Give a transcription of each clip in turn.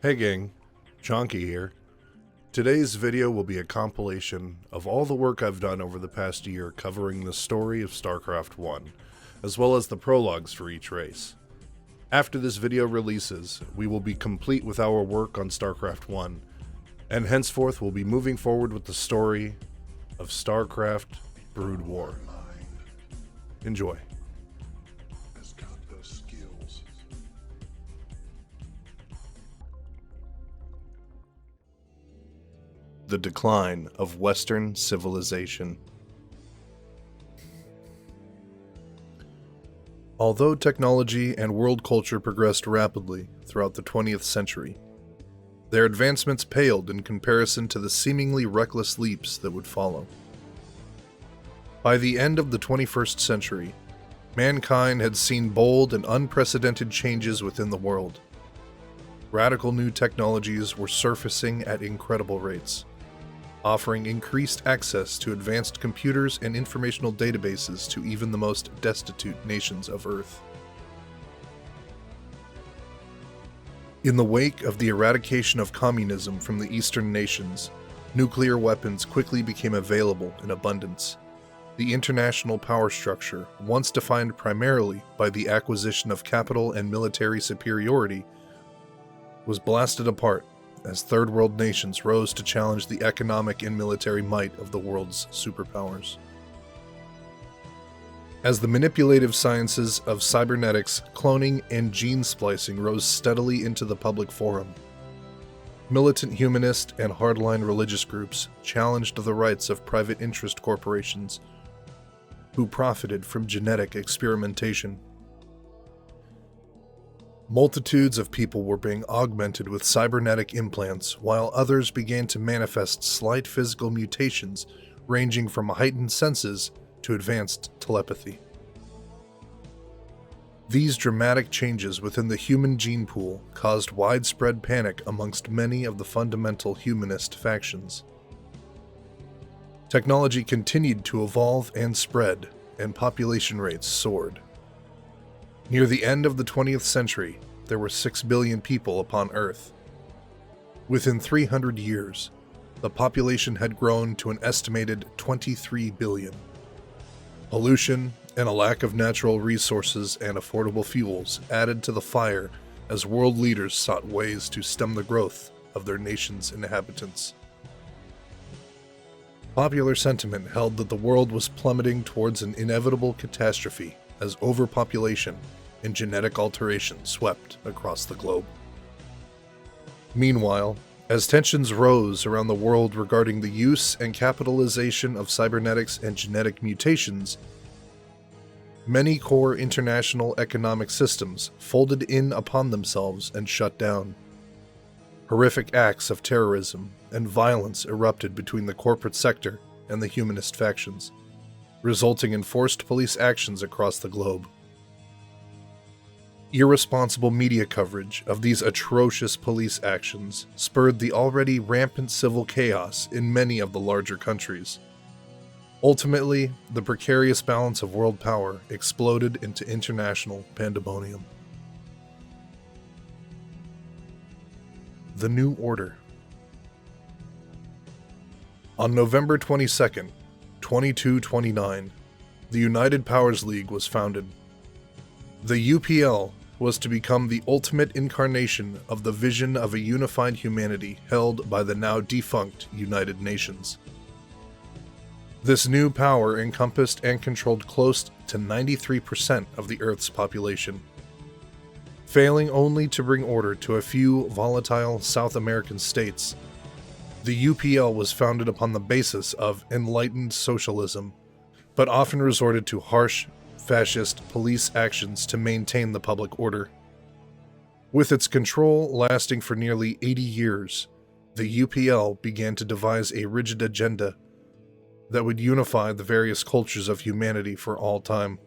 Hey gang, Chonky here. Today's video will be a compilation of all the work I've done over the past year covering the story of Starcraft 1, as well as the prologues for each race. After this video releases, we will be complete with our work on Starcraft 1, and henceforth we'll be moving forward with the story of Starcraft Brood War. Enjoy. The decline of Western civilization. Although technology and world culture progressed rapidly throughout the 20th century, their advancements paled in comparison to the seemingly reckless leaps that would follow. By the end of the 21st century, mankind had seen bold and unprecedented changes within the world. Radical new technologies were surfacing at incredible rates, offering increased access to advanced computers and informational databases to even the most destitute nations of Earth. In the wake of the eradication of communism from the Eastern nations, nuclear weapons quickly became available in abundance. The international power structure, once defined primarily by the acquisition of capital and military superiority, was blasted apart as third world nations rose to challenge the economic and military might of the world's superpowers. As the manipulative sciences of cybernetics, cloning, and gene splicing rose steadily into the public forum, militant humanist and hardline religious groups challenged the rights of private interest corporations who profited from genetic experimentation. Multitudes of people were being augmented with cybernetic implants, while others began to manifest slight physical mutations ranging from heightened senses to advanced telepathy. These dramatic changes within the human gene pool caused widespread panic amongst many of the fundamental humanist factions. Technology continued to evolve and spread, and population rates soared. Near the end of the 20th century, there were 6 billion people upon Earth. Within 300 years, the population had grown to an estimated 23 billion. Pollution and a lack of natural resources and affordable fuels added to the fire as world leaders sought ways to stem the growth of their nation's inhabitants. Popular sentiment held that the world was plummeting towards an inevitable catastrophe as overpopulation and genetic alteration swept across the globe. Meanwhile, as tensions rose around the world regarding the use and capitalization of cybernetics and genetic mutations, many core international economic systems folded in upon themselves and shut down. Horrific acts of terrorism and violence erupted between the corporate sector and the humanist factions, resulting in forced police actions across the globe. Irresponsible media coverage of these atrocious police actions spurred the already rampant civil chaos in many of the larger countries. Ultimately, the precarious balance of world power exploded into international pandemonium. The New Order. On November 22nd, 2229, the United Powers League was founded. The UPL was to become the ultimate incarnation of the vision of a unified humanity held by the now defunct United Nations. This new power encompassed and controlled close to 93% of the Earth's population. Failing only to bring order to a few volatile South American states, the UPL was founded upon the basis of enlightened socialism, but often resorted to harsh, fascist police actions to maintain the public order. With its control lasting for nearly 80 years, the UPL began to devise a rigid agenda that would unify the various cultures of humanity for all time.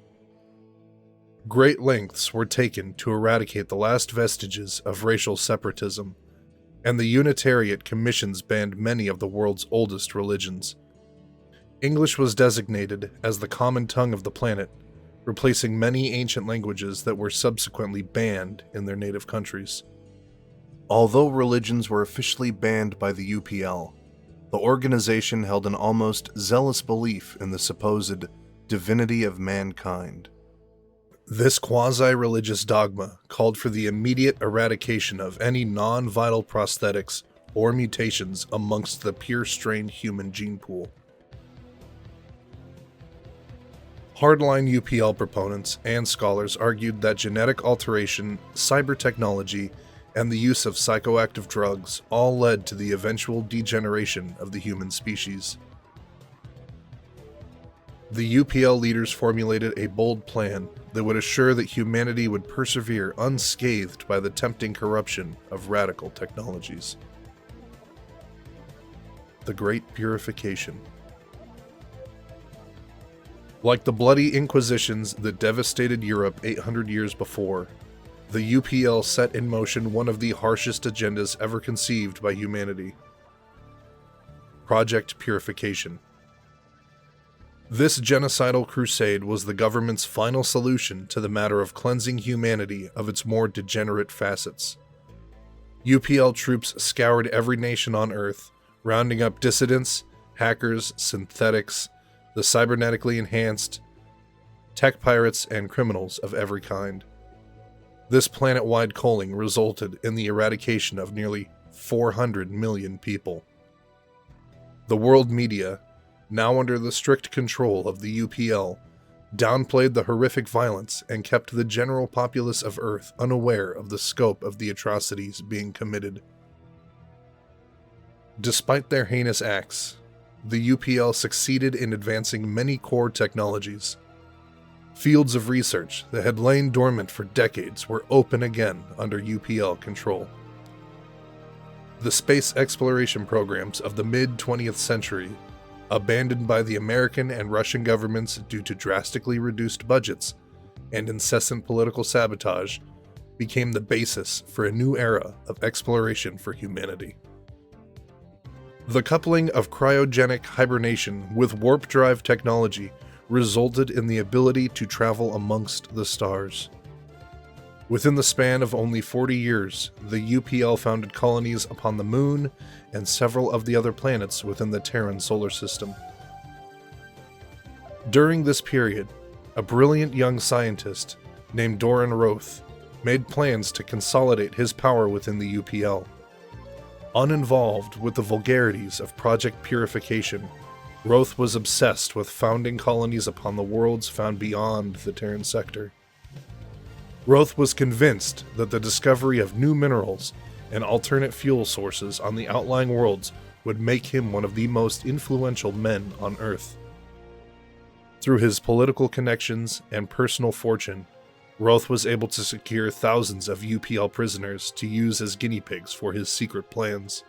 Great lengths were taken to eradicate the last vestiges of racial separatism, and the Unitariate Commissions banned many of the world's oldest religions. English was designated as the common tongue of the planet, replacing many ancient languages that were subsequently banned in their native countries. Although religions were officially banned by the UPL, the organization held an almost zealous belief in the supposed divinity of mankind. This quasi-religious dogma called for the immediate eradication of any non-vital prosthetics or mutations amongst the pure-strain human gene pool. Hardline UPL proponents and scholars argued that genetic alteration, cyber technology, and the use of psychoactive drugs all led to the eventual degeneration of the human species. The UPL leaders formulated a bold plan that would assure that humanity would persevere unscathed by the tempting corruption of radical technologies. The Great Purification. Like the bloody inquisitions that devastated Europe 800 years before, the UPL set in motion one of the harshest agendas ever conceived by humanity: Project Purification. This genocidal crusade was the government's final solution to the matter of cleansing humanity of its more degenerate facets. UPL troops scoured every nation on Earth, rounding up dissidents, hackers, synthetics, the cybernetically enhanced, tech pirates, and criminals of every kind. This planet-wide culling resulted in the eradication of nearly 400 million people. The world media, now under the strict control of the UPL, downplayed the horrific violence and kept the general populace of Earth unaware of the scope of the atrocities being committed. Despite their heinous acts, the UPL succeeded in advancing many core technologies. Fields of research that had lain dormant for decades were open again under UPL control. The space exploration programs of the mid-20th century, abandoned by the American and Russian governments due to drastically reduced budgets and incessant political sabotage, became the basis for a new era of exploration for humanity. The coupling of cryogenic hibernation with warp drive technology resulted in the ability to travel amongst the stars. Within the span of only 40 years, the UPL founded colonies upon the Moon and several of the other planets within the Terran solar system. During this period, a brilliant young scientist named Doran Roth made plans to consolidate his power within the UPL. Uninvolved with the vulgarities of Project Purification, Roth was obsessed with founding colonies upon the worlds found beyond the Terran sector. Roth was convinced that the discovery of new minerals and alternate fuel sources on the outlying worlds would make him one of the most influential men on Earth. Through his political connections and personal fortune, Roth was able to secure thousands of UPL prisoners to use as guinea pigs for his secret plans.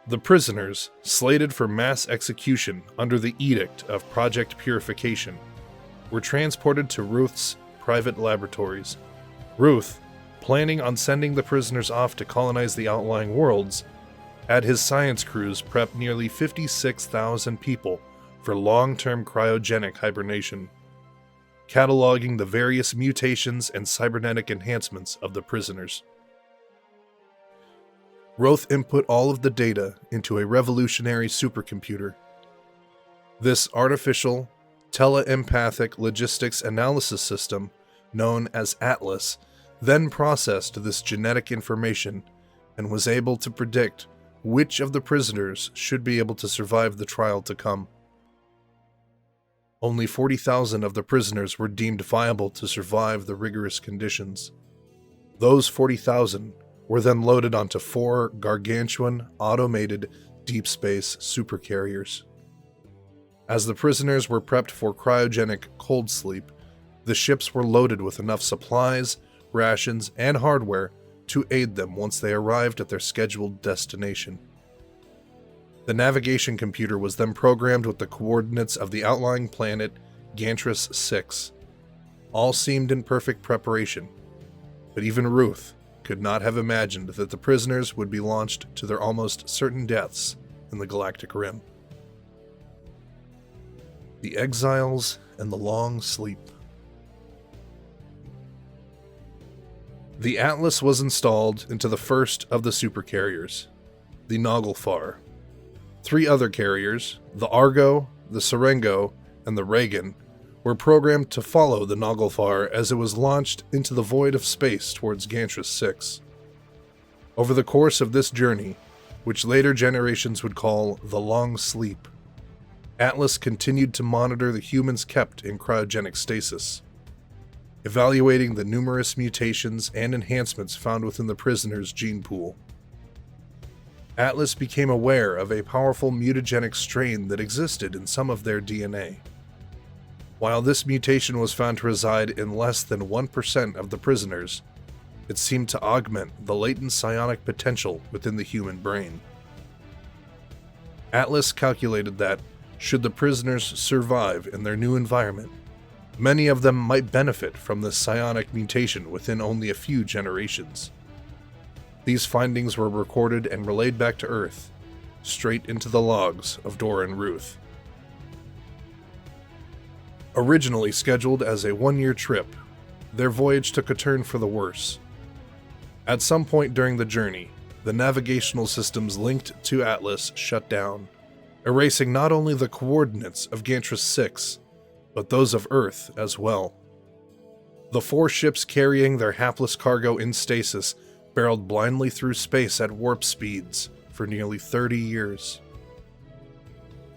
The prisoners, slated for mass execution under the edict of Project Purification, were transported to Ruth's private laboratories. Ruth, planning on sending the prisoners off to colonize the outlying worlds, had his science crews prep nearly 56,000 people for long-term cryogenic hibernation, cataloging the various mutations and cybernetic enhancements of the prisoners. Roth input all of the data into a revolutionary supercomputer. This artificial, teleempathic logistics analysis system, known as Atlas, then processed this genetic information and was able to predict which of the prisoners should be able to survive the trial to come. Only 40,000 of the prisoners were deemed viable to survive the rigorous conditions. Those 40,000 were then loaded onto 4 gargantuan, automated deep space supercarriers. As the prisoners were prepped for cryogenic cold sleep, the ships were loaded with enough supplies, rations, and hardware to aid them once they arrived at their scheduled destination. The navigation computer was then programmed with the coordinates of the outlying planet Gantris 6. All seemed in perfect preparation, but even Ruth could not have imagined that the prisoners would be launched to their almost certain deaths in the galactic rim. The Exiles and the Long Sleep. The Atlas was installed into the first of the supercarriers, the Naglfar. 3 other carriers, the Argo, the Serengo, and the Reagan, were programmed to follow the Naglfar as it was launched into the void of space towards Gantris 6. Over the course of this journey, which later generations would call the Long Sleep, Atlas continued to monitor the humans kept in cryogenic stasis, evaluating the numerous mutations and enhancements found within the prisoners' gene pool. Atlas became aware of a powerful mutagenic strain that existed in some of their DNA. While this mutation was found to reside in less than 1% of the prisoners, it seemed to augment the latent psionic potential within the human brain. Atlas calculated that, should the prisoners survive in their new environment, many of them might benefit from this psionic mutation within only a few generations. These findings were recorded and relayed back to Earth, straight into the logs of Dora and Ruth. Originally scheduled as a 1-year trip, their voyage took a turn for the worse. At some point during the journey, the navigational systems linked to Atlas shut down, erasing not only the coordinates of Gantris 6, but those of Earth as well. The 4 ships carrying their hapless cargo in stasis barreled blindly through space at warp speeds for nearly 30 years.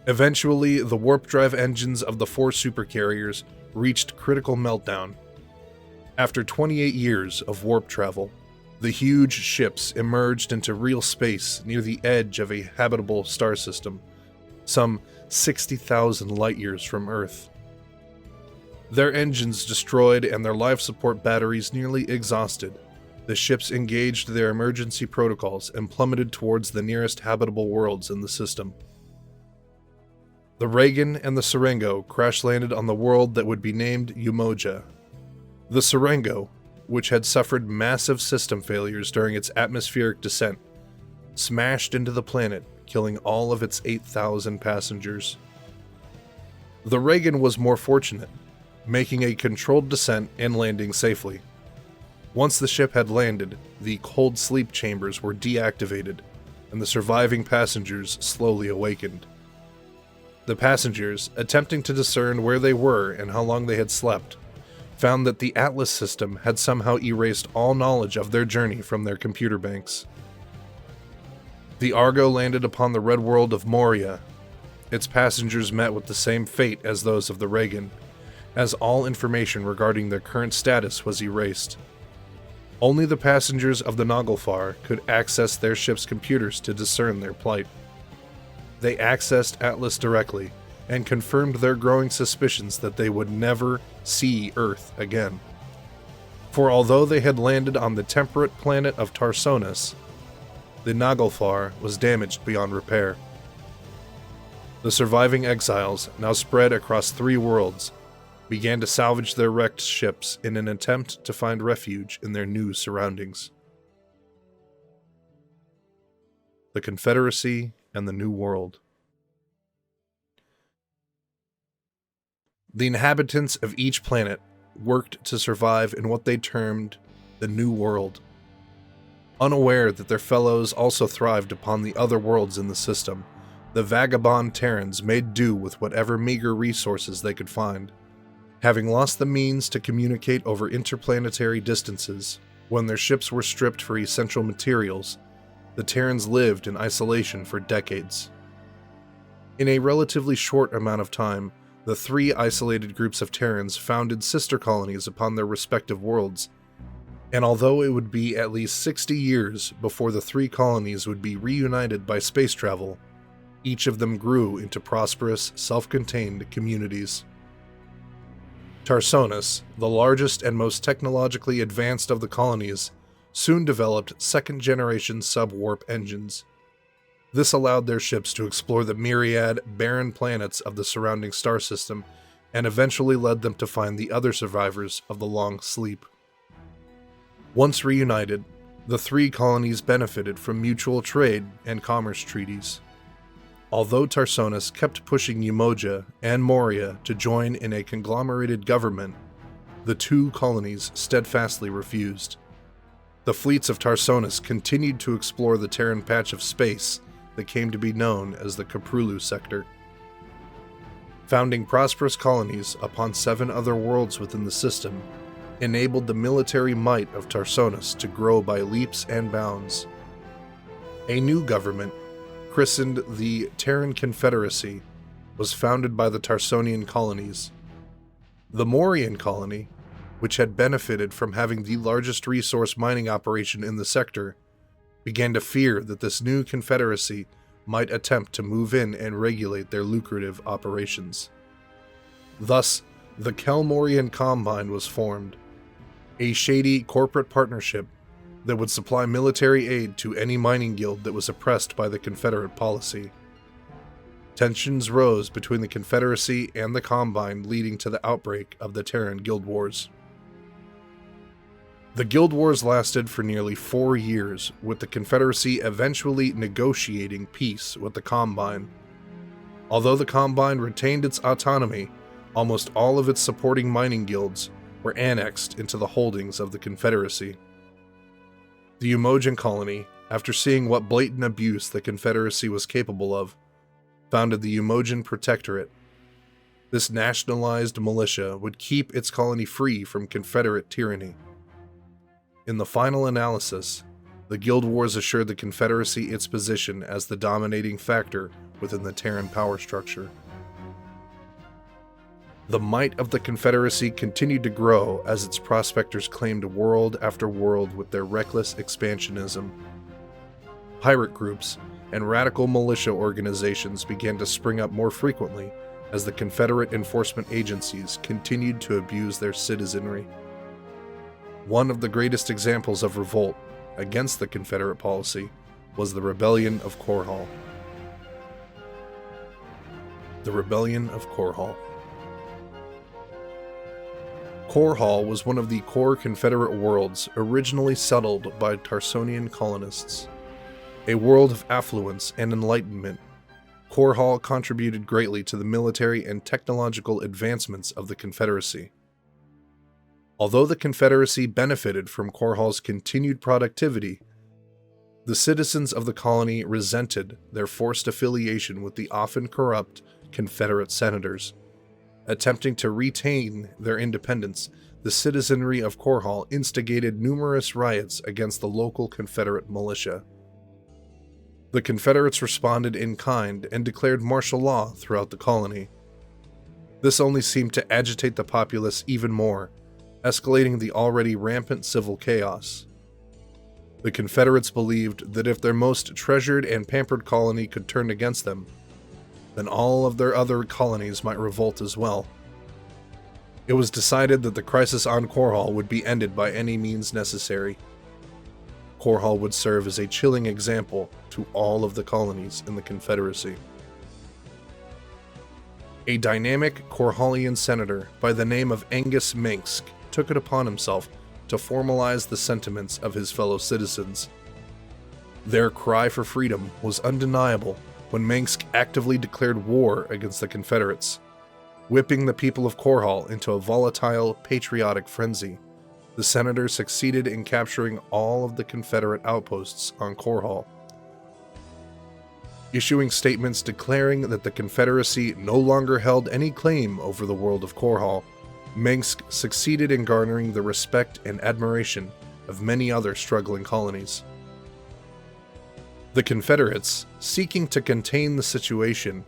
Eventually, the warp drive engines of the 4 supercarriers reached critical meltdown. After 28 years of warp travel, the huge ships emerged into real space near the edge of a habitable star system, some 60,000 light-years from Earth. Their engines destroyed and their life support batteries nearly exhausted, the ships engaged their emergency protocols and plummeted towards the nearest habitable worlds in the system. The Reagan and the Serengo crash-landed on the world that would be named Umoja. The Serengo, which had suffered massive system failures during its atmospheric descent, smashed into the planet, killing all of its 8,000 passengers. The Reagan was more fortunate, making a controlled descent and landing safely. Once the ship had landed, the cold sleep chambers were deactivated, and the surviving passengers slowly awakened. The passengers, attempting to discern where they were and how long they had slept, found that the Atlas system had somehow erased all knowledge of their journey from their computer banks. The Argo landed upon the red world of Moria. Its passengers met with the same fate as those of the Reagan, as all information regarding their current status was erased. Only the passengers of the Naglfar could access their ship's computers to discern their plight. They accessed Atlas directly and confirmed their growing suspicions that they would never see Earth again. For although they had landed on the temperate planet of Tarsonis, the Naglfar was damaged beyond repair. The surviving exiles, now spread across 3 worlds, began to salvage their wrecked ships in an attempt to find refuge in their new surroundings. The Confederacy and the New World. The inhabitants of each planet worked to survive in what they termed the New World, unaware that their fellows also thrived upon the other worlds in the system. The vagabond Terrans made do with whatever meager resources they could find. Having lost the means to communicate over interplanetary distances, when their ships were stripped for essential materials, the Terrans lived in isolation for decades. In a relatively short amount of time, the 3 isolated groups of Terrans founded sister colonies upon their respective worlds, and although it would be at least 60 years before the 3 colonies would be reunited by space travel, each of them grew into prosperous, self-contained communities. Tarsonis, the largest and most technologically advanced of the colonies, soon developed second-generation sub-warp engines. This allowed their ships to explore the myriad, barren planets of the surrounding star system, and eventually led them to find the other survivors of the Long Sleep. Once reunited, the 3 colonies benefited from mutual trade and commerce treaties. Although Tarsonis kept pushing Umoja and Moria to join in a conglomerated government, the 2 colonies steadfastly refused. The fleets of Tarsonis continued to explore the Terran patch of space that came to be known as the Caprulu sector, founding prosperous colonies upon 7 other worlds within the system enabled the military might of Tarsonis to grow by leaps and bounds. A new government, christened the Terran Confederacy, was founded by the Tarsonian colonies. The Morian colony, which had benefited from having the largest resource mining operation in the sector, began to fear that this new confederacy might attempt to move in and regulate their lucrative operations. Thus, the Kelmorian Combine was formed, a shady corporate partnership that would supply military aid to any mining guild that was oppressed by the Confederate policy. Tensions rose between the Confederacy and the Combine, leading to the outbreak of the Terran Guild Wars. The Guild Wars lasted for nearly 4 years, with the Confederacy eventually negotiating peace with the Combine. Although the Combine retained its autonomy, almost all of its supporting mining guilds were annexed into the holdings of the Confederacy. The Umojan colony, after seeing what blatant abuse the Confederacy was capable of, founded the Umojan Protectorate. This nationalized militia would keep its colony free from Confederate tyranny. In the final analysis, the Guild Wars assured the Confederacy its position as the dominating factor within the Terran power structure. The might of the Confederacy continued to grow as its prospectors claimed world after world with their reckless expansionism. Pirate groups and radical militia organizations began to spring up more frequently as the Confederate enforcement agencies continued to abuse their citizenry. One of the greatest examples of revolt against the Confederate policy was the Rebellion of Korhal. The Rebellion of Korhal. Korhal was one of the core Confederate worlds originally settled by Tarsonian colonists. A world of affluence and enlightenment, Korhal contributed greatly to the military and technological advancements of the Confederacy. Although the Confederacy benefited from Korhal's continued productivity, the citizens of the colony resented their forced affiliation with the often corrupt Confederate senators. Attempting to retain their independence, the citizenry of Korhal instigated numerous riots against the local Confederate militia. The Confederates responded in kind and declared martial law throughout the colony. This only seemed to agitate the populace even more, escalating the already rampant civil chaos. The Confederates believed that if their most treasured and pampered colony could turn against them, then all of their other colonies might revolt as well. It was decided that the crisis on Korhal would be ended by any means necessary. Korhal would serve as a chilling example to all of the colonies in the Confederacy. A dynamic Korhalian senator by the name of Angus Mengsk took it upon himself to formalize the sentiments of his fellow citizens. Their cry for freedom was undeniable when Mengsk actively declared war against the Confederates, whipping the people of Korhal into a volatile, patriotic frenzy. The senator succeeded in capturing all of the Confederate outposts on Korhal. Issuing statements declaring that the Confederacy no longer held any claim over the world of Korhal, Mengsk succeeded in garnering the respect and admiration of many other struggling colonies. The Confederates, seeking to contain the situation,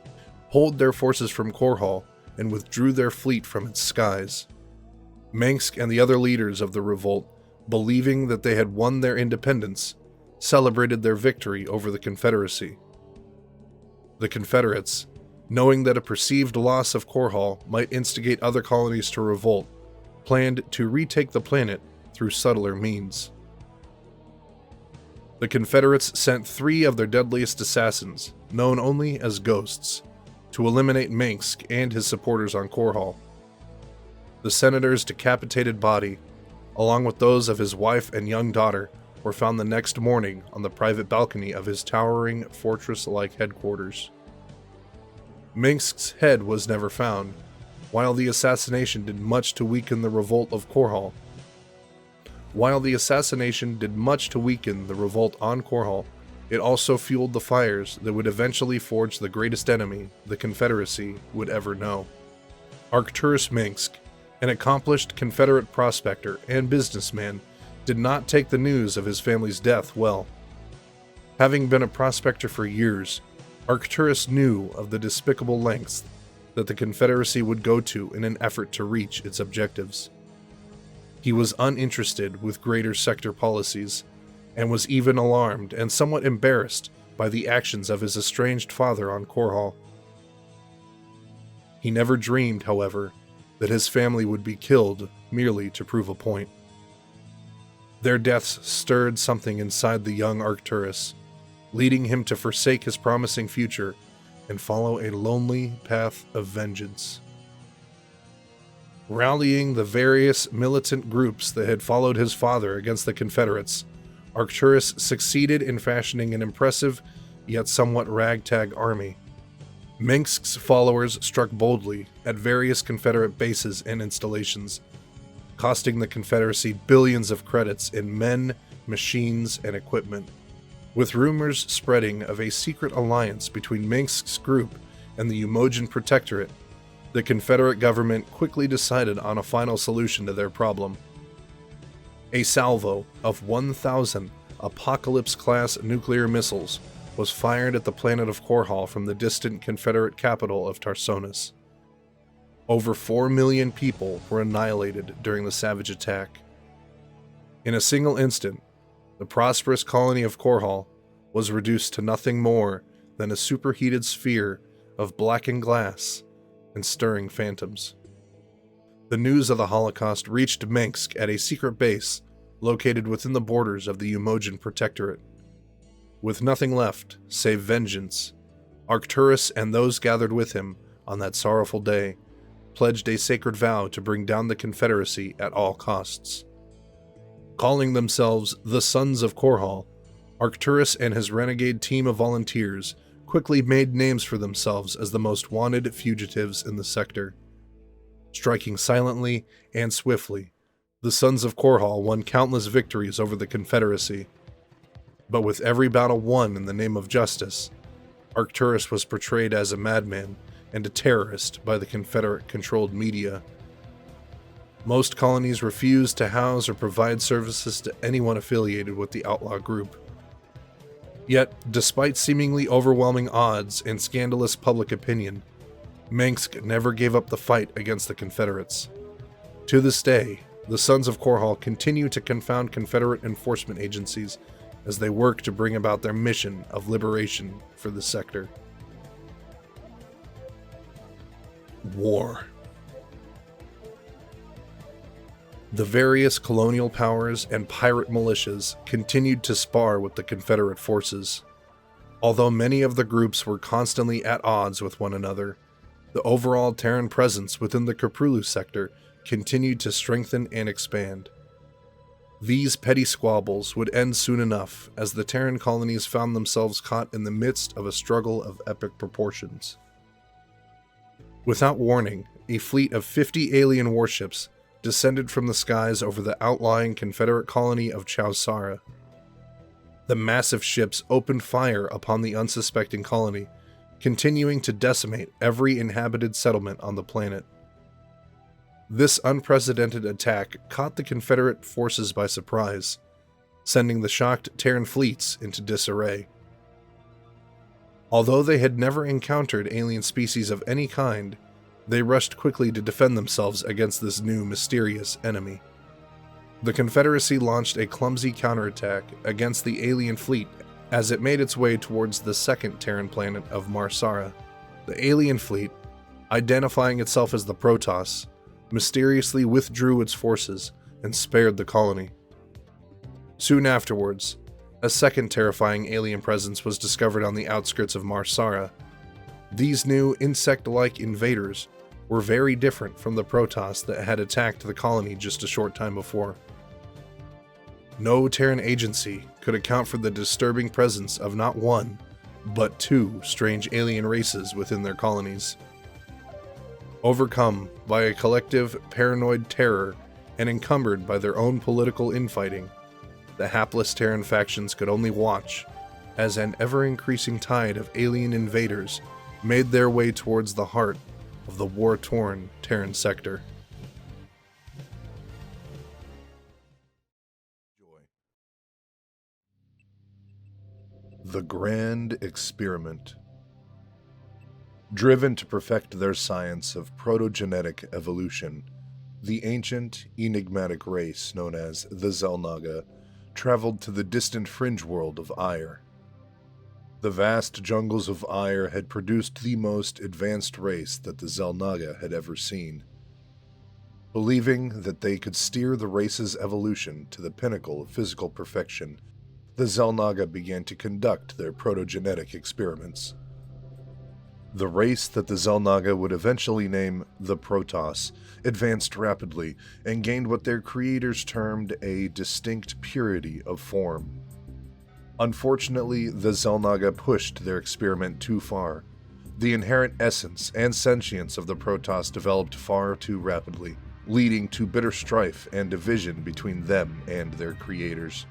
pulled their forces from Korhal and withdrew their fleet from its skies. Mengsk and the other leaders of the revolt, believing that they had won their independence, celebrated their victory over the Confederacy. The Confederates, knowing that a perceived loss of Korhal might instigate other colonies to revolt, planned to retake the planet through subtler means. The Confederates sent 3 of their deadliest assassins, known only as Ghosts, to eliminate Mengsk and his supporters on Korhal. The senator's decapitated body, along with those of his wife and young daughter, were found the next morning on the private balcony of his towering fortress-like headquarters. Mengsk's head was never found, while the assassination did much to weaken the revolt of Korhal. While the assassination did much to weaken the revolt on Korhal, it also fueled the fires that would eventually forge the greatest enemy the Confederacy would ever know. Arcturus Minsk, an accomplished Confederate prospector and businessman, did not take the news of his family's death well. Having been a prospector for years, Arcturus knew of the despicable lengths that the Confederacy would go to in an effort to reach its objectives. He was uninterested with greater sector policies, and was even alarmed and somewhat embarrassed by the actions of his estranged father on Korhal. He never dreamed, however, that his family would be killed merely to prove a point. Their deaths stirred something inside the young Arcturus, leading him to forsake his promising future and follow a lonely path of vengeance. Rallying the various militant groups that had followed his father against the Confederates, Arcturus succeeded in fashioning an impressive, yet somewhat ragtag army. Minsk's followers struck boldly at various Confederate bases and installations, costing the Confederacy billions of credits in men, machines, and equipment. With rumors spreading of a secret alliance between Minsk's group and the Umojan Protectorate, the Confederate government quickly decided on a final solution to their problem. A salvo of 1,000 Apocalypse-class nuclear missiles was fired at the planet of Korhal from the distant Confederate capital of Tarsonis. Over 4 million people were annihilated during the savage attack. In a single instant, the prosperous colony of Korhal was reduced to nothing more than a superheated sphere of blackened glass and stirring phantoms. The news of the Holocaust reached Minsk at a secret base located within the borders of the Umojan Protectorate. With nothing left save vengeance, Arcturus and those gathered with him on that sorrowful day pledged a sacred vow to bring down the Confederacy at all costs. Calling themselves the Sons of Korhal, Arcturus and his renegade team of volunteers quickly made names for themselves as the most wanted fugitives in the sector. Striking silently and swiftly, the Sons of Korhal won countless victories over the Confederacy. But with every battle won in the name of justice, Arcturus was portrayed as a madman and a terrorist by the Confederate-controlled media. Most colonies refused to house or provide services to anyone affiliated with the outlaw group. Yet, despite seemingly overwhelming odds and scandalous public opinion, Minsk never gave up the fight against the Confederates. To this day, the Sons of Korhal continue to confound Confederate enforcement agencies as they work to bring about their mission of liberation for the sector. War. The various colonial powers and pirate militias continued to spar with the Confederate forces. Although many of the groups were constantly at odds with one another, the overall Terran presence within the Koprulu sector continued to strengthen and expand. These petty squabbles would end soon enough, as the Terran colonies found themselves caught in the midst of a struggle of epic proportions. Without warning, a fleet of 50 alien warships descended from the skies over the outlying Confederate colony of Chowsara. The massive ships opened fire upon the unsuspecting colony, continuing to decimate every inhabited settlement on the planet. This unprecedented attack caught the Confederate forces by surprise, sending the shocked Terran fleets into disarray. Although they had never encountered alien species of any kind, they rushed quickly to defend themselves against this new mysterious enemy. The Confederacy launched a clumsy counterattack against the alien fleet as it made its way towards the second Terran planet of Marsara. The alien fleet, identifying itself as the Protoss, mysteriously withdrew its forces and spared the colony. Soon afterwards, a second terrifying alien presence was discovered on the outskirts of Marsara. These new insect-like invaders were very different from the Protoss that had attacked the colony just a short time before. No Terran agency could account for the disturbing presence of not one, but two strange alien races within their colonies. Overcome by a collective paranoid terror and encumbered by their own political infighting, the hapless Terran factions could only watch as an ever-increasing tide of alien invaders made their way towards the heart of the war-torn Terran sector. The Grand Experiment. Driven to perfect their science of protogenetic evolution, the ancient, enigmatic race known as the Xel'Naga traveled to the distant fringe world of Ire. The vast jungles of Ire had produced the most advanced race that the Xel'Naga had ever seen. Believing that they could steer the race's evolution to the pinnacle of physical perfection, the Xel'Naga began to conduct their protogenetic experiments. The race that the Xel'Naga would eventually name the Protoss advanced rapidly and gained what their creators termed a distinct purity of form. Unfortunately, the Xel'Naga pushed their experiment too far. The inherent essence and sentience of the Protoss developed far too rapidly, leading to bitter strife and division between them and their creators.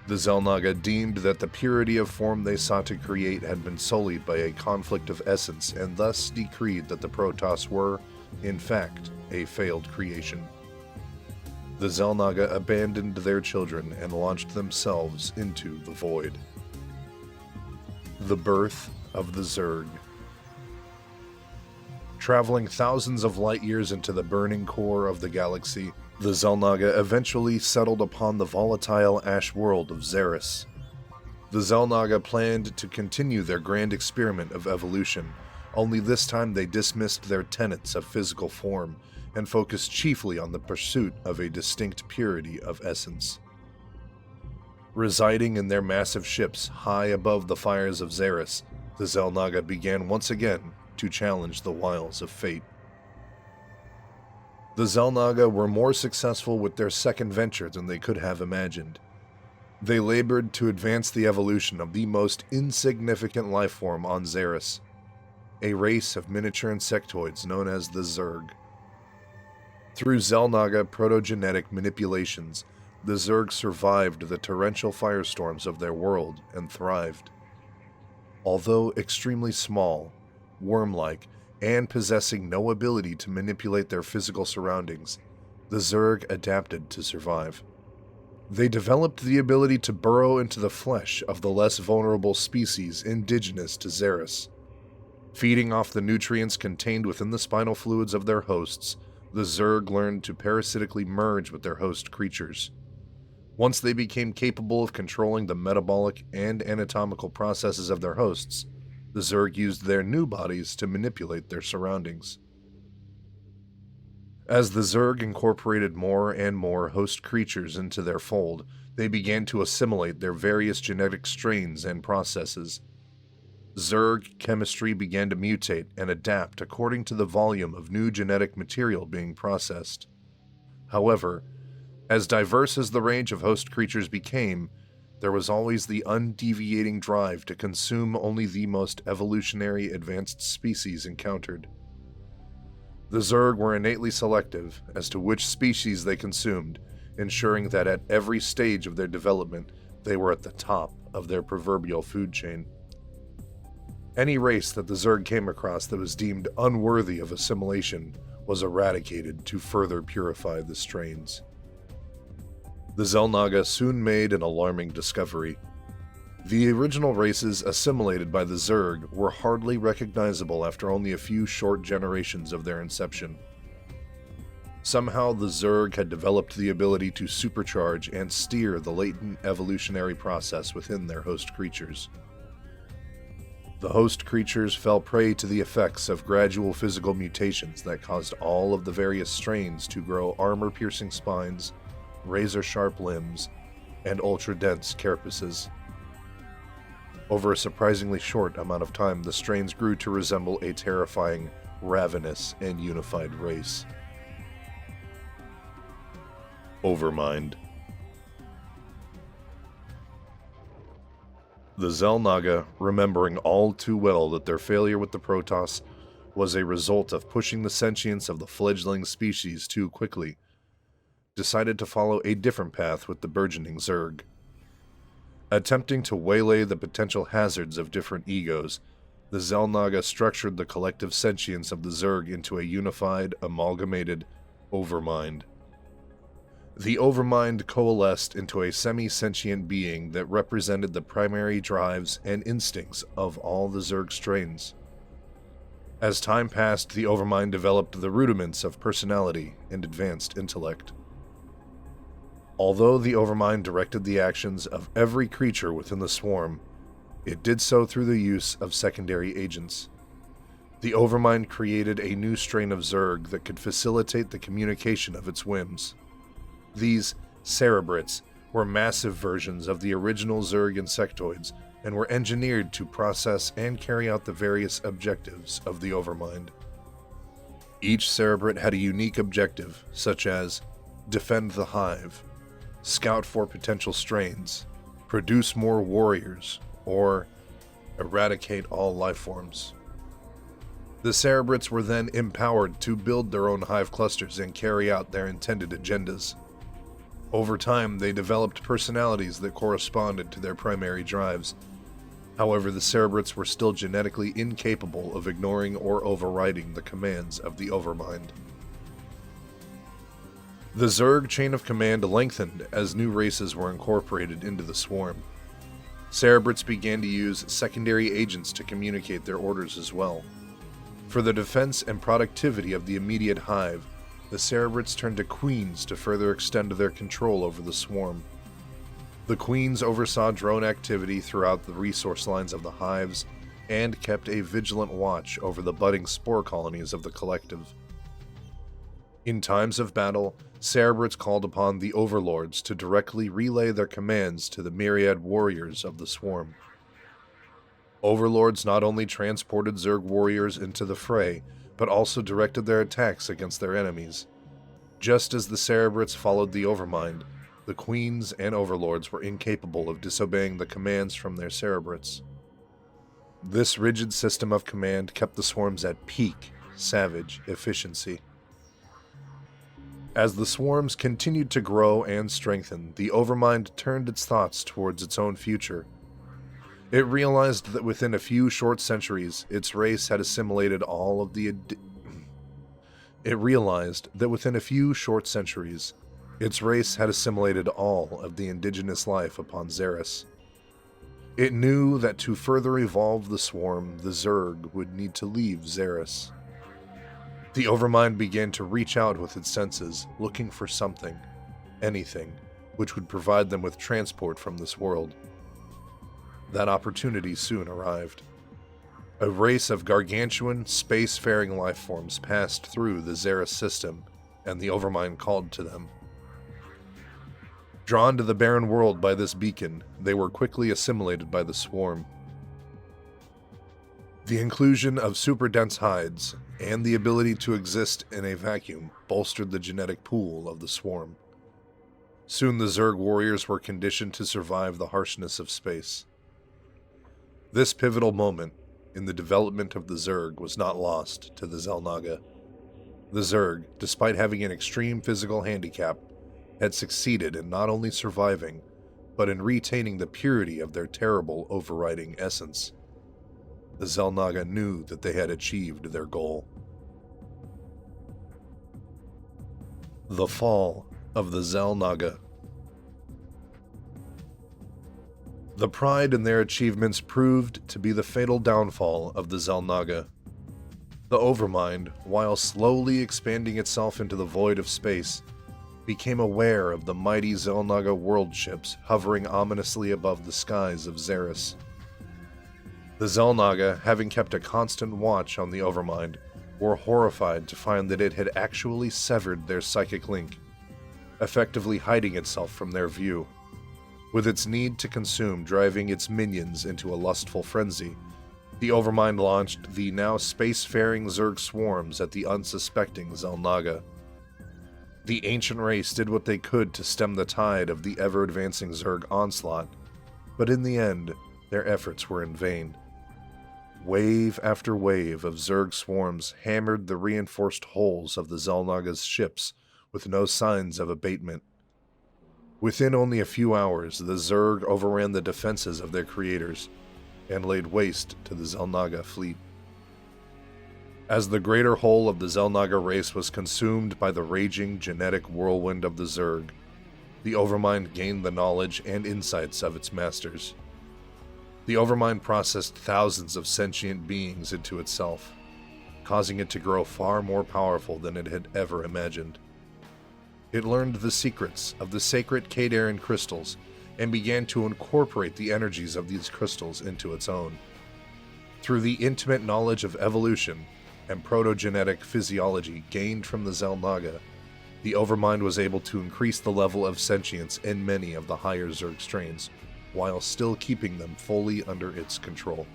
The Xel'Naga deemed that the purity of form they sought to create had been sullied by a conflict of essence, and thus decreed that the Protoss were, in fact, a failed creation. The Xel'Naga abandoned their children and launched themselves into the void. The birth of the Zerg. Traveling thousands of light years into the burning core of the galaxy, the Xel'Naga eventually settled upon the volatile ash world of Xeris. The Xel'Naga planned to continue their grand experiment of evolution, only this time they dismissed their tenets of physical form and focused chiefly on the pursuit of a distinct purity of essence. Residing in their massive ships high above the fires of Xeris, the Xel'Naga began once again to challenge the wiles of fate. The Xel'Naga were more successful with their second venture than they could have imagined. They labored to advance the evolution of the most insignificant life form on Xeris, a race of miniature insectoids known as the Zerg. Through Xel'Naga protogenetic manipulations, the Zerg survived the torrential firestorms of their world and thrived. Although extremely small, worm-like, and possessing no ability to manipulate their physical surroundings, the Zerg adapted to survive. They developed the ability to burrow into the flesh of the less vulnerable species indigenous to Xeris. Feeding off the nutrients contained within the spinal fluids of their hosts, the Zerg learned to parasitically merge with their host creatures. Once they became capable of controlling the metabolic and anatomical processes of their hosts, the Zerg used their new bodies to manipulate their surroundings. As the Zerg incorporated more and more host creatures into their fold, they began to assimilate their various genetic strains and processes. Zerg chemistry began to mutate and adapt according to the volume of new genetic material being processed. However, as diverse as the range of host creatures became, there was always the undeviating drive to consume only the most evolutionary advanced species encountered. The Zerg were innately selective as to which species they consumed, ensuring that at every stage of their development, they were at the top of their proverbial food chain. Any race that the Zerg came across that was deemed unworthy of assimilation was eradicated to further purify the strains. The Xel'Naga soon made an alarming discovery. The original races assimilated by the Zerg were hardly recognizable after only a few short generations of their inception. Somehow the Zerg had developed the ability to supercharge and steer the latent evolutionary process within their host creatures. The host creatures fell prey to the effects of gradual physical mutations that caused all of the various strains to grow armor-piercing spines, razor-sharp limbs, and ultra-dense carapaces. Over a surprisingly short amount of time, the strains grew to resemble a terrifying, ravenous, and unified race. Overmind. The Xel'Naga, remembering all too well that their failure with the Protoss was a result of pushing the sentience of the fledgling species too quickly, decided to follow a different path with the burgeoning Zerg. Attempting to waylay the potential hazards of different egos, the Xel'Naga structured the collective sentience of the Zerg into a unified, amalgamated overmind. The overmind coalesced into a semi-sentient being that represented the primary drives and instincts of all the Zerg strains. As time passed, the overmind developed the rudiments of personality and advanced intellect. Although the overmind directed the actions of every creature within the swarm, it did so through the use of secondary agents. The overmind created a new strain of Zerg that could facilitate the communication of its whims. These cerebrates were massive versions of the original Zerg insectoids and were engineered to process and carry out the various objectives of the overmind. Each cerebrate had a unique objective, such as defend the hive, scout for potential strains, produce more warriors, or eradicate all lifeforms. The cerebrates were then empowered to build their own hive clusters and carry out their intended agendas. Over time, they developed personalities that corresponded to their primary drives. However, the cerebrates were still genetically incapable of ignoring or overriding the commands of the overmind. The Zerg chain of command lengthened as new races were incorporated into the swarm. Cerebrates began to use secondary agents to communicate their orders as well. For the defense and productivity of the immediate hive, the cerebrates turned to queens to further extend their control over the swarm. The queens oversaw drone activity throughout the resource lines of the hives and kept a vigilant watch over the budding spore colonies of the collective. In times of battle, cerebrates called upon the overlords to directly relay their commands to the myriad warriors of the swarm. Overlords not only transported Zerg warriors into the fray, but also directed their attacks against their enemies. Just as the cerebrates followed the overmind, the queens and overlords were incapable of disobeying the commands from their cerebrates. This rigid system of command kept the swarms at peak, savage efficiency. As the swarms continued to grow and strengthen, the overmind turned its thoughts towards its own future. It realized that within a few short centuries, its race had assimilated all of the indigenous life upon Xeris. It knew that to further evolve the swarm, the Zerg would need to leave Xeris. The overmind began to reach out with its senses, looking for something, anything, which would provide them with transport from this world. That opportunity soon arrived. A race of gargantuan, space-faring lifeforms passed through the Xeris system, and the overmind called to them. Drawn to the barren world by this beacon, they were quickly assimilated by the swarm. The inclusion of super-dense hides and the ability to exist in a vacuum bolstered the genetic pool of the swarm. Soon the Zerg warriors were conditioned to survive the harshness of space. This pivotal moment in the development of the Zerg was not lost to the Xel'Naga. The Zerg, despite having an extreme physical handicap, had succeeded in not only surviving, but in retaining the purity of their terrible overriding essence. The Xel'Naga knew that they had achieved their goal. The fall of the Xel'Naga. The pride in their achievements proved to be the fatal downfall of the Xel'Naga. The Overmind, while slowly expanding itself into the void of space, became aware of the mighty Xel'Naga world ships hovering ominously above the skies of Xeris. The Xel'Naga, having kept a constant watch on the Overmind, were horrified to find that it had actually severed their psychic link, effectively hiding itself from their view. With its need to consume driving its minions into a lustful frenzy, the Overmind launched the now spacefaring Zerg swarms at the unsuspecting Xel'Naga. The ancient race did what they could to stem the tide of the ever-advancing Zerg onslaught, but in the end, their efforts were in vain. Wave after wave of Zerg swarms hammered the reinforced hulls of the Xel'Naga's ships with no signs of abatement. Within only a few hours, the Zerg overran the defenses of their creators and laid waste to the Xel'Naga fleet. As the greater whole of the Xel'Naga race was consumed by the raging genetic whirlwind of the Zerg, the Overmind gained the knowledge and insights of its masters. The Overmind processed thousands of sentient beings into itself, causing it to grow far more powerful than it had ever imagined. It learned the secrets of the sacred Kadarin crystals and began to incorporate the energies of these crystals into its own. Through the intimate knowledge of evolution and protogenetic physiology gained from the Xel'Naga, the Overmind was able to increase the level of sentience in many of the higher Zerg strains, while still keeping them fully under its control.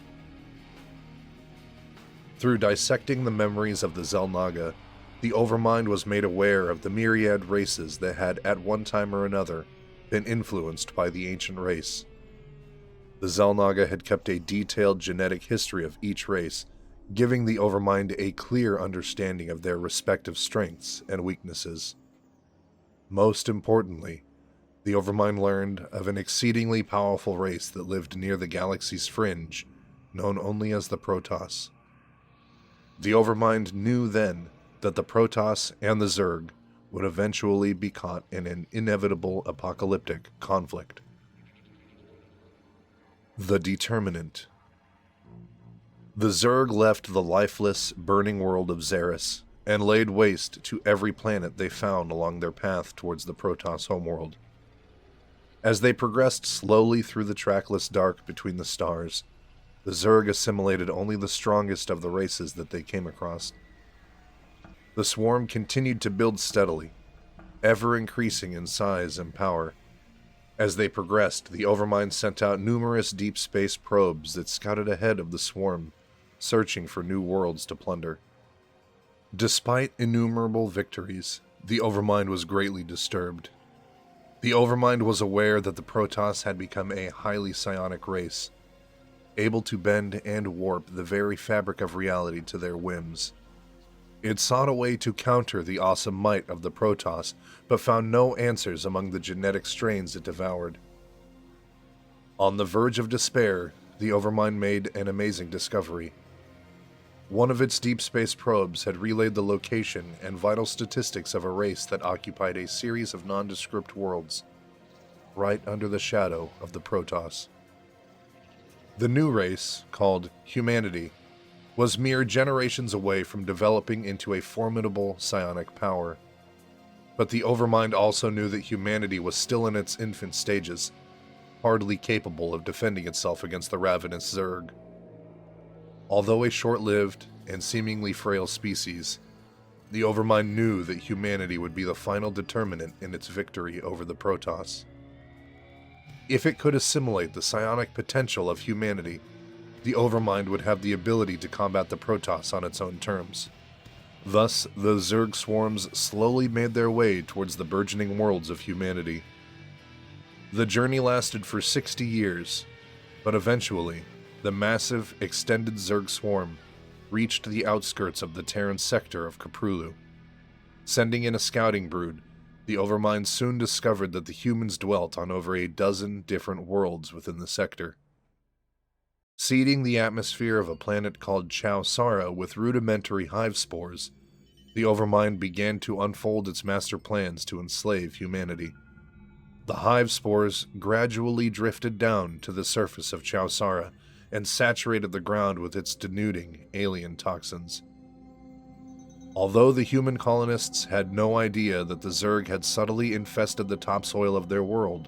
Through dissecting the memories of the Xel'Naga, the Overmind was made aware of the myriad races that had, at one time or another, been influenced by the ancient race. The Xel'Naga had kept a detailed genetic history of each race, giving the Overmind a clear understanding of their respective strengths and weaknesses. Most importantly, the Overmind learned of an exceedingly powerful race that lived near the galaxy's fringe, known only as the Protoss. The Overmind knew then that the Protoss and the Zerg would eventually be caught in an inevitable apocalyptic conflict. The Determinant. The Zerg left the lifeless, burning world of Xeris and laid waste to every planet they found along their path towards the Protoss homeworld. As they progressed slowly through the trackless dark between the stars, the Zerg assimilated only the strongest of the races that they came across. The swarm continued to build steadily, ever increasing in size and power. As they progressed, the Overmind sent out numerous deep space probes that scouted ahead of the swarm, searching for new worlds to plunder. Despite innumerable victories, the Overmind was greatly disturbed. The Overmind was aware that the Protoss had become a highly psionic race, able to bend and warp the very fabric of reality to their whims. It sought a way to counter the awesome might of the Protoss, but found no answers among the genetic strains it devoured. On the verge of despair, the Overmind made an amazing discovery. One of its deep space probes had relayed the location and vital statistics of a race that occupied a series of nondescript worlds, right under the shadow of the Protoss. The new race, called Humanity, was mere generations away from developing into a formidable psionic power. But the Overmind also knew that humanity was still in its infant stages, hardly capable of defending itself against the ravenous Zerg. Although a short-lived and seemingly frail species, the Overmind knew that humanity would be the final determinant in its victory over the Protoss. If it could assimilate the psionic potential of humanity, the Overmind would have the ability to combat the Protoss on its own terms. Thus, the Zerg swarms slowly made their way towards the burgeoning worlds of humanity. The journey lasted for 60 years, but eventually, the massive, extended Zerg swarm reached the outskirts of the Terran sector of Caprulu. Sending in a scouting brood, the Overmind soon discovered that the humans dwelt on over a dozen different worlds within the sector. Seeding the atmosphere of a planet called Chao Sara with rudimentary hive spores, the Overmind began to unfold its master plans to enslave humanity. The hive spores gradually drifted down to the surface of Chao Sara and saturated the ground with its denuding alien toxins. Although the human colonists had no idea that the Zerg had subtly infested the topsoil of their world,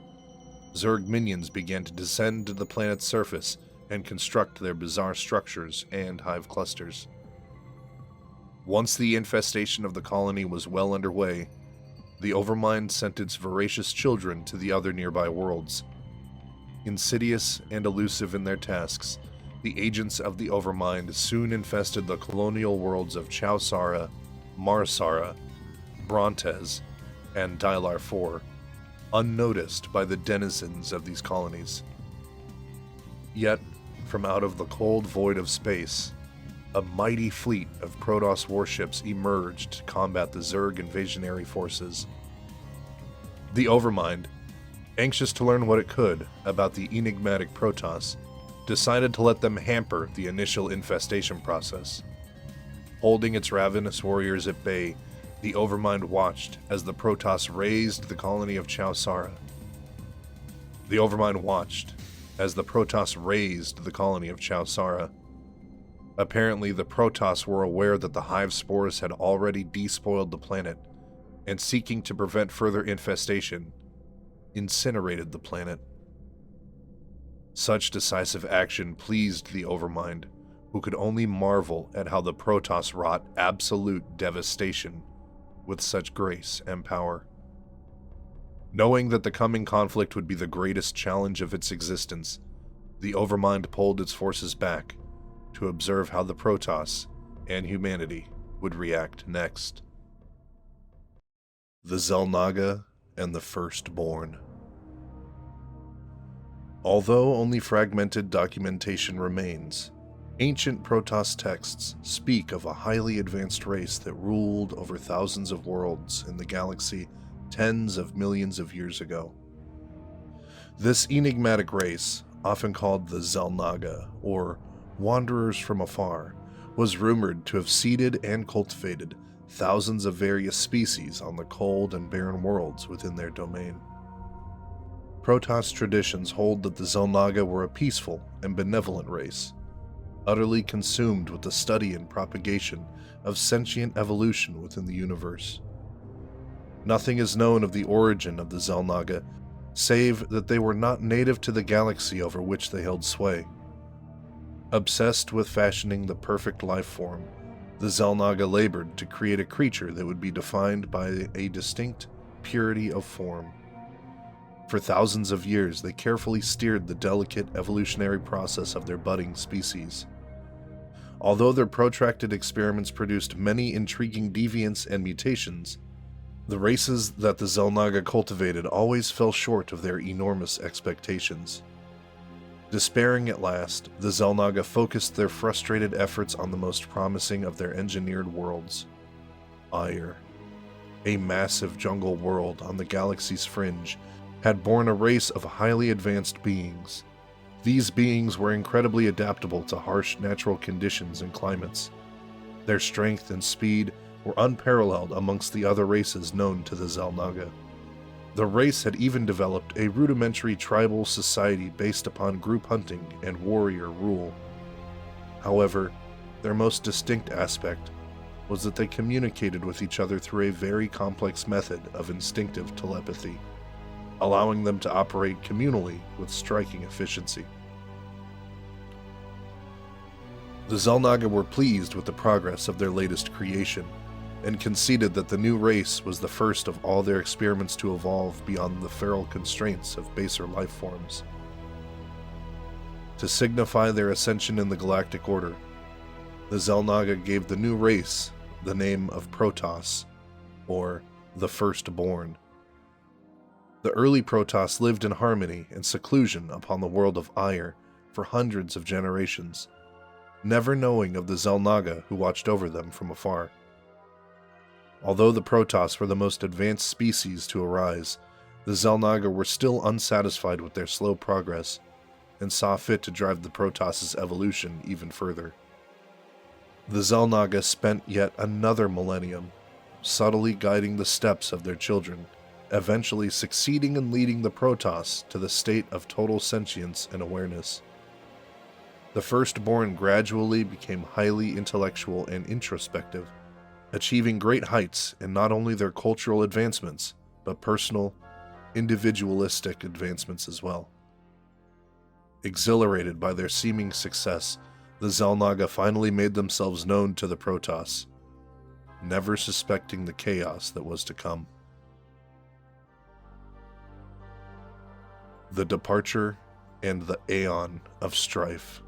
Zerg minions began to descend to the planet's surface and construct their bizarre structures and hive clusters. Once the infestation of the colony was well underway, the Overmind sent its voracious children to the other nearby worlds. Insidious and elusive in their tasks, the agents of the Overmind soon infested the colonial worlds of Chao Sara, Marsara, Brontes, and Dylar IV, unnoticed by the denizens of these colonies. Yet, from out of the cold void of space, a mighty fleet of Protoss warships emerged to combat the Zerg invasionary forces. The Overmind, anxious to learn what it could about the enigmatic Protoss, decided to let them hamper the initial infestation process. Holding its ravenous warriors at bay, the Overmind watched as the Protoss razed the colony of Chowsara. The Overmind watched as the Protoss razed the colony of Chowsara. Apparently, the Protoss were aware that the hive spores had already despoiled the planet, and seeking to prevent further infestation, incinerated the planet. Such decisive action pleased the Overmind, who could only marvel at how the Protoss wrought absolute devastation with such grace and power. Knowing that the coming conflict would be the greatest challenge of its existence, the Overmind pulled its forces back to observe how the Protoss and humanity would react next. The Xel'Naga and the Firstborn. Although only fragmented documentation remains, ancient Protoss texts speak of a highly advanced race that ruled over thousands of worlds in the galaxy tens of millions of years ago. This enigmatic race, often called the Xel'Naga, or Wanderers from Afar, was rumored to have seeded and cultivated thousands of various species on the cold and barren worlds within their domain. Protoss traditions hold that the Xel'Naga were a peaceful and benevolent race, utterly consumed with the study and propagation of sentient evolution within the universe. Nothing is known of the origin of the Xel'Naga, save that they were not native to the galaxy over which they held sway. Obsessed with fashioning the perfect life form, the Xel'Naga labored to create a creature that would be defined by a distinct purity of form. For thousands of years, they carefully steered the delicate evolutionary process of their budding species. Although their protracted experiments produced many intriguing deviants and mutations, the races that the Xel'Naga cultivated always fell short of their enormous expectations. Despairing at last, the Xel'Naga focused their frustrated efforts on the most promising of their engineered worlds, Aiur. A massive jungle world on the galaxy's fringe had born a race of highly advanced beings. These beings were incredibly adaptable to harsh natural conditions and climates. Their strength and speed were unparalleled amongst the other races known to the Xel'Naga. The race had even developed a rudimentary tribal society based upon group hunting and warrior rule. However, their most distinct aspect was that they communicated with each other through a very complex method of instinctive telepathy, allowing them to operate communally with striking efficiency. The Xel'Naga were pleased with the progress of their latest creation, and conceded that the new race was the first of all their experiments to evolve beyond the feral constraints of baser life forms. To signify their ascension in the galactic order, the Xel'Naga gave the new race the name of Protoss, or the Firstborn. The early Protoss lived in harmony and seclusion upon the world of Aiur for hundreds of generations, never knowing of the Xel'Naga who watched over them from afar. Although the Protoss were the most advanced species to arise, the Xel'Naga were still unsatisfied with their slow progress, and saw fit to drive the Protoss' evolution even further. The Xel'Naga spent yet another millennium, subtly guiding the steps of their children, eventually succeeding in leading the Protoss to the state of total sentience and awareness. The Firstborn gradually became highly intellectual and introspective, achieving great heights in not only their cultural advancements, but personal, individualistic advancements as well. Exhilarated by their seeming success, the Xel'Naga finally made themselves known to the Protoss, never suspecting the chaos that was to come. The Departure and the Aeon of Strife.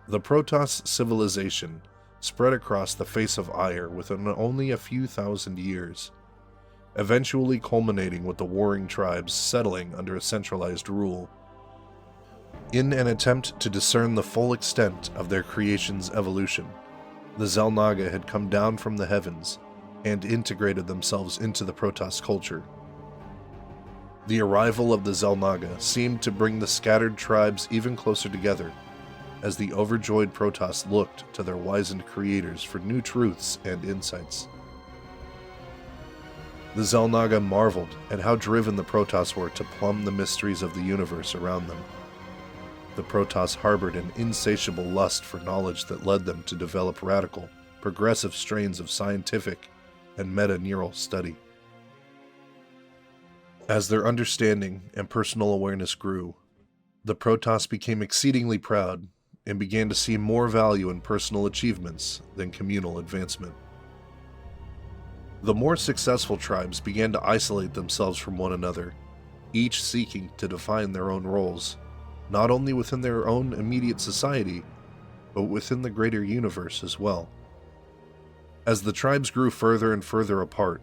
The Protoss civilization spread across the face of Aiur within only a few thousand years, eventually culminating with the warring tribes settling under a centralized rule. In an attempt to discern the full extent of their creation's evolution, the Xel'Naga had come down from the heavens and integrated themselves into the Protoss culture. The arrival of the Xel'Naga seemed to bring the scattered tribes even closer together, as the overjoyed Protoss looked to their wizened creators for new truths and insights. The Xel'Naga marveled at how driven the Protoss were to plumb the mysteries of the universe around them. The Protoss harbored an insatiable lust for knowledge that led them to develop radical, progressive strains of scientific and meta-neural study. As their understanding and personal awareness grew, the Protoss became exceedingly proud and began to see more value in personal achievements than communal advancement. The more successful tribes began to isolate themselves from one another, each seeking to define their own roles, not only within their own immediate society, but within the greater universe as well. As the tribes grew further and further apart,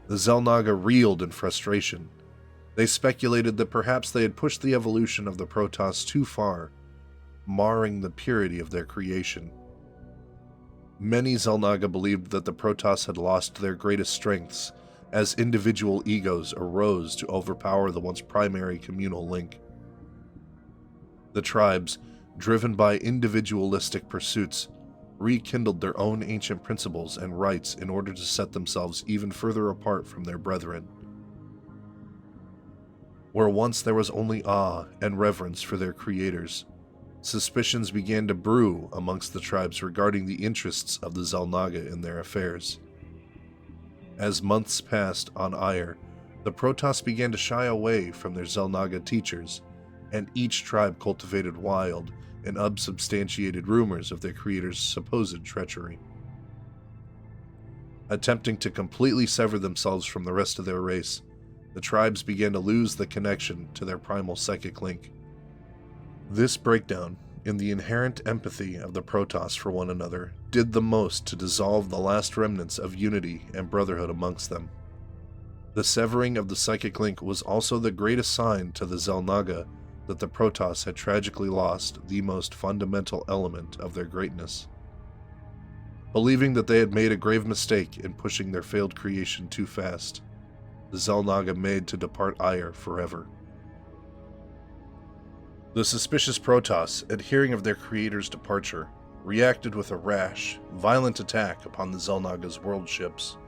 the Xel'Naga reeled in frustration. They speculated that perhaps they had pushed the evolution of the Protoss too far, marring the purity of their creation. Many Xel'Naga believed that the Protoss had lost their greatest strengths as individual egos arose to overpower the once primary communal link. The tribes, driven by individualistic pursuits, rekindled their own ancient principles and rites in order to set themselves even further apart from their brethren. Where once there was only awe and reverence for their creators, suspicions began to brew amongst the tribes regarding the interests of the Xel'Naga in their affairs. As months passed on Aiur, the Protoss began to shy away from their Xel'Naga teachers, and each tribe cultivated wild and unsubstantiated rumors of their creators' supposed treachery. Attempting to completely sever themselves from the rest of their race, the tribes began to lose the connection to their primal psychic link. This breakdown in the inherent empathy of the Protoss for one another did the most to dissolve the last remnants of unity and brotherhood amongst them. The severing of the psychic link was also the greatest sign to the Xel'Naga that the Protoss had tragically lost the most fundamental element of their greatness. Believing that they had made a grave mistake in pushing their failed creation too fast, the Xel'Naga made to depart Aiur forever. The suspicious Protoss, at hearing of their creator's departure, reacted with a rash, violent attack upon the Xel'Naga's world ships.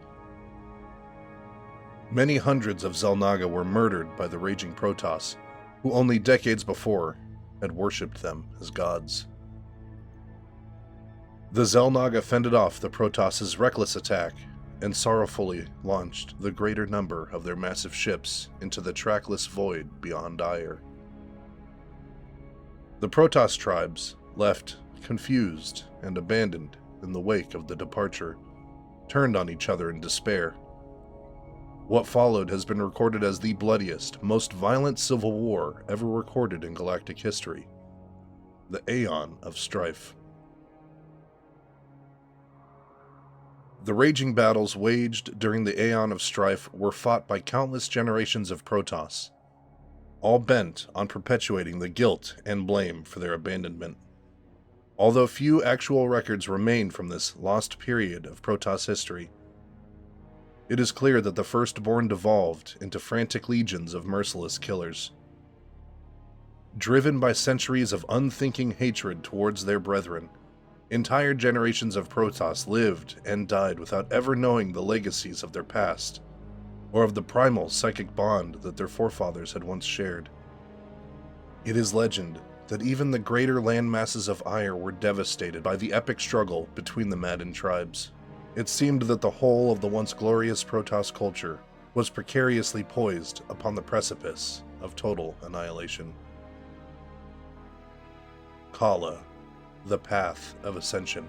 Many hundreds of Xel'Naga were murdered by the raging Protoss, who only decades before had worshipped them as gods. The Xel'Naga fended off the Protoss's reckless attack and sorrowfully launched the greater number of their massive ships into the trackless void beyond Aiur. The Protoss tribes, left confused and abandoned in the wake of the departure, turned on each other in despair. What followed has been recorded as the bloodiest, most violent civil war ever recorded in galactic history, the Aeon of Strife. The raging battles waged during the Aeon of Strife were fought by countless generations of Protoss, all bent on perpetuating the guilt and blame for their abandonment. Although few actual records remain from this lost period of Protoss history, it is clear that the Firstborn devolved into frantic legions of merciless killers. Driven by centuries of unthinking hatred towards their brethren, entire generations of Protoss lived and died without ever knowing the legacies of their past, or of the primal psychic bond that their forefathers had once shared. It is legend that even the greater land masses of Aiur were devastated by the epic struggle between the maddened tribes. It seemed that the whole of the once glorious Protoss culture was precariously poised upon the precipice of total annihilation. Kala, the Path of Ascension.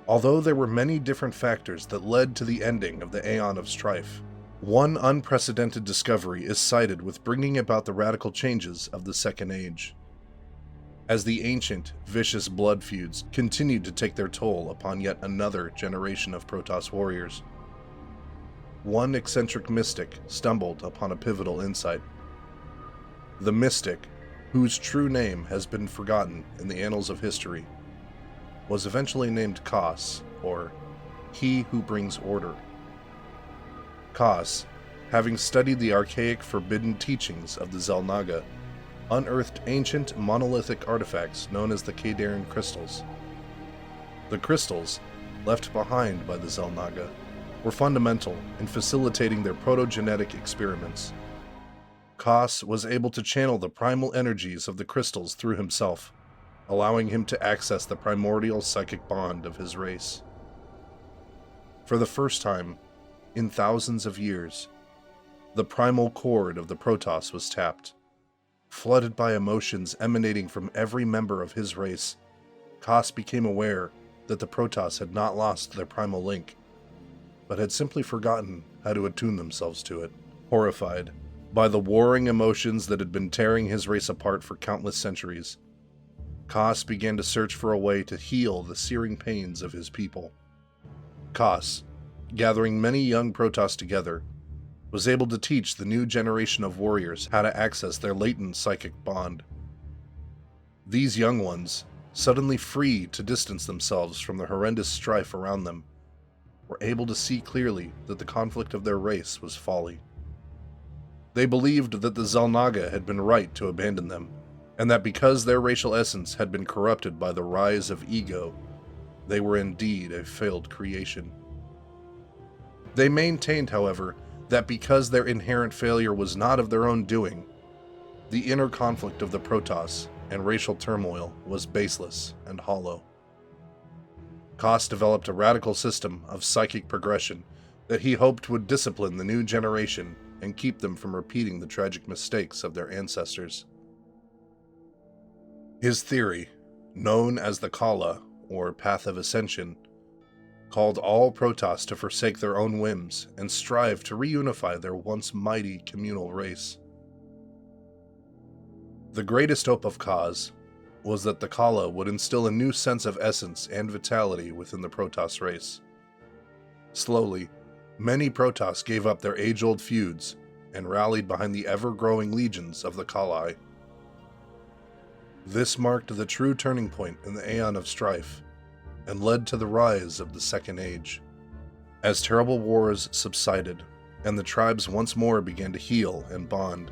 Although there were many different factors that led to the ending of the Aeon of Strife, one unprecedented discovery is cited with bringing about the radical changes of the Second Age. As the ancient, vicious blood feuds continued to take their toll upon yet another generation of Protoss warriors, one eccentric mystic stumbled upon a pivotal insight. The mystic, whose true name has been forgotten in the annals of history, was eventually named Kos, or He Who Brings Order. Kos, having studied the archaic forbidden teachings of the Xel'Naga, unearthed ancient monolithic artifacts known as the Kadarin crystals. The crystals, left behind by the Xel'Naga, were fundamental in facilitating their protogenetic experiments. Kos was able to channel the primal energies of the crystals through himself, allowing him to access the primordial psychic bond of his race. For the first time, in thousands of years, the primal chord of the Protoss was tapped. Flooded by emotions emanating from every member of his race, Kos became aware that the Protoss had not lost their primal link, but had simply forgotten how to attune themselves to it. Horrified by the warring emotions that had been tearing his race apart for countless centuries, Kos began to search for a way to heal the searing pains of his people. Kos, gathering many young Protoss together, was able to teach the new generation of warriors how to access their latent psychic bond. These young ones, suddenly free to distance themselves from the horrendous strife around them, were able to see clearly that the conflict of their race was folly. They believed that the Xel'Naga had been right to abandon them, and that because their racial essence had been corrupted by the rise of ego, they were indeed a failed creation. They maintained, however, that because their inherent failure was not of their own doing, the inner conflict of the Protoss and racial turmoil was baseless and hollow. Kos developed a radical system of psychic progression that he hoped would discipline the new generation and keep them from repeating the tragic mistakes of their ancestors. His theory, known as the Kala, or Path of Ascension, called all Protoss to forsake their own whims and strive to reunify their once mighty communal race. The greatest hope of Kos was that the Kala would instill a new sense of essence and vitality within the Protoss race. Slowly, many Protoss gave up their age-old feuds and rallied behind the ever-growing legions of the Kali. This marked the true turning point in the Aeon of Strife, and led to the rise of the Second Age. As terrible wars subsided, and the tribes once more began to heal and bond,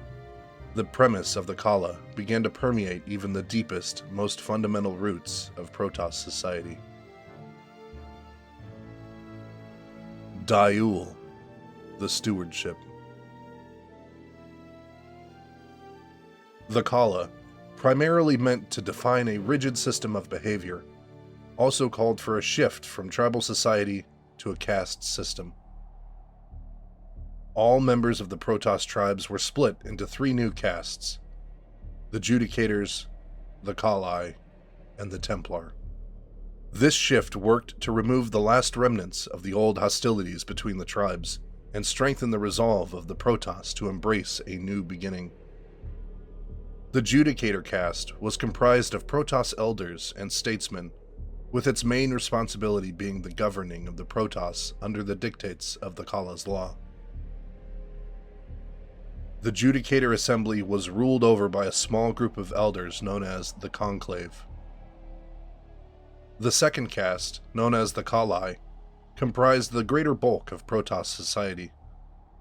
the premise of the Kala began to permeate even the deepest, most fundamental roots of Protoss society. Daiul, the Stewardship. The Kala, primarily meant to define a rigid system of behavior, also called for a shift from tribal society to a caste system. All members of the Protoss tribes were split into 3 new castes: the Judicators, the Kali, and the Templar. This shift worked to remove the last remnants of the old hostilities between the tribes and strengthen the resolve of the Protoss to embrace a new beginning. The Judicator caste was comprised of Protoss elders and statesmen, with its main responsibility being the governing of the Protoss under the dictates of the Kala's law. The Judicator Assembly was ruled over by a small group of elders known as the Conclave. The second caste, known as the Kali, comprised the greater bulk of Protoss society.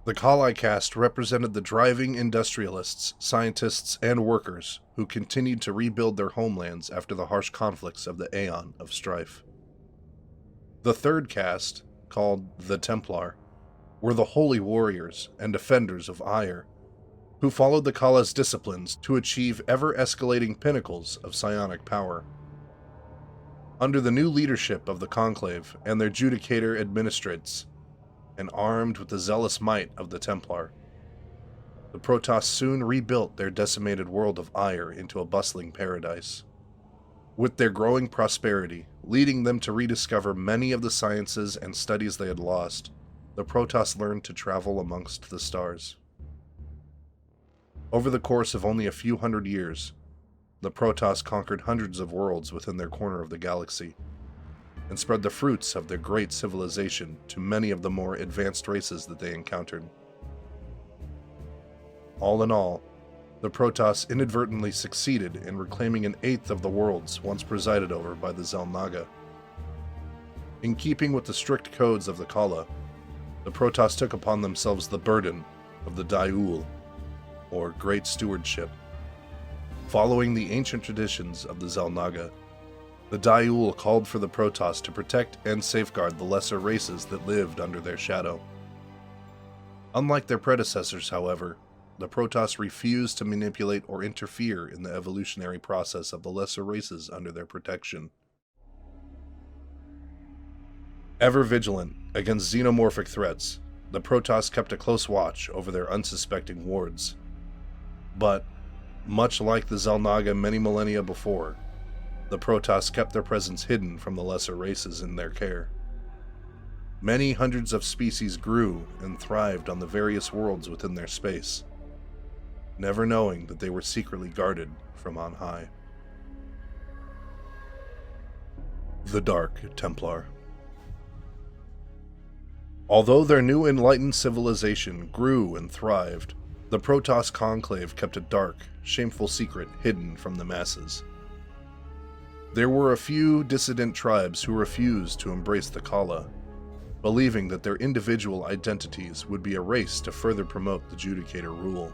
The Kali caste represented the driving industrialists, scientists, and workers who continued to rebuild their homelands after the harsh conflicts of the Aeon of Strife. The third caste, called the Templar, were the holy warriors and defenders of Aiur, who followed the Kala's disciplines to achieve ever-escalating pinnacles of psionic power. Under the new leadership of the Conclave and their Judicator administrates, and armed with the zealous might of the Templar, the Protoss soon rebuilt their decimated world of Aiur into a bustling paradise. With their growing prosperity leading them to rediscover many of the sciences and studies they had lost, the Protoss learned to travel amongst the stars. Over the course of only a few hundred years, the Protoss conquered hundreds of worlds within their corner of the galaxy, and spread the fruits of their great civilization to many of the more advanced races that they encountered. All in all, the Protoss inadvertently succeeded in reclaiming an eighth of the worlds once presided over by the Xel'Naga. In keeping with the strict codes of the Khala, the Protoss took upon themselves the burden of the Daiul, or Great Stewardship. Following the ancient traditions of the Xel'Naga, the Daiul called for the Protoss to protect and safeguard the lesser races that lived under their shadow. Unlike their predecessors, however, the Protoss refused to manipulate or interfere in the evolutionary process of the lesser races under their protection. Ever vigilant against xenomorphic threats, the Protoss kept a close watch over their unsuspecting wards. But, much like the Xel'Naga many millennia before, the Protoss kept their presence hidden from the lesser races in their care. Many hundreds of species grew and thrived on the various worlds within their space, never knowing that they were secretly guarded from on high. The Dark Templar. Although their new enlightened civilization grew and thrived, the Protoss Conclave kept a dark, shameful secret hidden from the masses. There were a few dissident tribes who refused to embrace the Khala, believing that their individual identities would be erased to further promote the Judicator rule.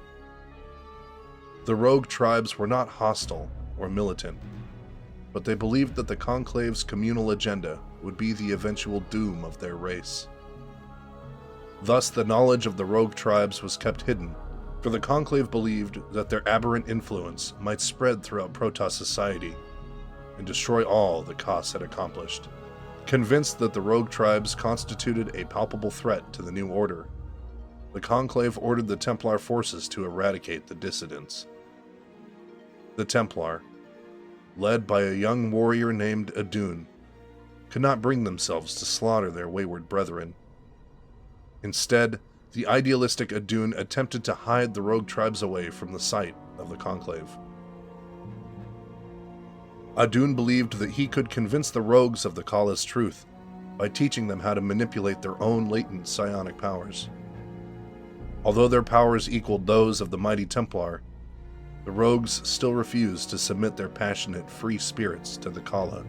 The rogue tribes were not hostile or militant, but they believed that the Conclave's communal agenda would be the eventual doom of their race. Thus, the knowledge of the rogue tribes was kept hidden, for the Conclave believed that their aberrant influence might spread throughout Protoss society and destroy all that Khass had accomplished. Convinced that the rogue tribes constituted a palpable threat to the new order, the Conclave ordered the Templar forces to eradicate the dissidents. The Templar, led by a young warrior named Adun, could not bring themselves to slaughter their wayward brethren. Instead, the idealistic Adun attempted to hide the rogue tribes away from the sight of the Conclave. Adun believed that he could convince the rogues of the Khala's truth by teaching them how to manipulate their own latent psionic powers. Although their powers equaled those of the mighty Templar, the rogues still refused to submit their passionate, free spirits to the Khala.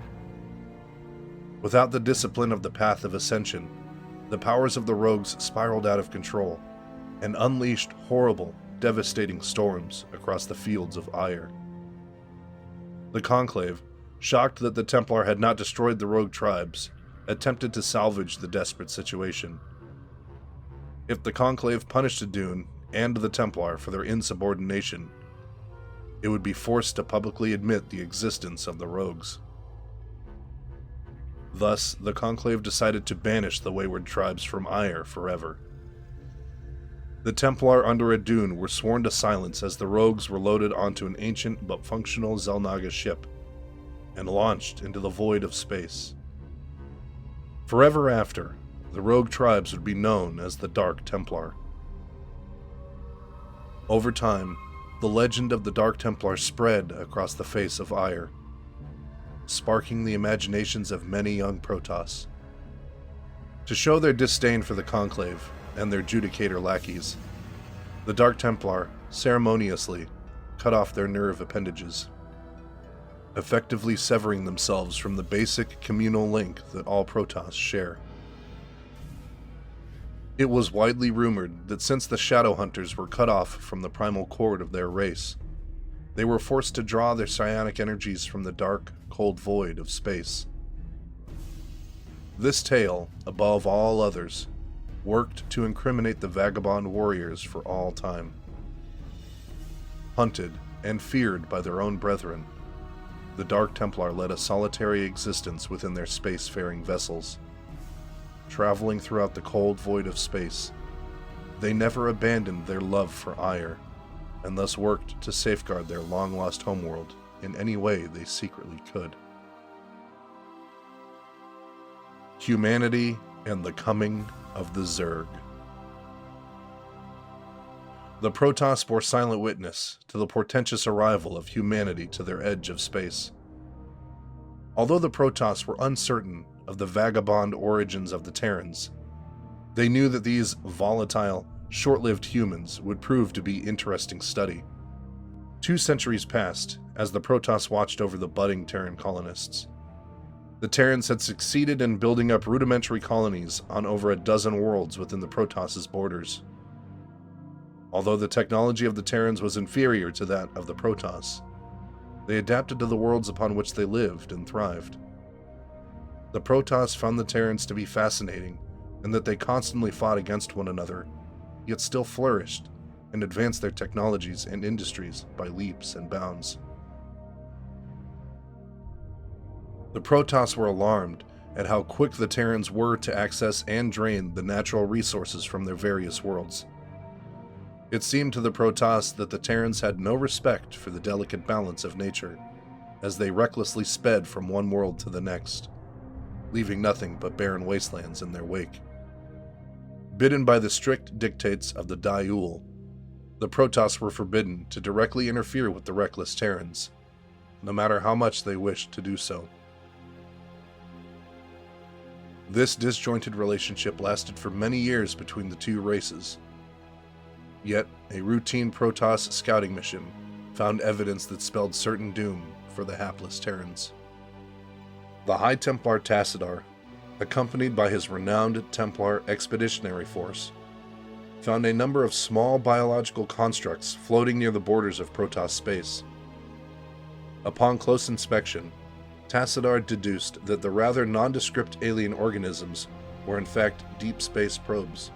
Without the discipline of the Path of Ascension, the powers of the rogues spiraled out of control and unleashed horrible, devastating storms across the fields of Ire. The Conclave, shocked that the Templar had not destroyed the rogue tribes, attempted to salvage the desperate situation. If the Conclave punished Adun and the Templar for their insubordination, it would be forced to publicly admit the existence of the rogues. Thus, the Conclave decided to banish the wayward tribes from Ire forever. The Templar under Adun were sworn to silence as the rogues were loaded onto an ancient but functional Xel'Naga ship and launched into the void of space. Forever after, the rogue tribes would be known as the Dark Templar. Over time, the legend of the Dark Templar spread across the face of Ire, sparking the imaginations of many young Protoss. To show their disdain for the Conclave and their Judicator lackeys, the Dark Templar ceremoniously cut off their nerve appendages, effectively severing themselves from the basic communal link that all Protoss share. It was widely rumored that since the Shadowhunters were cut off from the primal cord of their race, they were forced to draw their psionic energies from the dark, cold void of space. This tale, above all others, worked to incriminate the vagabond warriors for all time. Hunted and feared by their own brethren, the Dark Templar led a solitary existence within their spacefaring vessels. Traveling throughout the cold void of space, they never abandoned their love for Ire, and thus worked to safeguard their long-lost homeworld in any way they secretly could. Humanity and the Coming of the Zerg. The Protoss bore silent witness to the portentous arrival of humanity to their edge of space. Although the Protoss were uncertain of the vagabond origins of the Terrans, they knew that these volatile, short-lived humans would prove to be interesting study, 2 centuries passed as the Protoss watched over the budding Terran colonists. The Terrans had succeeded in building up rudimentary colonies on over a dozen worlds within the Protoss's borders. Although the technology of the Terrans was inferior to that of the Protoss, they adapted to the worlds upon which they lived and thrived. The Protoss found the Terrans to be fascinating, and that they constantly fought against one another, yet still flourished and advanced their technologies and industries by leaps and bounds. The Protoss were alarmed at how quick the Terrans were to access and drain the natural resources from their various worlds. It seemed to the Protoss that the Terrans had no respect for the delicate balance of nature, as they recklessly sped from one world to the next, leaving nothing but barren wastelands in their wake. Bidden by the strict dictates of the Daiul, the Protoss were forbidden to directly interfere with the reckless Terrans, no matter how much they wished to do so. This disjointed relationship lasted for many years between the two races. Yet, a routine Protoss scouting mission found evidence that spelled certain doom for the hapless Terrans. The High Templar Tassadar, accompanied by his renowned Templar expeditionary force, found a number of small biological constructs floating near the borders of Protoss space. Upon close inspection, Tassadar deduced that the rather nondescript alien organisms were in fact deep space probes.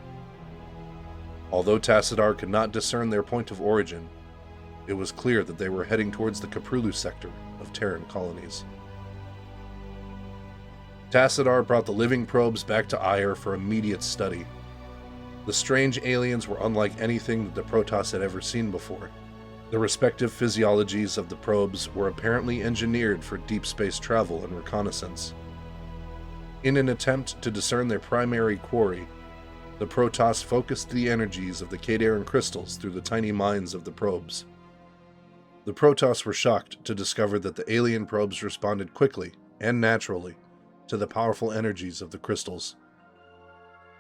Although Tassadar could not discern their point of origin, it was clear that they were heading towards the Caprulu sector of Terran colonies. Tassadar brought the living probes back to Aiur for immediate study. The strange aliens were unlike anything that the Protoss had ever seen before. The respective physiologies of the probes were apparently engineered for deep space travel and reconnaissance. In an attempt to discern their primary quarry, the Protoss focused the energies of the Kadaran crystals through the tiny minds of the probes. The Protoss were shocked to discover that the alien probes responded quickly and naturally to the powerful energies of the crystals.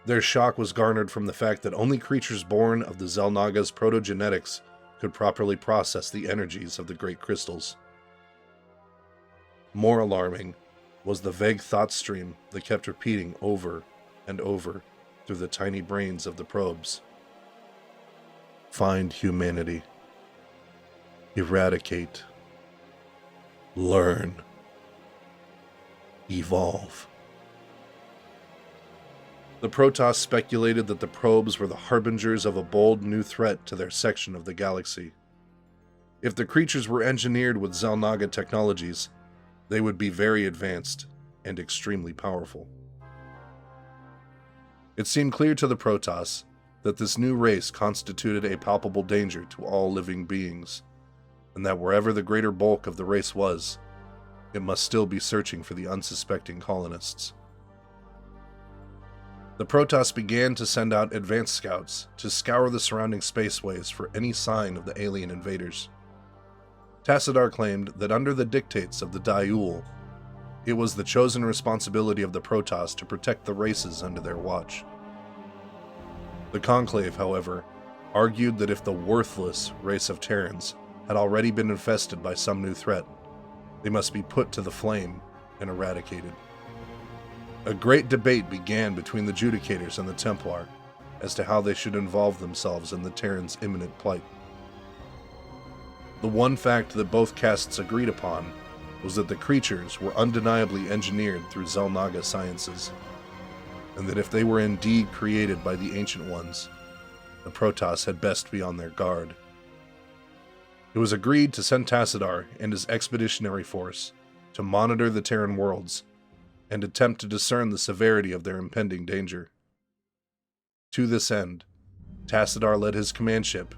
Their shock was garnered from the fact that only creatures born of the Xel'Naga's protogenetics could properly process the energies of the great crystals. More alarming was the vague thought stream that kept repeating over and over through the tiny brains of the probes. Find humanity. Eradicate. Learn. Evolve. The Protoss speculated that the probes were the harbingers of a bold new threat to their section of the galaxy. If the creatures were engineered with Xel'Naga technologies, they would be very advanced and extremely powerful. It seemed clear to the Protoss that this new race constituted a palpable danger to all living beings, and that wherever the greater bulk of the race was, it must still be searching for the unsuspecting colonists. The Protoss began to send out advanced scouts to scour the surrounding spaceways for any sign of the alien invaders. Tassadar claimed that under the dictates of the Daiul, it was the chosen responsibility of the Protoss to protect the races under their watch. The Conclave, however, argued that if the worthless race of Terrans had already been infested by some new threat, they must be put to the flame and eradicated. A great debate began between the Judicators and the Templar as to how they should involve themselves in the Terrans' imminent plight. The one fact that both castes agreed upon was that the creatures were undeniably engineered through Xel'Naga sciences, and that if they were indeed created by the Ancient Ones, the Protoss had best be on their guard. It was agreed to send Tassadar and his expeditionary force to monitor the Terran worlds and attempt to discern the severity of their impending danger. To this end, Tassadar led his command ship,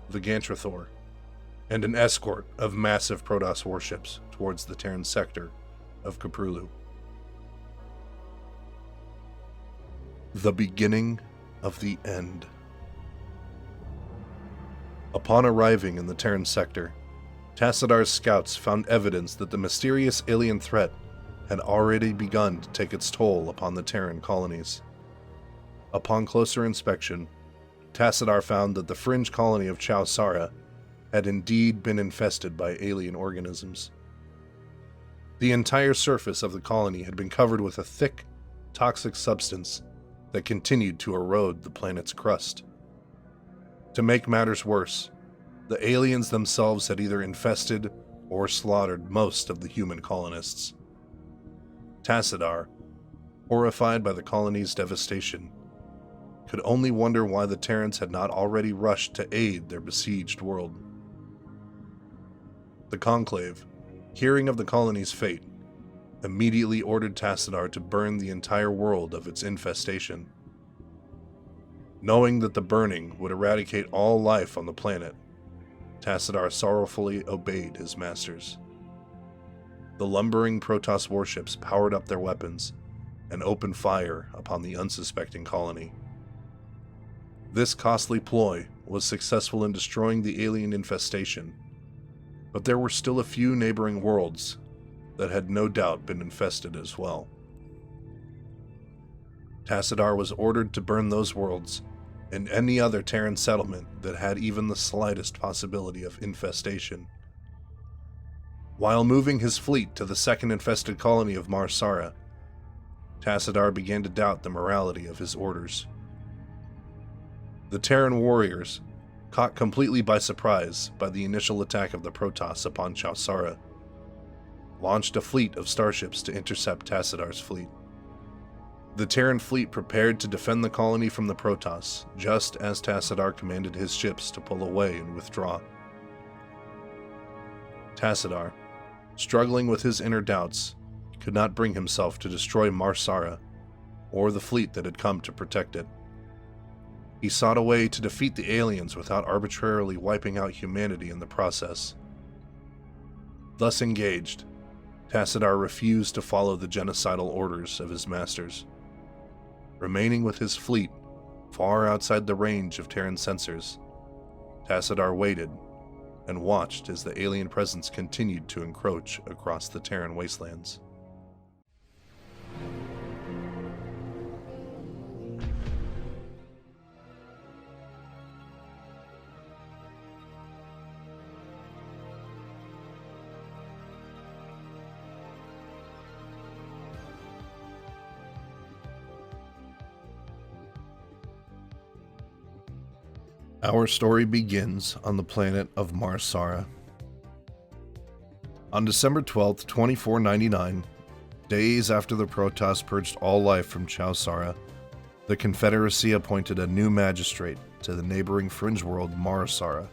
the Gantrathor, and an escort of massive Protoss warships towards the Terran sector of Caprulu. The beginning of the end. Upon arriving in the Terran sector, Tassadar's scouts found evidence that the mysterious alien threat had already begun to take its toll upon the Terran colonies. Upon closer inspection, Tassadar found that the fringe colony of Chowsara had indeed been infested by alien organisms. The entire surface of the colony had been covered with a thick, toxic substance that continued to erode the planet's crust. To make matters worse, the aliens themselves had either infested or slaughtered most of the human colonists. Tassadar, horrified by the colony's devastation, could only wonder why the Terrans had not already rushed to aid their besieged world. The Conclave, hearing of the colony's fate, immediately ordered Tassadar to burn the entire world of its infestation. Knowing that the burning would eradicate all life on the planet, Tassadar sorrowfully obeyed his masters. The lumbering Protoss warships powered up their weapons and opened fire upon the unsuspecting colony. This costly ploy was successful in destroying the alien infestation, but there were still a few neighboring worlds that had no doubt been infested as well. Tassadar was ordered to burn those worlds and any other Terran settlement that had even the slightest possibility of infestation. While moving his fleet to the second infested colony of Marsara, Tassadar began to doubt the morality of his orders. The Terran warriors, caught completely by surprise by the initial attack of the Protoss upon Chowsara, launched a fleet of starships to intercept Tassadar's fleet. The Terran fleet prepared to defend the colony from the Protoss, just as Tassadar commanded his ships to pull away and withdraw. Tassadar, struggling with his inner doubts, could not bring himself to destroy Marsara or the fleet that had come to protect it. He sought a way to defeat the aliens without arbitrarily wiping out humanity in the process. Thus engaged, Tassadar refused to follow the genocidal orders of his masters. Remaining with his fleet far outside the range of Terran sensors, Tassadar waited and watched as the alien presence continued to encroach across the Terran wastelands. Our story begins on the planet of Marsara. On December 12th, 2499, days after the Protoss purged all life from Chowsara, the Confederacy appointed a new magistrate to the neighboring fringe world Marsara.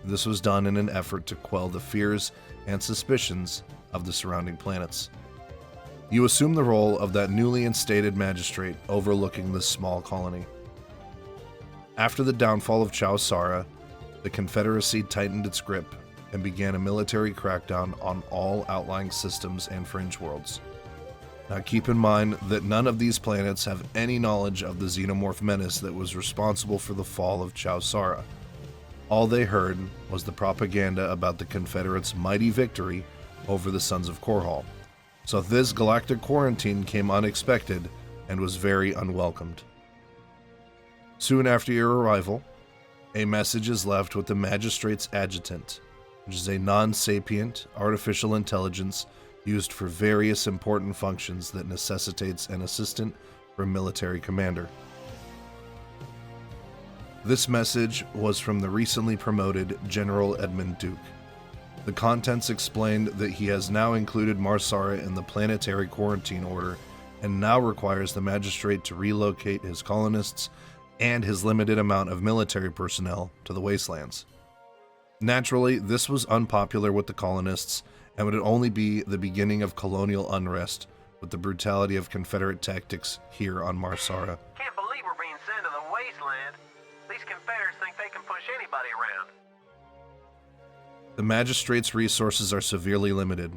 This was done in an effort to quell the fears and suspicions of the surrounding planets. You assume the role of that newly instated magistrate overlooking this small colony. After the downfall of Chowsara, the Confederacy tightened its grip and began a military crackdown on all outlying systems and fringe worlds. Now keep in mind that none of these planets have any knowledge of the xenomorph menace that was responsible for the fall of Chowsara. All they heard was the propaganda about the Confederates' mighty victory over the Sons of Korhal. So this galactic quarantine came unexpected and was very unwelcomed. Soon after your arrival, a message is left with the Magistrate's Adjutant, which is a non-sapient artificial intelligence used for various important functions that necessitates an assistant for a military commander. This message was from the recently promoted General Edmund Duke. The contents explained that he has now included Marsara in the planetary quarantine order and now requires the Magistrate to relocate his colonists and his limited amount of military personnel to the wastelands. Naturally, this was unpopular with the colonists and would only be the beginning of colonial unrest with the brutality of Confederate tactics here on Marsara. Can't believe we're being sent to the wasteland. These Confederates think they can push anybody around. The Magistrate's resources are severely limited,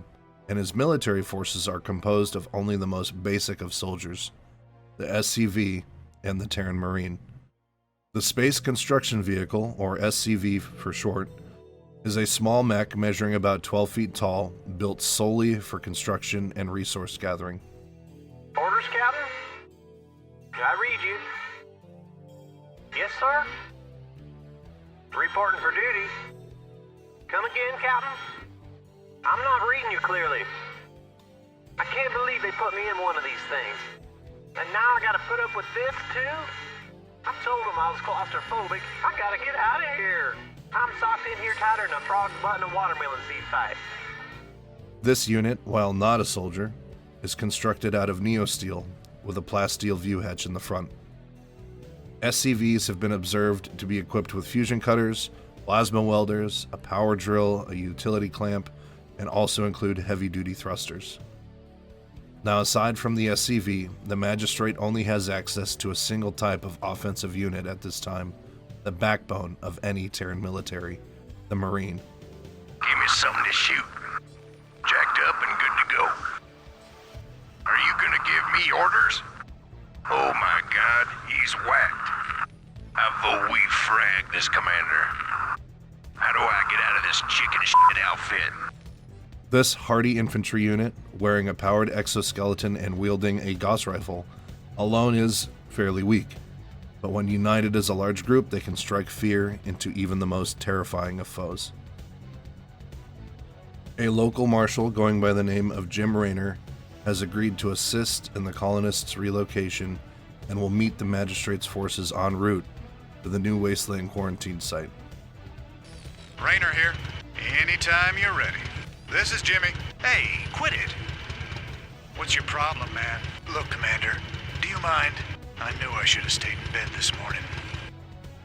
and his military forces are composed of only the most basic of soldiers, the SCV and the Terran Marine. The Space Construction Vehicle, or SCV for short, is a small mech measuring about 12 feet tall, built solely for construction and resource gathering. Orders, Captain? I read you. Yes, sir? Reporting for duty. again, Captain? I'm not reading you clearly. I can't believe they put me in one of these things. And now I gotta put up with this, too? I told them I was claustrophobic. I gotta get out of here. I'm socked in here tighter than a frog's butt in a watermelon seed fight. This unit, while not a soldier, is constructed out of neosteel with a plasteel view hatch in the front. SCVs have been observed to be equipped with fusion cutters, plasma welders, a power drill, a utility clamp, and also include heavy-duty thrusters. Now, aside from the SCV, the Magistrate only has access to a single type of offensive unit at this time, the backbone of any Terran military, the Marine. Give me something to shoot. Jacked up and good to go. Are you gonna give me orders? Oh my god, he's whacked. I vote we frag this commander. How do I get out of this chicken shit outfit? This hardy infantry unit, wearing a powered exoskeleton and wielding a Gauss rifle, alone is fairly weak. But when united as a large group, they can strike fear into even the most terrifying of foes. A local marshal going by the name of Jim Raynor has agreed to assist in the colonists' relocation and will meet the Magistrate's forces en route to the new Wasteland quarantine site. Raynor here. Anytime you're ready. This is Jimmy. Hey, quit it. What's your problem, man? Look, Commander, do you mind? I knew I should have stayed in bed this morning.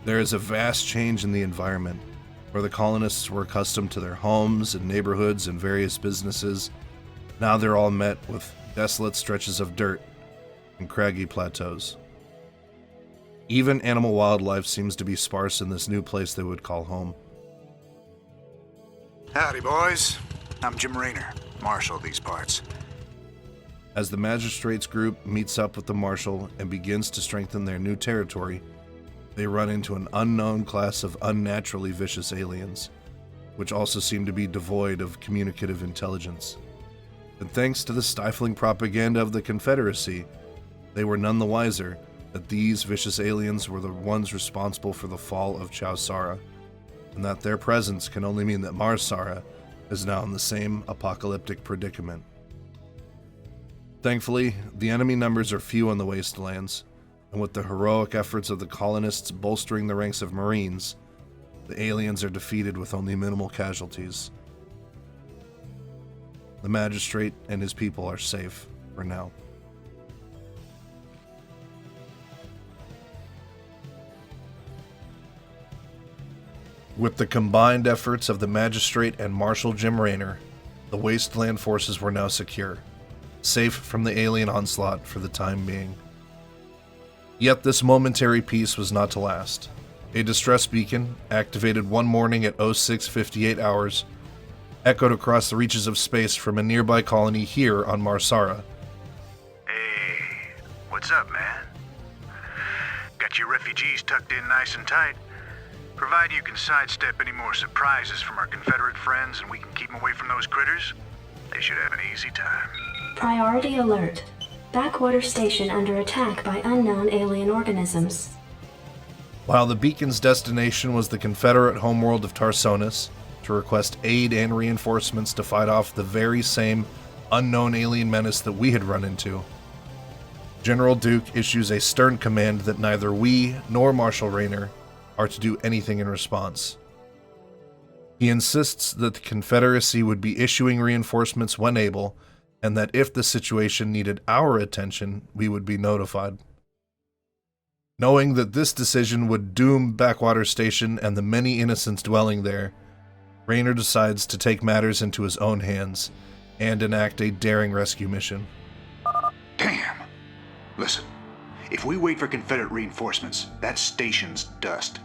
There is a vast change in the environment, where the colonists were accustomed to their homes and neighborhoods and various businesses. Now they're all met with desolate stretches of dirt and craggy plateaus. Even animal wildlife seems to be sparse in this new place they would call home. Howdy, boys. I'm Jim Raynor, Marshal of these parts. As the Magistrates group meets up with the Marshal and begins to strengthen their new territory, they run into an unknown class of unnaturally vicious aliens, which also seem to be devoid of communicative intelligence. But thanks to the stifling propaganda of the Confederacy, they were none the wiser that these vicious aliens were the ones responsible for the fall of Chowsara, and that their presence can only mean that Mars-Sara is now in the same apocalyptic predicament. Thankfully, the enemy numbers are few on the wastelands, and with the heroic efforts of the colonists bolstering the ranks of Marines, the aliens are defeated with only minimal casualties. The Magistrate and his people are safe for now. With the combined efforts of the Magistrate and Marshal Jim Raynor, the Wasteland forces were now secure, safe from the alien onslaught for the time being. Yet this momentary peace was not to last. A distress beacon, activated one morning at 06:58 hours, echoed across the reaches of space from a nearby colony here on Mars-Sara. Hey, what's up, man? Got your refugees tucked in nice and tight. Provided you can sidestep any more surprises from our Confederate friends and we can keep them away from those critters, they should have an easy time. Priority alert. Backwater station under attack by unknown alien organisms. While the beacon's destination was the Confederate homeworld of Tarsonis, to request aid and reinforcements to fight off the very same unknown alien menace that we had run into, General Duke issues a stern command that neither we nor Marshal Raynor are to do anything in response. He insists that the Confederacy would be issuing reinforcements when able, and that if the situation needed our attention, we would be notified. Knowing that this decision would doom Backwater Station and the many innocents dwelling there, Raynor decides to take matters into his own hands and enact a daring rescue mission. Damn. Listen, if we wait for Confederate reinforcements, that station's dust.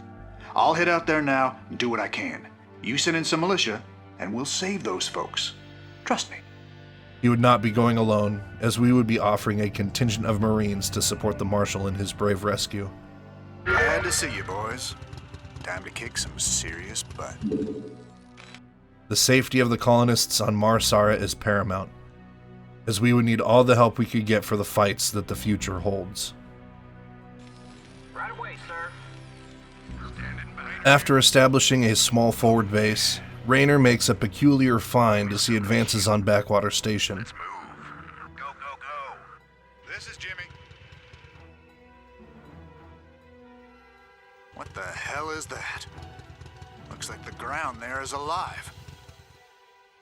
I'll head out there now and do what I can. You send in some militia, and we'll save those folks. Trust me. He would not be going alone, as we would be offering a contingent of Marines to support the Marshal in his brave rescue. Glad to see you, boys. Time to kick some serious butt. The safety of the colonists on Mars-Sara is paramount, as we would need all the help we could get for the fights that the future holds. Right away, sir. After establishing a small forward base, Raynor makes a peculiar find as he advances on Backwater Station. Let's move. Go, go, go. This is Jimmy. What the hell is that? Looks like the ground there is alive.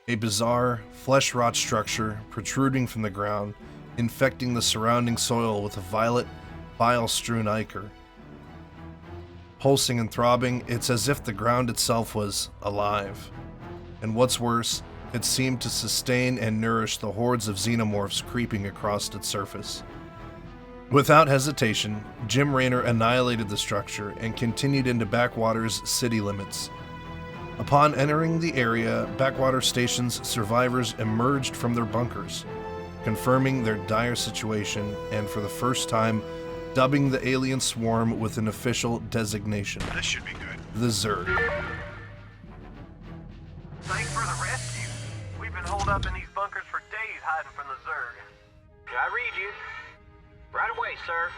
A bizarre, flesh-rot structure protruding from the ground, infecting the surrounding soil with a violet, bile-strewn ichor. Pulsing and throbbing, it's as if the ground itself was alive. And what's worse, it seemed to sustain and nourish the hordes of xenomorphs creeping across its surface. Without hesitation, Jim Raynor annihilated the structure and continued into Backwater's city limits. Upon entering the area, Backwater Station's survivors emerged from their bunkers, confirming their dire situation and for the first time dubbing the alien swarm with an official designation, This should be good. the Zerg. Thanks for the rescue. We've been holed up in these bunkers for days hiding from the Zerg. Can I read you? Right away, sir.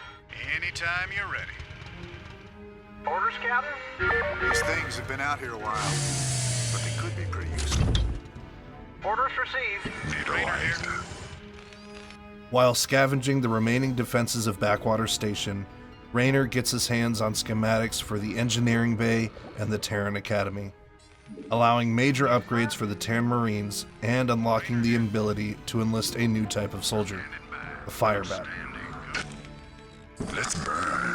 Anytime you're ready. Orders, Captain? These things have been out here a while, but they could be pretty useful. Orders received. Raynor here. While scavenging the remaining defenses of Backwater Station, Raynor gets his hands on schematics for the Engineering Bay and the Terran Academy, allowing major upgrades for the Terran Marines and unlocking the ability to enlist a new type of soldier, the Firebat. Let's burn.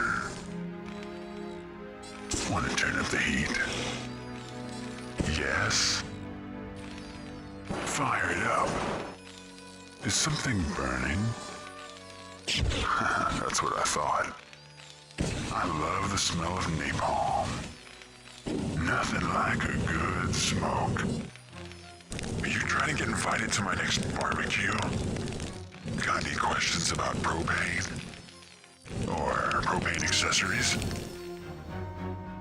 Want to turn up the heat? Yes. Fire it up. Is something burning? That's what I thought. I love the smell of napalm. Nothing like a good smoke. Are you trying to get invited to my next barbecue? Got any questions about propane? Or propane accessories?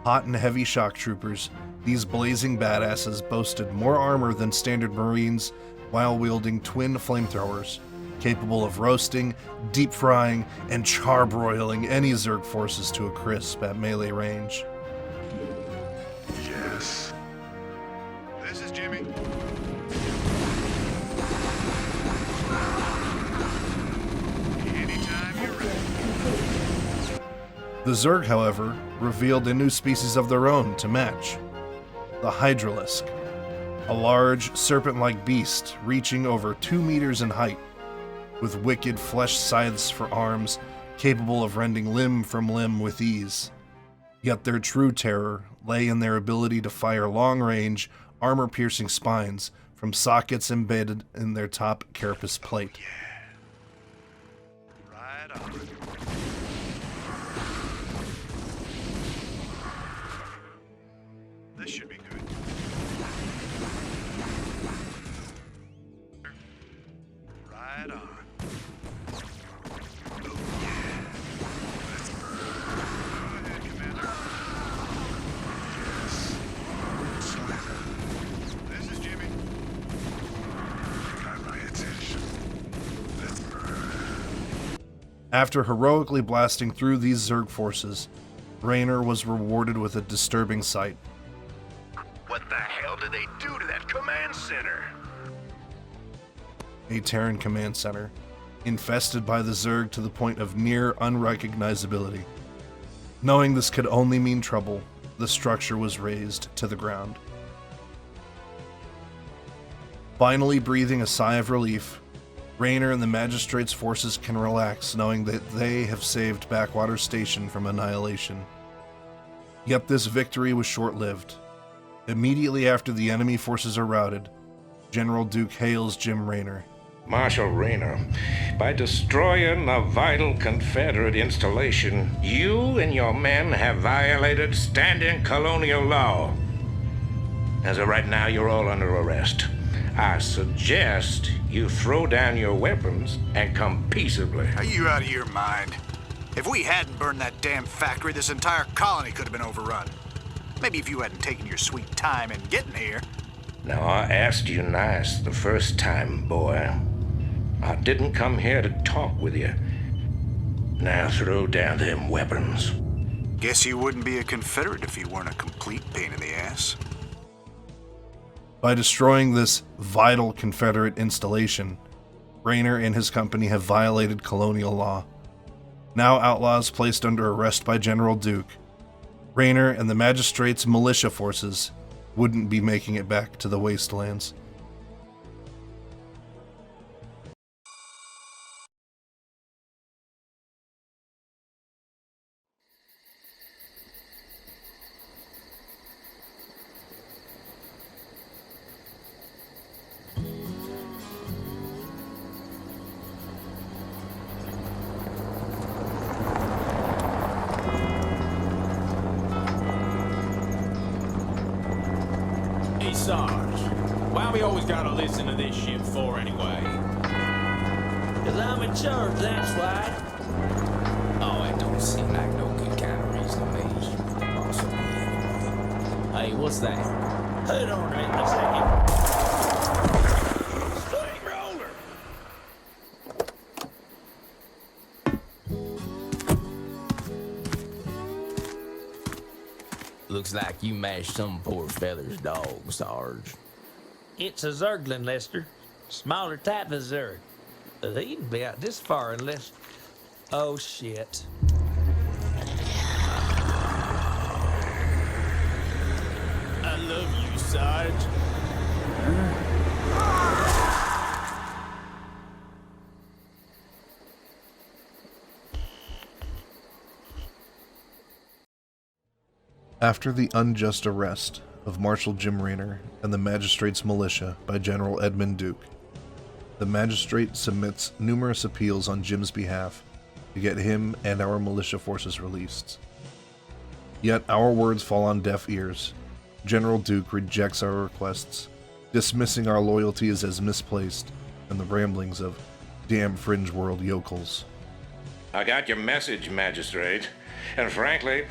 Hot and heavy shock troopers, these blazing badasses boasted more armor than standard Marines while wielding twin flamethrowers, capable of roasting, deep frying, and charbroiling any Zerg forces to a crisp at melee range. Yes. This is Jimmy. Anytime you're ready. The Zerg, however, revealed a new species of their own to match, the Hydralisk, a large, serpent-like beast reaching over 2 meters in height, with wicked flesh scythes for arms, capable of rending limb from limb with ease. Yet their true terror lay in their ability to fire long-range, armor-piercing spines from sockets embedded in their top carapace plate. Right on. This should be good. Right on. Oh, yeah. Let's burn. Go ahead, Commander. Yes. This is Jimmy. Got my attention. Let's burn. After heroically blasting through these Zerg forces, Raynor was rewarded with a disturbing sight. What the hell did they do to that command center? A Terran command center, infested by the Zerg to the point of near unrecognizability. Knowing this could only mean trouble, the structure was razed to the ground. Finally breathing a sigh of relief, Raynor and the Magistrate's forces can relax knowing that they have saved Backwater Station from annihilation. Yet this victory was short-lived. Immediately after the enemy forces are routed, General Duke hails Jim Raynor. Marshal Raynor, by destroying a vital Confederate installation, you and your men have violated standing colonial law. As of right now, you're all under arrest. I suggest you throw down your weapons and come peaceably. Are you out of your mind? If we hadn't burned that damn factory, this entire colony could have been overrun. Maybe if you hadn't taken your sweet time in getting here. Now, I asked you nice the first time, boy. I didn't come here to talk with you. Now throw down them weapons. Guess you wouldn't be a Confederate if you weren't a complete pain in the ass. By destroying this vital Confederate installation, Rayner and his company have violated colonial law. Now outlaws placed under arrest by General Duke, Rayner and the Magistrate's militia forces wouldn't be making it back to the wastelands. Hey, Sarge, why we always gotta listen to this shit for anyway? 'Cause I'm in charge, that's why. Oh, it don't seem like no good kind of reason to me. Possibly anyway. Hey, what's that? Hold on a second. Steamroller! Looks like you mashed some poor feller's dog, Sarge. It's a Zergling, Lester. Smaller type of Zerg. He can be out this far unless... Oh, shit. I love you, Sarge. After the unjust arrest of Marshal Jim Rayner and the Magistrate's militia by General Edmund Duke, the Magistrate submits numerous appeals on Jim's behalf to get him and our militia forces released. Yet our words fall on deaf ears. General Duke rejects our requests, dismissing our loyalties as misplaced and the ramblings of damn fringe world yokels. I got your message, Magistrate, and frankly,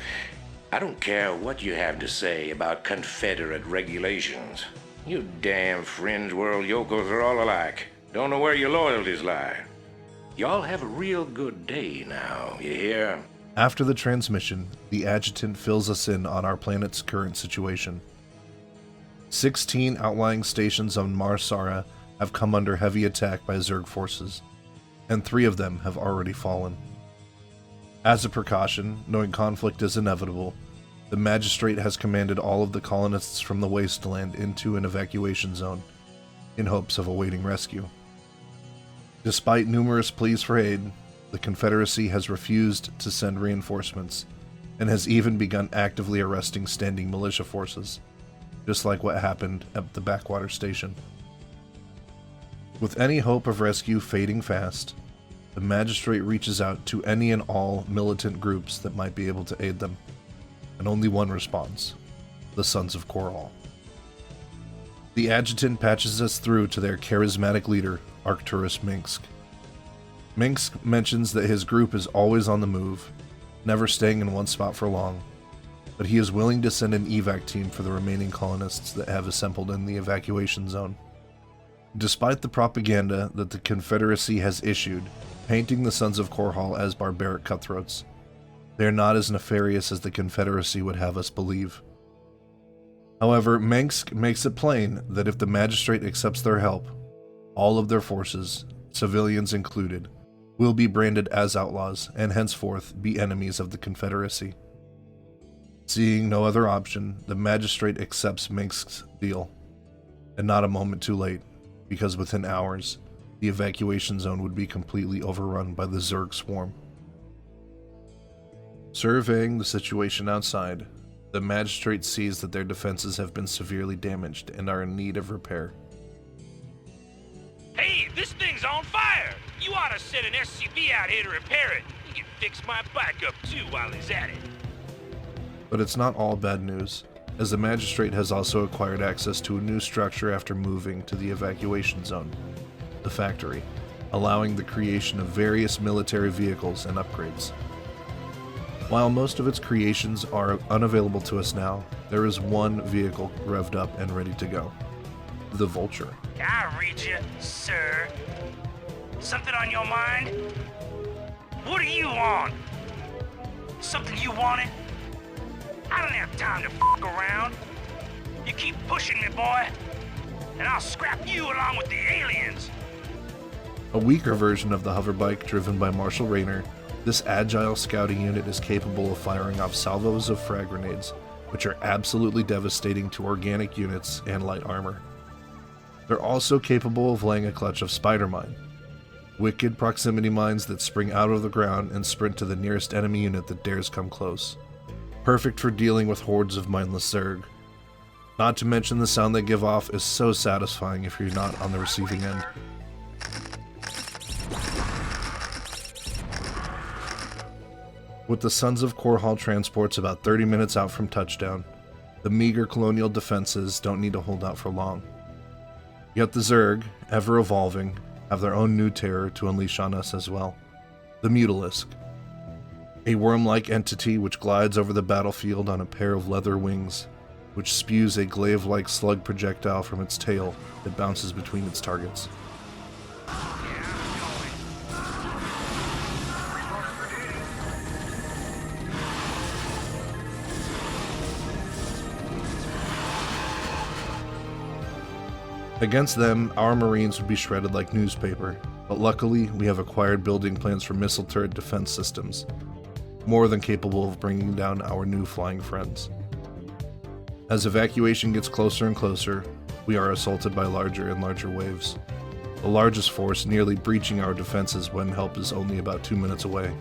I don't care what you have to say about Confederate regulations. You damn fringe world yokels are all alike. Don't know where your loyalties lie. Y'all have a real good day now, you hear? After the transmission, the adjutant fills us in on our planet's current situation. 16 outlying stations on Mars Sara have come under heavy attack by Zerg forces, and 3 of them have already fallen. As a precaution, knowing conflict is inevitable, the Magistrate has commanded all of the colonists from the wasteland into an evacuation zone, in hopes of awaiting rescue. Despite numerous pleas for aid, the Confederacy has refused to send reinforcements, and has even begun actively arresting standing militia forces, just like what happened at the Backwater Station. With any hope of rescue fading fast, the Magistrate reaches out to any and all militant groups that might be able to aid them, and only one responds: the Sons of Korhal. The adjutant patches us through to their charismatic leader, Arcturus Minsk. Minsk mentions that his group is always on the move, never staying in one spot for long, but he is willing to send an evac team for the remaining colonists that have assembled in the evacuation zone. Despite the propaganda that the Confederacy has issued, painting the Sons of Korhal as barbaric cutthroats, they are not as nefarious as the Confederacy would have us believe. However, Minsk makes it plain that if the Magistrate accepts their help, all of their forces, civilians included, will be branded as outlaws and henceforth be enemies of the Confederacy. Seeing no other option, the Magistrate accepts Minsk's deal, and not a moment too late, because within hours, the evacuation zone would be completely overrun by the Zerg swarm. Surveying the situation outside, the Magistrate sees that their defenses have been severely damaged and are in need of repair. Hey, this thing's on fire! You ought to send an SCV out here to repair it. He can fix my bike up too while he's at it. But it's not all bad news, as the Magistrate has also acquired access to a new structure after moving to the evacuation zone, the factory, allowing the creation of various military vehicles and upgrades. While most of its creations are unavailable to us now, there is one vehicle revved up and ready to go: the Vulture. I read you, sir. Something on your mind? What do you want? Something you wanted? I don't have time to f*** around. You keep pushing me, boy. and I'll scrap you along with the aliens. A weaker version of the hoverbike driven by Marshal Rayner, this agile scouting unit is capable of firing off salvos of frag grenades, which are absolutely devastating to organic units and light armor. They're also capable of laying a clutch of spider mine, wicked proximity mines that spring out of the ground and sprint to the nearest enemy unit that dares come close. Perfect for dealing with hordes of mindless Zerg. Not to mention the sound they give off is so satisfying if you're not on the receiving end. With the Sons of Korhal transports about 30 minutes out from touchdown, the meager colonial defenses don't need to hold out for long. Yet the Zerg, ever evolving, have their own new terror to unleash on us as well. The Mutalisk. A worm-like entity which glides over the battlefield on a pair of leather wings, which spews a glaive-like slug projectile from its tail that bounces between its targets. Against them, our Marines would be shredded like newspaper, but luckily we have acquired building plans for missile turret defense systems, more than capable of bringing down our new flying friends. As evacuation gets closer and closer, we are assaulted by larger and larger waves, the largest force nearly breaching our defenses when help is only about 2 minutes away.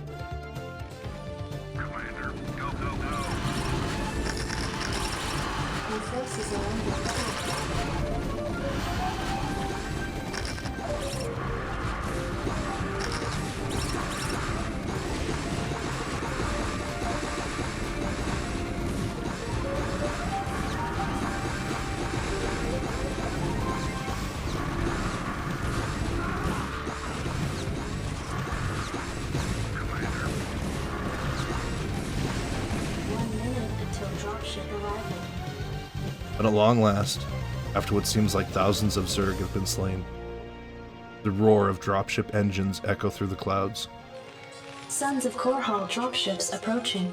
Commander, go, go, go. Your forces are under attack. But at long last, after what seems like thousands of Zerg have been slain, the roar of dropship engines echo through the clouds. Sons of Korhal dropships approaching.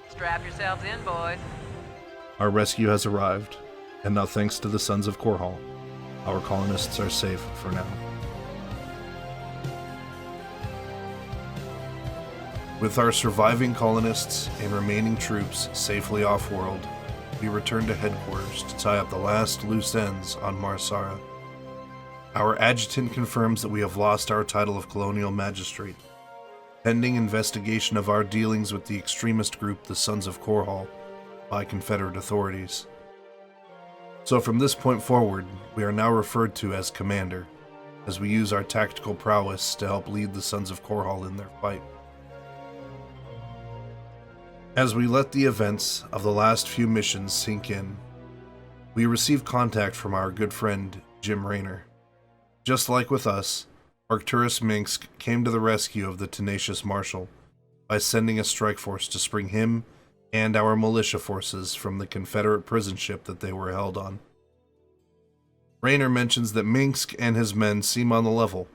Strap yourselves in, boys. Our rescue has arrived, and now thanks to the Sons of Korhal, our colonists are safe for now. With our surviving colonists and remaining troops safely off-world, we return to headquarters to tie up the last loose ends on Mars Sara. Our adjutant confirms that we have lost our title of colonial magistrate, pending investigation of our dealings with the extremist group the Sons of Korhal by Confederate authorities. So from this point forward, we are now referred to as Commander, as we use our tactical prowess to help lead the Sons of Korhal in their fight. As we let the events of the last few missions sink in, we receive contact from our good friend, Jim Rayner. Just like with us, Arcturus Minsk came to the rescue of the tenacious Marshal by sending a strike force to spring him and our militia forces from the Confederate prison ship that they were held on. Rayner mentions that Minsk and his men seem on the level,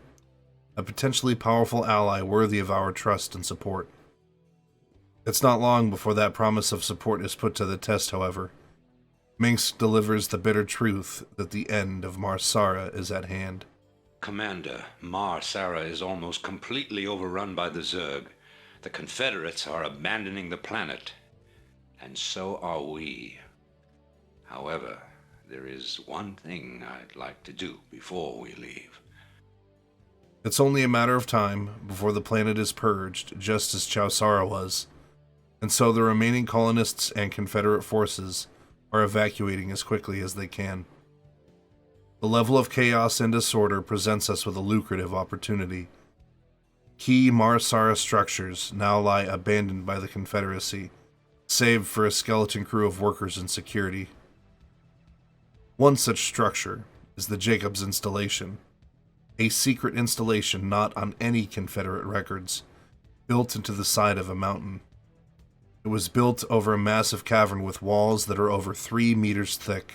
a potentially powerful ally worthy of our trust and support. It's not long before that promise of support is put to the test, however. Minsk delivers the bitter truth that the end of Mars Sara is at hand. Commander, Mars Sara is almost completely overrun by the Zerg. The Confederates are abandoning the planet, and so are we. However, there is one thing I'd like to do before we leave. It's only a matter of time before the planet is purged, just as Chowsara was, and so the remaining colonists and Confederate forces are evacuating as quickly as they can. The level of chaos and disorder presents us with a lucrative opportunity. Key Mars Sara structures now lie abandoned by the Confederacy, save for a skeleton crew of workers and security. One such structure is the Jacobs Installation, a secret installation not on any Confederate records, built into the side of a mountain. It was built over a massive cavern with walls that are over 3 meters thick.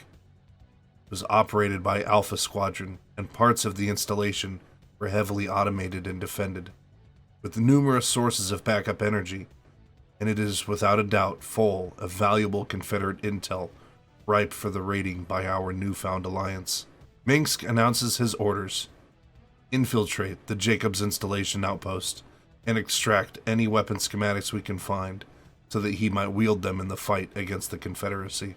It was operated by Alpha Squadron, and parts of the installation were heavily automated and defended, with numerous sources of backup energy, and it is without a doubt full of valuable Confederate intel ripe for the raiding by our newfound alliance. Minsk announces his orders. Infiltrate the Jacobs installation outpost and extract any weapon schematics we can find so that he might wield them in the fight against the Confederacy.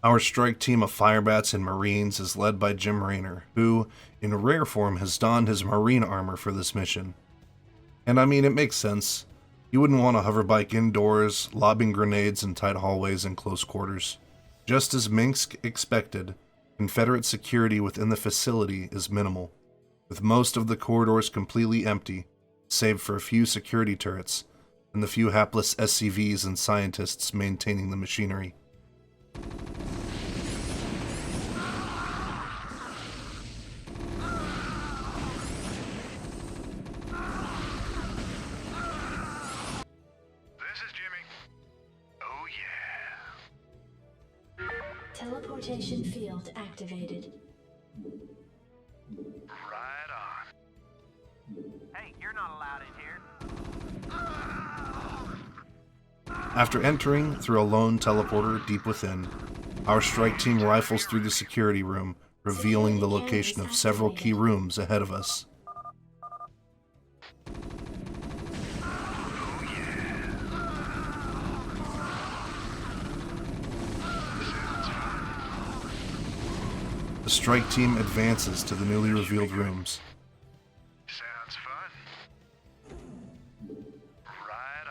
Our strike team of Firebats and Marines is led by Jim Raynor, who, in rare form, has donned his Marine armor for this mission. And I mean, it makes sense. You wouldn't want a hoverbike indoors, lobbing grenades in tight hallways and close quarters. Just as Minsk expected, Confederate security within the facility is minimal, with most of the corridors completely empty, save for a few security turrets and the few hapless SCVs and scientists maintaining the machinery. Teleportation field activated. Right on. Hey, you're not allowed in here. After entering through a lone teleporter deep within, our strike team rifles through the security room, revealing the location of several key rooms ahead of us. The strike team advances to the newly revealed rooms. Sounds fun. Right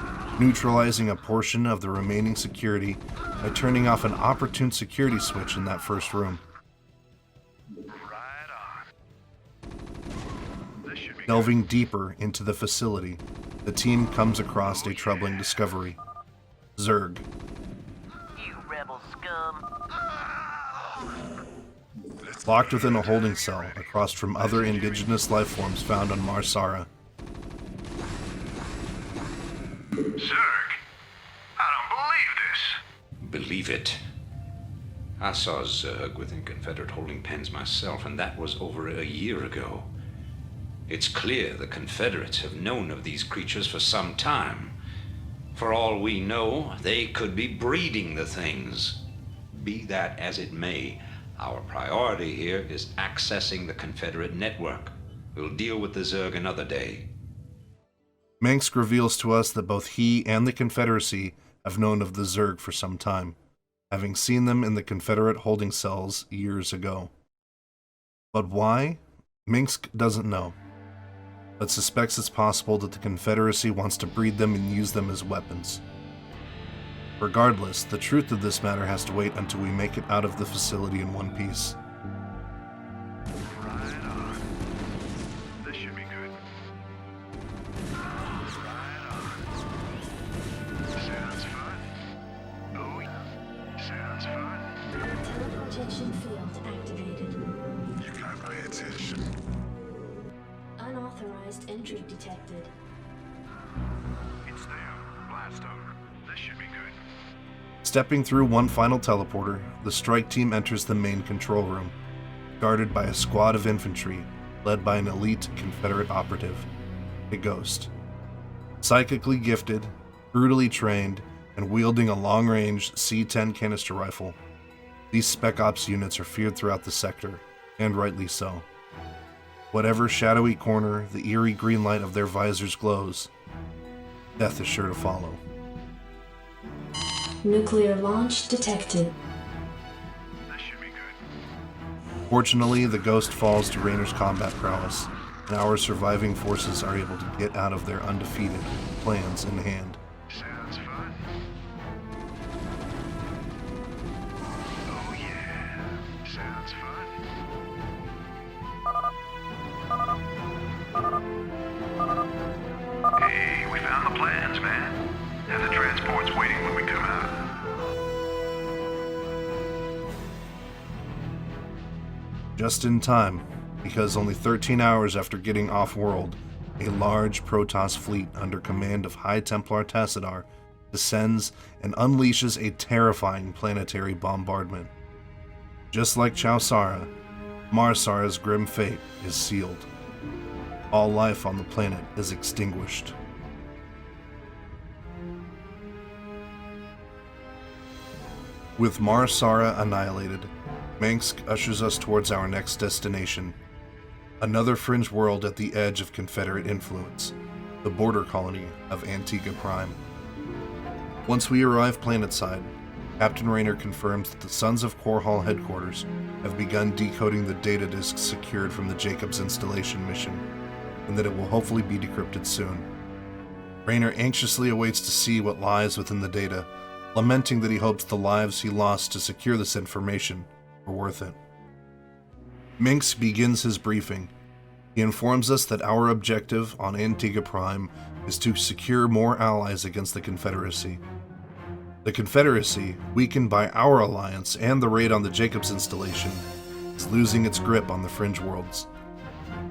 on. Neutralizing a portion of the remaining security by turning off an opportune security switch in that first room. Right on. This should be Delving deeper into the facility, the team comes across a troubling discovery. Zerg. You rebel scum. Locked within a holding cell across from other indigenous life forms found on Mars Sara. Zerg! I don't believe this! Believe it. I saw Zerg within Confederate holding pens myself, and that was over a year ago. It's clear the Confederates have known of these creatures for some time. For all we know, they could be breeding the things. Be that as it may, our priority here is accessing the Confederate network. We'll deal with the Zerg another day. Minsk reveals to us that both he and the Confederacy have known of the Zerg for some time, having seen them in the Confederate holding cells years ago. But why? Minsk doesn't know, but suspects it's possible that the Confederacy wants to breed them and use them as weapons. Regardless, the truth of this matter has to wait until we make it out of the facility in one piece. Right on. This should be good. Right on. Sounds fun. Oh, sounds fun. Teleportation field activated. You gotta pay attention. Unauthorized entry detected. It's them. Blast them. This should be good. Stepping through one final teleporter, the strike team enters the main control room, guarded by a squad of infantry, led by an elite Confederate operative, a Ghost. Psychically gifted, brutally trained, and wielding a long-range C-10 canister rifle, these Spec Ops units are feared throughout the sector, and rightly so. Whatever shadowy corner the eerie green light of their visors glows, death is sure to follow. Nuclear launch detected. This should be good. Fortunately, the Ghost falls to Raynor's combat prowess, and our surviving forces are able to get out of there undefeated, plans in hand. Sounds fun. Oh yeah. Sounds fun. Hey, we found the plans, man. And the transport's waiting when we come out. Just in time, because only 13 hours after getting off-world, a large Protoss fleet under command of High Templar Tassadar descends and unleashes a terrifying planetary bombardment. Just like Chowsara, Mars Sara's grim fate is sealed. All life on the planet is extinguished. With Mar Sara annihilated, Minsk ushers us towards our next destination, another fringe world at the edge of Confederate influence, the border colony of Antigua Prime. Once we arrive planetside, Captain Raynor confirms that the Sons of Korhal headquarters have begun decoding the data disks secured from the Jacobs installation mission, and that it will hopefully be decrypted soon. Raynor anxiously awaits to see what lies within the data, lamenting that he hopes the lives he lost to secure this information were worth it. Minsk begins his briefing. He informs us that our objective on Antigua Prime is to secure more allies against the Confederacy. The Confederacy, weakened by our alliance and the raid on the Jacobs installation, is losing its grip on the fringe worlds.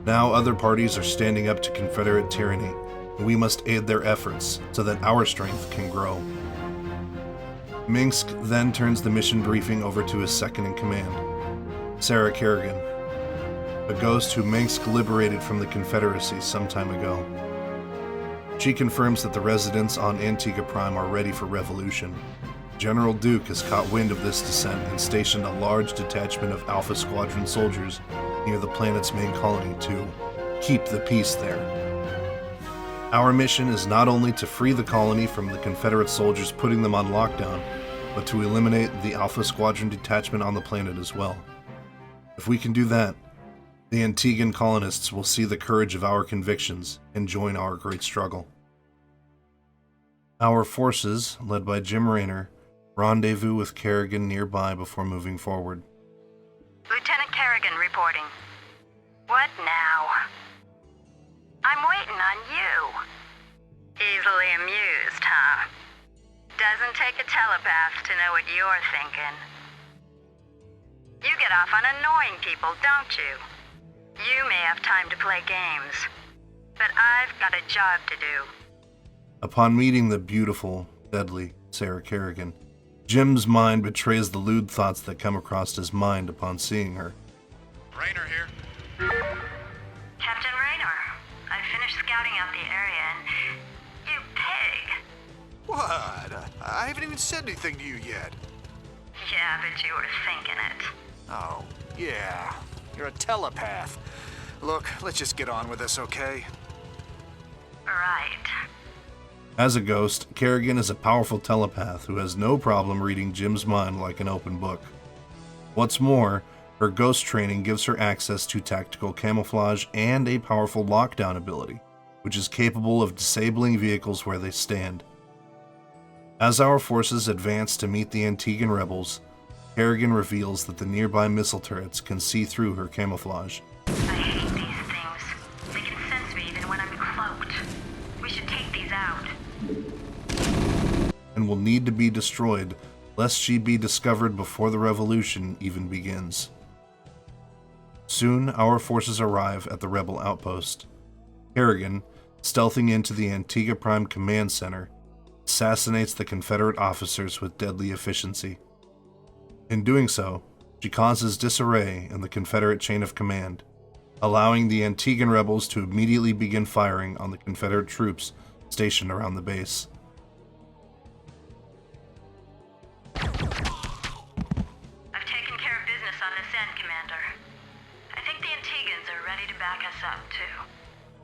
Now other parties are standing up to Confederate tyranny, and we must aid their efforts so that our strength can grow. Minsk then turns the mission briefing over to his second-in-command, Sarah Kerrigan, a ghost who Minsk liberated from the Confederacy some time ago. She confirms that the residents on Antigua Prime are ready for revolution. General Duke has caught wind of this descent and stationed a large detachment of Alpha Squadron soldiers near the planet's main colony to keep the peace there. Our mission is not only to free the colony from the Confederate soldiers putting them on lockdown, but to eliminate the Alpha Squadron detachment on the planet as well. If we can do that, the Antiguan colonists will see the courage of our convictions and join our great struggle. Our forces, led by Jim Raynor, rendezvous with Kerrigan nearby before moving forward. Lieutenant Kerrigan reporting. What now? I'm waiting on you. Easily amused, huh? Doesn't take a telepath to know what you're thinking. You get off on annoying people, don't you? You may have time to play games, but I've got a job to do. Upon meeting the beautiful, deadly Sarah Kerrigan, Jim's mind betrays the lewd thoughts that come across his mind upon seeing her. Raynor here. Captain Raynor, I finished scouting out the area and... You pig! What? I haven't even said anything to you yet. Yeah, but you were thinking it. Oh, yeah. You're a telepath. Look, let's just get on with this, okay? Right. As a ghost, Kerrigan is a powerful telepath who has no problem reading Jim's mind like an open book. What's more, her ghost training gives her access to tactical camouflage and a powerful lockdown ability, which is capable of disabling vehicles where they stand. As our forces advance to meet the Antiguan rebels, Kerrigan reveals that the nearby missile turrets can see through her camouflage. I hate these things. They can sense me even when I'm cloaked. We should take these out. And will need to be destroyed, lest she be discovered before the revolution even begins. Soon, our forces arrive at the rebel outpost. Kerrigan, stealthing into the Antigua Prime Command Center, assassinates the Confederate officers with deadly efficiency. In doing so, she causes disarray in the Confederate chain of command, allowing the Antiguan rebels to immediately begin firing on the Confederate troops stationed around the base. I've taken care of business on this end, Commander. I think the Antigans are ready to back us up, too.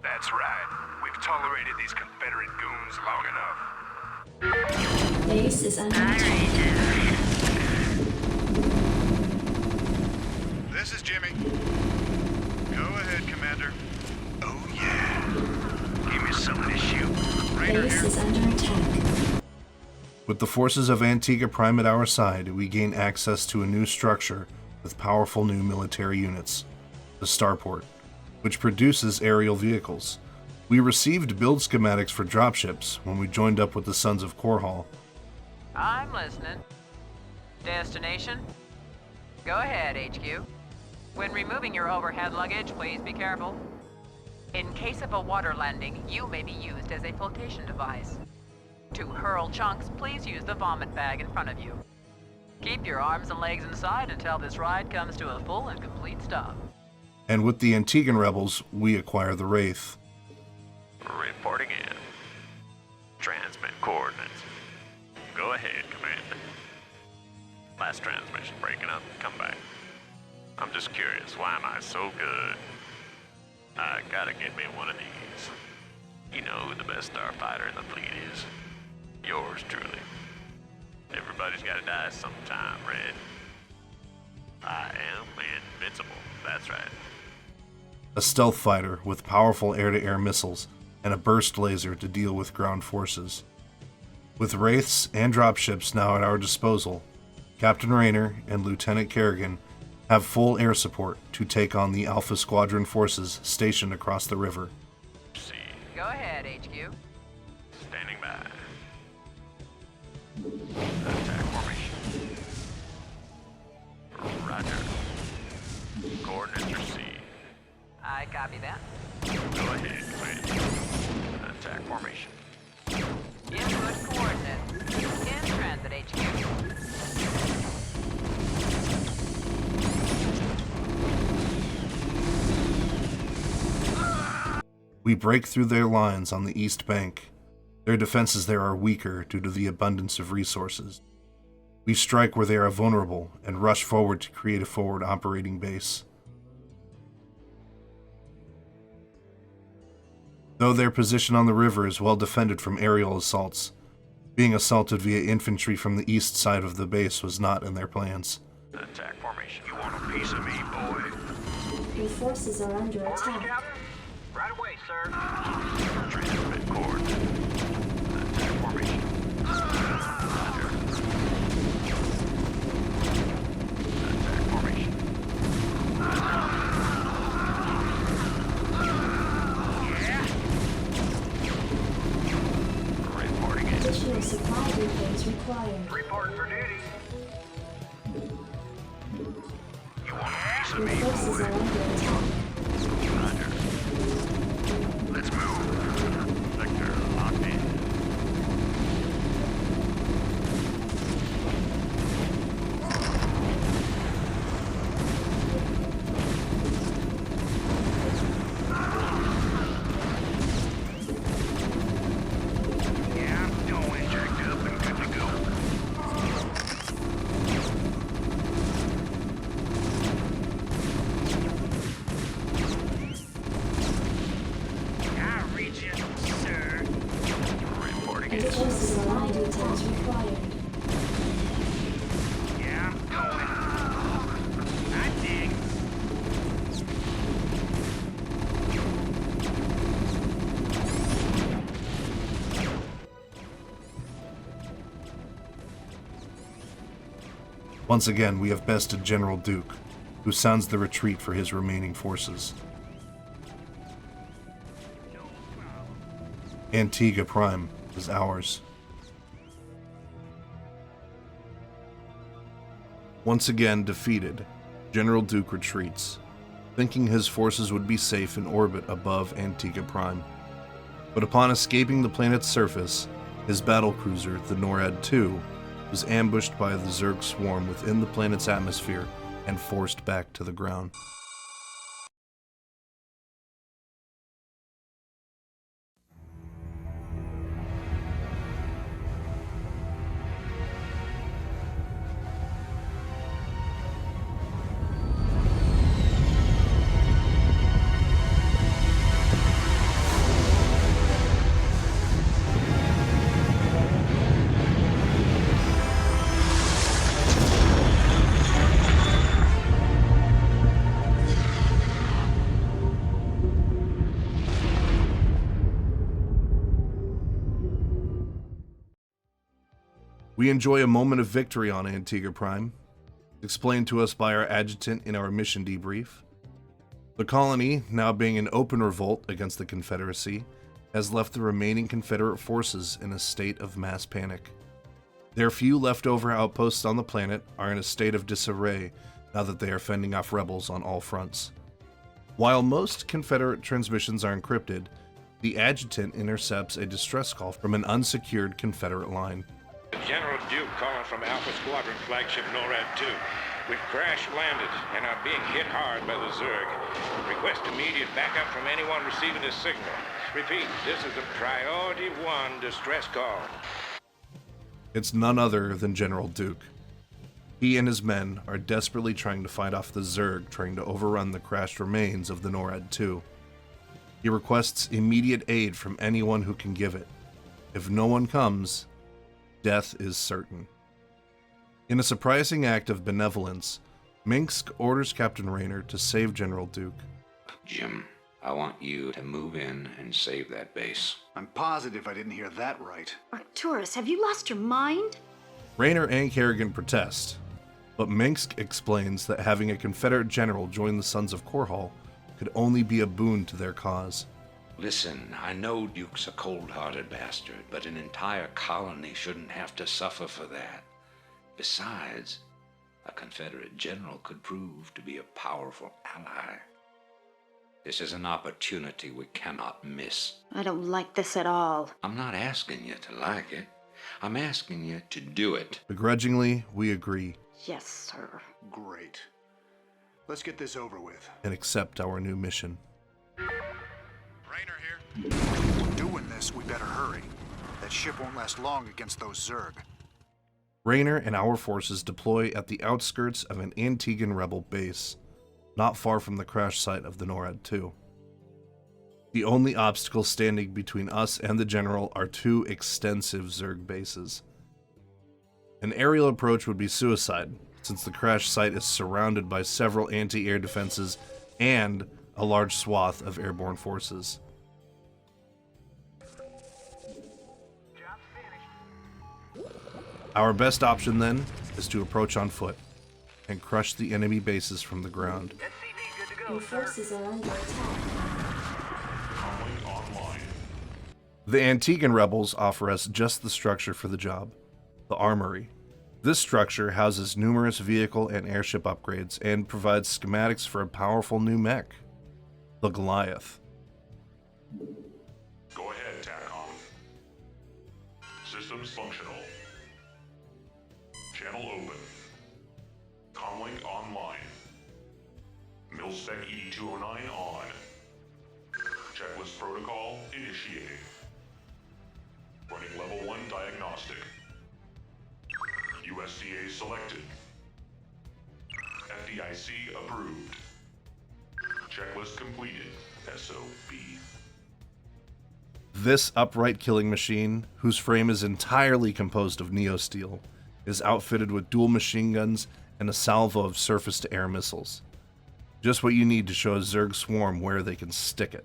That's right. We've tolerated these Confederate goons long enough. Base is under attack. This is Jimmy. Go ahead, Commander. Oh, yeah. Give me something to shoot. Raynor Base here. is under attack. With the forces of Antigua Prime at our side, we gain access to a new structure with powerful new military units, the Starport, which produces aerial vehicles. We received build schematics for dropships when we joined up with the Sons of Korhal. I'm listening. Destination? Go ahead, HQ. When removing your overhead luggage, please be careful. In case of a water landing, you may be used as a flotation device. To hurl chunks, please use the vomit bag in front of you. Keep your arms and legs inside until this ride comes to a full and complete stop. And with the Antiguan rebels, we acquire the Wraith. Reporting in. Transmit coordinates. Go ahead, Commander. Last transmission breaking up. Come back. I'm just curious, why am I so good? I gotta get me one of these. You know who the best starfighter in the fleet is. Yours truly. Everybody's gotta die sometime, Red. I am invincible. That's right. A stealth fighter with powerful air-to-air missiles and a burst laser to deal with ground forces. With Wraiths and dropships now at our disposal, Captain Rayner and Lieutenant Kerrigan have full air support to take on the Alpha Squadron forces stationed across the river. Go ahead, HQ. Standing by. Attack formation. Roger. Coordinates received. I copy that. Go ahead, Commander. Attack formation. Input coordinates. In transit, HQ. We break through their lines on the east bank. Their defenses there are weaker due to the abundance of resources. We strike where they are vulnerable and rush forward to create a forward operating base. Though their position on the river is well defended from aerial assaults, being assaulted via infantry from the east side of the base was not in their plans. Attack formation. You want a piece of me, boy? Your forces are under attack. Captain? Right away, sir. Transmit coordinates. Attack formation. Roger. Attack formation. Yeah? Reporting in. Additional supply depots required. Reporting for duty. You want a piece of Your me, forces boy? are under attack. Roger. Let's move. Sector locked in. Yeah, I'm going. Jacked up and good to go. I reach you, sir. Reporting Your in. forces are under details required. Yeah, I'm going. I dig. Once again, we have bested General Duke, who sounds the retreat for his remaining forces. Antigua Prime is ours. Once again defeated, General Duke retreats, thinking his forces would be safe in orbit above Antigua Prime. But upon escaping the planet's surface, his battlecruiser, the NORAD II, was ambushed by the Zerg swarm within the planet's atmosphere and forced back to the ground. We enjoy a moment of victory on Antigua Prime, explained to us by our adjutant in our mission debrief. The colony, now being in open revolt against the Confederacy, has left the remaining Confederate forces in a state of mass panic. Their few leftover outposts on the planet are in a state of disarray now that they are fending off rebels on all fronts. While most Confederate transmissions are encrypted, the adjutant intercepts a distress call from an unsecured Confederate line. General Duke calling from Alpha Squadron flagship NORAD 2. We've crash-landed and are being hit hard by the Zerg. Request immediate backup from anyone receiving this signal. Repeat, this is a Priority 1 distress call. It's none other than General Duke. He and his men are desperately trying to fight off the Zerg trying to overrun the crashed remains of the NORAD II. He requests immediate aid from anyone who can give it. If no one comes, death is certain. In a surprising act of benevolence, Minsk orders Captain Raynor to save General Duke. Jim, I want you to move in and save that base. I'm positive I didn't hear that right. Arcturus, have you lost your mind? Raynor and Kerrigan protest, but Minsk explains that having a Confederate general join the Sons of Korhal could only be a boon to their cause. Listen, I know Duke's a cold-hearted bastard, but an entire colony shouldn't have to suffer for that. Besides, a Confederate general could prove to be a powerful ally. This is an opportunity we cannot miss. I don't like this at all. I'm not asking you to like it. I'm asking you to do it. Begrudgingly, we agree. Yes, sir. Great. Let's get this over with. And accept our new mission. Raynor here. If we're doing this, we better hurry. That ship won't last long against those Zerg. Raynor and our forces deploy at the outskirts of an Antiguan rebel base, not far from the crash site of the NORAD II. The only obstacle standing between us and the General are two extensive Zerg bases. An aerial approach would be suicide, since the crash site is surrounded by several anti-air defenses and a large swath of airborne forces. Our best option, then, is to approach on foot and crush the enemy bases from the ground. Your forces are under attack. The Antiguan rebels offer us just the structure for the job, the armory. This structure houses numerous vehicle and airship upgrades and provides schematics for a powerful new mech, the Goliath. Go ahead, TACOM. Systems functional. Channel open. Comlink online. Milspec E209 on. Checklist protocol initiating. Running level 1 diagnostic. USDA selected. FDIC approved. Checklist completed. SOB. This upright killing machine, whose frame is entirely composed of neosteel, is outfitted with dual machine guns and a salvo of surface-to-air missiles. Just what you need to show a Zerg swarm where they can stick it.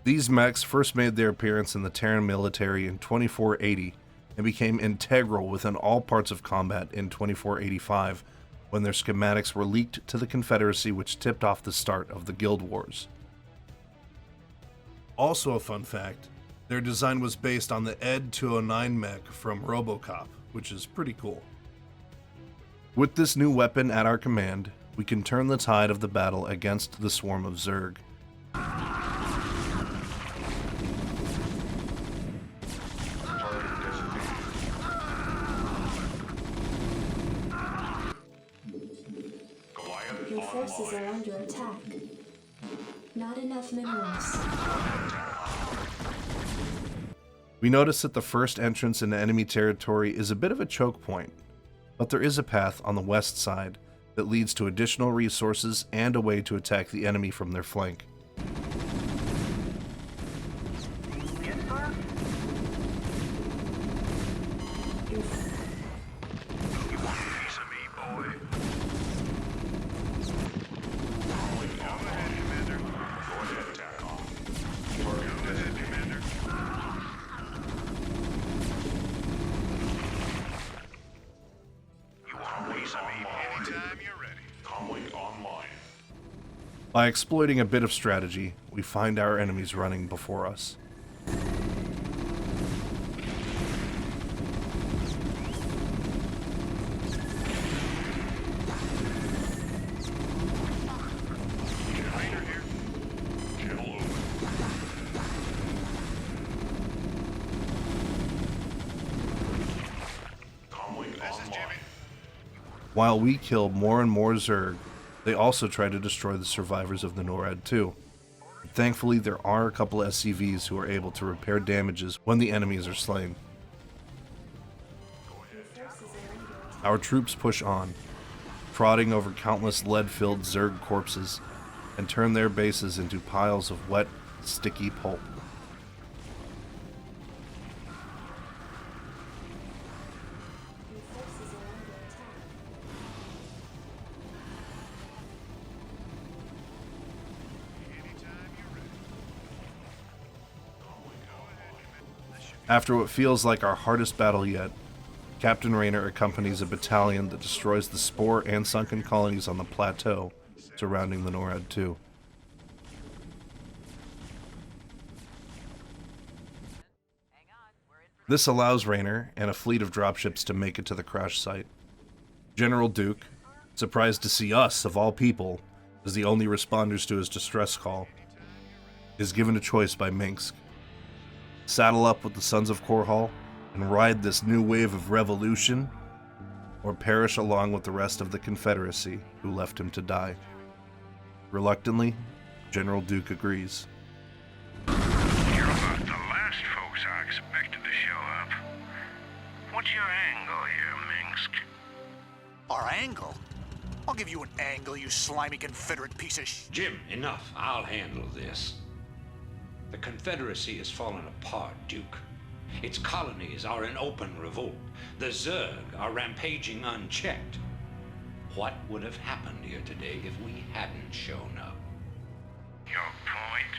These mechs first made their appearance in the Terran military in 2480 and became integral within all parts of combat in 2485 when their schematics were leaked to the Confederacy, which tipped off the start of the Guild Wars. Also a fun fact, their design was based on the Ed 209 mech from RoboCop, which is pretty cool. With this new weapon at our command, we can turn the tide of the battle against the swarm of Zerg. Your forces are under attack. Not enough minerals. We notice that the first entrance into enemy territory is a bit of a choke point, but there is a path on the west side that leads to additional resources and a way to attack the enemy from their flank. By exploiting a bit of strategy, we find our enemies running before us. While we kill more and more Zerg, they also try to destroy the survivors of the NORAD II. Thankfully, there are a couple SCVs who are able to repair damages when the enemies are slain. Your forces are under attack. Our troops push on, prodding over countless lead-filled Zerg corpses, and turn their bases into piles of wet, sticky pulp. After what feels like our hardest battle yet, Captain Rayner accompanies a battalion that destroys the spore and sunken colonies on the plateau surrounding the NORAD 2. This allows Rayner and a fleet of dropships to make it to the crash site. General Duke, surprised to see us, of all people, as the only responders to his distress call, is given a choice by Minsk. Saddle up with the Sons of Korhal and ride this new wave of revolution, or perish along with the rest of the Confederacy who left him to die. Reluctantly, General Duke agrees. You're about the last folks I expected to show up. What's your angle here, Minsk? Our angle? I'll give you an angle, you slimy Confederate piece of Jim, enough. I'll handle this. The Confederacy is falling apart, Duke. Its colonies are in open revolt. The Zerg are rampaging unchecked. What would have happened here today if we hadn't shown up? Your point?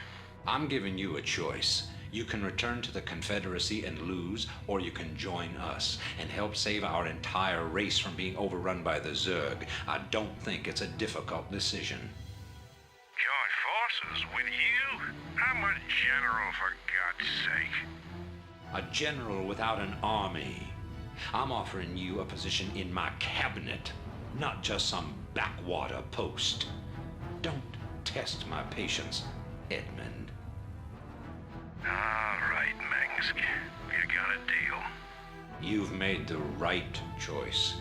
I'm giving you a choice. You can return to the Confederacy and lose, or you can join us and help save our entire race from being overrun by the Zerg. I don't think it's a difficult decision. Join forces with you? I'm a general, for God's sake. A general without an army. I'm offering you a position in my cabinet, not just some backwater post. Don't test my patience, Edmund. All right, Minsk. You got a deal. You've made the right choice,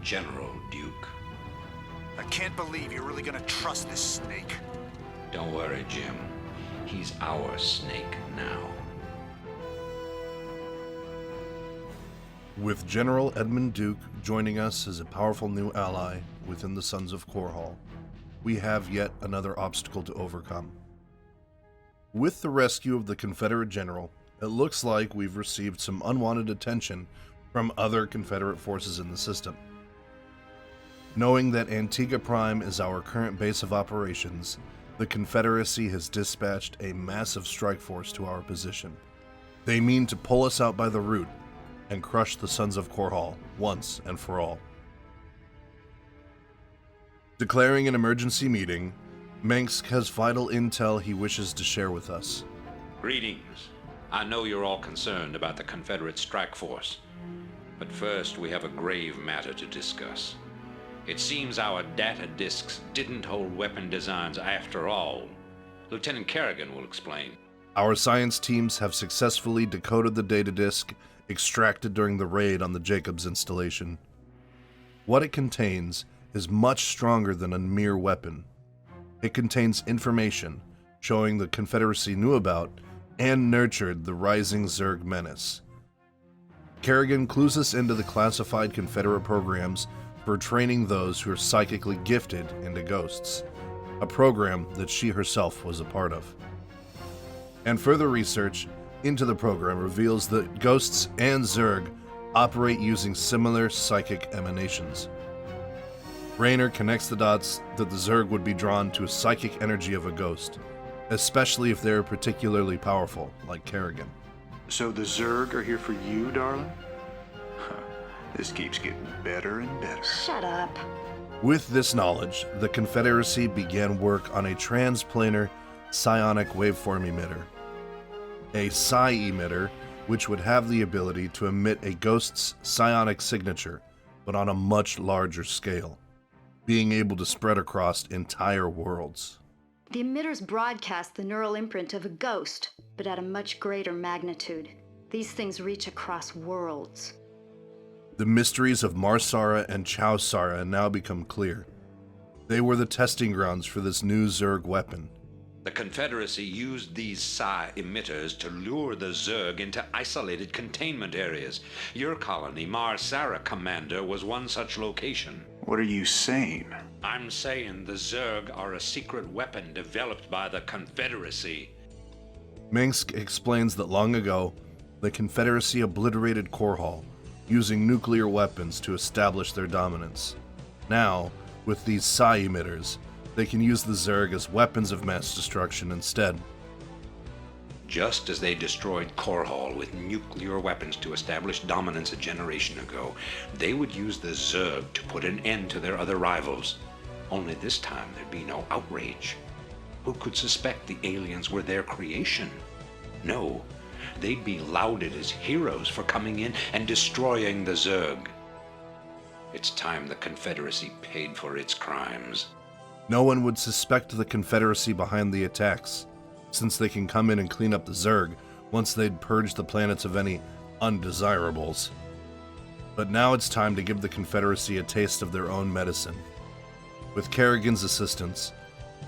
General Duke. I can't believe you're really gonna trust this snake. Don't worry, Jim. He's our snake now. With General Edmund Duke joining us as a powerful new ally within the Sons of Korhal, we have yet another obstacle to overcome. With the rescue of the Confederate general, it looks like we've received some unwanted attention from other Confederate forces in the system. Knowing that Antigua Prime is our current base of operations, the Confederacy has dispatched a massive strike force to our position. They mean to pull us out by the root and crush the Sons of Korhal once and for all. Declaring an emergency meeting, Minsk has vital intel he wishes to share with us. Greetings. I know you're all concerned about the Confederate strike force, but first we have a grave matter to discuss. It seems our data disks didn't hold weapon designs after all. Lieutenant Kerrigan will explain. Our science teams have successfully decoded the data disk extracted during the raid on the Jacobs installation. What it contains is much stronger than a mere weapon. It contains information showing the Confederacy knew about and nurtured the rising Zerg menace. Kerrigan clues us into the classified Confederate programs for training those who are psychically gifted into ghosts, a program that she herself was a part of. And further research into the program reveals that ghosts and Zerg operate using similar psychic emanations. Rayner connects the dots that the Zerg would be drawn to a psychic energy of a ghost, especially if they're particularly powerful, like Kerrigan. So the Zerg are here for you, darling? This keeps getting better and better. Shut up. With this knowledge, the Confederacy began work on a transplanar psionic waveform emitter. A psi emitter, which would have the ability to emit a ghost's psionic signature, but on a much larger scale, being able to spread across entire worlds. The emitters broadcast the neural imprint of a ghost, but at a much greater magnitude. These things reach across worlds. The mysteries of Marsara and Chowsara now become clear. They were the testing grounds for this new Zerg weapon. The Confederacy used these psi emitters to lure the Zerg into isolated containment areas. Your colony, Mar Sara Commander, was one such location. What are you saying? I'm saying the Zerg are a secret weapon developed by the Confederacy. Minsk explains that long ago, the Confederacy obliterated Korhal, using nuclear weapons to establish their dominance. Now, with these psi emitters, they can use the Zerg as weapons of mass destruction instead. Just as they destroyed Korhal with nuclear weapons to establish dominance a generation ago, they would use the Zerg to put an end to their other rivals. Only this time there'd be no outrage. Who could suspect the aliens were their creation? No, they'd be lauded as heroes for coming in and destroying the Zerg. It's time the Confederacy paid for its crimes. No one would suspect the Confederacy behind the attacks, since they can come in and clean up the Zerg once they'd purged the planets of any undesirables. But now it's time to give the Confederacy a taste of their own medicine. With Kerrigan's assistance,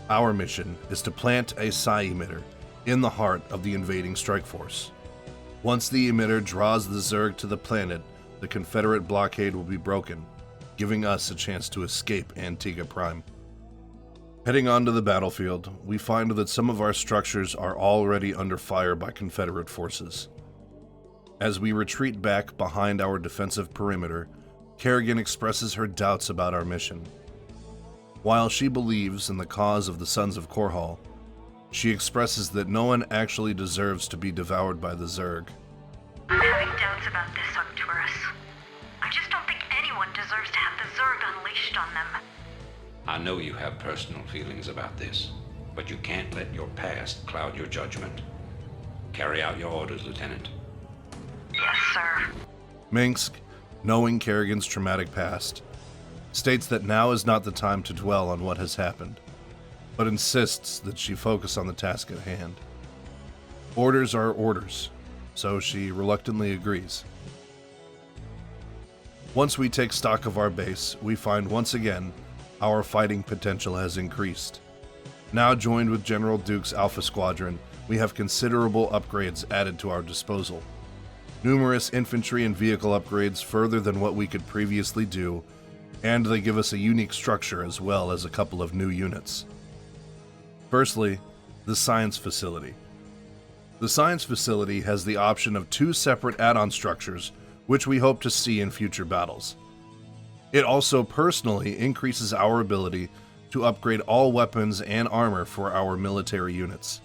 our mission is to plant a psi emitter in the heart of the invading strike force. Once the emitter draws the Zerg to the planet, the Confederate blockade will be broken, giving us a chance to escape Antigua Prime. Heading onto the battlefield, we find that some of our structures are already under fire by Confederate forces. As we retreat back behind our defensive perimeter, Kerrigan expresses her doubts about our mission. While she believes in the cause of the Sons of Korhal, she expresses that no one actually deserves to be devoured by the Zerg. I'm having doubts about this, Arcturus. I just don't think anyone deserves to have the Zerg unleashed on them. I know you have personal feelings about this, but you can't let your past cloud your judgment. Carry out your orders, Lieutenant. Yes, sir. Minsk, knowing Kerrigan's traumatic past, states that now is not the time to dwell on what has happened, but insists that she focus on the task at hand. Orders are orders, so she reluctantly agrees. Once we take stock of our base, we find once again our fighting potential has increased. Now joined with General Duke's Alpha Squadron, we have considerable upgrades added to our disposal. Numerous infantry and vehicle upgrades further than what we could previously do, and they give us a unique structure as well as a couple of new units. Firstly, the Science Facility. The Science Facility has the option of 2 separate add-on structures, which we hope to see in future battles. It also personally increases our ability to upgrade all weapons and armor for our military units.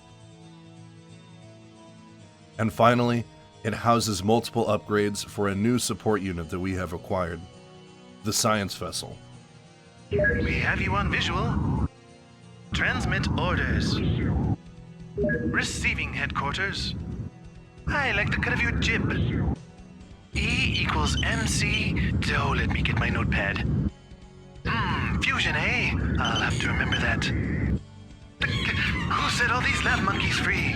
And finally, it houses multiple upgrades for a new support unit that we have acquired, the Science Vessel. We have you on visual. Transmit orders. Receiving headquarters. I like the cut of your jib. E equals MC. Oh, let me get my notepad. Fusion, eh? I'll have to remember that. Who set all these lab monkeys free?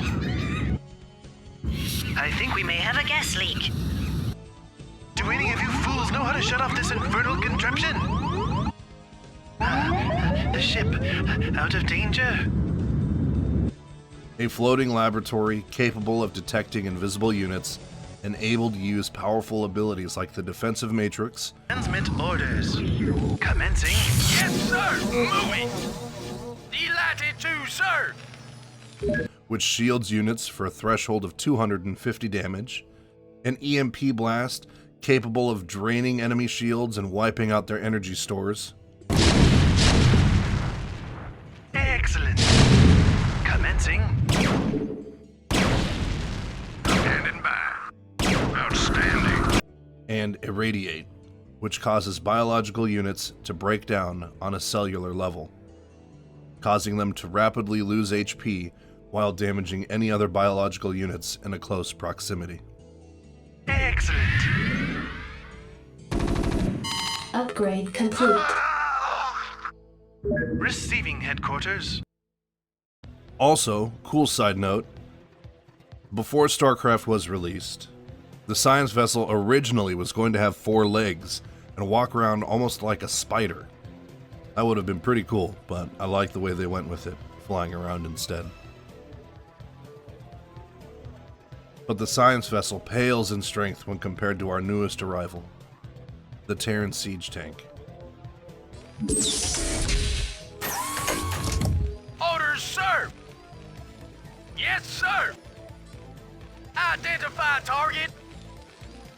I think we may have a gas leak. Do any of you fools know how to shut off this infernal contraption? The ship, out of danger? A floating laboratory capable of detecting invisible units and able to use powerful abilities like the defensive matrix. Transmit orders. Commencing. Yes, sir! Moving! Delighted to, sir! Which shields units for a threshold of 250 damage. An EMP blast capable of draining enemy shields and wiping out their energy stores. Excellent. Commencing. Standing by. Outstanding. And Irradiate, which causes biological units to break down on a cellular level, causing them to rapidly lose HP while damaging any other biological units in a close proximity. Excellent. Upgrade complete. Receiving headquarters. Also, cool side note, before StarCraft was released, the science vessel originally was going to have 4 legs and walk around almost like a spider. That would have been pretty cool, but I like the way they went with it, flying around instead. But the science vessel pales in strength when compared to our newest arrival, the Terran siege tank. Orders, sir! Yes, sir! Identify target!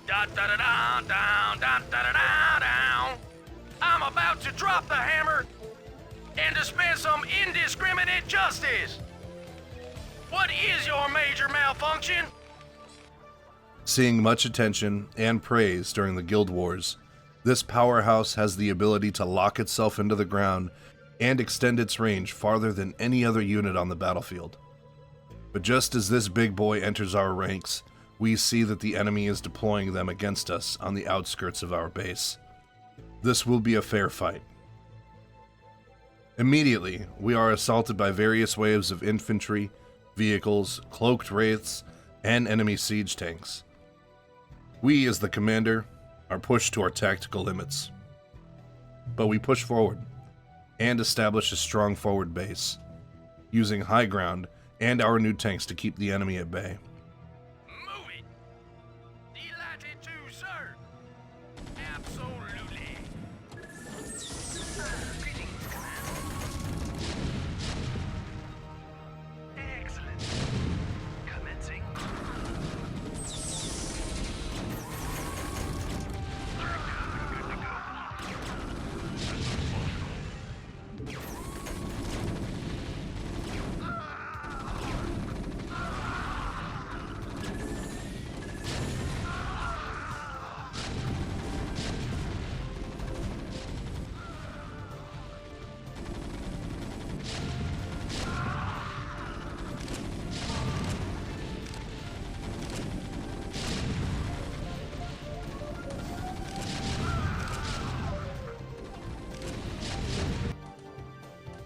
Da-da-da-da, down, da-da-da-da, down. I'm about to drop the hammer and dispense some indiscriminate justice. What is your major malfunction? Seeing much attention and praise during the Guild Wars, this powerhouse has the ability to lock itself into the ground and extend its range farther than any other unit on the battlefield. But just as this big boy enters our ranks, we see that the enemy is deploying them against us on the outskirts of our base. This will be a fair fight. Immediately, we are assaulted by various waves of infantry, vehicles, cloaked wraiths, and enemy siege tanks. We, as the commander, are pushed to our tactical limits. But we push forward and establish a strong forward base, using high ground and our new tanks to keep the enemy at bay. Move it! Delighted to, sir! Absolutely! Greetings, Command. Excellent. Commencing.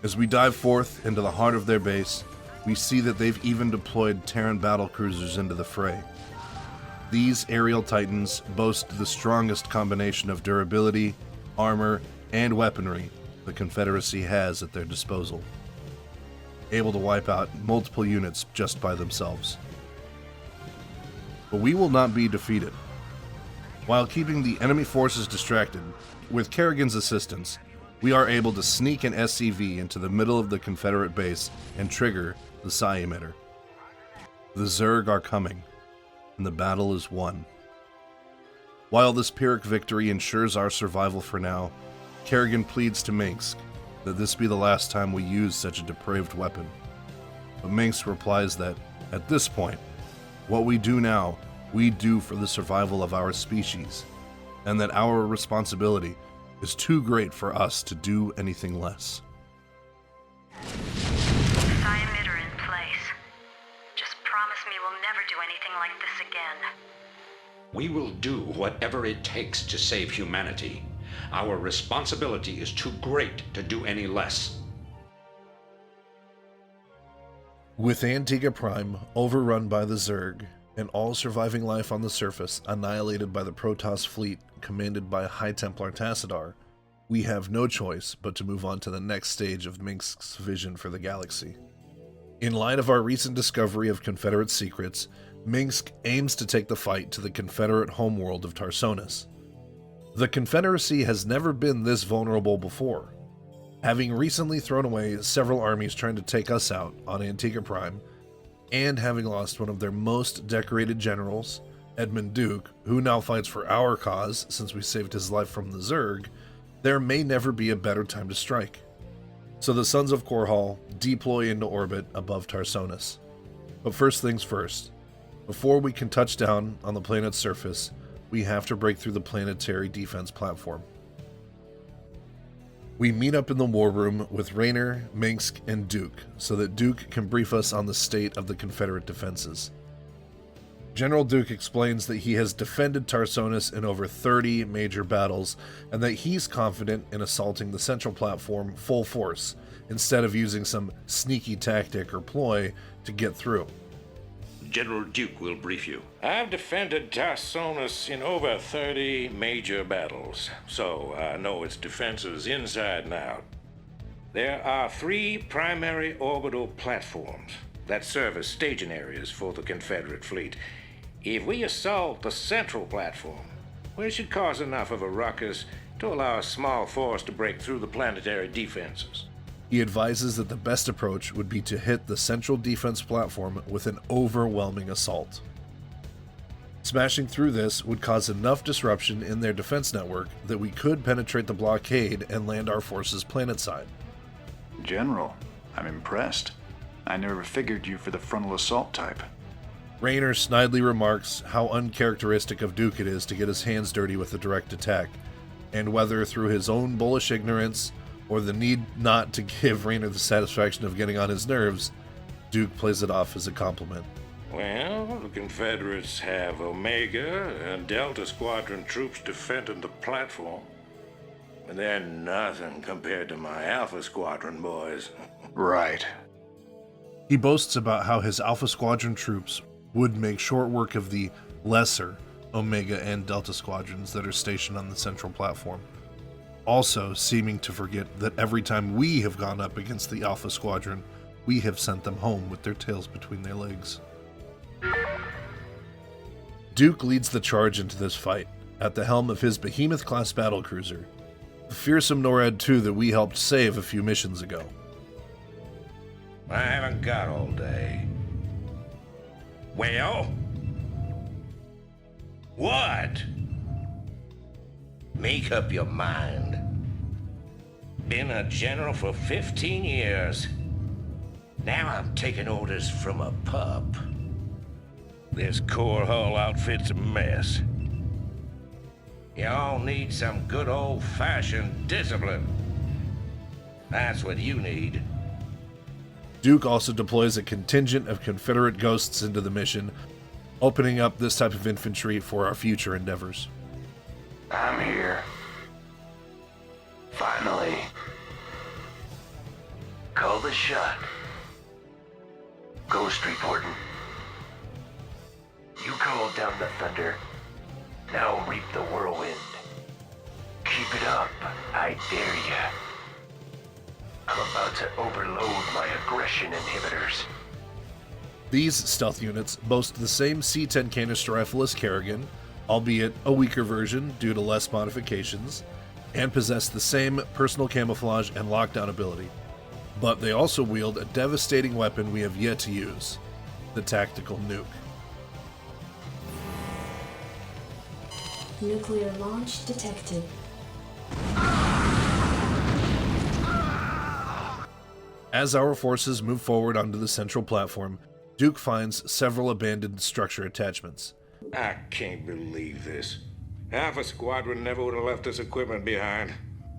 As we dive forth into the heart of their base, we see that they've even deployed Terran battlecruisers into the fray. These aerial titans boast the strongest combination of durability, armor, and weaponry the Confederacy has at their disposal, able to wipe out multiple units just by themselves. But we will not be defeated. While keeping the enemy forces distracted, with Kerrigan's assistance, we are able to sneak an SCV into the middle of the Confederate base and trigger the psi emitter. The Zerg are coming, and the battle is won. While this Pyrrhic victory ensures our survival for now, Kerrigan pleads to Minsk that this be the last time we use such a depraved weapon. But Minsk replies that, at this point, what we do now, we do for the survival of our species, and that our responsibility is too great for us to do anything less. Psi emitter in place. Just promise me we'll never do anything like this again. We will do whatever it takes to save humanity. Our responsibility is too great to do any less. With Antigua Prime overrun by the Zerg, and all surviving life on the surface annihilated by the Protoss fleet commanded by High Templar Tassadar, we have no choice but to move on to the next stage of Minsk's vision for the galaxy. In light of our recent discovery of Confederate secrets, Minsk aims to take the fight to the Confederate homeworld of Tarsonis. The Confederacy has never been this vulnerable before, having recently thrown away several armies trying to take us out on Antigua Prime, and having lost one of their most decorated generals, Edmund Duke, who now fights for our cause since we saved his life from the Zerg, there may never be a better time to strike. So the Sons of Korhal deploy into orbit above Tarsonis. But first things first, before we can touch down on the planet's surface, we have to break through the planetary defense platform. We meet up in the war room with Raynor, Minsk, and Duke, so that Duke can brief us on the state of the Confederate defenses. General Duke explains that he has defended Tarsonis in over 30 major battles, and that he's confident in assaulting the central platform full force, instead of using some sneaky tactic or ploy to get through. General Duke will brief you. I've defended Tarsonis in over 30 major battles, so I know its defenses inside and out. There are 3 primary orbital platforms that serve as staging areas for the Confederate fleet. If we assault the central platform, we should cause enough of a ruckus to allow a small force to break through the planetary defenses. He advises that the best approach would be to hit the central defense platform with an overwhelming assault. Smashing through this would cause enough disruption in their defense network that we could penetrate the blockade and land our forces planetside. General, I'm impressed. I never figured you for the frontal assault type. Raynor snidely remarks how uncharacteristic of Duke it is to get his hands dirty with a direct attack, and whether through his own bullish ignorance or the need not to give Raynor the satisfaction of getting on his nerves, Duke plays it off as a compliment. Well, the Confederates have Omega and Delta Squadron troops defending the platform. And they're nothing compared to my Alpha Squadron boys. Right. He boasts about how his Alpha Squadron troops would make short work of the lesser Omega and Delta Squadrons that are stationed on the central platform, also seeming to forget that every time we have gone up against the Alpha Squadron, we have sent them home with their tails between their legs. Duke leads the charge into this fight, at the helm of his Behemoth-class battlecruiser, the fearsome NORAD II that we helped save a few missions ago. I haven't got all day. Well? What? Make up your mind. Been a general for 15 years. Now I'm taking orders from a pup. This core hull outfit's a mess. Y'all need some good old-fashioned discipline. That's what you need. Duke also deploys a contingent of Confederate ghosts into the mission, opening up this type of infantry for our future endeavors. I'm here. Finally. Call the shot. Ghost reporting. You called down the thunder. Now reap the whirlwind. Keep it up, I dare ya. I'm about to overload my aggression inhibitors. These stealth units boast the same C-10 canister rifle as Kerrigan, albeit a weaker version due to less modifications, and possess the same personal camouflage and lockdown ability. But they also wield a devastating weapon we have yet to use, the tactical nuke. Nuclear launch detected. As our forces move forward onto the central platform, Duke finds several abandoned structure attachments. I can't believe this. Alpha Squadron never would have left this equipment behind.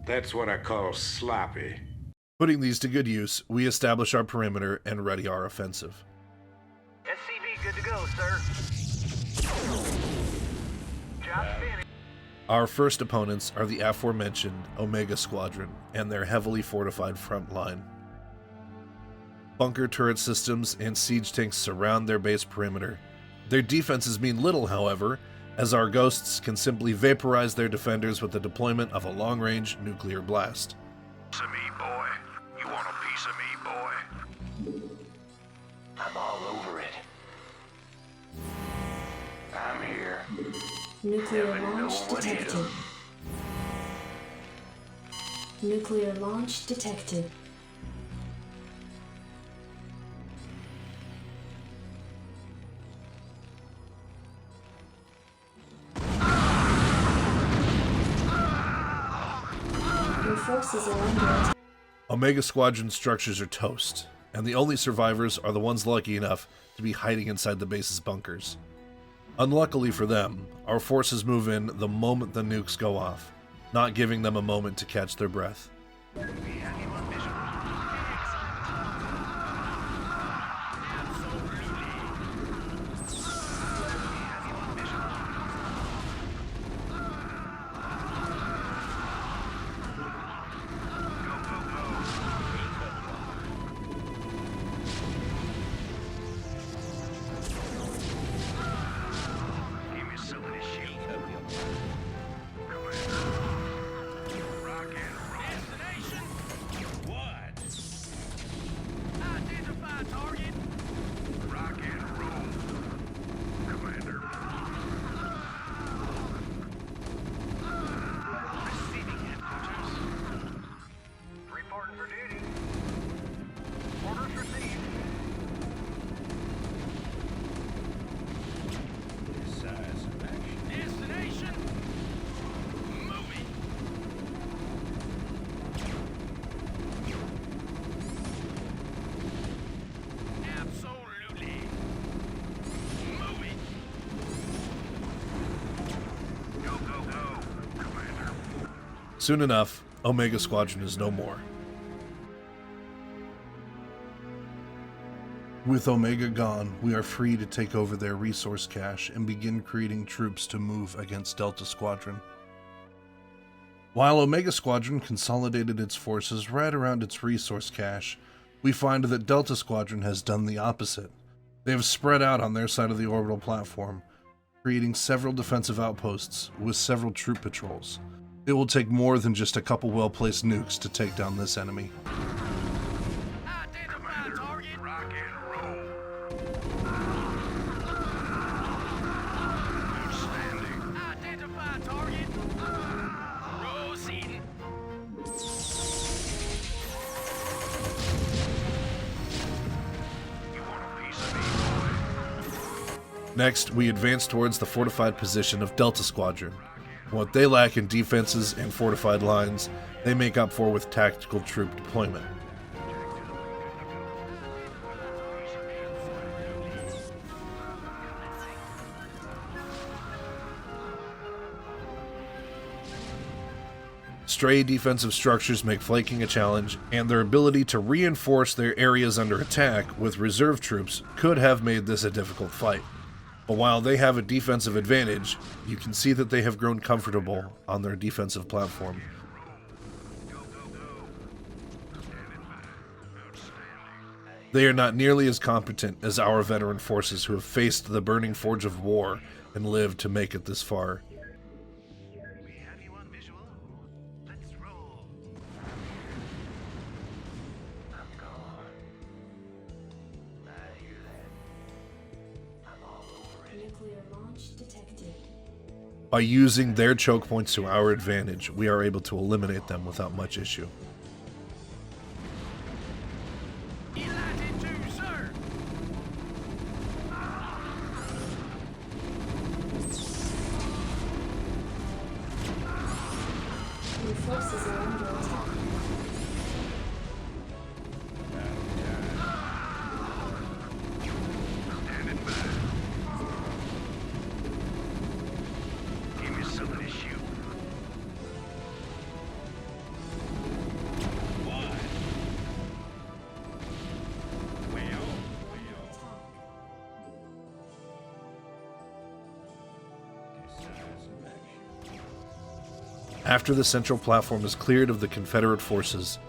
That's what I call sloppy. Putting these to good use, we establish our perimeter and ready our offensive. SCV good to go, sir. Job finished. Our first opponents are the aforementioned Omega Squadron and their heavily fortified front line. Bunker turret systems and siege tanks surround their base perimeter. Their defenses mean little, however, as our ghosts can simply vaporize their defenders with the deployment of a long-range nuclear blast. Piece of me, boy. You want a piece of me, boy? I'm all over it. I'm here. Nuclear Never know launch what hit detected. 'em. Nuclear launch detected. Your forces are under attack. Omega Squadron structures are toast, and the only survivors are the ones lucky enough to be hiding inside the base's bunkers. Unluckily for them, our forces move in the moment the nukes go off, not giving them a moment to catch their breath. Soon enough, Omega Squadron is no more. With Omega gone, we are free to take over their resource cache and begin creating troops to move against Delta Squadron. While Omega Squadron consolidated its forces right around its resource cache, we find that Delta Squadron has done the opposite. They have spread out on their side of the orbital platform, creating several defensive outposts with several troop patrols. It will take more than just a couple well-placed nukes to take down this enemy. Next, we advance towards the fortified position of Delta Squadron. What they lack in defenses and fortified lines, they make up for with tactical troop deployment. Stray defensive structures make flanking a challenge, and their ability to reinforce their areas under attack with reserve troops could have made this a difficult fight. But while they have a defensive advantage, you can see that they have grown comfortable on their defensive platform. They are not nearly as competent as our veteran forces who have faced the burning forge of war and lived to make it this far. By using their choke points to our advantage, we are able to eliminate them without much issue. Your forces are under attack. After the central platform is cleared of the Confederate forces,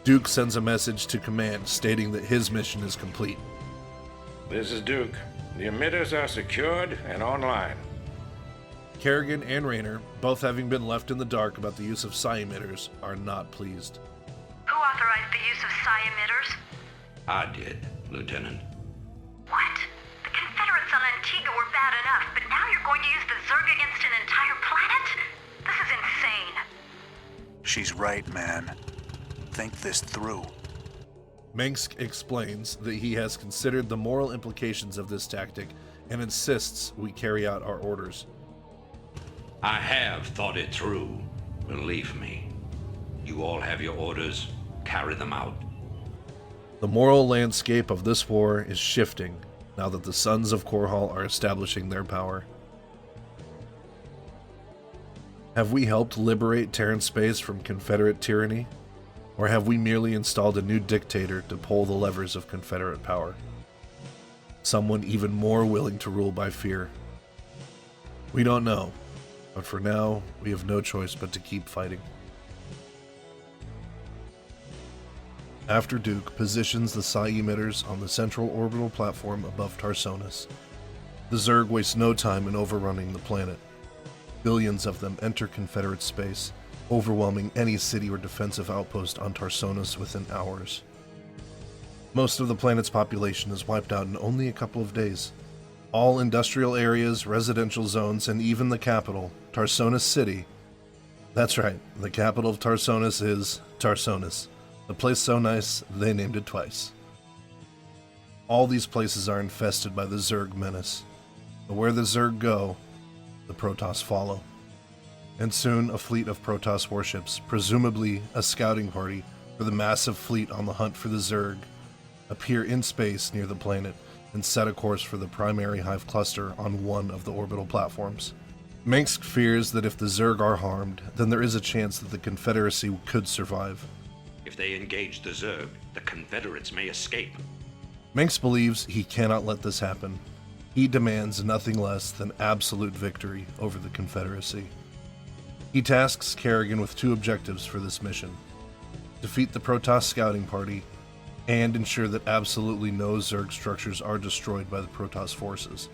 Duke sends a message to command stating that his mission is complete. This is Duke. The emitters are secured and online. Kerrigan and Rayner, both having been left in the dark about the use of psi emitters, are not pleased. Who authorized the use of psi emitters? I did, Lieutenant. What? The Confederates on Antigua were bad enough, but now you're going to use the Zerg against an entire planet? This is insane. She's right, man. Think this through. Mengsk explains that he has considered the moral implications of this tactic and insists we carry out our orders. I have thought it through. Believe me. You all have your orders. Carry them out. The moral landscape of this war is shifting now that the Sons of Korhal are establishing their power. Have we helped liberate Terran space from Confederate tyranny? Or have we merely installed a new dictator to pull the levers of Confederate power? Someone even more willing to rule by fear? We don't know, but for now, we have no choice but to keep fighting. After Duke positions the psi emitters on the central orbital platform above Tarsonis, the Zerg waste no time in overrunning the planet. Billions of them enter Confederate space, overwhelming any city or defensive outpost on Tarsonis within hours. Most of the planet's population is wiped out in only a couple of days. All industrial areas, residential zones, and even the capital, Tarsonis City. That's right, the capital of Tarsonis is Tarsonis, the place so nice they named it twice. All these places are infested by the Zerg menace, but where the Zerg go, the Protoss follow. And soon a fleet of Protoss warships, presumably a scouting party for the massive fleet on the hunt for the Zerg, appear in space near the planet and set a course for the primary hive cluster on one of the orbital platforms. Mengsk fears that if the Zerg are harmed, then there is a chance that the Confederacy could survive. If they engage the Zerg, the Confederates may escape. Mengsk believes he cannot let this happen. He demands nothing less than absolute victory over the Confederacy. He tasks Kerrigan with 2 objectives for this mission: defeat the Protoss scouting party, and ensure that absolutely no Zerg structures are destroyed by the Protoss forces.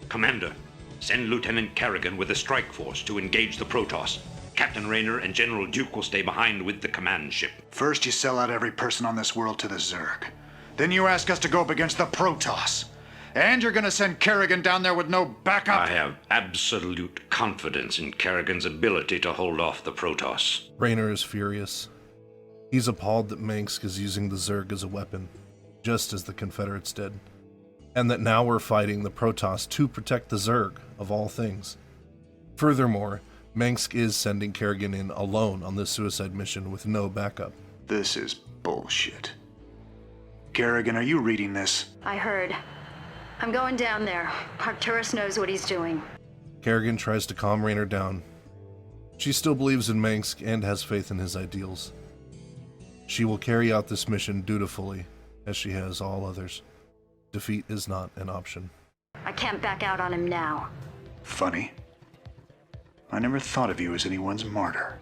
Commander, send Lieutenant Kerrigan with a strike force to engage the Protoss. Captain Rayner and General Duke will stay behind with the command ship. First, you sell out every person on this world to the Zerg. Then you ask us to go up against the Protoss. And you're gonna send Kerrigan down there with no backup? I have absolute confidence in Kerrigan's ability to hold off the Protoss. Rayner is furious. He's appalled that Mengsk is using the Zerg as a weapon, just as the Confederates did, and that now we're fighting the Protoss to protect the Zerg, of all things. Furthermore, Mengsk is sending Kerrigan in alone on this suicide mission with no backup. This is bullshit. Kerrigan, are you reading this? I heard. I'm going down there. Arcturus knows what he's doing. Kerrigan tries to calm Rayner down. She still believes in Mengsk and has faith in his ideals. She will carry out this mission dutifully, as she has all others. Defeat is not an option. I can't back out on him now. Funny. I never thought of you as anyone's martyr.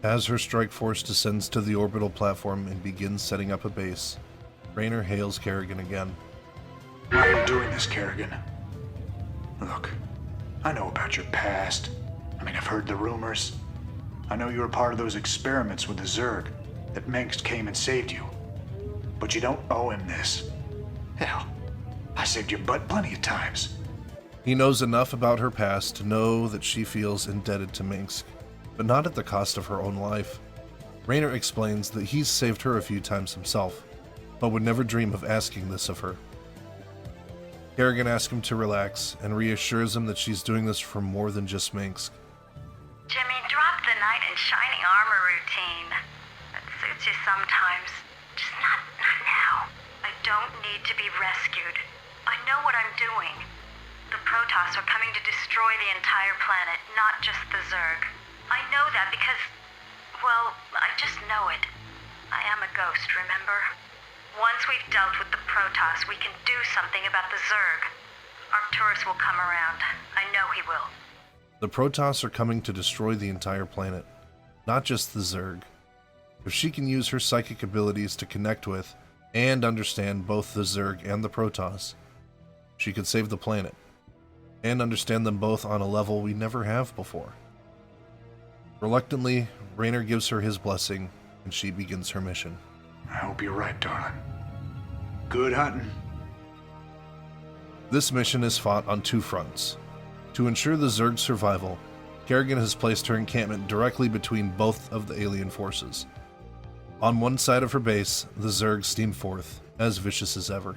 As her strike force descends to the orbital platform and begins setting up a base, Rayner hails Kerrigan again. Why are you doing this, Kerrigan? Look, I know about your past. I've heard the rumors. I know you were part of those experiments with the Zerg, that Mengsk came and saved you. But you don't owe him this. Hell, I saved your butt plenty of times. He knows enough about her past to know that she feels indebted to Mengsk, but not at the cost of her own life. Rayner explains that he's saved her a few times himself, but would never dream of asking this of her. Kerrigan asks him to relax and reassures him that she's doing this for more than just Mengsk. Jimmy, drop the knight in shining armor routine. That suits you sometimes. Just not now. I don't need to be rescued. I know what I'm doing. The Protoss are coming to destroy the entire planet, not just the Zerg. I know that because, well, I just know it. I am a ghost, remember? Once we've dealt with the Protoss, we can do something about the Zerg. Arcturus will come around. I know he will. The Protoss are coming to destroy the entire planet, not just the Zerg. If she can use her psychic abilities to connect with and understand both the Zerg and the Protoss, she could save the planet, and understand them both on a level we never have before. Reluctantly, Rayner gives her his blessing, and she begins her mission. I hope you're right, darling. Good hunting. This mission is fought on 2 fronts. To ensure the Zerg's survival, Kerrigan has placed her encampment directly between both of the alien forces. On one side of her base, the Zerg steam forth, as vicious as ever.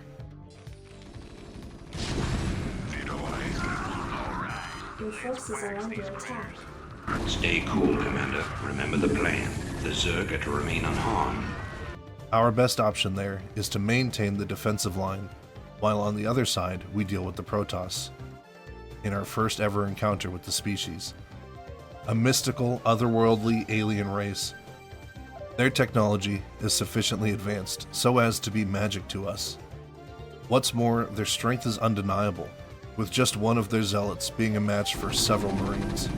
Your forces are under attack. Stay cool, Commander. Remember the plan. The Zerg are to remain unharmed. Our best option there is to maintain the defensive line, while on the other side we deal with the Protoss. In our first ever encounter with the species, a mystical, otherworldly alien race. Their technology is sufficiently advanced so as to be magic to us. What's more, their strength is undeniable, with just one of their zealots being a match for several Marines.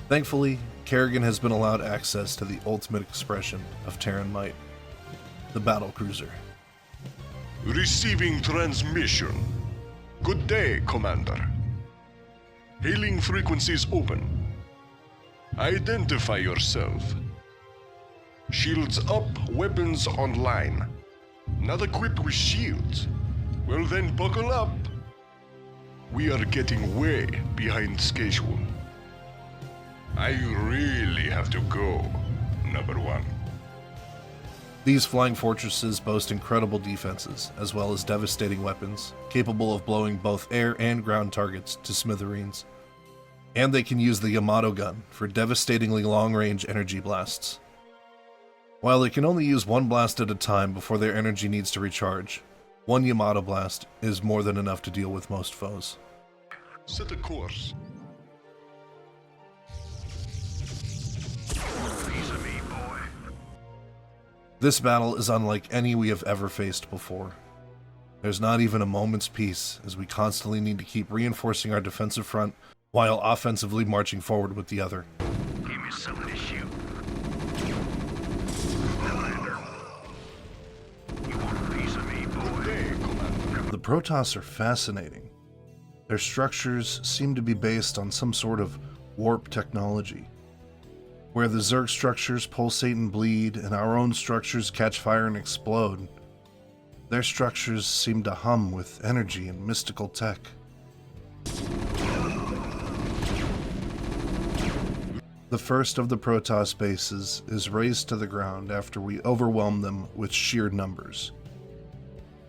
Thankfully, Kerrigan has been allowed access to the ultimate expression of Terran might, the battlecruiser. Receiving transmission. Good day, Commander. Hailing frequencies open. Identify yourself. Shields up, weapons online. Not equipped with shields. Well then, buckle up. We are getting way behind schedule. I really have to go, number 1. These flying fortresses boast incredible defenses, as well as devastating weapons, capable of blowing both air and ground targets to smithereens. And they can use the Yamato gun for devastatingly long-range energy blasts. While they can only use one blast at a time before their energy needs to recharge, one Yamato blast is more than enough to deal with most foes. Set a course. This battle is unlike any we have ever faced before. There's not even a moment's peace, as we constantly need to keep reinforcing our defensive front while offensively marching forward with the other. Give me something to shoot. You want a piece of me, boy? The Protoss are fascinating. Their structures seem to be based on some sort of warp technology. Where the Zerg structures pulsate and bleed, and our own structures catch fire and explode, their structures seem to hum with energy and mystical tech. The first of the Protoss bases is razed to the ground after we overwhelm them with sheer numbers.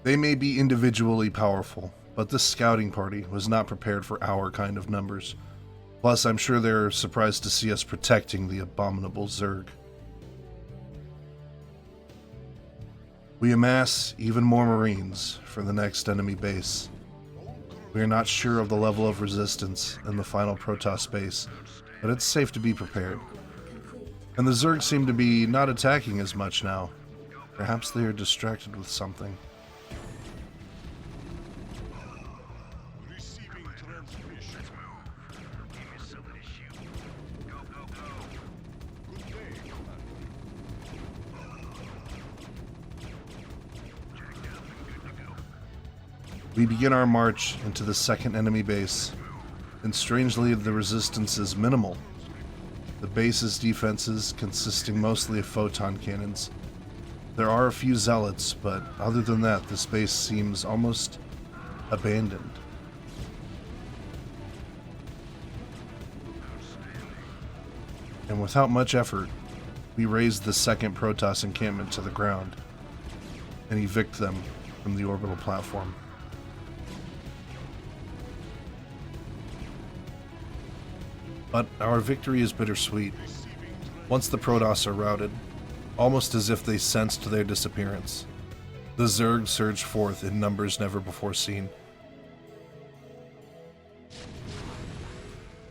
They may be individually powerful, but this scouting party was not prepared for our kind of numbers. Plus, I'm sure they're surprised to see us protecting the abominable Zerg. We amass even more Marines for the next enemy base. We are not sure of the level of resistance in the final Protoss base, but it's safe to be prepared. And the Zerg seem to be not attacking as much now. Perhaps they are distracted with something. We begin our march into the second enemy base, and strangely the resistance is minimal. The base's defenses consisting mostly of photon cannons. There are a few zealots, but other than that, this base seems almost abandoned. And without much effort, we raise the second Protoss encampment to the ground and evict them from the orbital platform. But our victory is bittersweet. Once the Protoss are routed, almost as if they sensed their disappearance, the Zerg surge forth in numbers never before seen.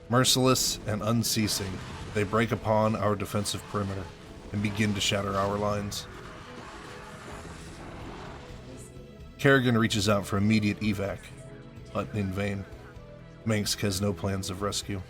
Merciless and unceasing, they break upon our defensive perimeter and begin to shatter our lines. Kerrigan reaches out for immediate evac, but in vain. Mengsk has no plans of rescue.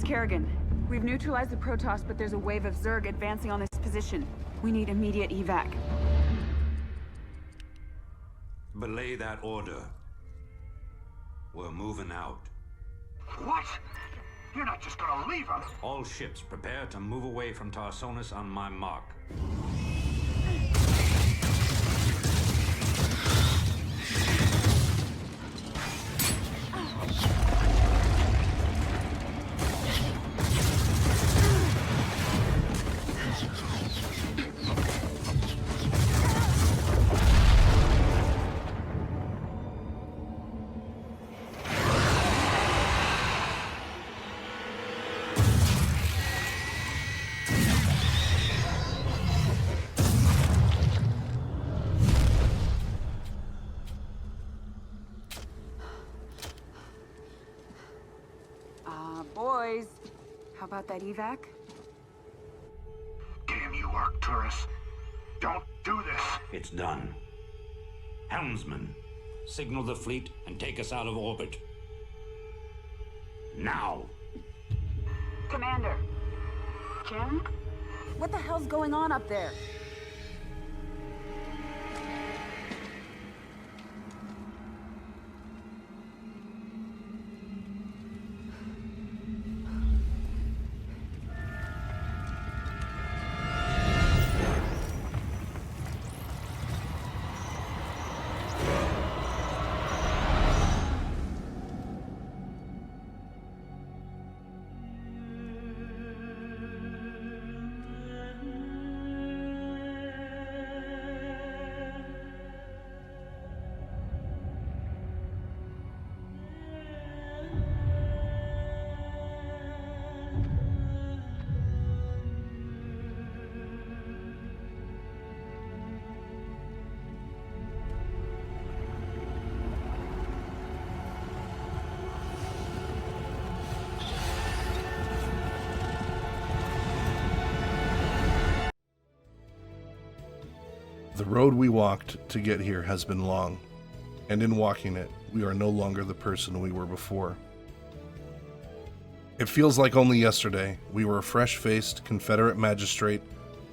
Kerrigan, we've neutralized the Protoss, but there's a wave of Zerg advancing on this position. We need immediate evac. Belay that order. We're moving out. What? You're not just gonna leave us? All ships prepare to move away from Tarsonis on my mark. Boys, how about that evac? Damn you, Arcturus. Don't do this. It's done. Helmsman, signal the fleet and take us out of orbit. Now! Commander. Jim? What the hell's going on up there? The road we walked to get here has been long, and in walking it, we are no longer the person we were before. It feels like only yesterday we were a fresh-faced Confederate magistrate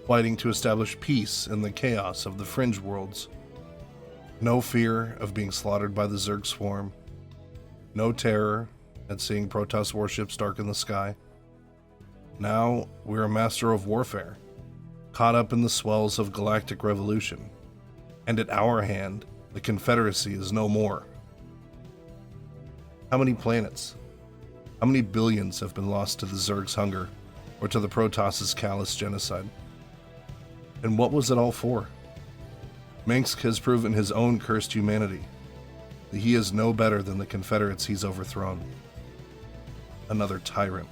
fighting to establish peace in the chaos of the fringe worlds. No fear of being slaughtered by the Zerg swarm. No terror at seeing Protoss warships darken the sky. Now we're a master of warfare, caught up in the swells of galactic revolution. And at our hand, the Confederacy is no more. How many planets? How many billions have been lost to the Zerg's hunger, or to the Protoss' callous genocide? And what was it all for? Mengsk has proven his own cursed humanity, that he is no better than the Confederates he's overthrown. Another tyrant,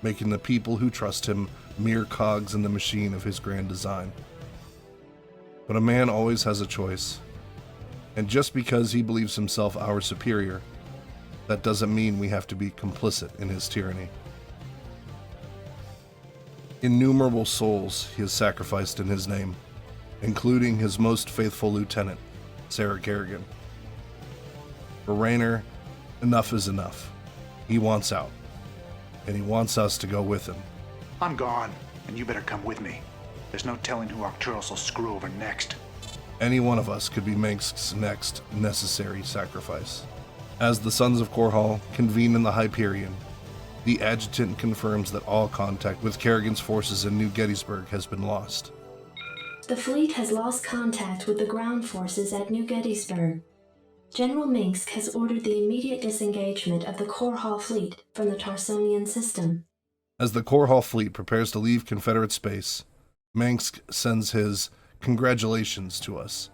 making the people who trust him mere cogs in the machine of his grand design. But a man always has a choice, and just because he believes himself our superior, that doesn't mean we have to be complicit in his tyranny. Innumerable souls he has sacrificed in his name, including his most faithful lieutenant, Sarah Kerrigan. For Raynor, enough is enough. He wants out, and he wants us to go with him. I'm gone, and you better come with me. There's no telling who Arcturus will screw over next. Any one of us could be Mengsk's next necessary sacrifice. As the Sons of Korhal convene in the Hyperion, the adjutant confirms that all contact with Kerrigan's forces in New Gettysburg has been lost. The fleet has lost contact with the ground forces at New Gettysburg. General Mengsk has ordered the immediate disengagement of the Korhal fleet from the Tarsonian system. As the Korhal fleet prepares to leave Confederate space, Mengsk sends his congratulations to us,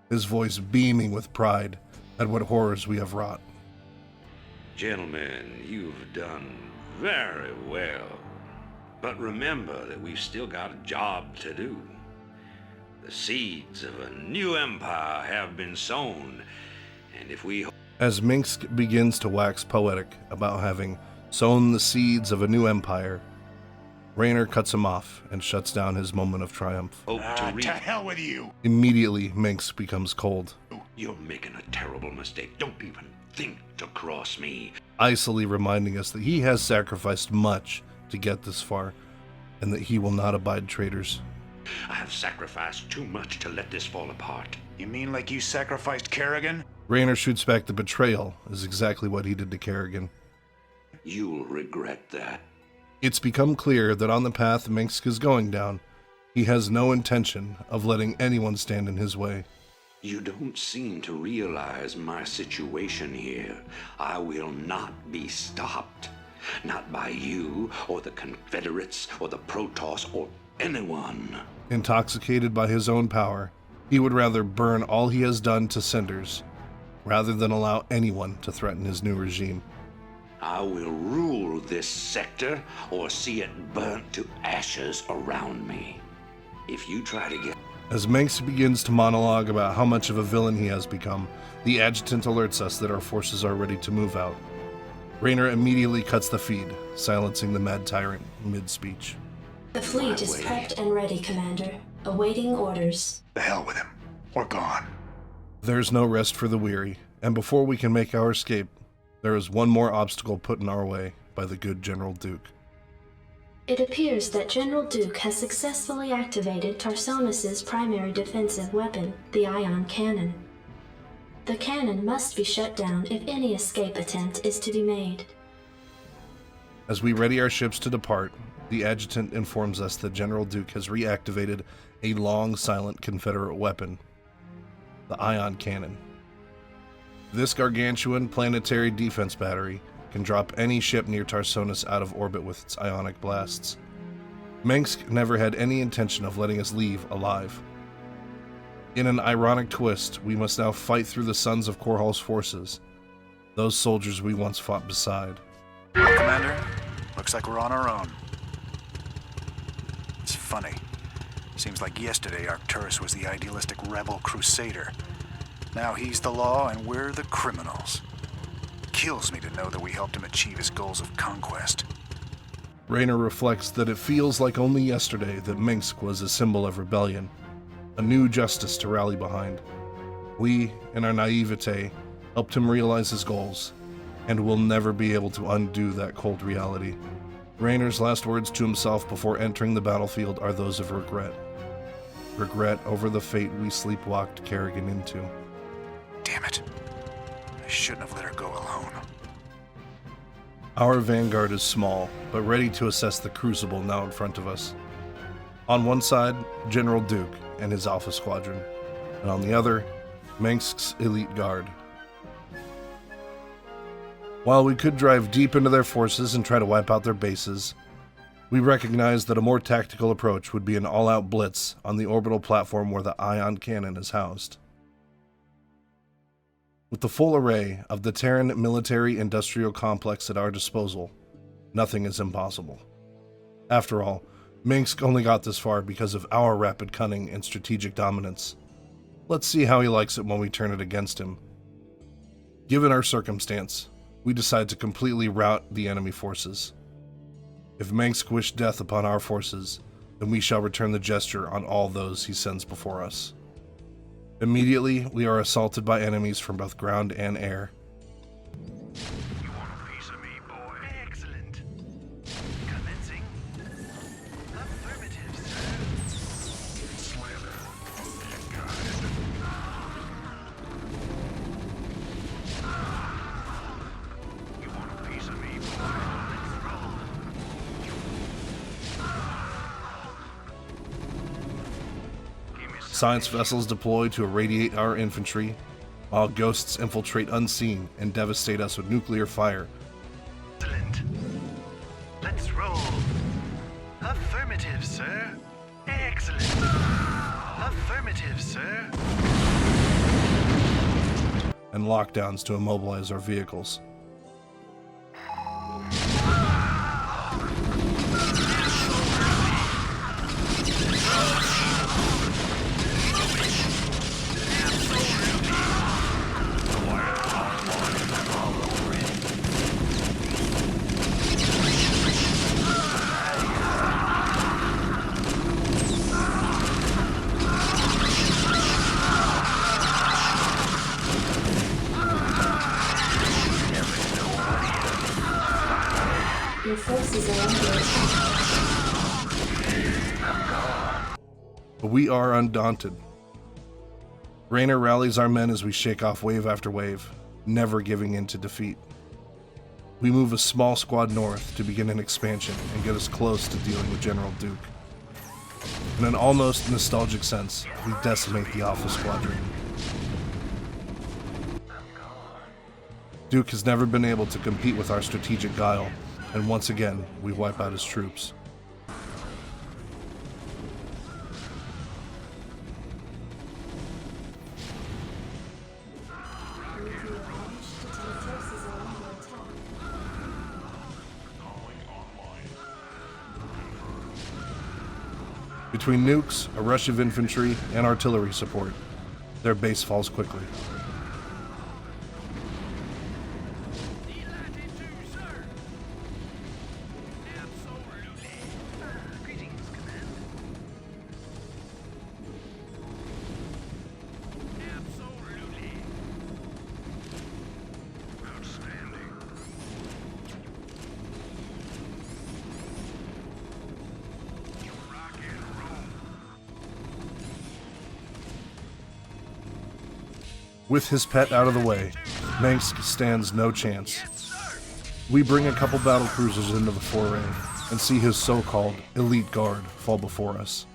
his voice beaming with pride at what horrors we have wrought. Gentlemen, you've done very well. But remember that we've still got a job to do. The seeds of a new empire have been sown, and if we... As Mengsk begins to wax poetic about having sown the seeds of a new empire, Raynor cuts him off and shuts down his moment of triumph. To hell with you! Immediately, Mengsk becomes cold. You're making a terrible mistake. Don't even think to cross me. Icily reminding us that he has sacrificed much to get this far, and that he will not abide traitors. I have sacrificed too much to let this fall apart. You mean like you sacrificed Kerrigan? Raynor shoots back the betrayal is exactly what he did to Kerrigan. You'll regret that. It's become clear that on the path Mengsk is going down, he has no intention of letting anyone stand in his way. You don't seem to realize my situation here. I will not be stopped. Not by you, or the Confederates, or the Protoss, or anyone. Intoxicated by his own power, he would rather burn all he has done to cinders, rather than allow anyone to threaten his new regime. I will rule this sector, or see it burnt to ashes around me. If you try to get... As Mengsk begins to monologue about how much of a villain he has become, the adjutant alerts us that our forces are ready to move out. Raynor immediately cuts the feed, silencing the mad tyrant mid-speech. The fleet is prepped and ready, Commander, awaiting orders. The hell with him. We're gone. There's no rest for the weary, and before we can make our escape, there is one more obstacle put in our way by the good General Duke. It appears that General Duke has successfully activated Tarsonis' primary defensive weapon, the ion cannon. The cannon must be shut down if any escape attempt is to be made. As we ready our ships to depart, the adjutant informs us that General Duke has reactivated a long, silent Confederate weapon, the ion cannon. This gargantuan planetary defense battery can drop any ship near Tarsonis out of orbit with its ionic blasts. Mengsk never had any intention of letting us leave alive. In an ironic twist, we must now fight through the Sons of Korhal's forces, those soldiers we once fought beside. Well, Commander, looks like we're on our own. It's funny. Seems like yesterday Arcturus was the idealistic rebel crusader. Now he's the law and we're the criminals. Kills me to know that we helped him achieve his goals of conquest. Raynor reflects that it feels like only yesterday that Mengsk was a symbol of rebellion, a new justice to rally behind. We, in our naivete, helped him realize his goals, and will never be able to undo that cold reality. Raynor's last words to himself before entering the battlefield are those of regret. Regret over the fate we sleepwalked Kerrigan into. Damn it. I shouldn't have let her go alone. Our vanguard is small, but ready to assess the crucible now in front of us. On one side, General Duke and his Alpha Squadron, and on the other, Mengsk's elite guard. While we could drive deep into their forces and try to wipe out their bases, we recognized that a more tactical approach would be an all-out blitz on the orbital platform where the ion cannon is housed. With the full array of the Terran military-industrial complex at our disposal, nothing is impossible. After all, Mengsk only got this far because of our rapid cunning and strategic dominance. Let's see how he likes it when we turn it against him. Given our circumstance, we decide to completely rout the enemy forces. If Mengsk wished death upon our forces, then we shall return the gesture on all those he sends before us. Immediately, we are assaulted by enemies from both ground and air. You want a piece of me, boy? Excellent. Commencing. Affirmative, sir. Slander. You got it. You want a piece of me, boy? Science vessels deploy to irradiate our infantry, while ghosts infiltrate unseen and devastate us with nuclear fire. Excellent. Let's roll. Affirmative, sir. Excellent. Affirmative, sir. And lockdowns to immobilize our vehicles. Your forces are under attack. But we are undaunted. Raynor rallies our men as we shake off wave after wave, never giving in to defeat. We move a small squad north to begin an expansion and get us close to dealing with General Duke. In an almost nostalgic sense, we decimate the Alpha Squadron. Duke has never been able to compete with our strategic guile, and once again, we wipe out his troops. Between nukes, a rush of infantry, and artillery support, their base falls quickly. With his pet out of the way, Mengsk stands no chance. We bring a couple battle cruisers into the foray and see his so-called elite guard fall before us.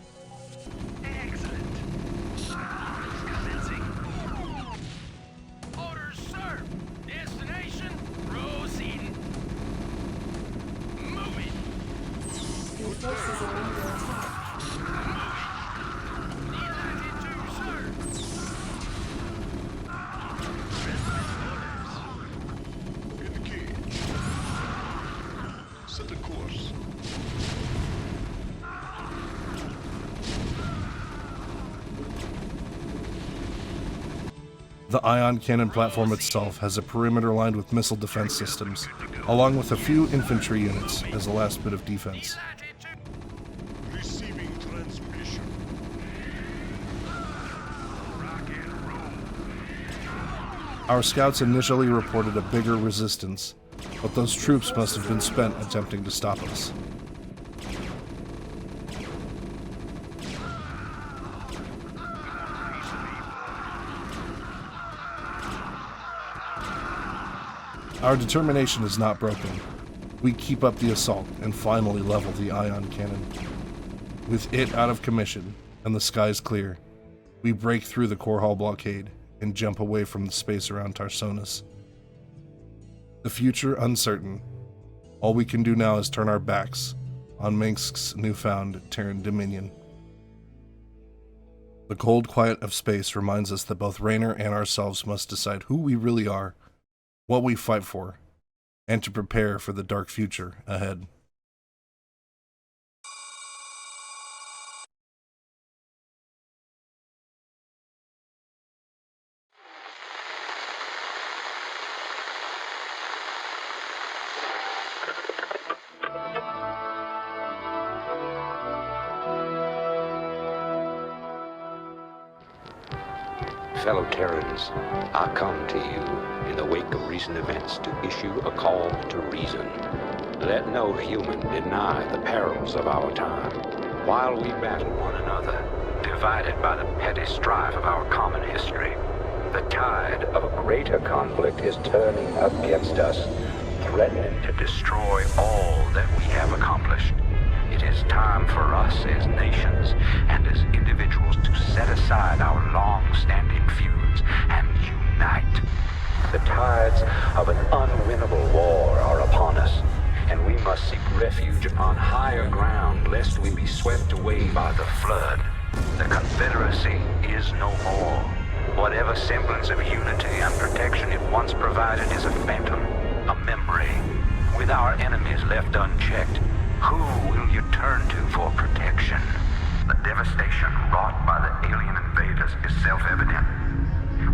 Orders, sir. Destination, proceeding. Moving. Your forces are under attack. Set a course. The ion cannon platform itself has a perimeter lined with missile defense systems, along with a few infantry units as a last bit of defense. Receiving transmission. Our scouts initially reported a bigger resistance, but those troops must have been spent attempting to stop us. Our determination is not broken. We keep up the assault and finally level the ion cannon. With it out of commission and the skies clear, we break through the core hull blockade and jump away from the space around Tarsonis. The future uncertain. All we can do now is turn our backs on Minsk's newfound Terran dominion. The cold quiet of space reminds us that both Raynor and ourselves must decide who we really are, what we fight for, and to prepare for the dark future ahead. Fellow Terrans, I come to you in the wake of recent events to issue a call to reason. Let no human deny the perils of our time. While we battle one another, divided by the petty strife of our common history, the tide of a greater conflict is turning against us, threatening to destroy all that we have accomplished. It is time for us as nations and as individuals to set aside our long-standing feuds and unite. The tides of an unwinnable war are upon us, and we must seek refuge upon higher ground lest we be swept away by the flood. The Confederacy is no more. Whatever semblance of unity and protection it once provided is a phantom, a memory. With our enemies left unchecked, who will you turn to for protection? The devastation wrought by the alien invaders is self-evident.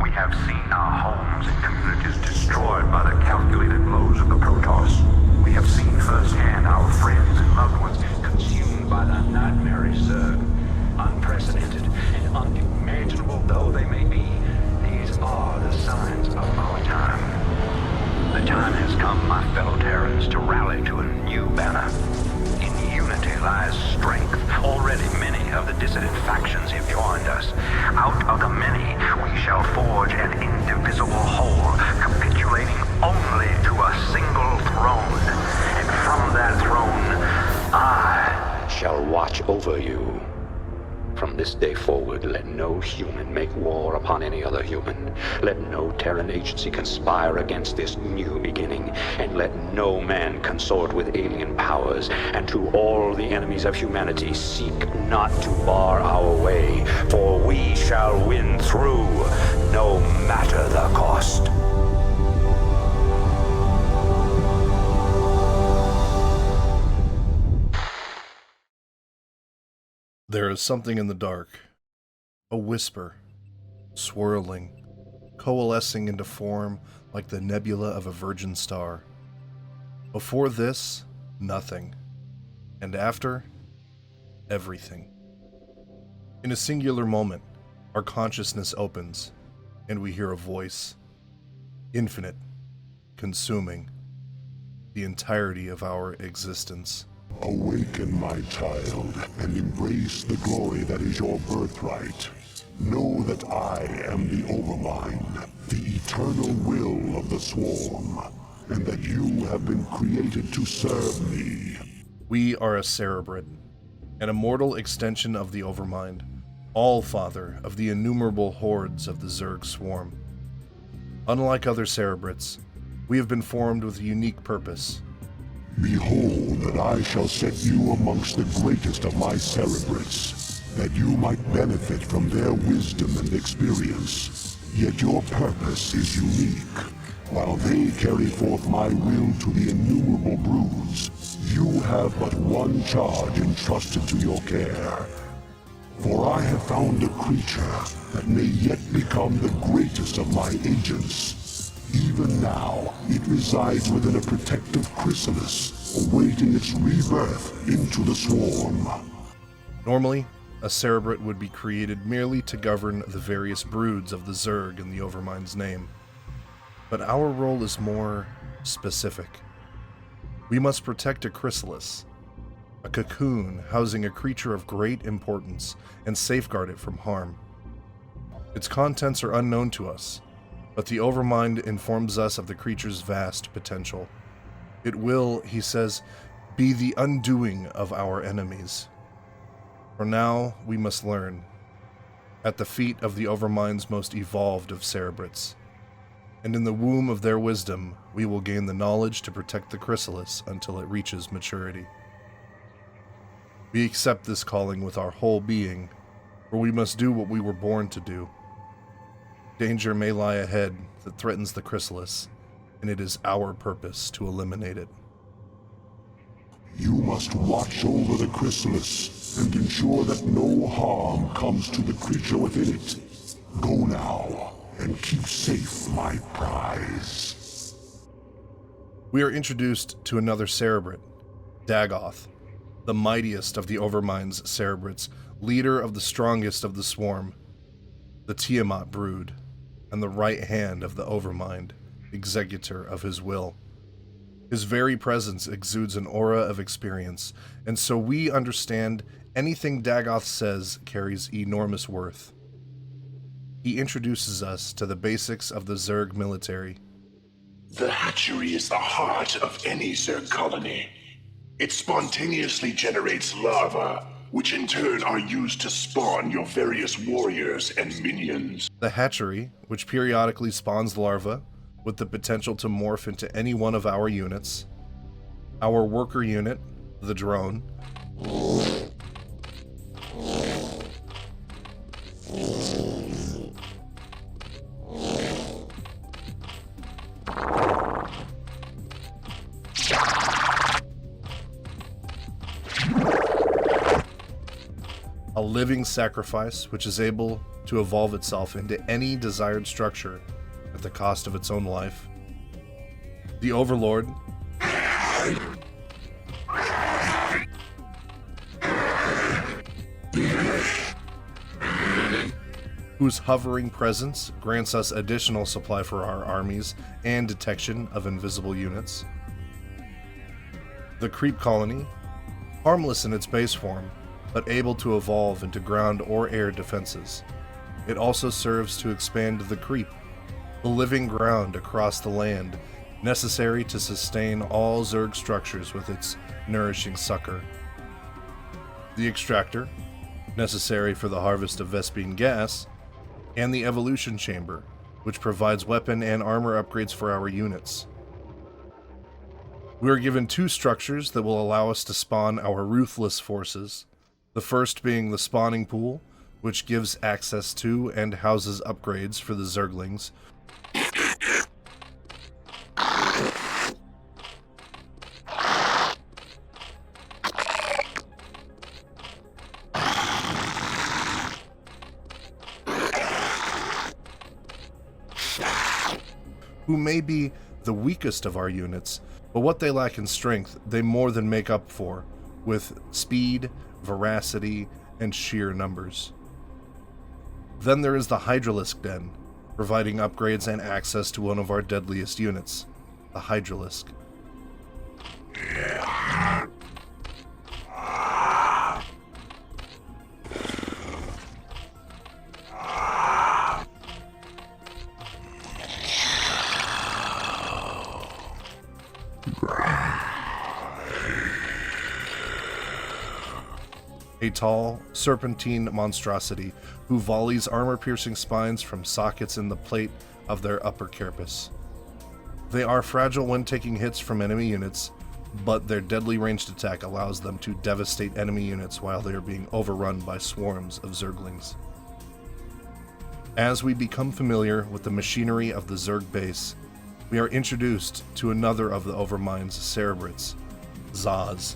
We have seen our homes and communities destroyed by the calculated blows of the Protoss. We have seen firsthand our friends and loved ones consumed by the nightmarish Zerg. Unprecedented and unimaginable though they may be, these are the signs of our time. The time has come, my fellow Terrans, to rally to a new banner. In unity lies strength. Already many of the dissident factions have joined us. Out of the many, we shall forge an indivisible whole, capitulating only to a single throne. And from that throne, I shall watch over you. From this day forward, let no human make war upon any other human. Let no Terran agency conspire against this new beginning, and let no man consort with alien powers. And to all the enemies of humanity, seek not to bar our way, for we shall win through, no matter the cost. There is something in the dark, a whisper, swirling, coalescing into form like the nebula of a virgin star. Before this, nothing, and after, everything. In a singular moment, our consciousness opens, and we hear a voice, infinite, consuming, the entirety of our existence. Awaken, my child, and embrace the glory that is your birthright. Know that I am the Overmind, the eternal will of the Swarm, and that you have been created to serve me. We are a Cerebrid, an immortal extension of the Overmind, all-father of the innumerable hordes of the Zerg Swarm. Unlike other Cerebrids, we have been formed with a unique purpose. Behold that I shall set you amongst the greatest of my Cerebrids, that you might benefit from their wisdom and experience. Yet your purpose is unique. While they carry forth my will to the innumerable broods, you have but one charge entrusted to your care. For I have found a creature that may yet become the greatest of my agents. Even now, it resides within a protective chrysalis, awaiting its rebirth into the Swarm. Normally, a Cerebrid would be created merely to govern the various broods of the Zerg in the Overmind's name. but our role is more specific. We must protect a chrysalis, a cocoon housing a creature of great importance, and safeguard it from harm. Its contents are unknown to us, but the Overmind informs us of the creature's vast potential. It will, he says, be the undoing of our enemies. For now, we must learn, at the feet of the Overmind's most evolved of cerebrates, and in the womb of their wisdom, we will gain the knowledge to protect the chrysalis until it reaches maturity. We accept this calling with our whole being, for we must do what we were born to do. Danger may lie ahead that threatens the chrysalis, and it is our purpose to eliminate it. You must watch over the chrysalis and ensure that no harm comes to the creature within it. Go now and keep safe my prize. We are introduced to another cerebrate, Dagoth, the mightiest of the Overmind's cerebrates, leader of the strongest of the swarm, the Tiamat brood, and the right hand of the Overmind, executor of his will. His very presence exudes an aura of experience, and so we understand anything Dagoth says carries enormous worth. He introduces us to the basics of the Zerg military. The hatchery is the heart of any Zerg colony. It spontaneously generates larvae, which in turn are used to spawn your various warriors and minions. The hatchery, which periodically spawns larvae, with the potential to morph into any one of our units. Our worker unit, the drone. A living sacrifice which is able to evolve itself into any desired structure at the cost of its own life. The Overlord, whose hovering presence grants us additional supply for our armies and detection of invisible units. The Creep Colony, harmless in its base form, but able to evolve into ground or air defenses. It also serves to expand the Creep, the living ground across the land, necessary to sustain all Zerg structures with its nourishing succor. The Extractor, necessary for the harvest of Vespene gas, and the Evolution Chamber, which provides weapon and armor upgrades for our units. We are given two structures that will allow us to spawn our ruthless forces, the first being the spawning pool, which gives access to and houses upgrades for the Zerglings, who may be the weakest of our units, but what they lack in strength, they more than make up for, with speed, veracity, and sheer numbers. Then there is the Hydralisk Den, providing upgrades and access to one of our deadliest units, the Hydralisk. A tall, serpentine monstrosity who volleys armor-piercing spines from sockets in the plate of their upper carapace. They are fragile when taking hits from enemy units, but their deadly ranged attack allows them to devastate enemy units while they are being overrun by swarms of Zerglings. As we become familiar with the machinery of the Zerg base, we are introduced to another of the Overmind's cerebrates, Zaz,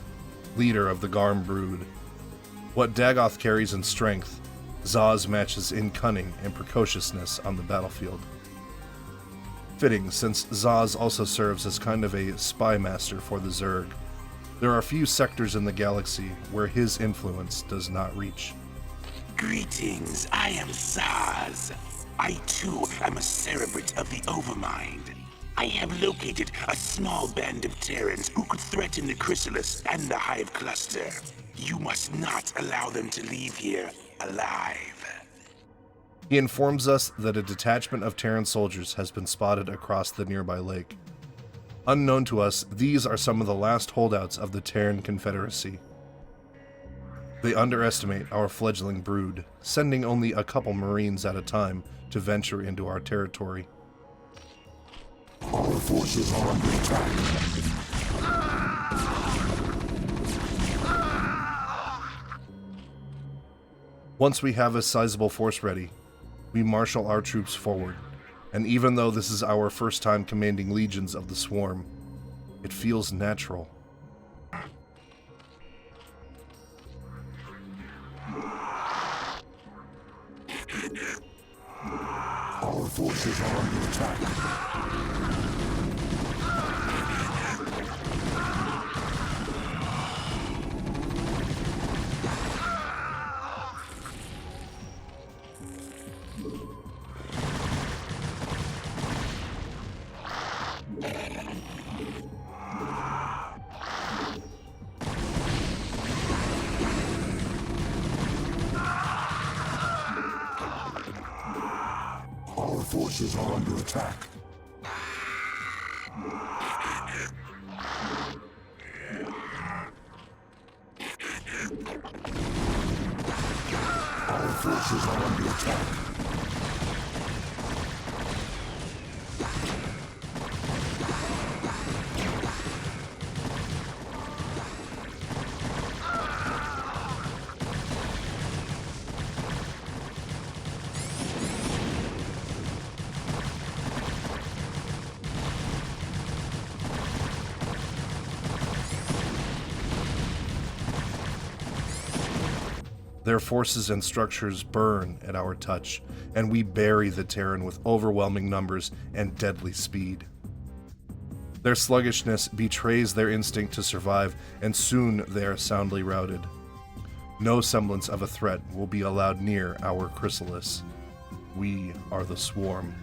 leader of the Garm brood. What Dagoth carries in strength, Zaz matches in cunning and precociousness on the battlefield. Fitting, since Zaz also serves as kind of a spy master for the Zerg. There are few sectors in the galaxy where his influence does not reach. Greetings, I am Zaz. I too am a cerebrate of the Overmind. I have located a small band of Terrans who could threaten the Chrysalis and the Hive Cluster. You must not allow them to leave here alive. He informs us that a detachment of Terran soldiers has been spotted across the nearby lake. Unknown to us, these are some of the last holdouts of the Terran Confederacy. They underestimate our fledgling brood, sending only a couple Marines at a time to venture into our territory. Our forces are under attack. Once we have a sizable force ready, we marshal our troops forward, and even though this is our first time commanding legions of the Swarm, it feels natural. Our forces are under attack. Our forces are under attack. Our forces are under attack. Their forces and structures burn at our touch, and we bury the Terran with overwhelming numbers and deadly speed. Their sluggishness betrays their instinct to survive, and soon they are soundly routed. No semblance of a threat will be allowed near our Chrysalis. We are the Swarm.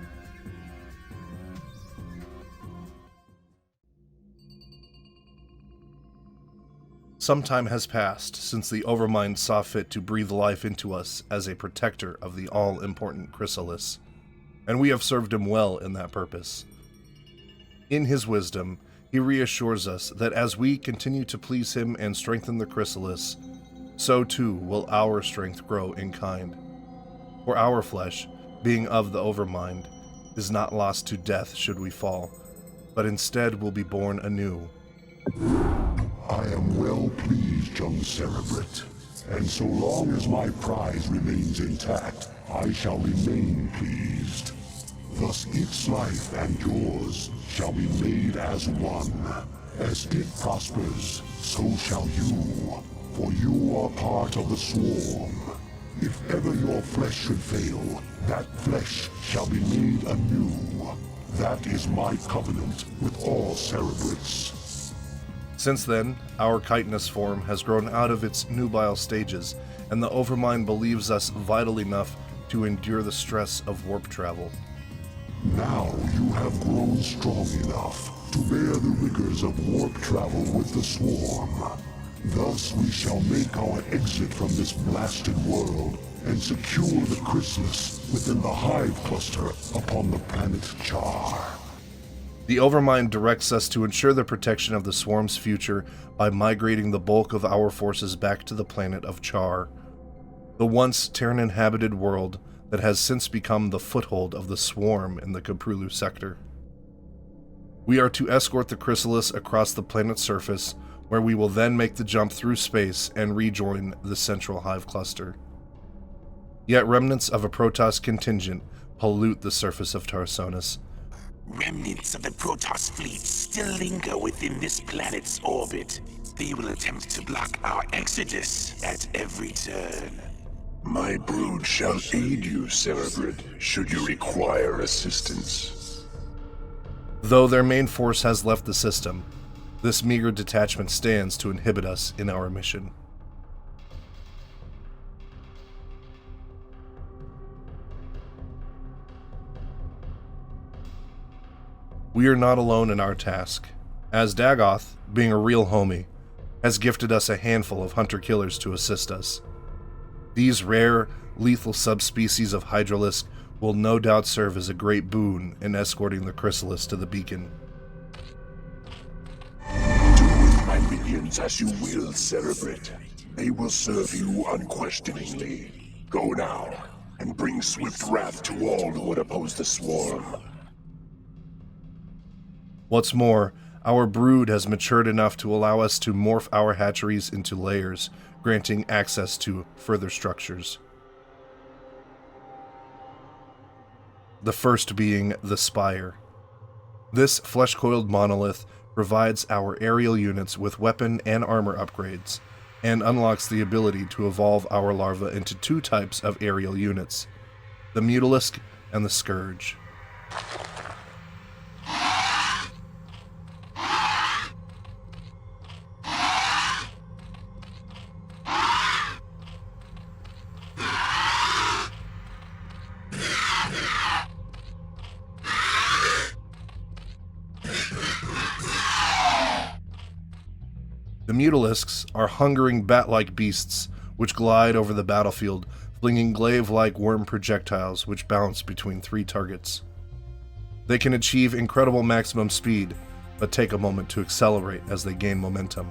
Some time has passed since the Overmind saw fit to breathe life into us as a protector of the all-important Chrysalis, and we have served him well in that purpose. In his wisdom, he reassures us that as we continue to please him and strengthen the Chrysalis, so too will our strength grow in kind. For our flesh, being of the Overmind, is not lost to death should we fall, but instead will be born anew. I am well pleased, young Cerebrate, and so long as my prize remains intact, I shall remain pleased. Thus its life and yours shall be made as one. As it prospers, so shall you, for you are part of the Swarm. If ever your flesh should fail, that flesh shall be made anew. That is my covenant with all Cerebrates. Since then, our chitinous form has grown out of its nubile stages, and the Overmind believes us vital enough to endure the stress of warp travel. Now you have grown strong enough to bear the rigors of warp travel with the Swarm. Thus we shall make our exit from this blasted world and secure the Chrysalis within the Hive Cluster upon the planet Char. The Overmind directs us to ensure the protection of the Swarm's future by migrating the bulk of our forces back to the planet of Char, the once Terran-inhabited world that has since become the foothold of the Swarm in the Caprulu sector. We are to escort the Chrysalis across the planet's surface, where we will then make the jump through space and rejoin the central Hive Cluster. Yet remnants of a Protoss contingent pollute the surface of Tarsonis. Remnants of the Protoss fleet still linger within this planet's orbit. They will attempt to block our exodus at every turn. My brood shall aid you, Cerebrate, should you require assistance. Though their main force has left the system, this meager detachment stands to inhibit us in our mission. We are not alone in our task, as Dagoth, being a real homie, has gifted us a handful of hunter-killers to assist us. These rare, lethal subspecies of Hydralisk will no doubt serve as a great boon in escorting the Chrysalis to the beacon. Do with my minions as you will, Cerebrate. They will serve you unquestioningly. Go now, and bring swift wrath to all who would oppose the swarm. What's more, our brood has matured enough to allow us to morph our hatcheries into layers, granting access to further structures. The first being the Spire. This flesh-coiled monolith provides our aerial units with weapon and armor upgrades, and unlocks the ability to evolve our larvae into two types of aerial units, the Mutalisk and the Scourge. The Mutalisks are hungering bat-like beasts which glide over the battlefield, flinging glaive-like worm projectiles which bounce between 3 targets. They can achieve incredible maximum speed, but take a moment to accelerate as they gain momentum.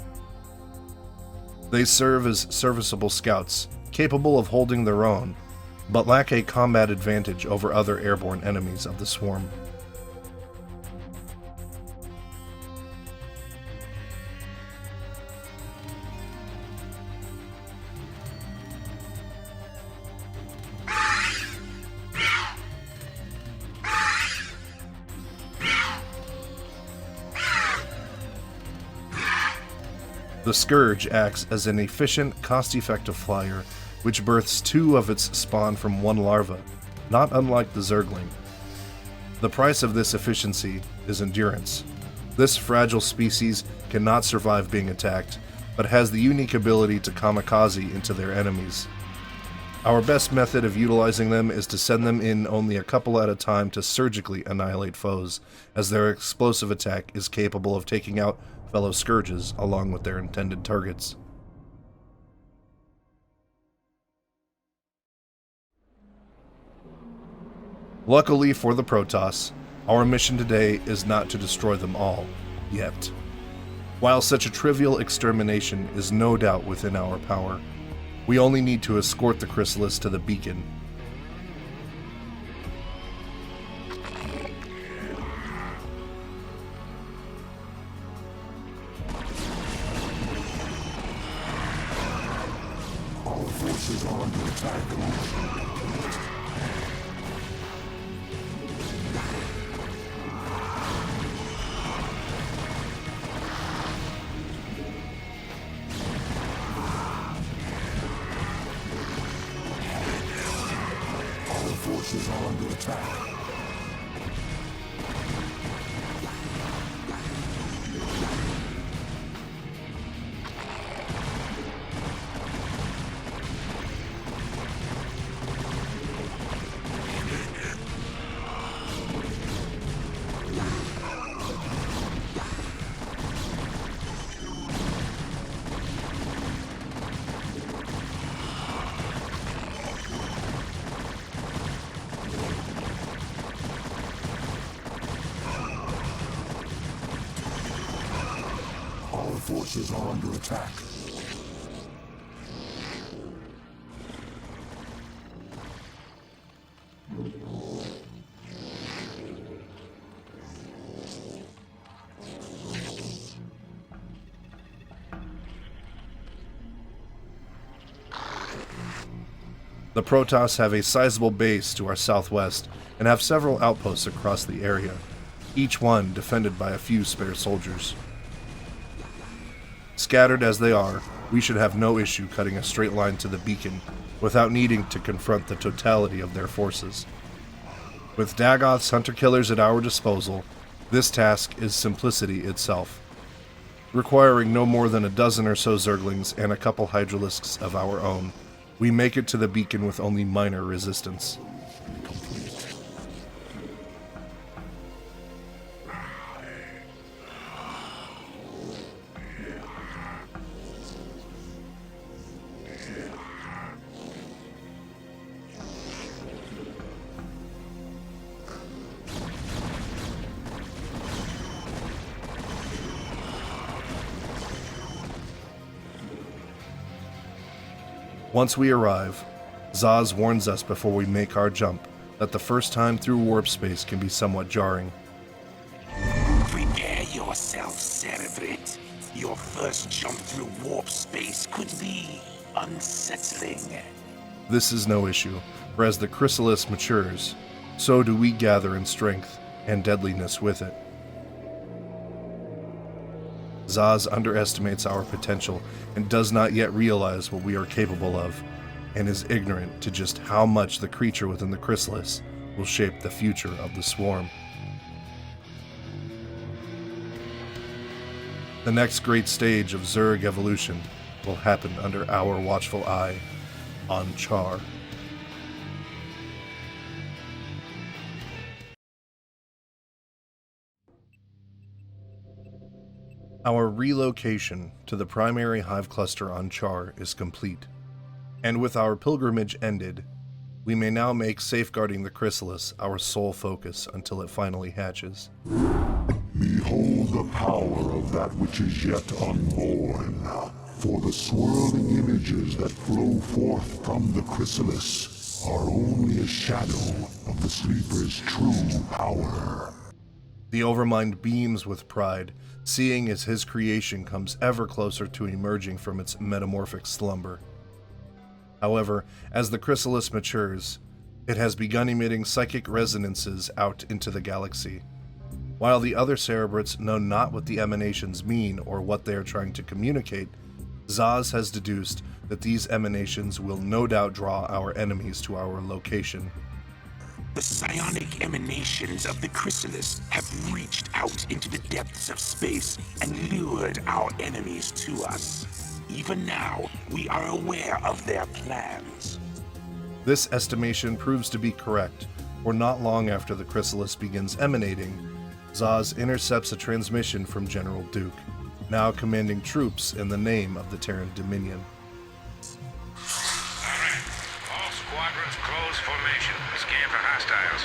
They serve as serviceable scouts, capable of holding their own, but lack a combat advantage over other airborne enemies of the swarm. The Scourge acts as an efficient, cost-effective flyer, which births 2 of its spawn from 1 larva, not unlike the Zergling. The price of this efficiency is endurance. This fragile species cannot survive being attacked, but has the unique ability to kamikaze into their enemies. Our best method of utilizing them is to send them in only a couple at a time to surgically annihilate foes, as their explosive attack is capable of taking out fellow Scourges along with their intended targets. Luckily for the Protoss, our mission today is not to destroy them all, yet. While such a trivial extermination is no doubt within our power, we only need to escort the Chrysalis to the beacon. All forces are under attack. Forces are under attack. Forces are under attack. The Protoss have a sizable base to our southwest and have several outposts across the area, each one defended by a few spare soldiers. Scattered as they are, we should have no issue cutting a straight line to the beacon without needing to confront the totality of their forces. With Dagoth's hunter-killers at our disposal, this task is simplicity itself, requiring no more than a dozen or so Zerglings and a couple Hydralisks of our own. We make it to the beacon with only minor resistance. Once we arrive, Zaz warns us before we make our jump that the first time through warp space can be somewhat jarring. Prepare yourself, Cerebrate. Your first jump through warp space could be unsettling. This is no issue, for as the chrysalis matures, so do we gather in strength and deadliness with it. Zaz underestimates our potential and does not yet realize what we are capable of, and is ignorant to just how much the creature within the chrysalis will shape the future of the swarm. The next great stage of Zerg evolution will happen under our watchful eye on Char. Our relocation to the primary hive cluster on Char is complete, and with our pilgrimage ended, we may now make safeguarding the chrysalis our sole focus until it finally hatches. Behold the power of that which is yet unborn, for the swirling images that flow forth from the chrysalis are only a shadow of the sleeper's true power. The Overmind beams with pride, seeing as his creation comes ever closer to emerging from its metamorphic slumber. However, as the chrysalis matures, it has begun emitting psychic resonances out into the galaxy. While the other Cerebrates know not what the emanations mean or what they are trying to communicate, Zaz has deduced that these emanations will no doubt draw our enemies to our location. The psionic emanations of the chrysalis have reached out into the depths of space and lured our enemies to us. Even now, we are aware of their plans. This estimation proves to be correct, for not long after the chrysalis begins emanating, Zaz intercepts a transmission from General Duke, now commanding troops in the name of the Terran Dominion. All squadrons close formation. Scan for hostiles.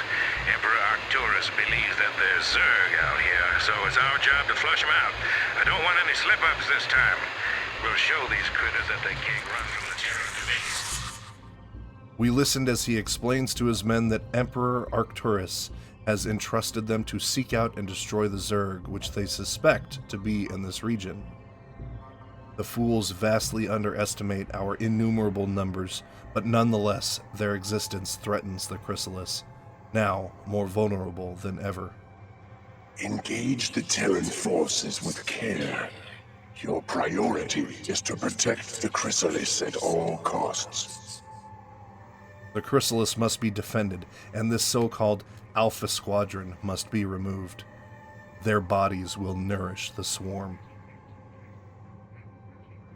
Emperor Arcturus believes that there's Zerg out here, so it's our job to flush them out. I don't want any slip-ups this time. We'll show these critters that they can't run from the Terran Dominion. We listened as he explains to his men that Emperor Arcturus has entrusted them to seek out and destroy the Zerg, which they suspect to be in this region. The fools vastly underestimate our innumerable numbers, but nonetheless, their existence threatens the chrysalis, now more vulnerable than ever. Engage the Terran forces with care. Your priority is to protect the chrysalis at all costs. The chrysalis must be defended, and this so-called Alpha Squadron must be removed. Their bodies will nourish the swarm.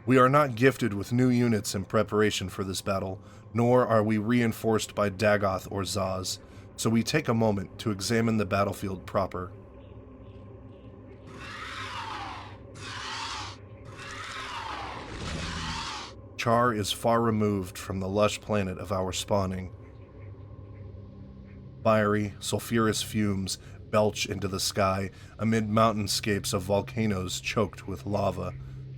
We are not gifted with new units in preparation for this battle, nor are we reinforced by Dagoth or Zaz, so we take a moment to examine the battlefield proper. Char is far removed from the lush planet of our spawning. Fiery, sulfurous fumes belch into the sky amid mountainscapes of volcanoes choked with lava,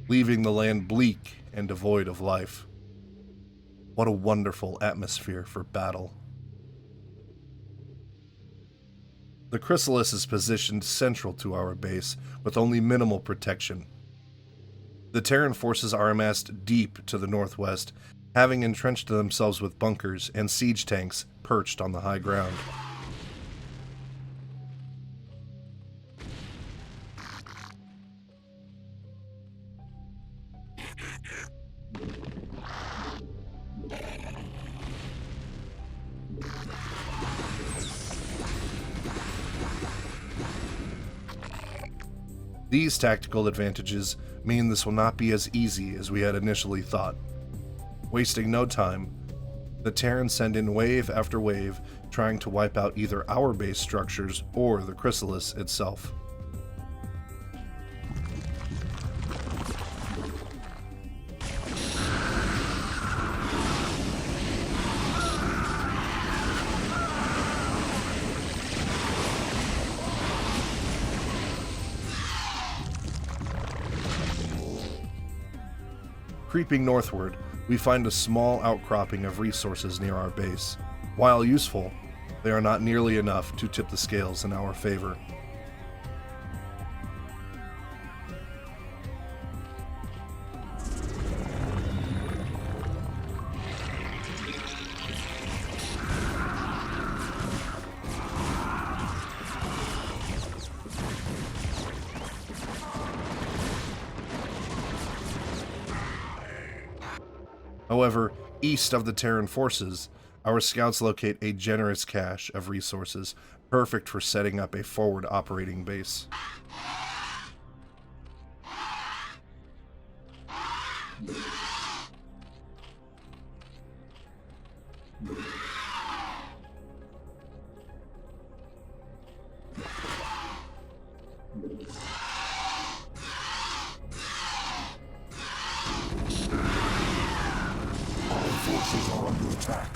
leaving the land bleak and devoid of life. What a wonderful atmosphere for battle. The chrysalis is positioned central to our base, with only minimal protection. The Terran forces are amassed deep to the northwest, having entrenched themselves with bunkers and siege tanks perched on the high ground. These tactical advantages mean this will not be as easy as we had initially thought. Wasting no time, the Terrans send in wave after wave, trying to wipe out either our base structures or the chrysalis itself. Creeping northward, we find a small outcropping of resources near our base. While useful, they are not nearly enough to tip the scales in our favor. However, east of the Terran forces, our scouts locate a generous cache of resources, perfect for setting up a forward operating base. Forces are under attack.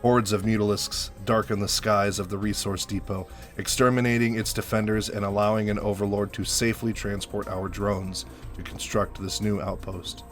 Hordes of mutalisks darken the skies of the resource depot, exterminating its defenders and allowing an overlord to safely transport our drones to construct this new outpost.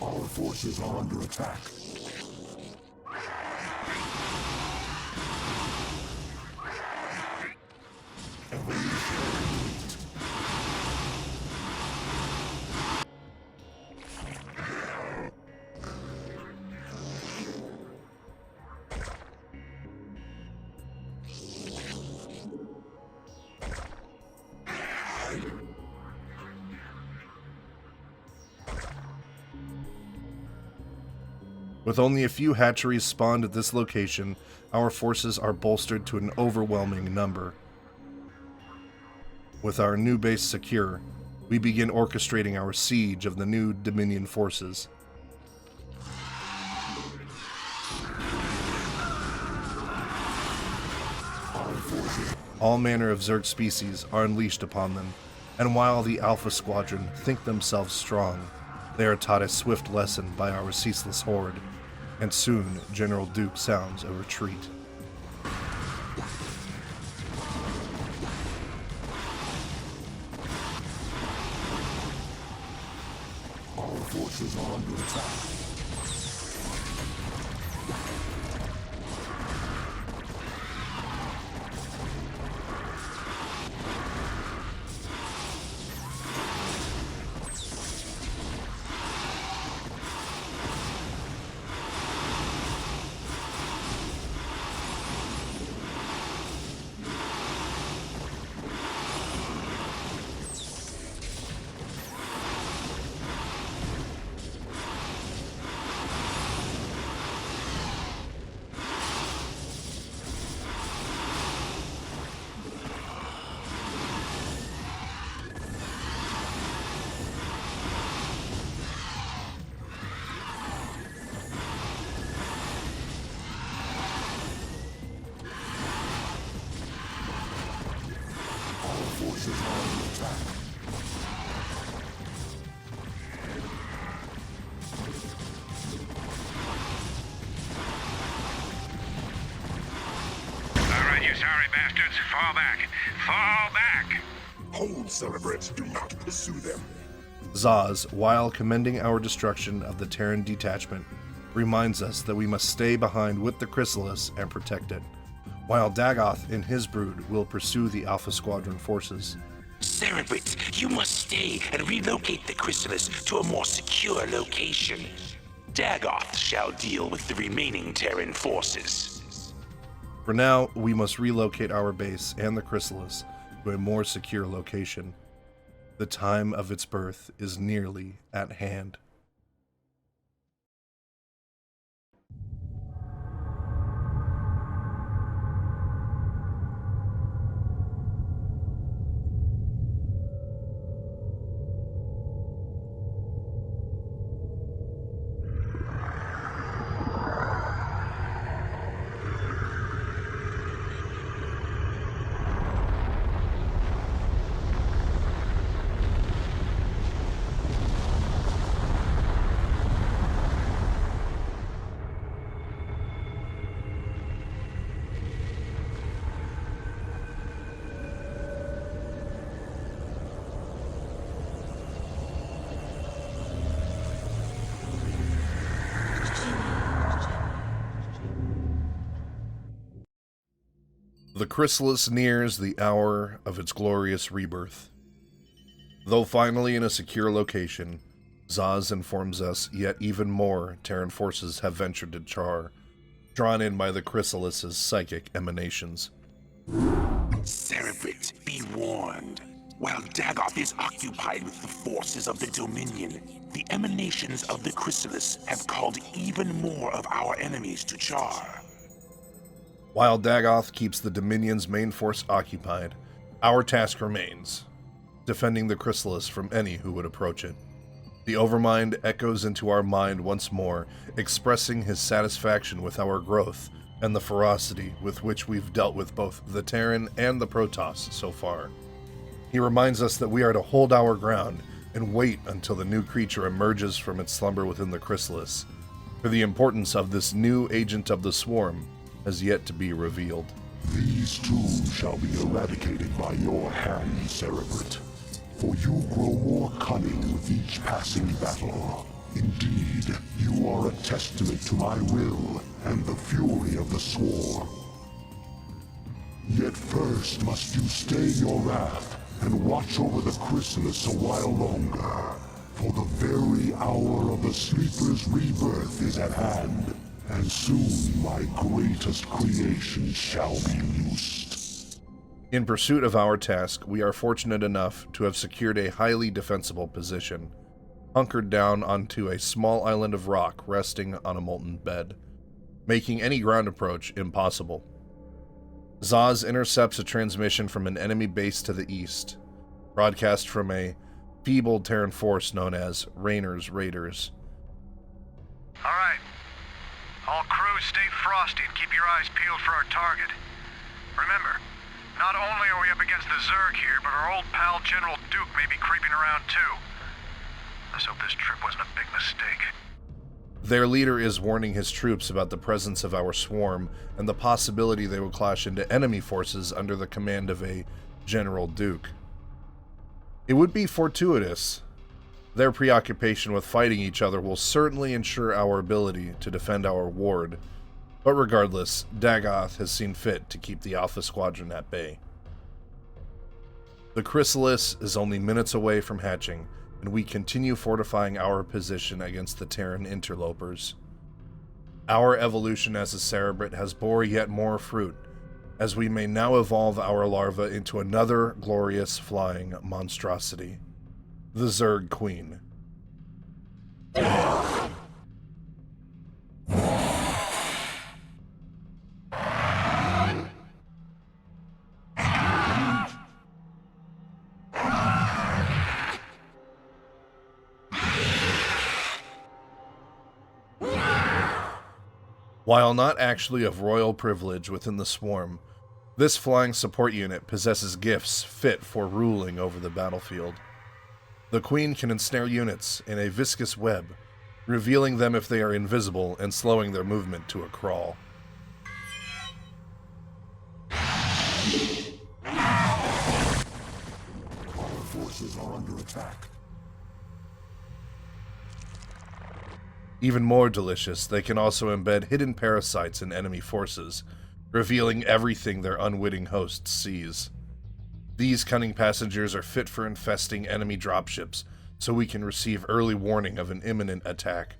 Our forces are under attack. With only a few hatcheries spawned at this location, our forces are bolstered to an overwhelming number. With our new base secure, we begin orchestrating our siege of the new Dominion forces. All manner of Zerg species are unleashed upon them, and while the Alpha Squadron think themselves strong, they are taught a swift lesson by our ceaseless horde, and soon General Duke sounds a retreat. Our forces are under attack. All right, you sorry bastards, fall back. Fall back! Hold, Cerebrate. Do not pursue them. Zaz, while commending our destruction of the Terran detachment, reminds us that we must stay behind with the Chrysalis and protect it, while Dagoth and his brood will pursue the Alpha Squadron forces. Cerebrate, you must stay and relocate the Chrysalis to a more secure location. Dagoth shall deal with the remaining Terran forces. For now, we must relocate our base and the Chrysalis to a more secure location. The time of its birth is nearly at hand. The Chrysalis nears the hour of its glorious rebirth. Though finally in a secure location, Zaz informs us yet even more Terran forces have ventured to Char, drawn in by the Chrysalis's psychic emanations. Cerebrate, be warned. While Dagoth is occupied with the forces of the Dominion, the emanations of the Chrysalis have called even more of our enemies to Char. While Dagoth keeps the Dominion's main force occupied, our task remains, defending the Chrysalis from any who would approach it. The Overmind echoes into our mind once more, expressing his satisfaction with our growth and the ferocity with which we've dealt with both the Terran and the Protoss so far. He reminds us that we are to hold our ground and wait until the new creature emerges from its slumber within the Chrysalis, for the importance of this new agent of the Swarm has yet to be revealed. These too shall be eradicated by your hand, Cerebrate, for you grow more cunning with each passing battle. Indeed, you are a testament to my will and the fury of the Swarm. Yet first must you stay your wrath and watch over the Chrysalis a while longer, for the very hour of the Sleeper's rebirth is at hand, and soon my greatest creation shall be loosed. In pursuit of our task, we are fortunate enough to have secured a highly defensible position, hunkered down onto a small island of rock resting on a molten bed, making any ground approach impossible. Zaz intercepts a transmission from an enemy base to the east, broadcast from a feeble Terran force known as Rainer's Raiders. All right. All crews stay frosty and keep your eyes peeled for our target. Remember, not only are we up against the Zerg here, but our old pal General Duke may be creeping around too. Let's hope this trip wasn't a big mistake. Their leader is warning his troops about the presence of our swarm and the possibility they will clash into enemy forces under the command of a General Duke. It would be fortuitous. Their preoccupation with fighting each other will certainly ensure our ability to defend our ward, but regardless, Dagoth has seen fit to keep the Alpha Squadron at bay. The Chrysalis is only minutes away from hatching, and we continue fortifying our position against the Terran interlopers. Our evolution as a Cerebrate has bore yet more fruit, as we may now evolve our larva into another glorious flying monstrosity, the Zerg Queen. While not actually of royal privilege within the Swarm, this flying support unit possesses gifts fit for ruling over the battlefield. The Queen can ensnare units in a viscous web, revealing them if they are invisible and slowing their movement to a crawl. under attack. Even more delicious, they can also embed hidden parasites in enemy forces, revealing everything their unwitting host sees. These cunning passengers are fit for infesting enemy dropships, so we can receive early warning of an imminent attack.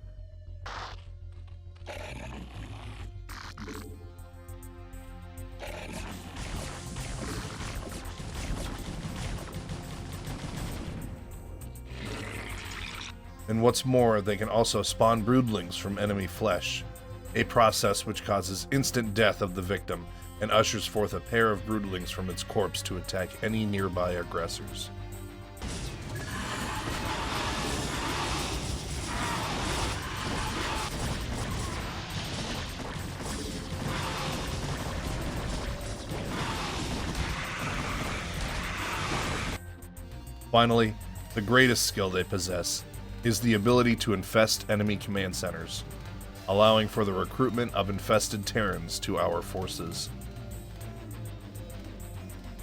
And what's more, they can also spawn broodlings from enemy flesh, a process which causes instant death of the victim and ushers forth a pair of broodlings from its corpse to attack any nearby aggressors. Finally, the greatest skill they possess is the ability to infest enemy command centers, allowing for the recruitment of infested Terrans to our forces.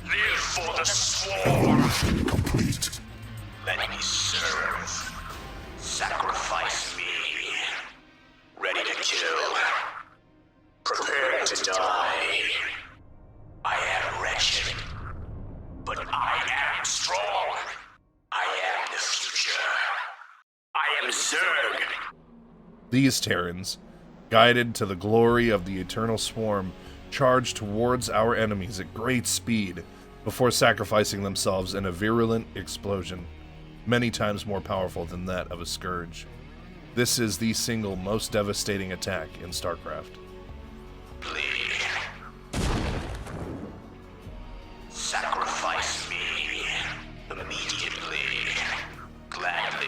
Live for the swarm! Complete. Let me serve. Sacrifice me. Ready to kill. Prepare to die. I am wretched, but I am strong. I am the future. I am Zerg. These Terrans, guided to the glory of the eternal swarm, charge towards our enemies at great speed before sacrificing themselves in a virulent explosion, many times more powerful than that of a scourge. This is the single most devastating attack in Starcraft. Sacrifice me immediately, gladly.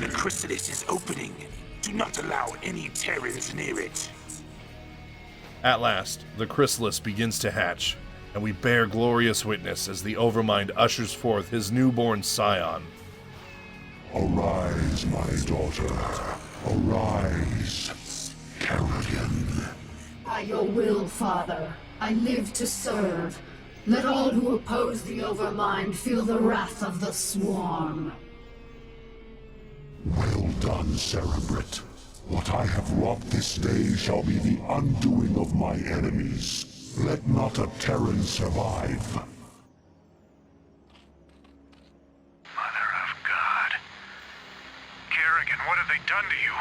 The chrysalis is opening. Do not allow any Terrans near it. At last, the chrysalis begins to hatch, and we bear glorious witness as the Overmind ushers forth his newborn scion. Arise, my daughter. Arise, Kerrigan. By your will, Father, I live to serve. Let all who oppose the Overmind feel the wrath of the Swarm. Well done, Cerebrit. What I have wrought this day shall be the undoing of my enemies. Let not a Terran survive. Mother of God. Kerrigan, what have they done to you?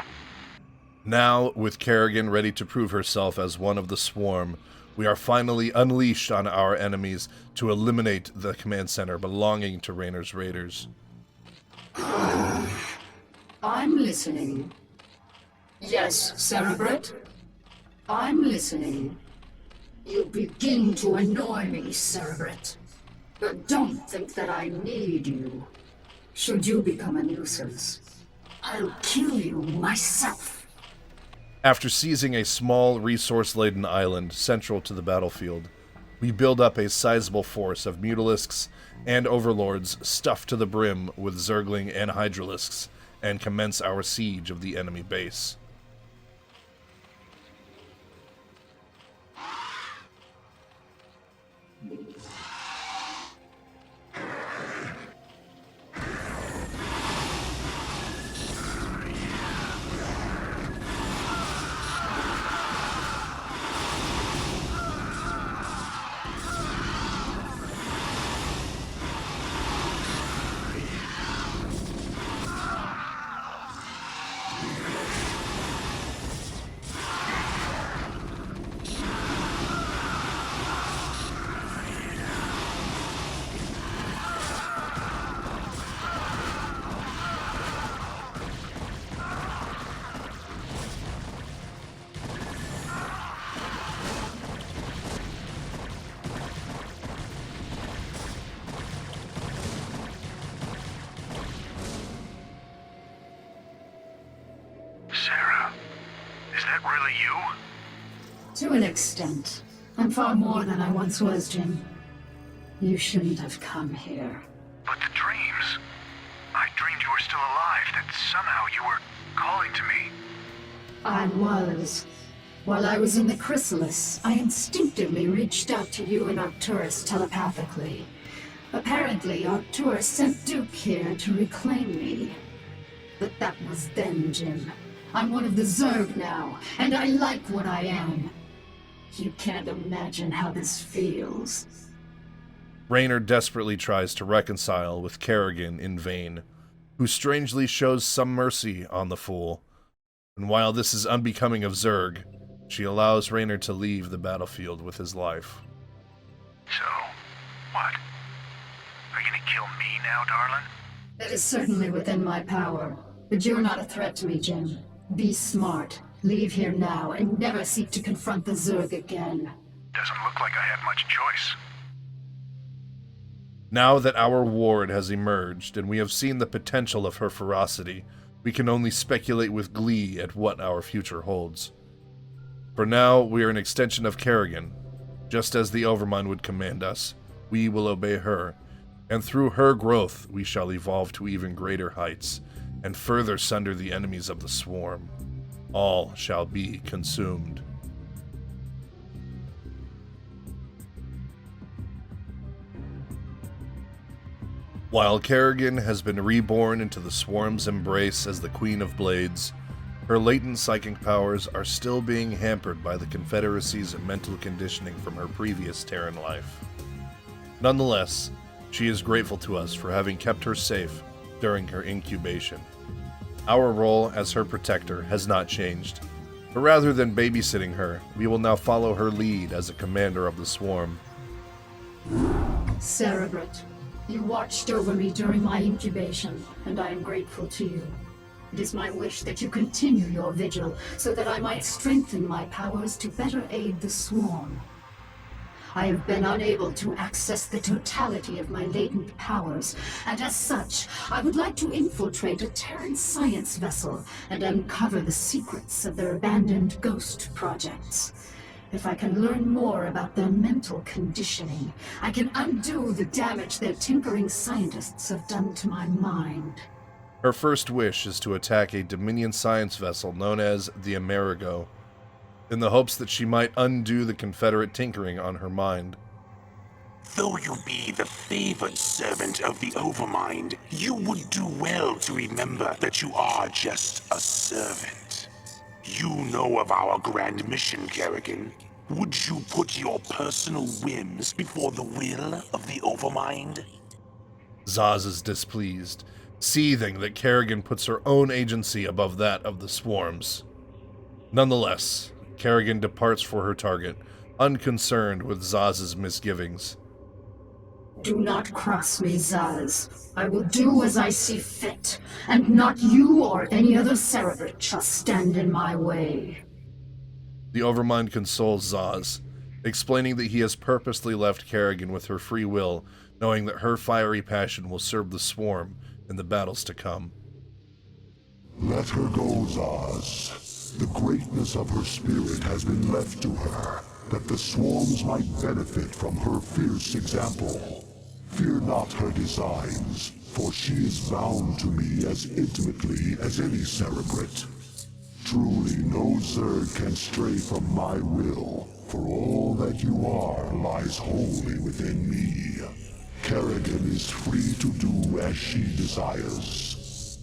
Now, with Kerrigan ready to prove herself as one of the swarm, we are finally unleashed on our enemies to eliminate the command center belonging to Raynor's Raiders. I'm listening. Yes, Cerebrit? I'm listening. You begin to annoy me, Cerebrit. But don't think that I need you. Should you become a nuisance, I'll kill you myself. After seizing a small, resource-laden island central to the battlefield, we build up a sizable force of Mutalisks and Overlords stuffed to the brim with Zergling and Hydralisks, and commence our siege of the enemy base. Sarah, is that really you? To an extent. I'm far more than I once was, Jim. You shouldn't have come here. But the dreams. I dreamed you were still alive, that somehow you were calling to me. I was. While I was in the chrysalis, I instinctively reached out to you and Arcturus telepathically. Apparently, Arcturus sent Duke here to reclaim me. But that was then, Jim. I'm one of the Zerg now, and I like what I am. You can't imagine how this feels. Raynor desperately tries to reconcile with Kerrigan in vain, who strangely shows some mercy on the fool. And while this is unbecoming of Zerg, she allows Raynor to leave the battlefield with his life. So, what? Are you gonna kill me now, darling? That is certainly within my power. But you're not a threat to me, Jim. Be smart. Leave here now and never seek to confront the Zerg again. Doesn't look like I have much choice. Now that our ward has emerged and we have seen the potential of her ferocity, we can only speculate with glee at what our future holds. For now, we are an extension of Kerrigan. Just as the Overmind would command us, we will obey her, and through her growth we shall evolve to even greater heights, and further sunder the enemies of the Swarm. All shall be consumed. While Kerrigan has been reborn into the Swarm's embrace as the Queen of Blades, her latent psychic powers are still being hampered by the Confederacy's mental conditioning from her previous Terran life. Nonetheless, she is grateful to us for having kept her safe during her incubation. Our role as her protector has not changed, but rather than babysitting her, we will now follow her lead as a commander of the Swarm. Cerebrate, you watched over me during my incubation, and I am grateful to you. It is my wish that you continue your vigil, so that I might strengthen my powers to better aid the Swarm. I have been unable to access the totality of my latent powers, and as such, I would like to infiltrate a Terran science vessel and uncover the secrets of their abandoned ghost projects. If I can learn more about their mental conditioning, I can undo the damage their tinkering scientists have done to my mind. Her first wish is to attack a Dominion science vessel known as the Amerigo, in the hopes that she might undo the Confederate tinkering on her mind. Though you be the favored servant of the Overmind, you would do well to remember that you are just a servant. You know of our grand mission, Kerrigan. Would you put your personal whims before the will of the Overmind? Zaz is displeased, seething that Kerrigan puts her own agency above that of the Swarm's. Nonetheless, Kerrigan departs for her target, unconcerned with Zaz's misgivings. Do not cross me, Zaz. I will do as I see fit, and not you or any other Cerebrate shall stand in my way. The Overmind consoles Zaz, explaining that he has purposely left Kerrigan with her free will, knowing that her fiery passion will serve the Swarm in the battles to come. Let her go, Zaz. The greatness of her spirit has been left to her, that the Swarms might benefit from her fierce example. Fear not her designs, for she is bound to me as intimately as any Cerebrate. Truly no Zerg can stray from my will, for all that you are lies wholly within me. Kerrigan is free to do as she desires.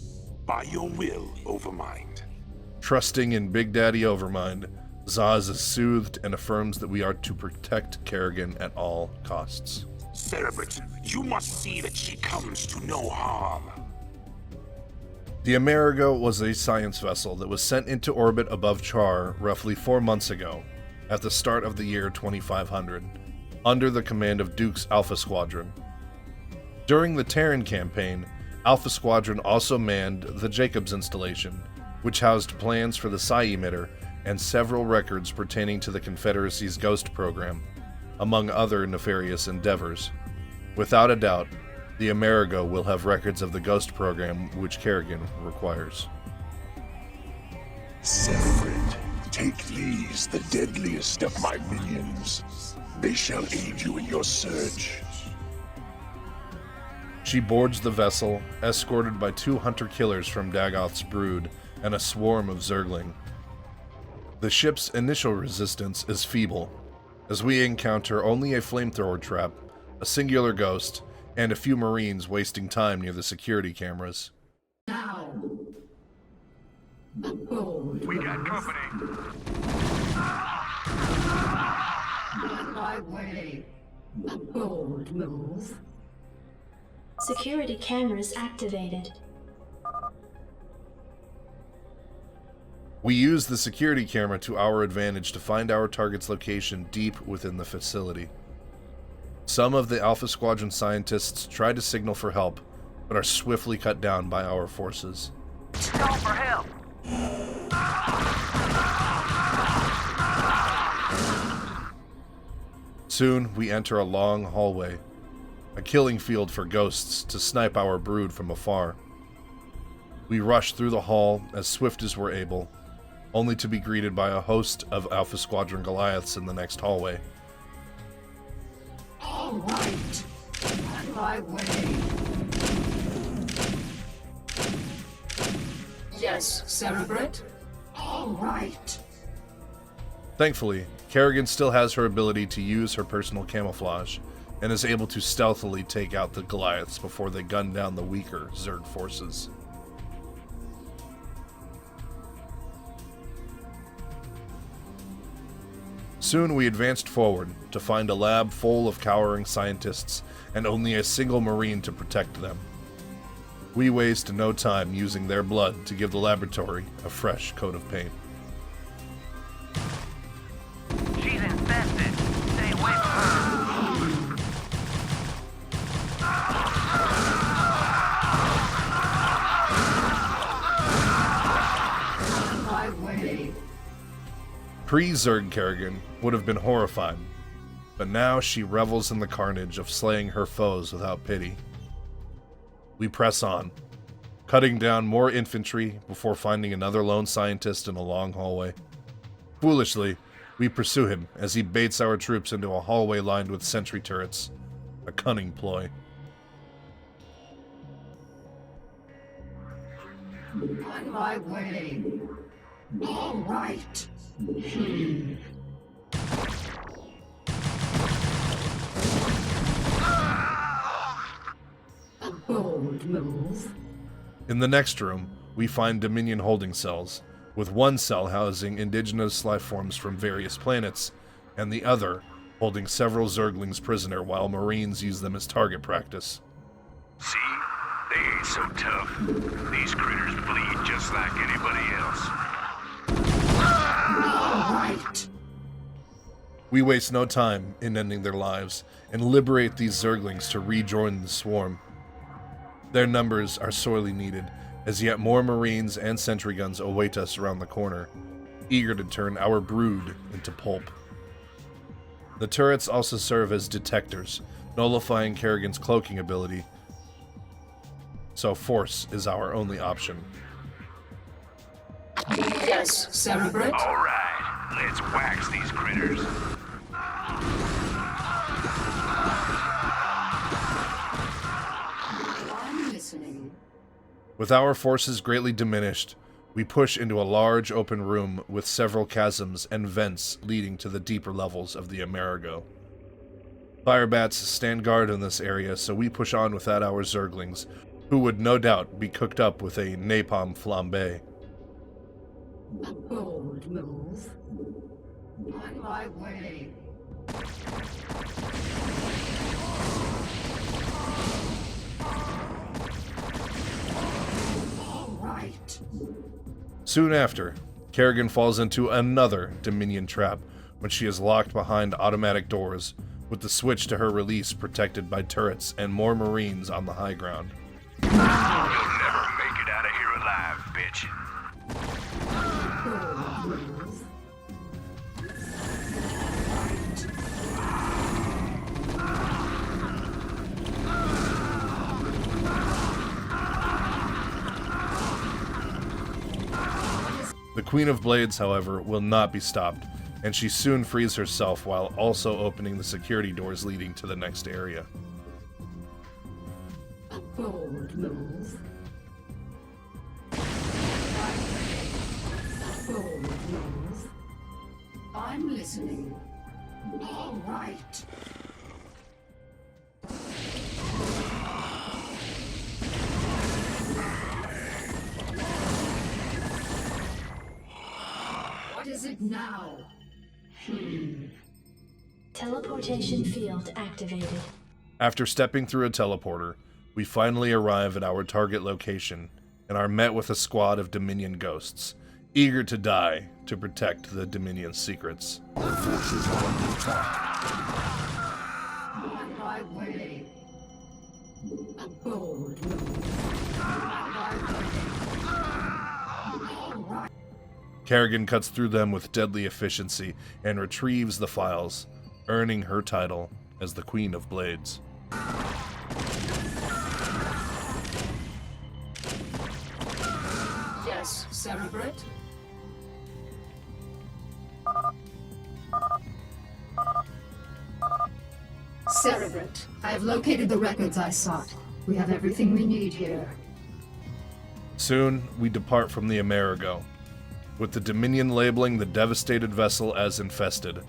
By your will, Overmind. Trusting in Big Daddy Overmind, Zaz is soothed and affirms that we are to protect Kerrigan at all costs. Cerebrate, you must see that she comes to no harm. The Amerigo was a science vessel that was sent into orbit above Char roughly 4 months ago, at the start of the year 2500, under the command of Duke's Alpha Squadron. During the Terran Campaign, Alpha Squadron also manned the Jacobs installation, which housed plans for the Psi emitter and several records pertaining to the Confederacy's Ghost program, among other nefarious endeavors. Without a doubt, the Amerigo will have records of the Ghost program which Kerrigan requires. Cerebrate, take these, the deadliest of my minions. They shall aid you in your search. She boards the vessel, escorted by 2 hunter-killers from Dagoth's brood and a swarm of Zergling. The ship's initial resistance is feeble, as we encounter only a flamethrower trap, a singular ghost, and a few Marines wasting time near the security cameras. Now. We got company. On my way. A bold move. Security cameras activated. We use the security camera to our advantage to find our target's location deep within the facility. Some of the Alpha Squadron scientists try to signal for help, but are swiftly cut down by our forces. Call for help. Soon, we enter a long hallway, a killing field for ghosts to snipe our brood from afar. We rush through the hall as swift as we're able, only to be greeted by a host of Alpha Squadron Goliaths in the next hallway. All right. On my way. Yes, Cerebrate? All right. Thankfully, Kerrigan still has her ability to use her personal camouflage, and is able to stealthily take out the Goliaths before they gun down the weaker Zerg forces. Soon we advanced forward to find a lab full of cowering scientists and only a single Marine to protect them. We waste no time using their blood to give the laboratory a fresh coat of paint. She's infested. Stay away from her. On my way. Pre-Zerg Kerrigan would have been horrified, but now she revels in the carnage of slaying her foes without pity. We press on, cutting down more infantry before finding another lone scientist in a long hallway. Foolishly, we pursue him as he baits our troops into a hallway lined with sentry turrets, a cunning ploy. On my way. All right. A bold move. In the next room, we find Dominion holding cells, with one cell housing indigenous life forms from various planets, and the other holding several Zerglings prisoner while Marines use them as target practice. See? They ain't so tough. These critters bleed just like anybody else. All right. We waste no time in ending their lives and liberate these Zerglings to rejoin the swarm. Their numbers are sorely needed, as yet more Marines and sentry guns await us around the corner, eager to turn our brood into pulp. The turrets also serve as detectors, nullifying Kerrigan's cloaking ability, so force is our only option. Yes, Cerebrate? All right, let's wax these critters. I'm listening. With our forces greatly diminished, we push into a large open room with several chasms and vents leading to the deeper levels of the Amerigo. Firebats stand guard in this area, so we push on without our Zerglings, who would no doubt be cooked up with a napalm flambe. A bold move. On my way. All right. Soon after, Kerrigan falls into another Dominion trap when she is locked behind automatic doors, with the switch to her release protected by turrets and more Marines on the high ground. You'll never make it out of here alive, bitch. The Queen of Blades, however, will not be stopped, and she soon frees herself while also opening the security doors leading to the next area. A bold move. A bold move. I'm listening. All right. What is it now? Teleportation field activated. After stepping through a teleporter, we finally arrive at our target location and are met with a squad of Dominion ghosts, eager to die to protect the Dominion's secrets. On my way. A bold move. On my way. All right. Kerrigan cuts through them with deadly efficiency and retrieves the files, earning her title as the Queen of Blades. Yes, Cerebrate? Cerebrate, I have located the records I sought. We have everything we need here. Soon, we depart from the Amerigo, with the Dominion labeling the devastated vessel as infested.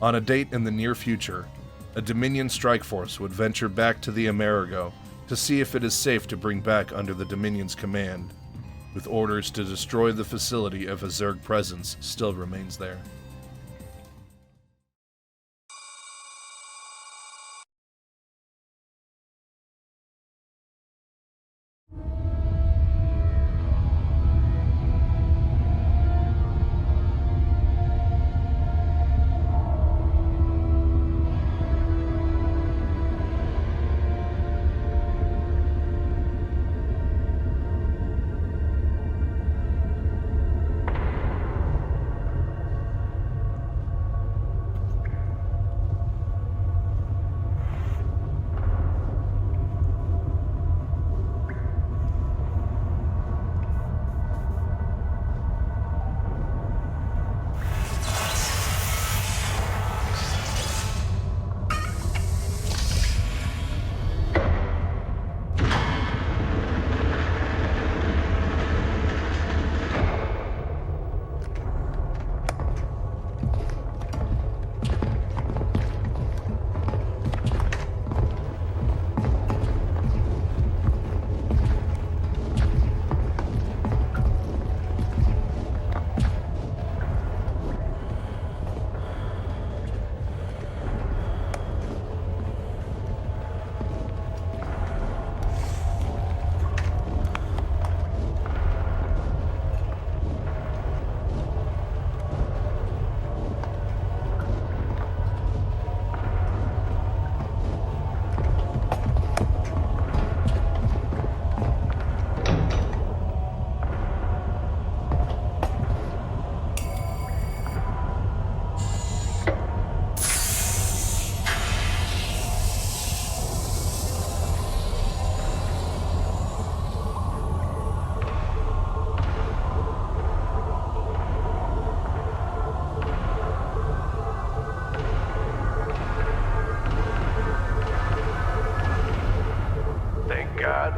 On a date in the near future, a Dominion strike force would venture back to the Amerigo to see if it is safe to bring back under the Dominion's command, with orders to destroy the facility if a Zerg presence still remains there.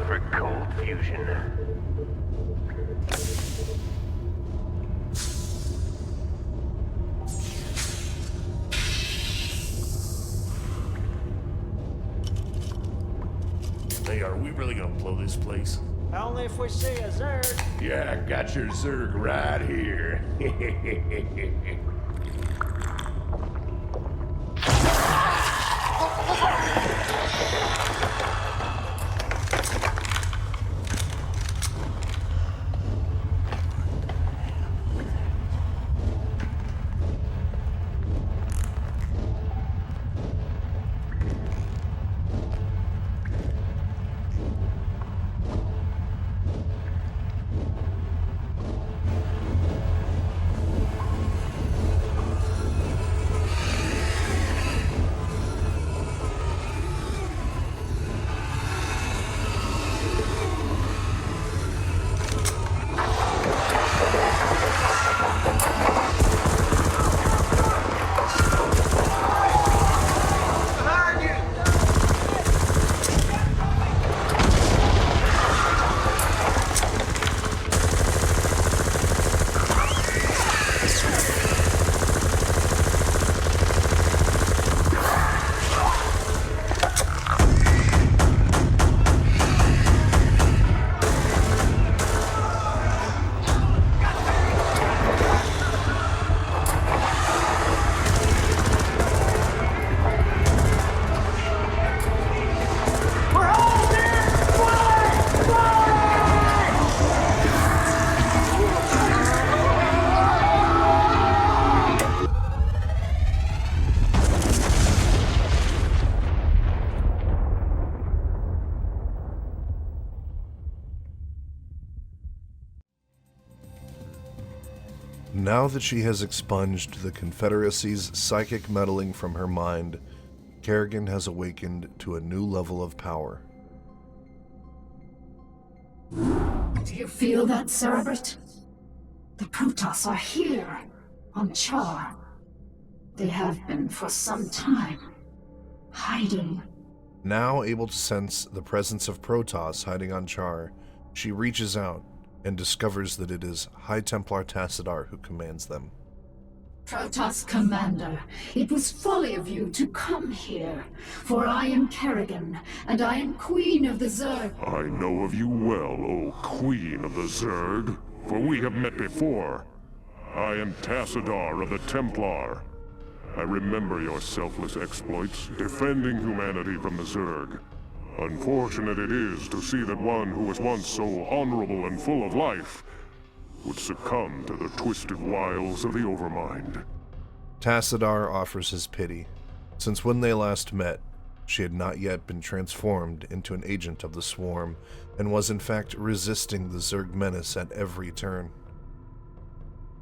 For cold fusion. Hey, are we really gonna blow this place? Only if we see a Zerg. Yeah, I got your Zerg right here. Now that she has expunged the Confederacy's psychic meddling from her mind, Kerrigan has awakened to a new level of power. Do you feel that, Cerebrate? The Protoss are here, on Char. They have been for some time, hiding. Now able to sense the presence of Protoss hiding on Char, she reaches out and discovers that it is High Templar Tassadar who commands them. Protoss Commander, it was folly of you to come here, for I am Kerrigan, and I am Queen of the Zerg. I know of you well, O Queen of the Zerg, for we have met before. I am Tassadar of the Templar. I remember your selfless exploits, defending humanity from the Zerg. Unfortunate it is to see that one who was once so honorable and full of life would succumb to the twisted wiles of the Overmind. Tassadar offers his pity, since when they last met, she had not yet been transformed into an agent of the Swarm, and was in fact resisting the Zerg menace at every turn.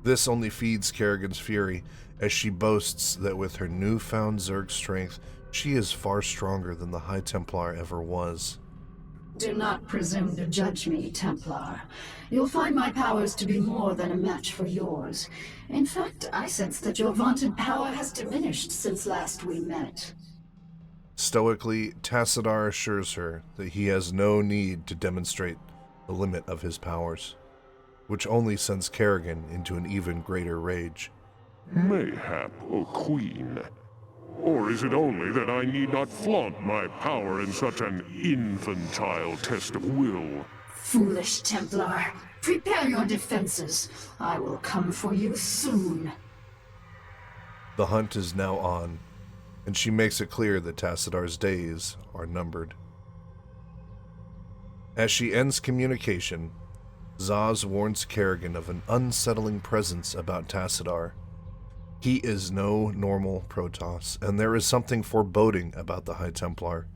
This only feeds Kerrigan's fury, as she boasts that with her newfound Zerg strength, she is far stronger than the High Templar ever was. Do not presume to judge me, Templar. You'll find my powers to be more than a match for yours. In fact, I sense that your vaunted power has diminished since last we met. Stoically, Tassadar assures her that he has no need to demonstrate the limit of his powers, which only sends Kerrigan into an even greater rage. Mayhap, O Queen. Or is it only that I need not flaunt my power in such an infantile test of will? Foolish Templar, prepare your defenses. I will come for you soon. The hunt is now on, and she makes it clear that Tassadar's days are numbered. As she ends communication, Zaz warns Kerrigan of an unsettling presence about Tassadar. He is no normal Protoss, and there is something foreboding about the High Templar.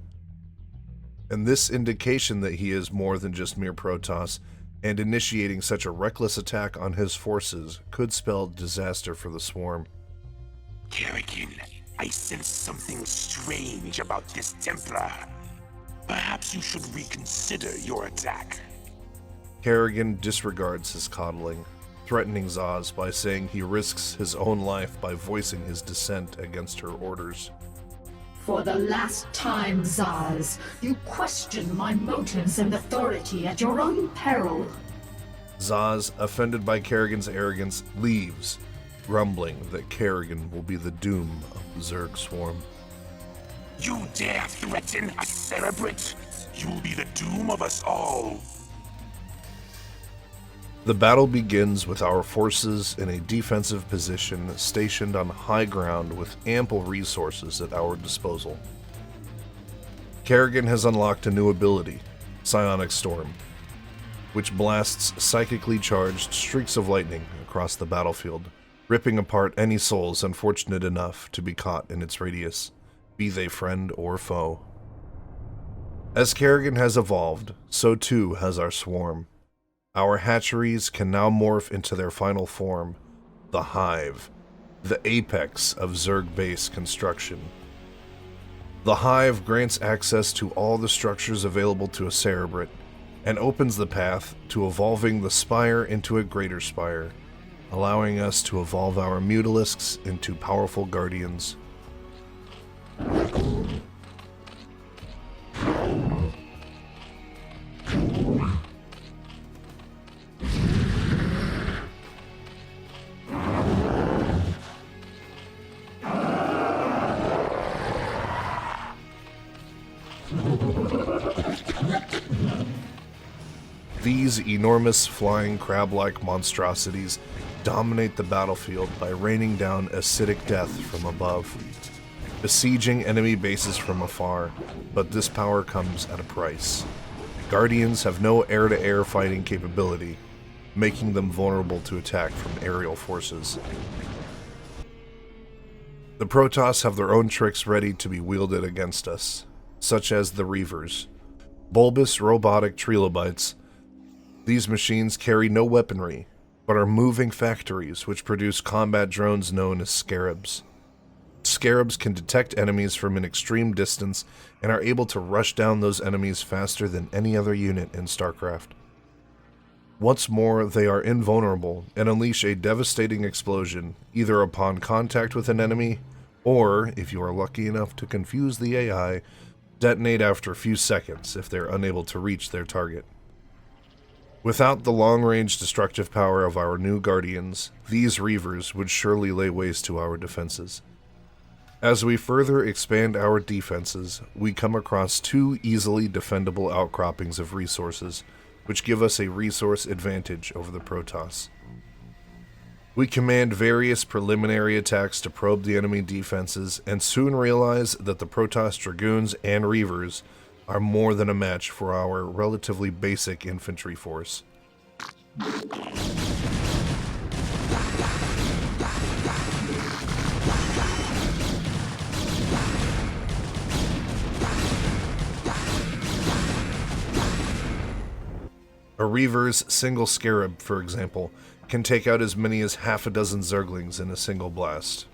And this indication that he is more than just mere Protoss, and initiating such a reckless attack on his forces could spell disaster for the Swarm. Kerrigan, I sense something strange about this Templar. Perhaps you should reconsider your attack. Kerrigan disregards his coddling, threatening Zaz by saying he risks his own life by voicing his dissent against her orders. For the last time, Zaz, you question my motives and authority at your own peril. Zaz, offended by Kerrigan's arrogance, leaves, grumbling that Kerrigan will be the doom of the Zerg Swarm. You dare threaten a Cerebrate? You'll be the doom of us all. The battle begins with our forces in a defensive position stationed on high ground with ample resources at our disposal. Kerrigan has unlocked a new ability, Psionic Storm, which blasts psychically charged streaks of lightning across the battlefield, ripping apart any souls unfortunate enough to be caught in its radius, be they friend or foe. As Kerrigan has evolved, so too has our Swarm. Our hatcheries can now morph into their final form, the Hive, the apex of Zerg base construction. The Hive grants access to all the structures available to a Cerebrate, and opens the path to evolving the Spire into a Greater Spire, allowing us to evolve our Mutalisks into powerful Guardians. These enormous flying crab-like monstrosities dominate the battlefield by raining down acidic death from above, besieging enemy bases from afar, but this power comes at a price. Guardians have no air-to-air fighting capability, making them vulnerable to attack from aerial forces. The Protoss have their own tricks ready to be wielded against us, such as the Reavers, bulbous robotic trilobites. These machines carry no weaponry, but are moving factories which produce combat drones known as scarabs. Scarabs can detect enemies from an extreme distance and are able to rush down those enemies faster than any other unit in Starcraft. Once more, they are invulnerable and unleash a devastating explosion, either upon contact with an enemy, or, if you are lucky enough to confuse the AI, detonate after a few seconds if they're unable to reach their target. Without the long-range destructive power of our new Guardians, these Reavers would surely lay waste to our defenses. As we further expand our defenses, we come across two easily defendable outcroppings of resources, which give us a resource advantage over the Protoss. We command various preliminary attacks to probe the enemy defenses, and soon realize that the Protoss Dragoons and Reavers are more than a match for our relatively basic infantry force. A Reaver's single Scarab, for example, can take out as many as half a dozen Zerglings in a single blast.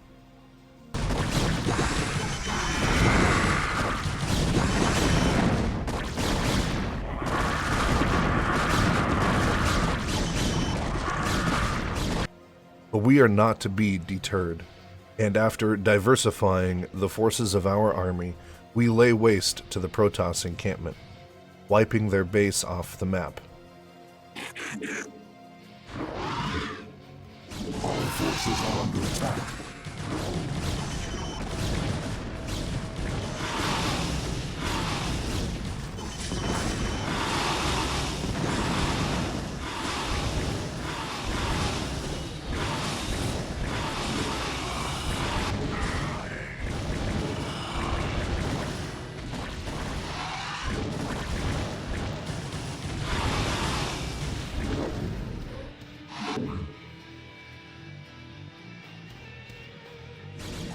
But we are not to be deterred, and after diversifying the forces of our army, we lay waste to the Protoss encampment, wiping their base off the map. All forces are under attack.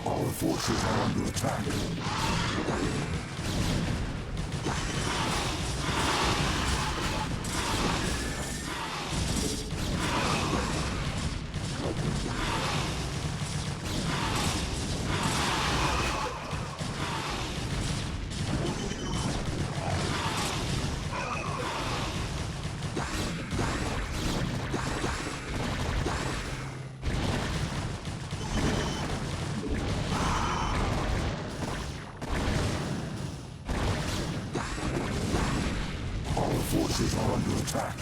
All forces are under attack. Forces are under attack.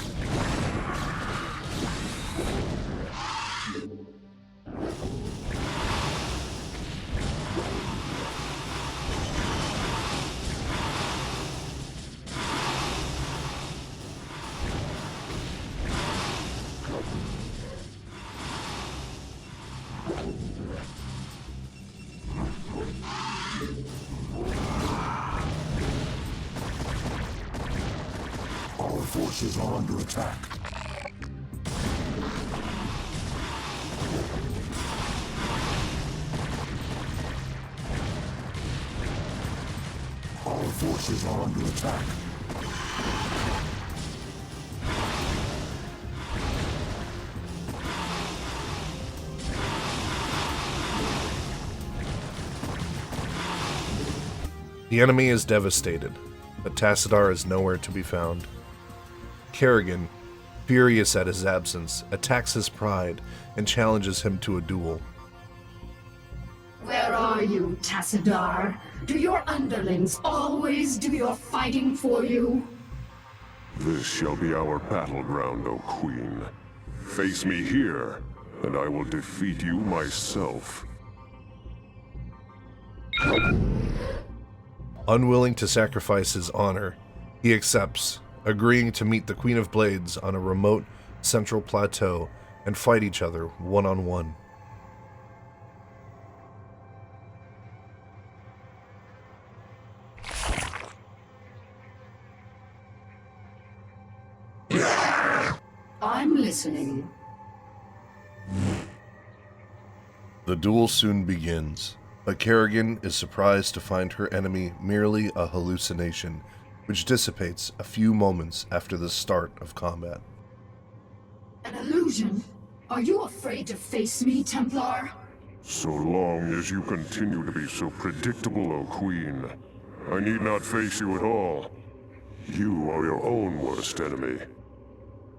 Our forces are under attack. Our forces are under attack. The enemy is devastated, but Tassadar is nowhere to be found. Kerrigan, furious at his absence, attacks his pride and challenges him to a duel. Where are you, Tassadar? Do your underlings always do your fighting for you? This shall be our battleground, O Queen. Face me here, and I will defeat you myself. Unwilling to sacrifice his honor, he accepts, agreeing to meet the Queen of Blades on a remote central plateau and fight each other one-on-one. I'm listening. The duel soon begins, but Kerrigan is surprised to find her enemy merely a hallucination, which dissipates a few moments after the start of combat. An illusion? Are you afraid to face me, Templar? So long as you continue to be so predictable, O Queen, I need not face you at all. You are your own worst enemy.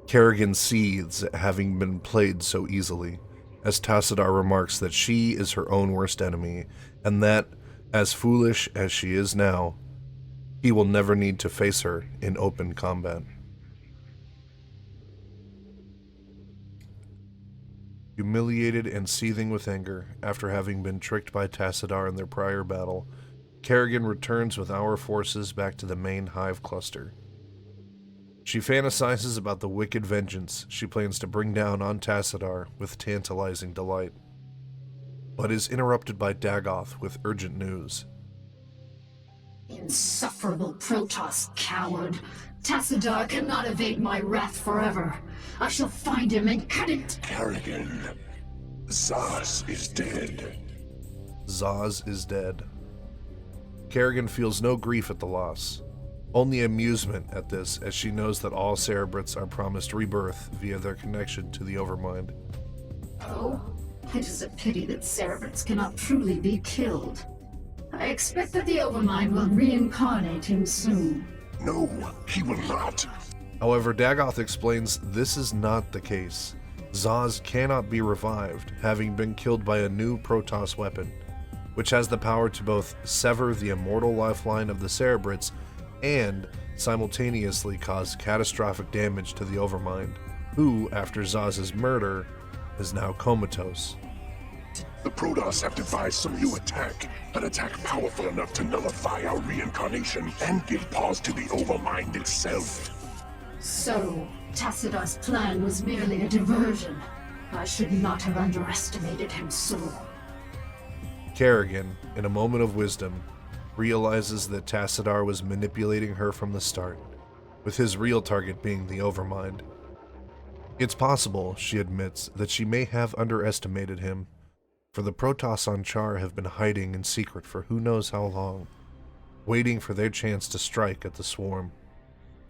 Kerrigan seethes at having been played so easily, as Tassadar remarks that she is her own worst enemy, and that, as foolish as she is now, he will never need to face her in open combat. Humiliated and seething with anger after having been tricked by Tassadar in their prior battle, Kerrigan returns with our forces back to the main hive cluster. She fantasizes about the wicked vengeance she plans to bring down on Tassadar with tantalizing delight, but is interrupted by Dagoth with urgent news. Insufferable Protoss coward. Tassadar cannot evade my wrath forever. I shall find him and cut it. Kerrigan, Zaz is dead. Zaz is dead. Kerrigan feels no grief at the loss, only amusement at this, as she knows that all Cerebrits are promised rebirth via their connection to the Overmind. Oh, it is a pity that Cerebrits cannot truly be killed. I expect that the Overmind will reincarnate him soon. No, he will not. However, Dagoth explains this is not the case. Zaz cannot be revived, having been killed by a new Protoss weapon, which has the power to both sever the immortal lifeline of the Cerebrits and simultaneously cause catastrophic damage to the Overmind, who, after Zaz's murder, is now comatose. The Protoss have devised some new attack, an attack powerful enough to nullify our reincarnation and give pause to the Overmind itself. So, Tassadar's plan was merely a diversion. I should not have underestimated him so. Kerrigan, in a moment of wisdom, realizes that Tassadar was manipulating her from the start, with his real target being the Overmind. It's possible, she admits, that she may have underestimated him, for the Protoss on Char have been hiding in secret for who knows how long, waiting for their chance to strike at the swarm.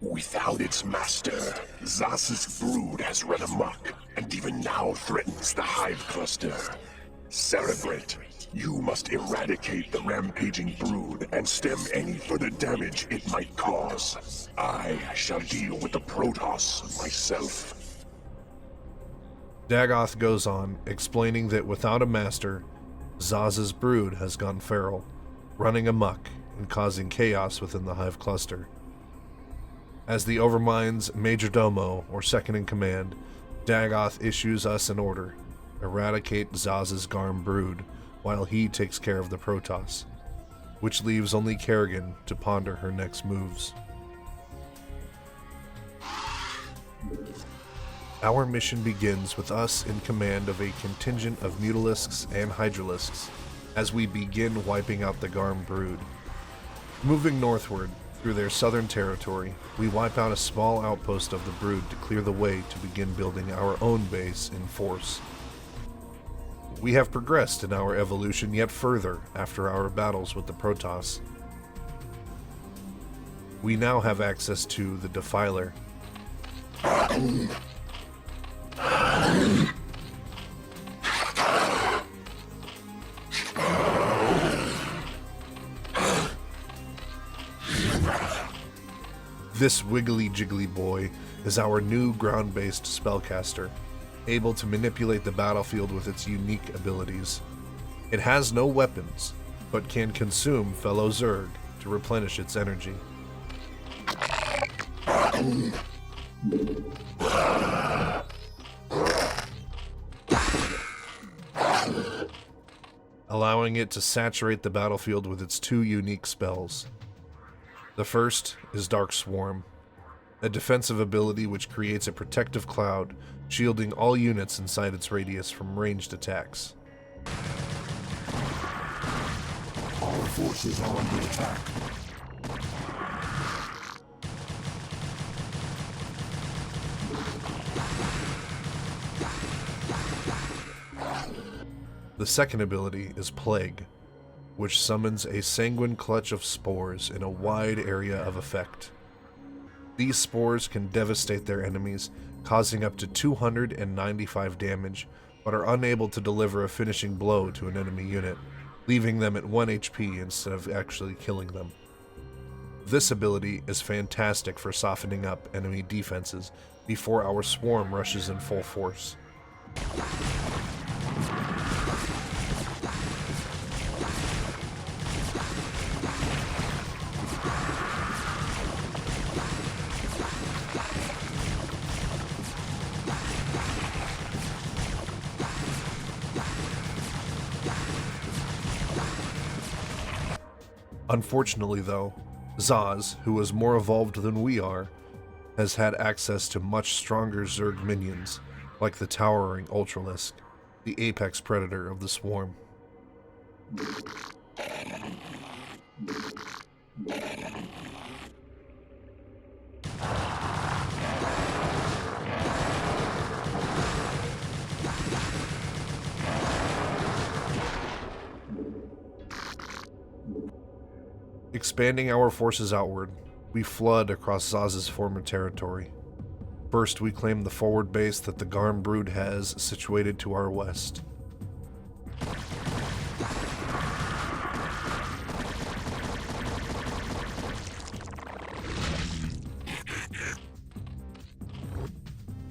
Without its master, Zas's brood has run amok, and even now threatens the hive cluster. Cerebrit, you must eradicate the rampaging brood and stem any further damage it might cause. I shall deal with the Protoss myself. Dagoth goes on, explaining that without a master, Zaz's brood has gone feral, running amok and causing chaos within the hive cluster. As the Overmind's Major Domo, or second in command, Dagoth issues us an order: eradicate Zaz's Garm brood, while he takes care of the Protoss, which leaves only Kerrigan to ponder her next moves. Our mission begins with us in command of a contingent of Mutalisks and Hydralisks as we begin wiping out the Garm brood. Moving northward through their southern territory, we wipe out a small outpost of the brood to clear the way to begin building our own base in force. We have progressed in our evolution yet further after our battles with the Protoss. We now have access to the Defiler. This wiggly jiggly boy is our new ground-based spellcaster, able to manipulate the battlefield with its unique abilities. It has no weapons, but can consume fellow Zerg to replenish its energy. Allowing it to saturate the battlefield with its two unique spells. The first is Dark Swarm, a defensive ability which creates a protective cloud, shielding all units inside its radius from ranged attacks. Our forces are under attack. The second ability is Plague, which summons a sanguine clutch of spores in a wide area of effect. These spores can devastate their enemies, causing up to 295 damage, but are unable to deliver a finishing blow to an enemy unit, leaving them at 1 HP instead of actually killing them. This ability is fantastic for softening up enemy defenses before our swarm rushes in full force. Unfortunately though, Zaz, who is more evolved than we are, has had access to much stronger Zerg minions, like the towering Ultralisk, the apex predator of the swarm. Expanding our forces outward, we flood across Zaz's former territory. First, we claim the forward base that the Garm Brood has situated to our west.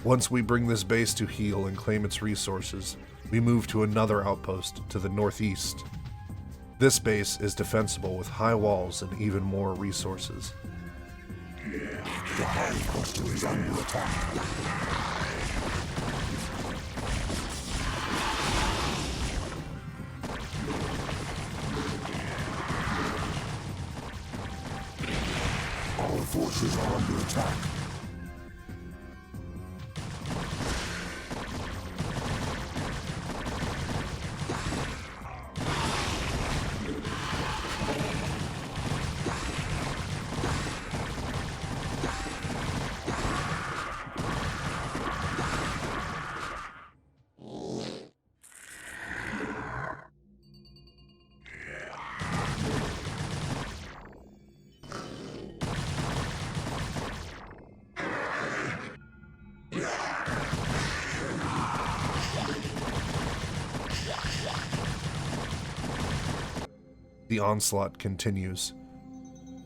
Once we bring this base to heel and claim its resources, we move to another outpost to the northeast. This base is defensible with high walls and even more resources. The hive cluster is under attack. Our forces are under attack. The onslaught continues,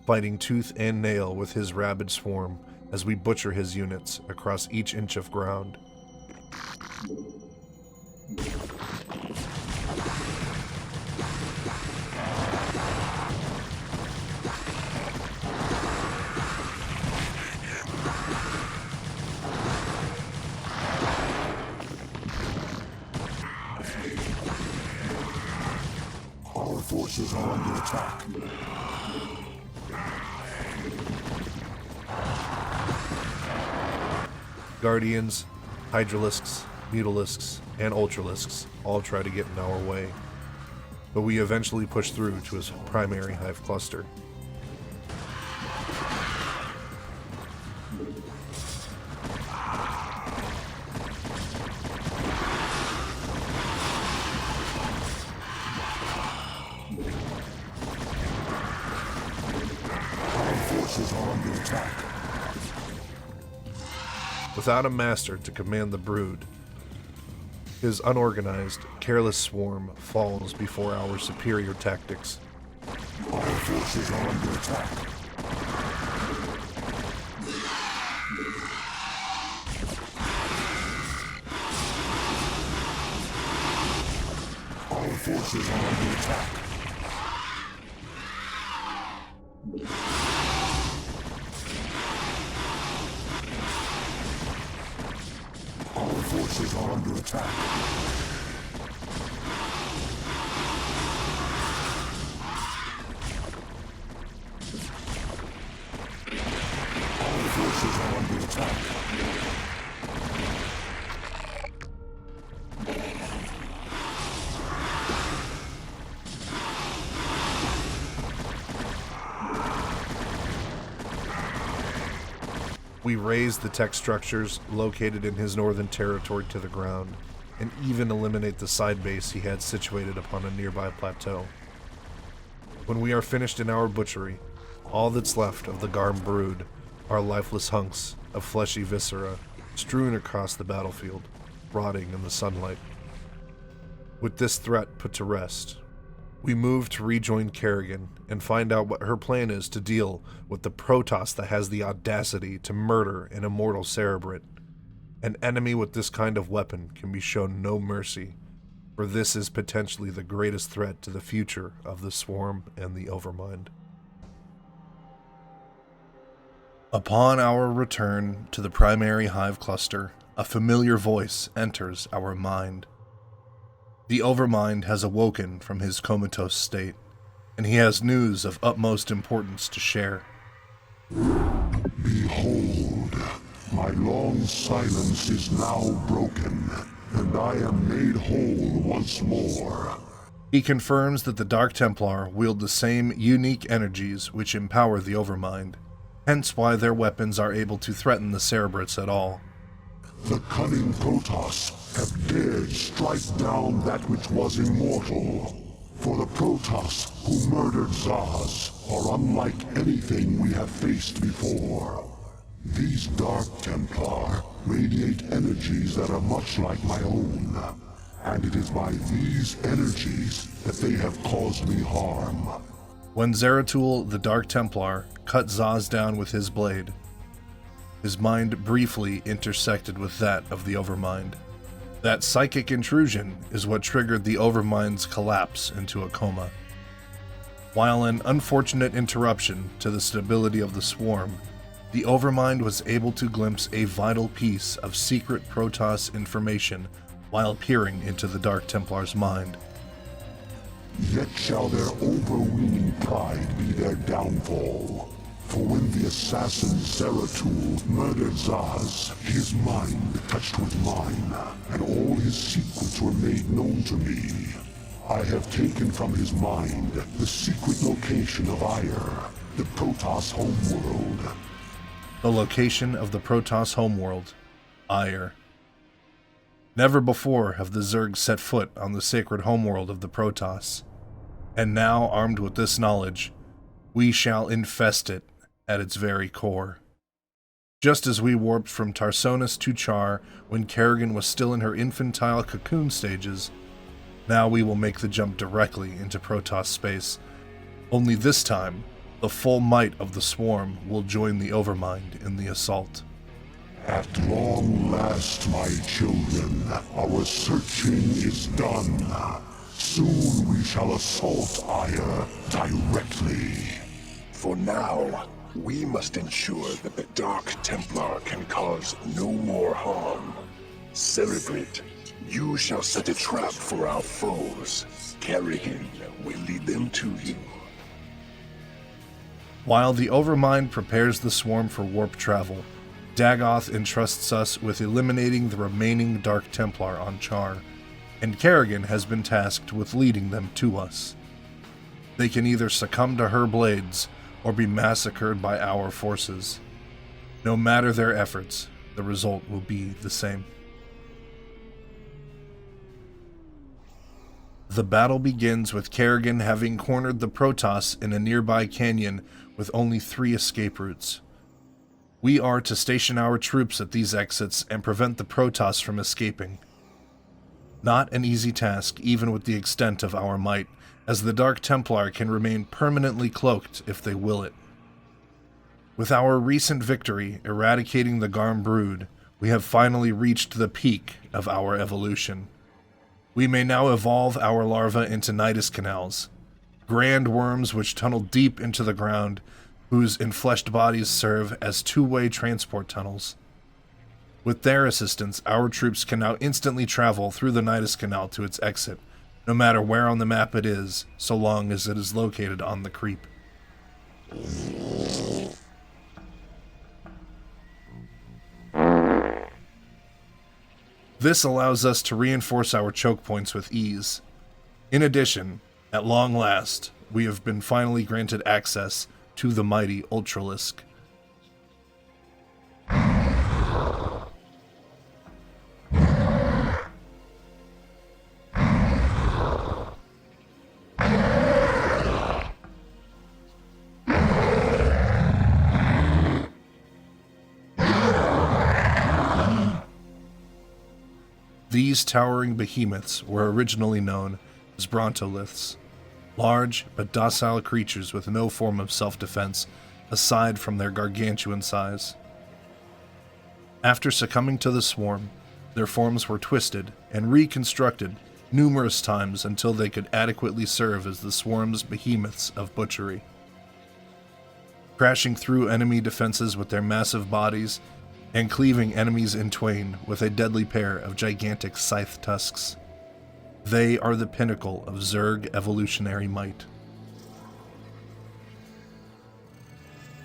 fighting tooth and nail with his rabid swarm as we butcher his units across each inch of ground. Forces are under attack. Guardians, Hydralisks, Mutalisks, and Ultralisks all try to get in our way, but we eventually push through to his primary hive cluster. Without a master to command the brood, his unorganized, careless swarm falls before our superior tactics. Our forces are under attack. Our forces are under attack. Forces are under attack. Our forces are under attack. We raze the tech structures located in his northern territory to the ground, and even eliminate the side base he had situated upon a nearby plateau. When we are finished in our butchery, all that's left of the Garm Brood are lifeless hunks of fleshy viscera strewn across the battlefield, rotting in the sunlight. With this threat put to rest, we move to rejoin Kerrigan and find out what her plan is to deal with the Protoss that has the audacity to murder an immortal Cerebrate. An enemy with this kind of weapon can be shown no mercy, for this is potentially the greatest threat to the future of the Swarm and the Overmind. Upon our return to the primary hive cluster, a familiar voice enters our mind. The Overmind has awoken from his comatose state, and he has news of utmost importance to share. Behold, my long silence is now broken, and I am made whole once more. He confirms that the Dark Templar wield the same unique energies which empower the Overmind, hence why their weapons are able to threaten the Cerebrates at all. The cunning Protoss have dared strike down that which was immortal. For the Protoss who murdered Zaz are unlike anything we have faced before. These Dark Templar radiate energies that are much like my own, and it is by these energies that they have caused me harm. When Zeratul, the Dark Templar, cut Zaz down with his blade, his mind briefly intersected with that of the Overmind. That psychic intrusion is what triggered the Overmind's collapse into a coma. While an unfortunate interruption to the stability of the Swarm, the Overmind was able to glimpse a vital piece of secret Protoss information while peering into the Dark Templar's mind. Yet shall their overweening pride be their downfall. For when the assassin Zeratul murdered Zaz, his mind touched with mine, and all his secrets were made known to me. I have taken from his mind the secret location of Ire, the Protoss homeworld. The location of the Protoss homeworld, Ire. Never before have the Zerg set foot on the sacred homeworld of the Protoss, and now, armed with this knowledge, we shall infest it at its very core. Just as we warped from Tarsonis to Char when Kerrigan was still in her infantile cocoon stages, now we will make the jump directly into Protoss space. Only this time, the full might of the Swarm will join the Overmind in the assault. At long last, my children, our searching is done. Soon we shall assault Ire directly. For now, we must ensure that the Dark Templar can cause no more harm. Cerebrate, you shall set a trap for our foes. Kerrigan will lead them to you. While the Overmind prepares the Swarm for warp travel, Dagoth entrusts us with eliminating the remaining Dark Templar on Char, and Kerrigan has been tasked with leading them to us. They can either succumb to her blades, or be massacred by our forces. No matter their efforts, the result will be the same. The battle begins with Kerrigan having cornered the Protoss in a nearby canyon with only 3 escape routes. We are to station our troops at these exits and prevent the Protoss from escaping. Not an easy task, even with the extent of our might, as the Dark Templar can remain permanently cloaked if they will it. With our recent victory eradicating the Garm Brood, we have finally reached the peak of our evolution. We may now evolve our larvae into nidus canals, grand worms which tunnel deep into the ground, whose enfleshed bodies serve as two-way transport tunnels. With their assistance, our troops can now instantly travel through the nidus canal to its exit, no matter where on the map it is, so long as it is located on the creep. This allows us to reinforce our choke points with ease. In addition, at long last, we have been finally granted access to the mighty Ultralisk. These towering behemoths were originally known as brontoliths, large but docile creatures with no form of self-defense aside from their gargantuan size. After succumbing to the swarm, their forms were twisted and reconstructed numerous times until they could adequately serve as the swarm's behemoths of butchery. Crashing through enemy defenses with their massive bodies and cleaving enemies in twain with a deadly pair of gigantic scythe tusks. They are the pinnacle of Zerg evolutionary might.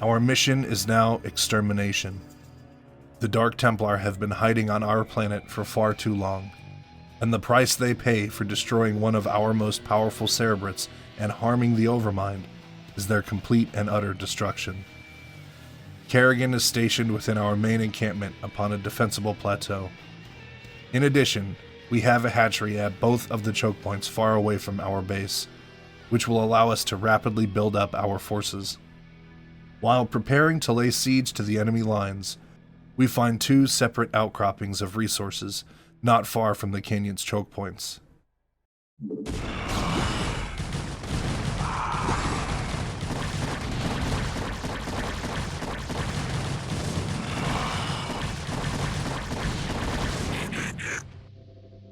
Our mission is now extermination. The Dark Templar have been hiding on our planet for far too long, and the price they pay for destroying one of our most powerful cerebrates and harming the Overmind is their complete and utter destruction. Kerrigan is stationed within our main encampment upon a defensible plateau. In addition, we have a hatchery at both of the choke points far away from our base, which will allow us to rapidly build up our forces. While preparing to lay siege to the enemy lines, we find two separate outcroppings of resources not far from the canyon's choke points.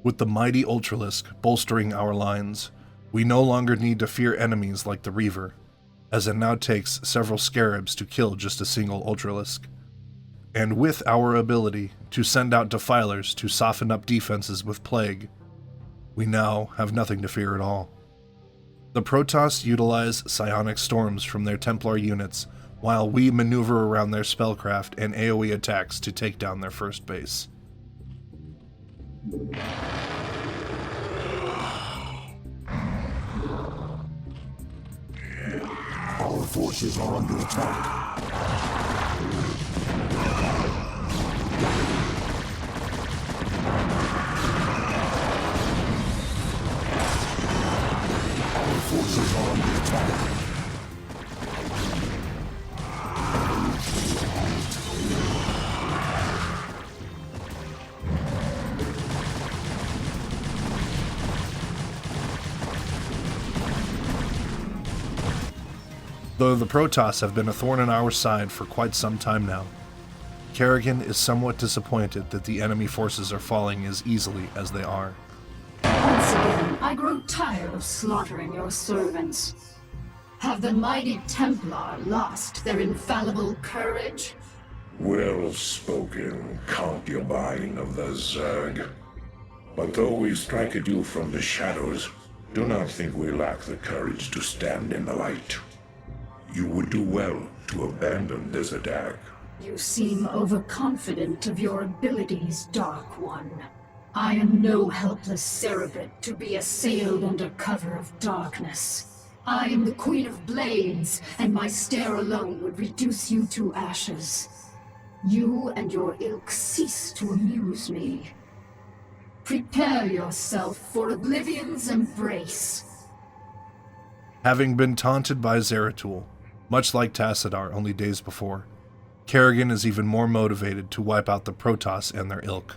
With the mighty Ultralisk bolstering our lines, we no longer need to fear enemies like the Reaver, as it now takes several Scarabs to kill just a single Ultralisk. And with our ability to send out Defilers to soften up defenses with Plague, we now have nothing to fear at all. The Protoss utilize psionic storms from their Templar units, while we maneuver around their spellcraft and AoE attacks to take down their first base. Our forces are under attack. Our forces are under attack. Though the Protoss have been a thorn in our side for quite some time now, Kerrigan is somewhat disappointed that the enemy forces are falling as easily as they are. Once again, I grow tired of slaughtering your servants. Have the mighty Templar lost their infallible courage? Well spoken, concubine of the Zerg. But though we strike at you from the shadows, do not think we lack the courage to stand in the light. You would do well to abandon this attack. You seem overconfident of your abilities, Dark One. I am no helpless cerebrate to be assailed under cover of darkness. I am the Queen of Blades, and my stare alone would reduce you to ashes. You and your ilk cease to amuse me. Prepare yourself for Oblivion's embrace. Having been taunted by Zeratul, much like Tassadar only days before, Kerrigan is even more motivated to wipe out the Protoss and their ilk.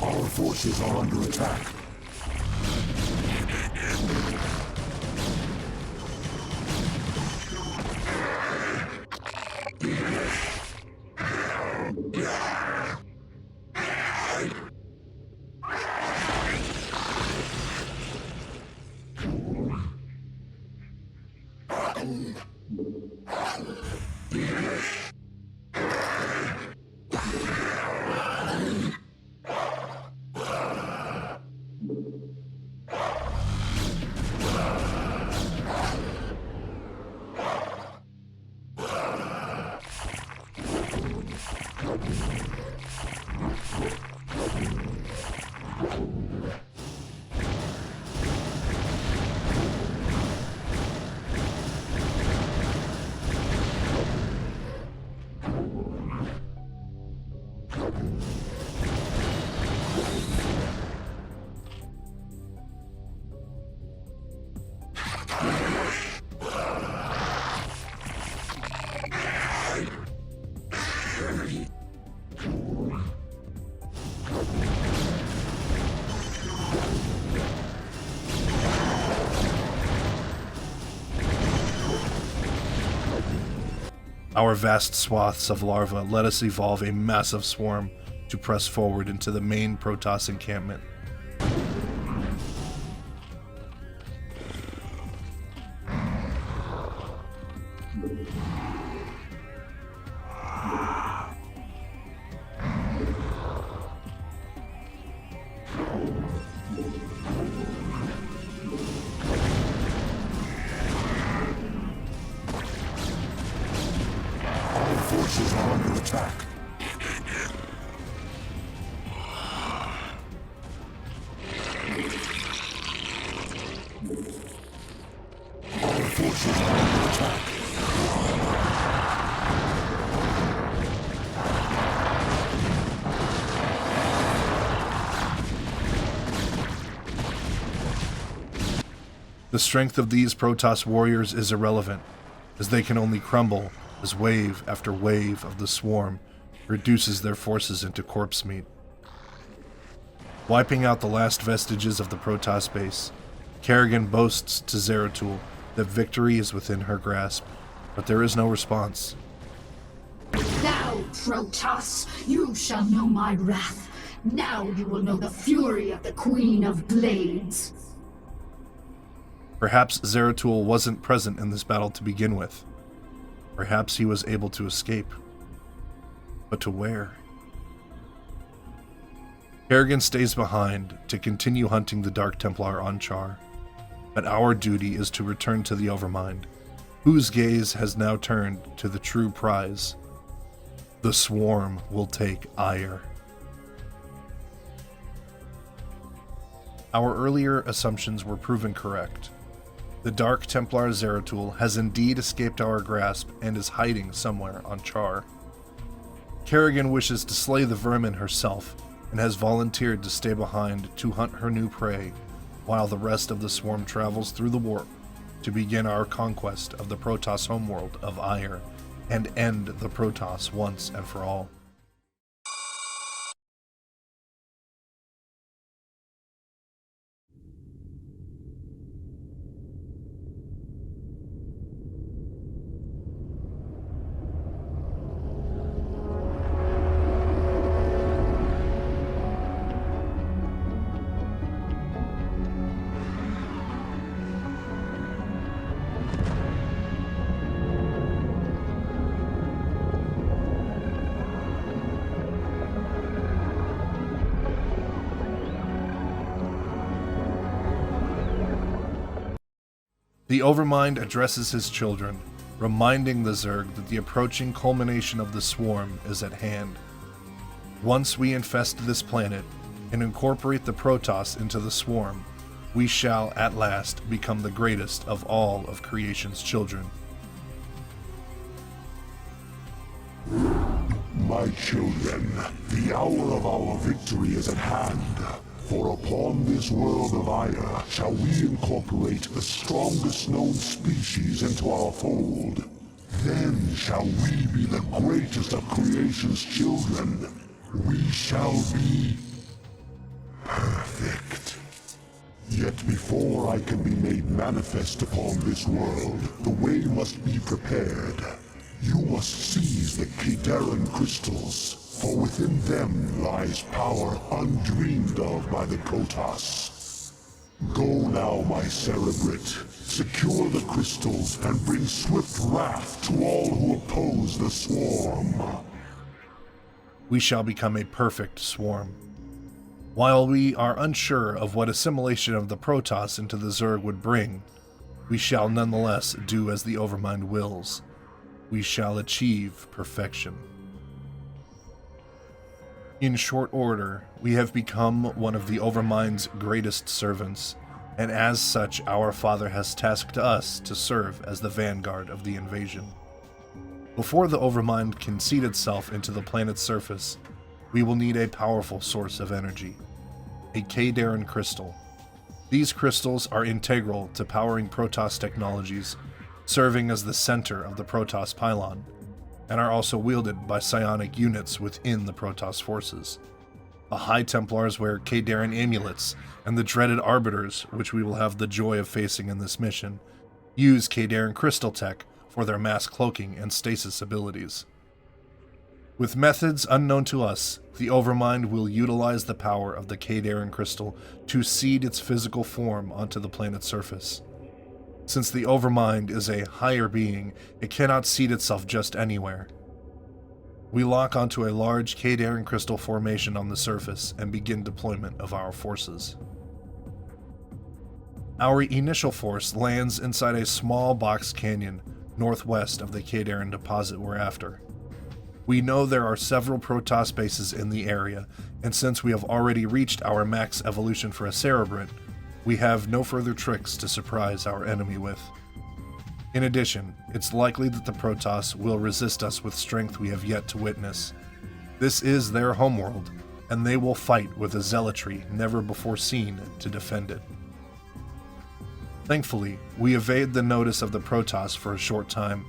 Our forces are under attack. Our vast swaths of larvae let us evolve a massive swarm to press forward into the main Protoss encampment. Forces are under attack. Our forces are under attack. The strength of these Protoss warriors is irrelevant, as they can only crumble as wave after wave of the swarm reduces their forces into corpse meat. Wiping out the last vestiges of the Protoss base, Kerrigan boasts to Zeratul that victory is within her grasp, but there is no response. Now, Protoss, you shall know my wrath. Now you will know the fury of the Queen of Blades. Perhaps Zeratul wasn't present in this battle to begin with. Perhaps he was able to escape. But to where? Kerrigan stays behind to continue hunting the Dark Templar on Char. But our duty is to return to the Overmind, whose gaze has now turned to the true prize. The Swarm will take ire. Our earlier assumptions were proven correct. The Dark Templar Zeratul has indeed escaped our grasp and is hiding somewhere on Char. Kerrigan wishes to slay the vermin herself and has volunteered to stay behind to hunt her new prey, while the rest of the swarm travels through the warp to begin our conquest of the Protoss homeworld of Ire and end the Protoss once and for all. The Overmind addresses his children, reminding the Zerg that the approaching culmination of the swarm is at hand. Once we infest this planet and incorporate the Protoss into the swarm, we shall at last become the greatest of all of creation's children. My children, the hour of our victory is at hand. For upon this world of Ire shall we incorporate the strongest known species into our fold. Then shall we be the greatest of creation's children. We shall be perfect. Yet before I can be made manifest upon this world, the way must be prepared. You must seize the Terran crystals. For within them lies power undreamed of by the Protoss. Go now, my Cerebrate. Secure the crystals and bring swift wrath to all who oppose the swarm. We shall become a perfect swarm. While we are unsure of what assimilation of the Protoss into the Zerg would bring, we shall nonetheless do as the Overmind wills. We shall achieve perfection. In short order, we have become one of the Overmind's greatest servants, and as such our Father has tasked us to serve as the vanguard of the invasion. Before the Overmind can seed itself into the planet's surface, we will need a powerful source of energy, a Kaydaran crystal. These crystals are integral to powering Protoss technologies, serving as the center of the Protoss pylon, and are also wielded by psionic units within the Protoss forces. The High Templars wear Kaydaran amulets, and the dreaded Arbiters, which we will have the joy of facing in this mission, use Kaydaran crystal tech for their mass cloaking and stasis abilities. With methods unknown to us, the Overmind will utilize the power of the Kadarin crystal to seed its physical form onto the planet's surface. Since the Overmind is a higher being, it cannot seed itself just anywhere. We lock onto a large Kadarin crystal formation on the surface and begin deployment of our forces. Our initial force lands inside a small box canyon northwest of the Kadarin deposit we're after. We know there are several Protoss bases in the area, and since we have already reached our max evolution for a Cerebrate, we have no further tricks to surprise our enemy with. In addition, it's likely that the Protoss will resist us with strength we have yet to witness. This is their homeworld, and they will fight with a zealotry never before seen to defend it. Thankfully, we evade the notice of the Protoss for a short time,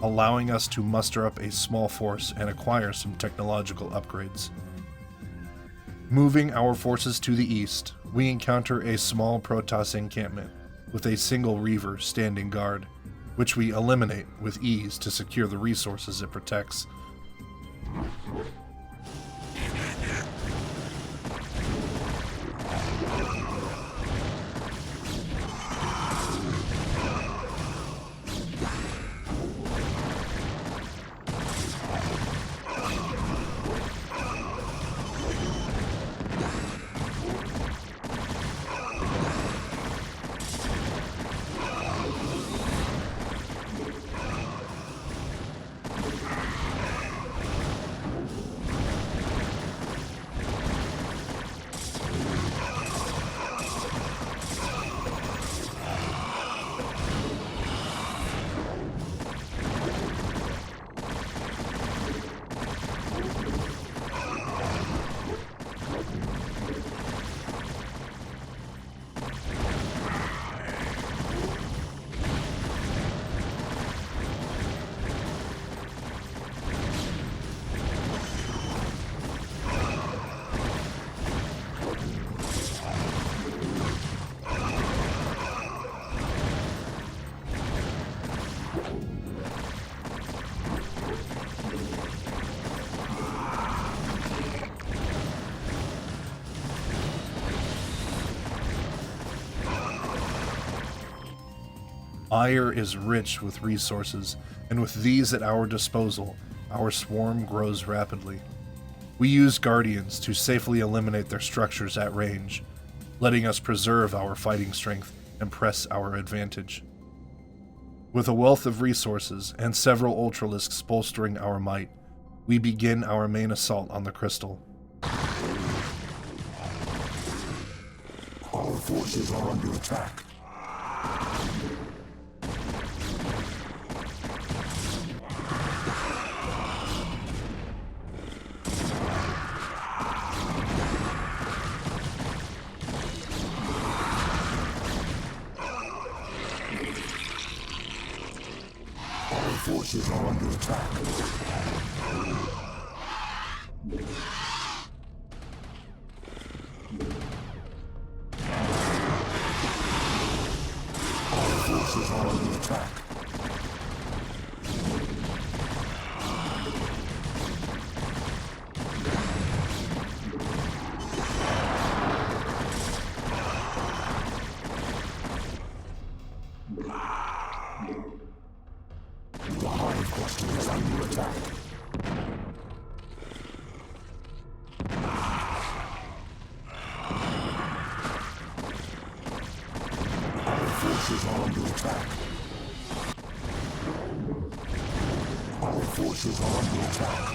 allowing us to muster up a small force and acquire some technological upgrades. Moving our forces to the east, we encounter a small Protoss encampment with a single Reaver standing guard, which we eliminate with ease to secure the resources it protects. Ire is rich with resources, and with these at our disposal, our swarm grows rapidly. We use Guardians to safely eliminate their structures at range, letting us preserve our fighting strength and press our advantage. With a wealth of resources and several Ultralisks bolstering our might, we begin our main assault on the crystal. Our forces are under attack. Forces are under attack. Our forces are under attack.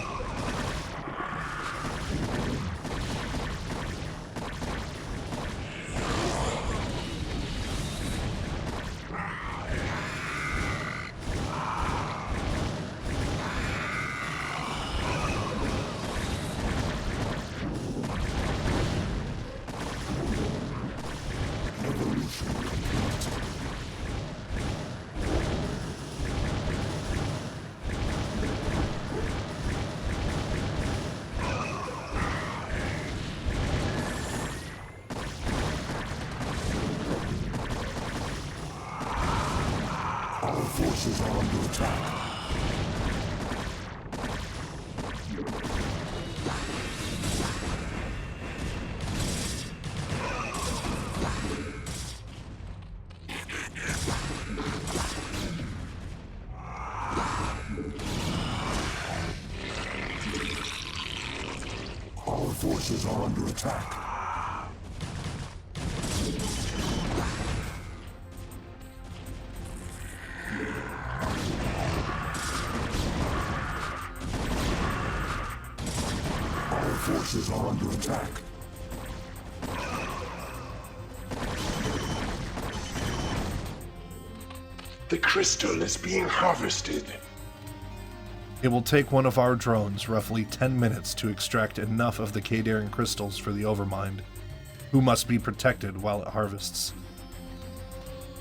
forces are under attack. Our forces are under attack. Our forces are under attack. The crystal is being harvested. It will take one of our drones roughly 10 minutes to extract enough of the Kadaran crystals for the Overmind, who must be protected while it harvests.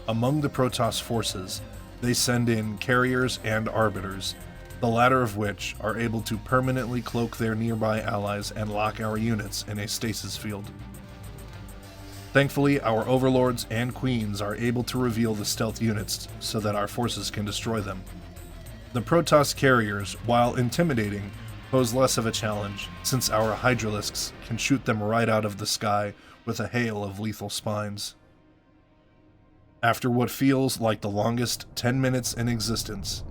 Among the Protoss forces, they send in carriers and arbiters, the latter of which are able to permanently cloak their nearby allies and lock our units in a stasis field. Thankfully, our overlords and queens are able to reveal the stealth units so that our forces can destroy them. The Protoss carriers, while intimidating, pose less of a challenge, since our hydralisks can shoot them right out of the sky with a hail of lethal spines. After what feels like the longest 10 minutes in existence,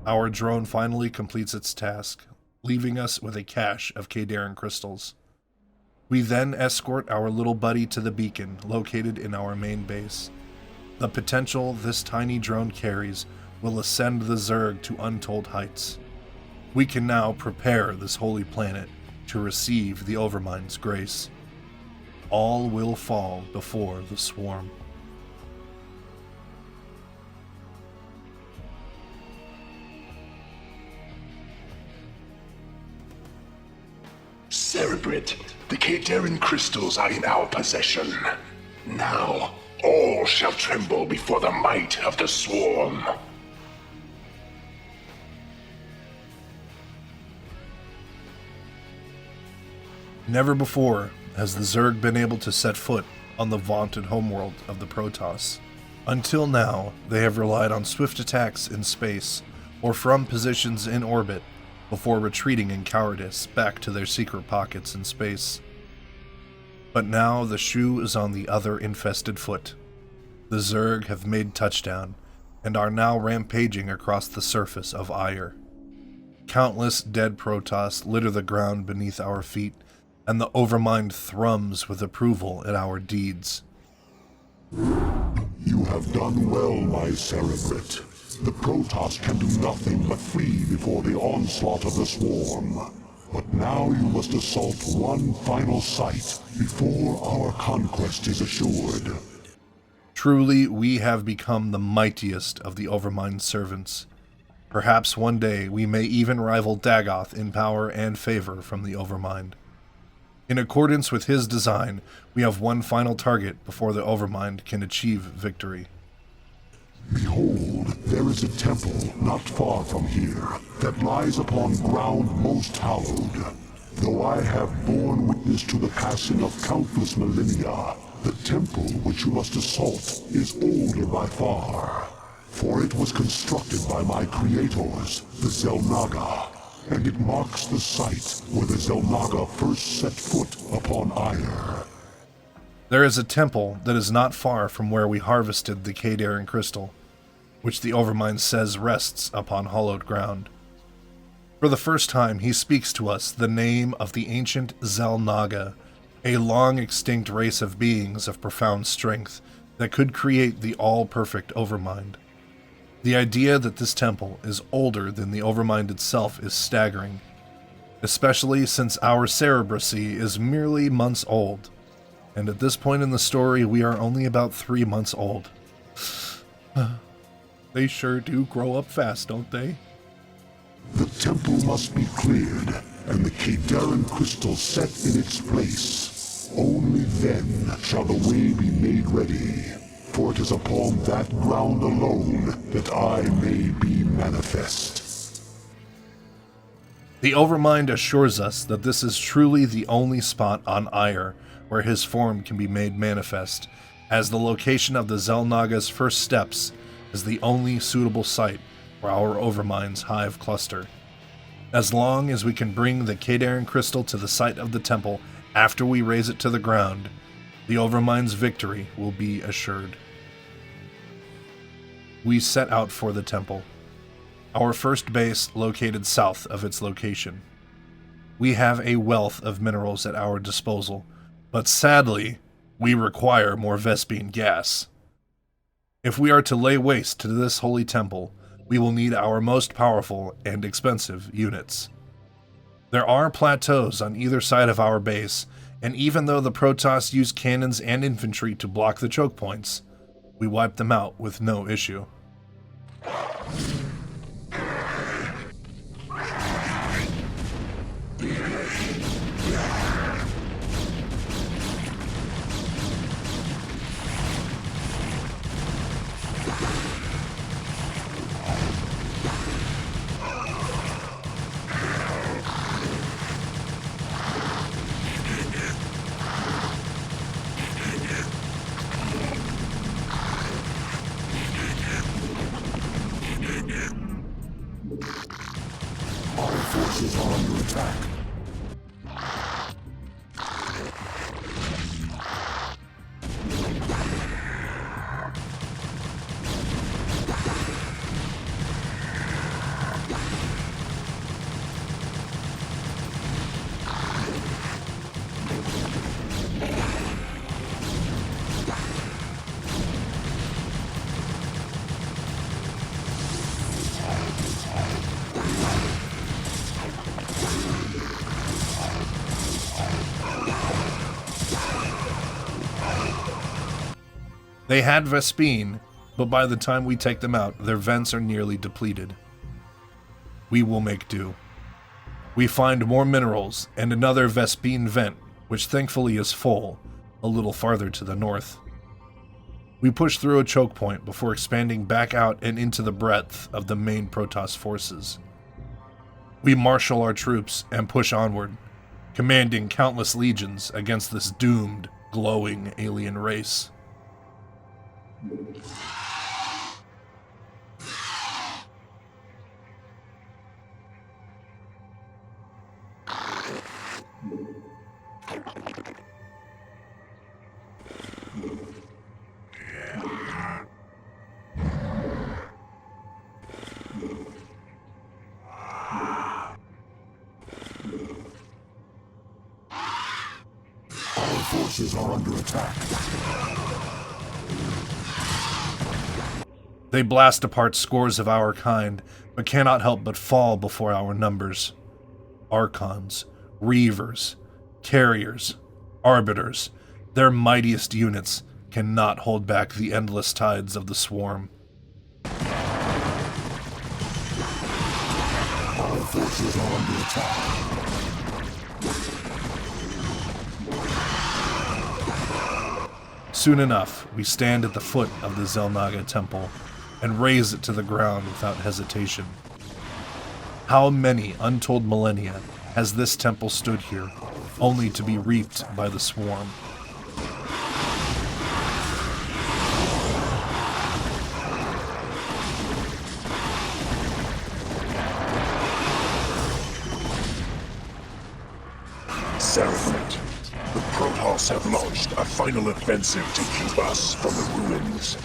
our drone finally completes its task, leaving us with a cache of Kadaran crystals. We then escort our little buddy to the beacon located in our main base. The potential this tiny drone carries will ascend the Zerg to untold heights. We can now prepare this holy planet to receive the Overmind's grace. All will fall before the swarm. Cerebrate, the Kadaran crystals are in our possession. Now, all shall tremble before the might of the swarm. Never before has the Zerg been able to set foot on the vaunted homeworld of the Protoss. Until now, they have relied on swift attacks in space, or from positions in orbit, before retreating in cowardice back to their secret pockets in space. But now the shoe is on the other infested foot. The Zerg have made touchdown, and are now rampaging across the surface of Aiur. Countless dead Protoss litter the ground beneath our feet, and the Overmind thrums with approval at our deeds. You have done well, my Cerebrate. The Protoss can do nothing but flee before the onslaught of the swarm. But now you must assault one final site before our conquest is assured. Truly, we have become the mightiest of the Overmind's servants. Perhaps one day we may even rival Dagoth in power and favor from the Overmind. In accordance with his design, we have one final target before the Overmind can achieve victory. Behold, there is a temple not far from here that lies upon ground most hallowed. Though I have borne witness to the passing of countless millennia, the temple which you must assault is older by far. For it was constructed by my creators, the Xel'Naga, and it marks the site where the Xel'Naga first set foot upon Aiur. There is a temple that is not far from where we harvested the Kadaran crystal, which the Overmind says rests upon hallowed ground. For the first time, he speaks to us the name of the ancient Xel'Naga, a long-extinct race of beings of profound strength that could create the all-perfect Overmind. The idea that this temple is older than the Overmind itself is staggering, especially since our Cerebracy is merely months old, and at this point in the story we are only about 3 months old. They sure do grow up fast, don't they? The temple must be cleared, and the Kadaran crystal set in its place. Only then shall the way be made ready, for it is upon that ground alone that I may be manifest. The Overmind assures us that this is truly the only spot on Aiur where his form can be made manifest, as the location of the Xel'Naga's first steps is the only suitable site where our Overmind's hive cluster. As long as we can bring the Kadarin crystal to the site of the temple after we raise it to the ground, the Overmind's victory will be assured. We set out for the temple, our first base located south of its location. We have a wealth of minerals at our disposal, but sadly, we require more Vespene gas. If we are to lay waste to this holy temple, we will need our most powerful and expensive units. There are plateaus on either side of our base, and even though the Protoss use cannons and infantry to block the choke points, we wipe them out with no issue. They had Vespene, but by the time we take them out, their vents are nearly depleted. We will make do. We find more minerals and another Vespene vent, which thankfully is full, a little farther to the north. We push through a choke point before expanding back out and into the breadth of the main Protoss forces. We marshal our troops and push onward, commanding countless legions against this doomed, glowing alien race. Our forces are under attack. They blast apart scores of our kind, but cannot help but fall before our numbers. Archons, Reavers, Carriers, Arbiters, their mightiest units cannot hold back the endless tides of the swarm. Our forces are under attack. Soon enough, we stand at the foot of the Xel'Naga temple and raze it to the ground without hesitation. How many untold millennia has this temple stood here, only to be reaped by the swarm? Seraphet, the Protoss have launched a final offensive to keep us from the ruins.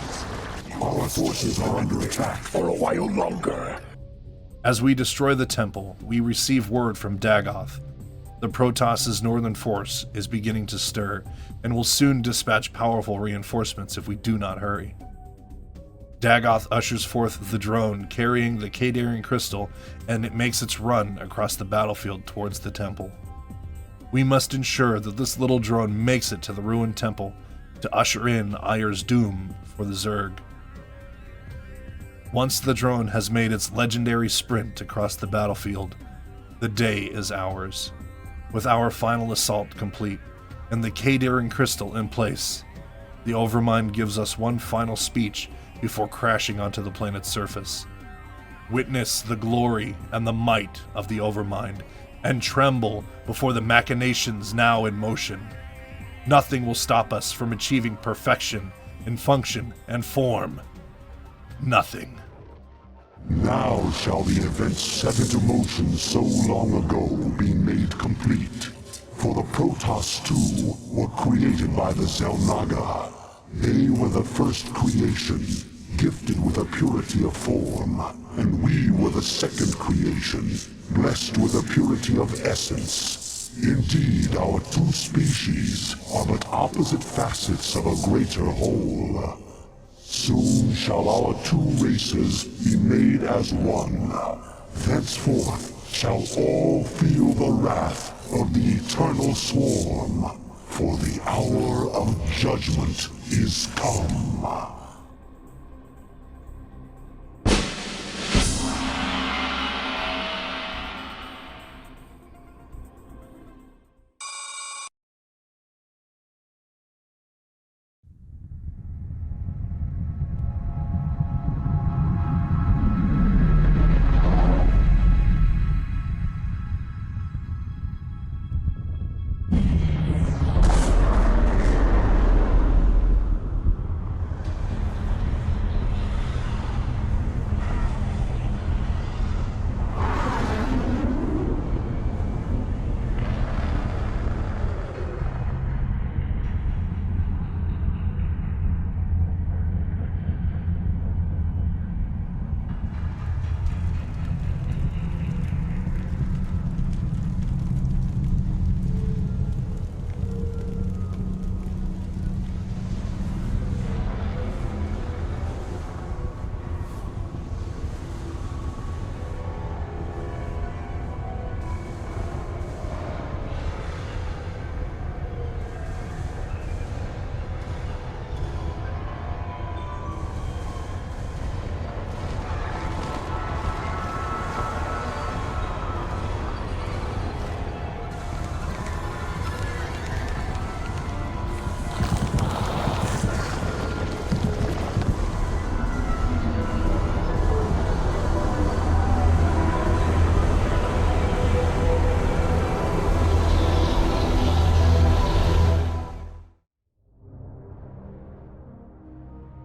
Our forces are under attack for a while longer. As we destroy the temple, we receive word from Dagoth. The Protoss' northern force is beginning to stir, and will soon dispatch powerful reinforcements if we do not hurry. Dagoth ushers forth the drone carrying the Kadarin crystal, and it makes its run across the battlefield towards the temple. We must ensure that this little drone makes it to the ruined temple to usher in Ayer's doom for the Zerg. Once the drone has made its legendary sprint across the battlefield, the day is ours. With our final assault complete and the Kadarin crystal in place, the Overmind gives us one final speech before crashing onto the planet's surface. Witness the glory and the might of the Overmind, and tremble before the machinations now in motion. Nothing will stop us from achieving perfection in function and form. Nothing. Now shall the events set into motion so long ago be made complete. For the Protoss too were created by the Xel'Naga. They were the first creation, gifted with a purity of form, and we were the second creation, blessed with a purity of essence. Indeed, our two species are but opposite facets of a greater whole. Soon shall our two races be made as one. Thenceforth shall all feel the wrath of the eternal swarm, for the hour of judgment is come.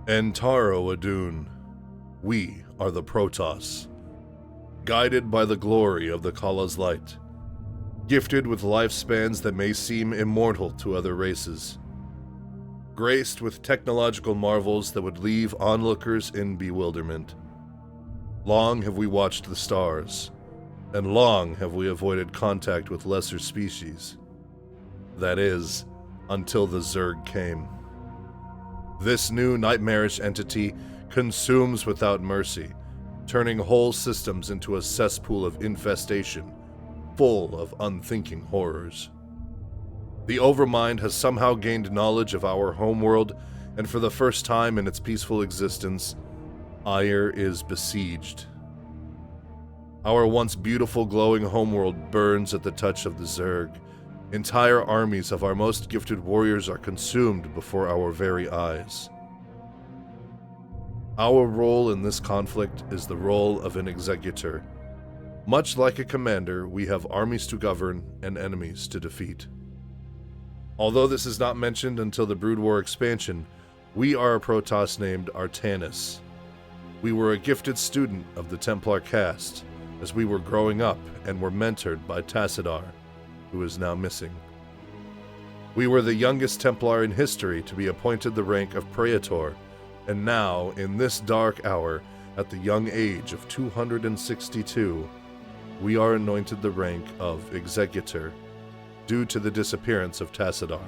Antaro Adun, we are the Protoss, guided by the glory of the Kala's light, gifted with lifespans that may seem immortal to other races, graced with technological marvels that would leave onlookers in bewilderment. Long have we watched the stars, and long have we avoided contact with lesser species. That is, until the Zerg came. This new nightmarish entity consumes without mercy, turning whole systems into a cesspool of infestation, full of unthinking horrors. The Overmind has somehow gained knowledge of our homeworld, and for the first time in its peaceful existence, Ire is besieged. Our once beautiful glowing homeworld burns at the touch of the Zerg. Entire armies of our most gifted warriors are consumed before our very eyes. Our role in this conflict is the role of an executor. Much like a commander, we have armies to govern and enemies to defeat. Although this is not mentioned until the Brood War expansion, we are a Protoss named Artanis. We were a gifted student of the Templar caste, as we were growing up and were mentored by Tassadar, who is now missing. We were the youngest Templar in history to be appointed the rank of Praetor, and now, in this dark hour, at the young age of 262, we are anointed the rank of Executor, due to the disappearance of Tassadar.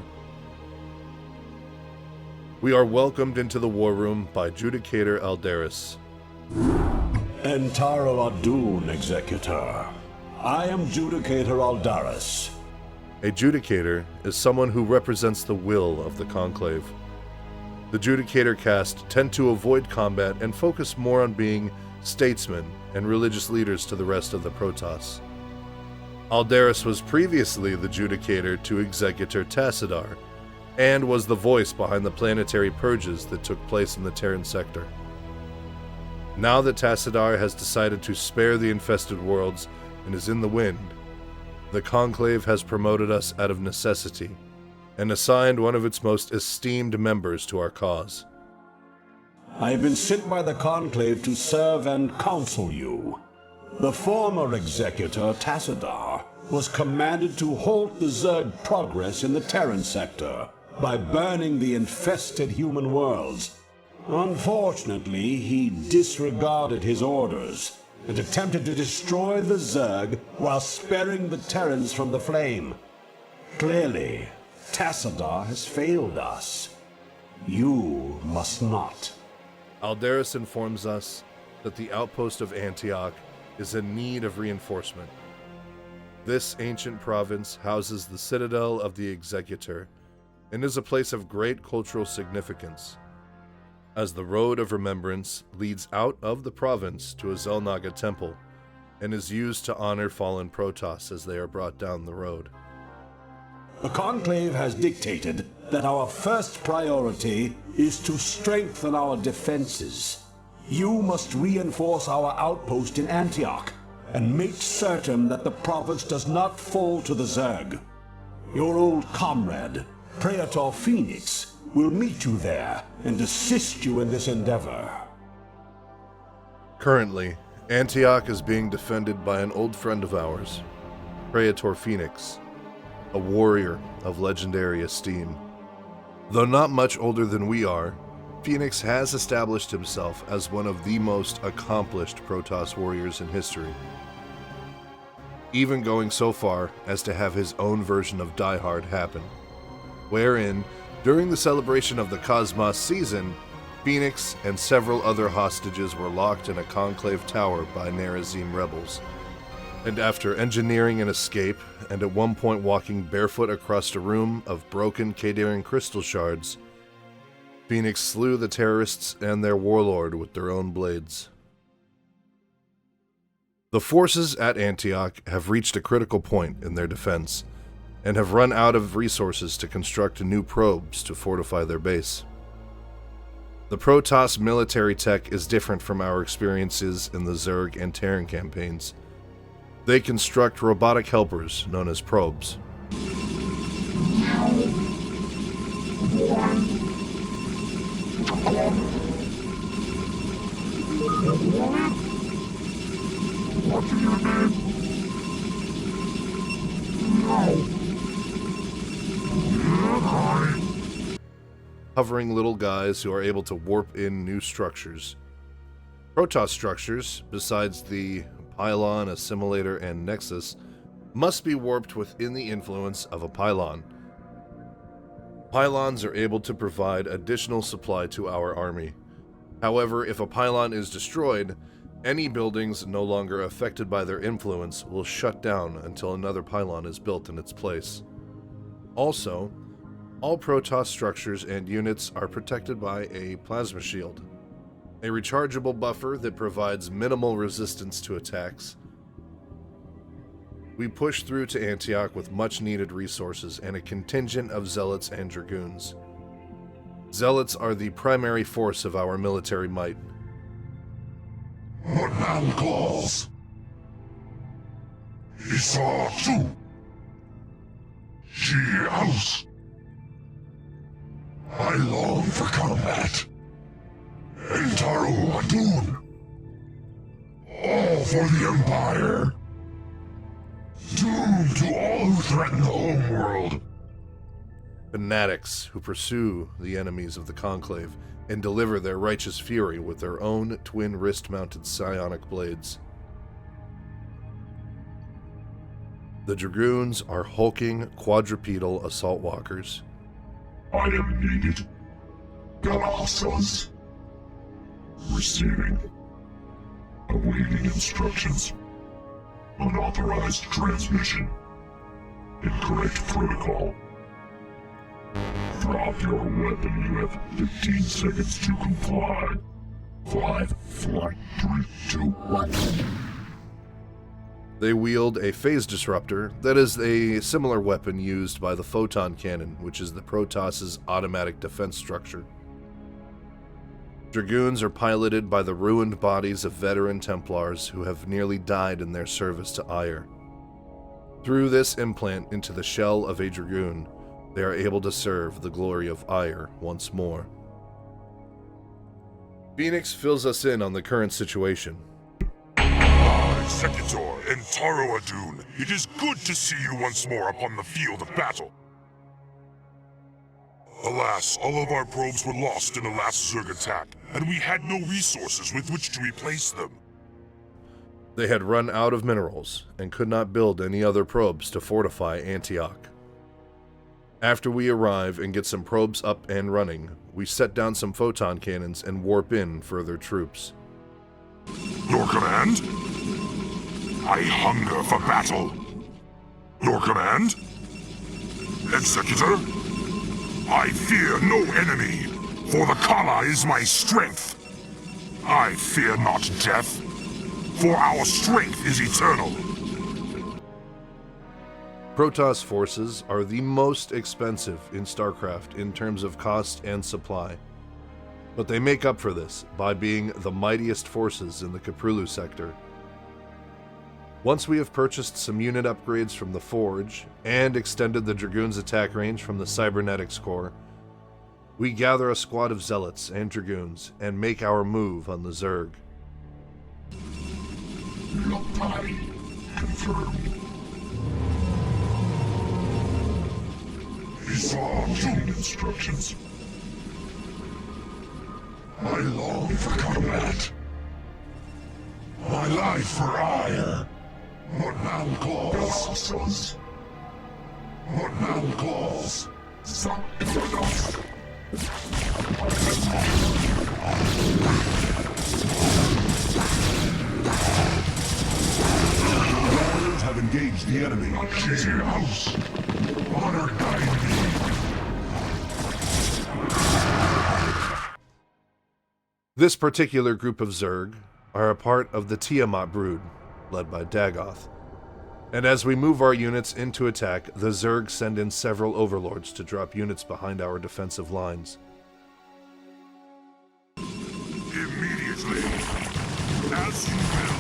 We are welcomed into the war room by Judicator Aldaris. Antaro Adun, Executor. I am Judicator Aldaris. A Judicator is someone who represents the will of the Conclave. The Judicator caste tend to avoid combat and focus more on being statesmen and religious leaders to the rest of the Protoss. Aldaris was previously the Judicator to Executor Tassadar, and was the voice behind the planetary purges that took place in the Terran sector. Now that Tassadar has decided to spare the infested worlds and is in the wind, the Conclave has promoted us out of necessity, and assigned one of its most esteemed members to our cause. I have been sent by the Conclave to serve and counsel you. The former executor, Tassadar, was commanded to halt the Zerg progress in the Terran sector by burning the infested human worlds. Unfortunately, he disregarded his orders and attempted to destroy the Zerg while sparing the Terrans from the flame. Clearly, Tassadar has failed us. You must not. Aldaris informs us that the outpost of Antioch is in need of reinforcement. This ancient province houses the citadel of the Executor and is a place of great cultural significance, as the Road of Remembrance leads out of the province to a Zelnaga temple and is used to honor fallen Protoss as they are brought down the road. The Conclave has dictated that our first priority is to strengthen our defenses. You must reinforce our outpost in Antioch and make certain that the province does not fall to the Zerg. Your old comrade, Praetor Phoenix, will meet you there and assist you in this endeavor. Currently, Antioch is being defended by an old friend of ours, Praetor Phoenix, a warrior of legendary esteem. Though not much older than we are, Phoenix has established himself as one of the most accomplished Protoss warriors in history, even going so far as to have his own version of Die Hard happen, wherein, during the celebration of the Cosmos season, Phoenix and several other hostages were locked in a Conclave tower by Nerazim rebels. And after engineering an escape, and at one point walking barefoot across a room of broken Khadarian crystal shards, Phoenix slew the terrorists and their warlord with their own blades. The forces at Antioch have reached a critical point in their defense, and have run out of resources to construct new probes to fortify their base. The Protoss military tech is different from our experiences in the Zerg and Terran campaigns. They construct robotic helpers known as probes. Hovering little guys who are able to warp in new structures. Protoss structures, besides the Pylon, Assimilator, and Nexus, must be warped within the influence of a pylon. Pylons are able to provide additional supply to our army. However, if a pylon is destroyed, any buildings no longer affected by their influence will shut down until another pylon is built in its place. Also, all Protoss structures and units are protected by a plasma shield, a rechargeable buffer that provides minimal resistance to attacks. We push through to Antioch with much needed resources and a contingent of Zealots and Dragoons. Zealots are the primary force of our military might. What man calls? He saw too. She house. I long for combat. Entaru Adun. All for the Empire. Doom to all who threaten the homeworld. Fanatics who pursue the enemies of the Conclave and deliver their righteous fury with their own twin wrist-mounted psionic blades. The Dragoons are hulking quadrupedal assault walkers. I am needed. Galasas. Receiving. Awaiting instructions. Unauthorized transmission. Incorrect protocol. Drop your weapon. You have 15 seconds to comply. 5, 4, 3, 2, 1. They wield a phase disruptor that is a similar weapon used by the photon cannon, which is the Protoss's automatic defense structure. Dragoons are piloted by the ruined bodies of veteran Templars who have nearly died in their service to Ire. Through this implant into the shell of a Dragoon, they are able to serve the glory of Ire once more. Phoenix fills us in on the current situation. Executor and Taro Adun, it is good to see you once more upon the field of battle. Alas, all of our probes were lost in the last Zerg attack, and we had no resources with which to replace them. They had run out of minerals and could not build any other probes to fortify Antioch. After we arrive and get some probes up and running, we set down some photon cannons and warp in further troops. Your command? I hunger for battle. Your command? Executor? I fear no enemy, for the Kala is my strength. I fear not death, for our strength is eternal. Protoss forces are the most expensive in Starcraft in terms of cost and supply, but they make up for this by being the mightiest forces in the Caprulu sector. Once we have purchased some unit upgrades from the Forge and extended the Dragoons' attack range from the Cybernetics Core, we gather a squad of Zealots and Dragoons and make our move on the Zerg. Confirmed. These are tuned instructions. I long for combat. My life for ire. Mortal claws. Mortal claws. Warriors have engaged the enemy. Cheer house. Honor guide me. This particular group of Zerg are a part of the Tiamat brood, led by Dagoth. And as we move our units into attack, the Zerg send in several overlords to drop units behind our defensive lines. Immediately, as you will.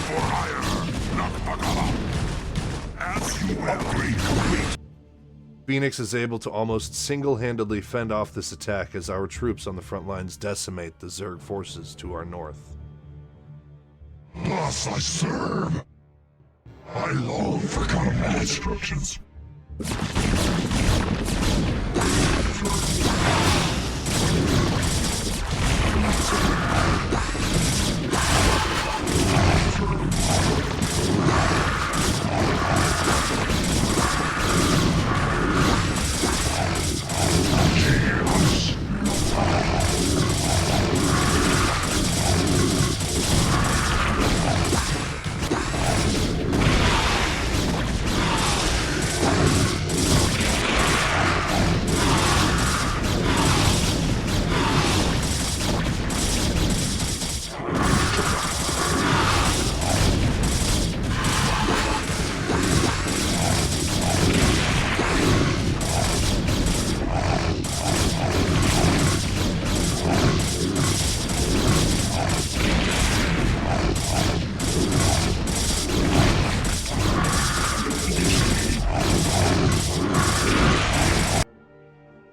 For hire, Nakbakala. As you will. Upgrade complete. Phoenix is able to almost single-handedly fend off this attack as our troops on the front lines decimate the Zerg forces to our north. Thus I serve. I long for combat instructions.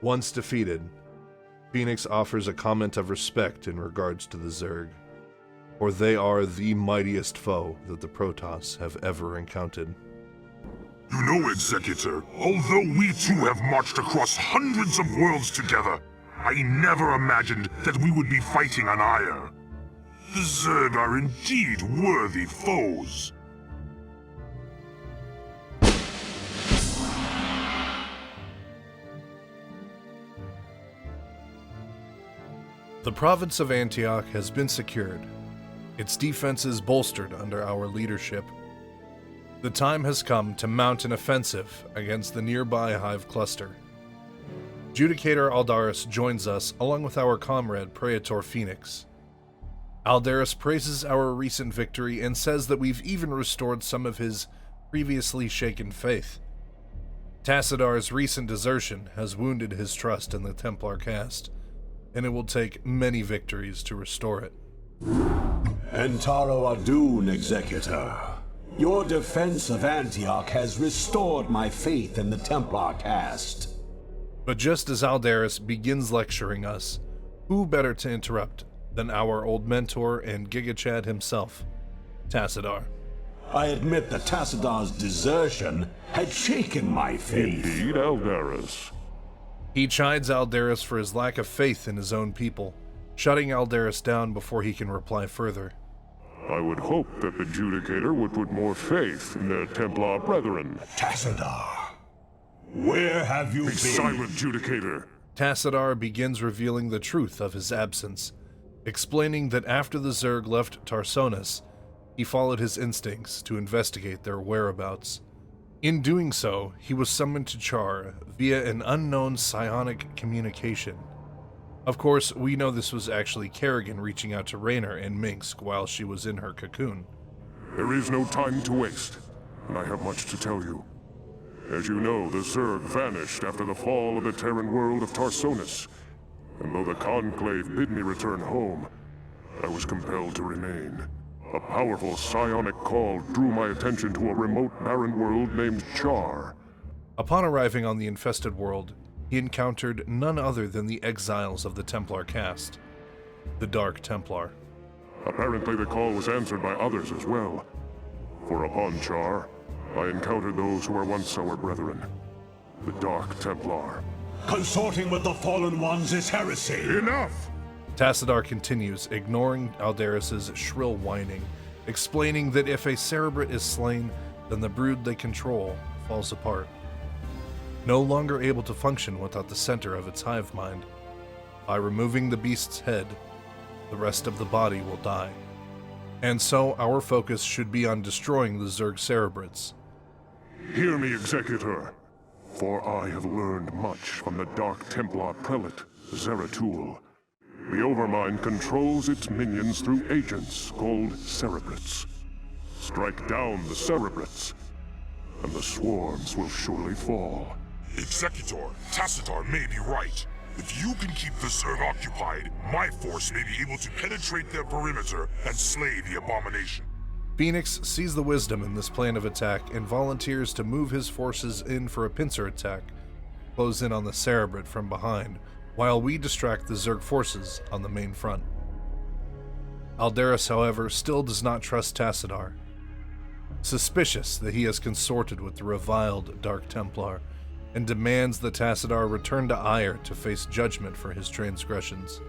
Once defeated, Phoenix offers a comment of respect in regards to the Zerg, for they are the mightiest foe that the Protoss have ever encountered. You know, Executor, although we too have marched across hundreds of worlds together, I never imagined that we would be fighting on Ire. The Zerg are indeed worthy foes. The province of Antioch has been secured, its defenses bolstered under our leadership. The time has come to mount an offensive against the nearby Hive cluster. Judicator Aldaris joins us along with our comrade Praetor Phoenix. Aldaris praises our recent victory and says that we've even restored some of his previously shaken faith. Tassidar's recent desertion has wounded his trust in the Templar caste, and it will take many victories to restore it. Entaro Adun, Executor. Your defense of Antioch has restored my faith in the Templar caste. But just as Aldaris begins lecturing us, who better to interrupt than our old mentor and Giga Chad himself, Tassadar. I admit that Tassadar's desertion had shaken my faith. Indeed, Aldaris. He chides Aldaris for his lack of faith in his own people, shutting Aldaris down before he can reply further. I would hope that the Judicator would put more faith in their Templar brethren. Tassadar, where have you been? Be silent, Judicator. Tassadar begins revealing the truth of his absence, explaining that after the Zerg left Tarsonis, he followed his instincts to investigate their whereabouts. In doing so, he was summoned to Char via an unknown psionic communication. Of course, we know this was actually Kerrigan reaching out to Raynor in Minsk while she was in her cocoon. There is no time to waste, and I have much to tell you. As you know, the Zerg vanished after the fall of the Terran world of Tarsonis, and though the Conclave bid me return home, I was compelled to remain. A powerful psionic call drew my attention to a remote barren world named Char. Upon arriving on the infested world, he encountered none other than the exiles of the Templar caste, the Dark Templar. Apparently the call was answered by others as well, for upon Char, I encountered those who were once our brethren, the Dark Templar. Consorting with the Fallen Ones is heresy. Enough! Tassadar continues, ignoring Aldaris' shrill whining, explaining that if a Cerebrate is slain, then the brood they control falls apart. No longer able to function without the center of its hive mind. By removing the beast's head, the rest of the body will die. And so our focus should be on destroying the Zerg Cerebrates. Hear me, Executor, for I have learned much from the Dark Templar Prelate, Zeratul. The Overmind controls its minions through agents called Cerebrates. Strike down the Cerebrates, and the swarms will surely fall. Executor, Tassadar may be right. If you can keep the Zerg occupied, my force may be able to penetrate their perimeter and slay the abomination. Phoenix sees the wisdom in this plan of attack and volunteers to move his forces in for a pincer attack, close in on the Cerebrate from behind, while we distract the Zerg forces on the main front. Aldaris, however, still does not trust Tassadar. Suspicious that he has consorted with the reviled Dark Templar, and demands that Tassadar return to Ire to face judgment for his transgressions.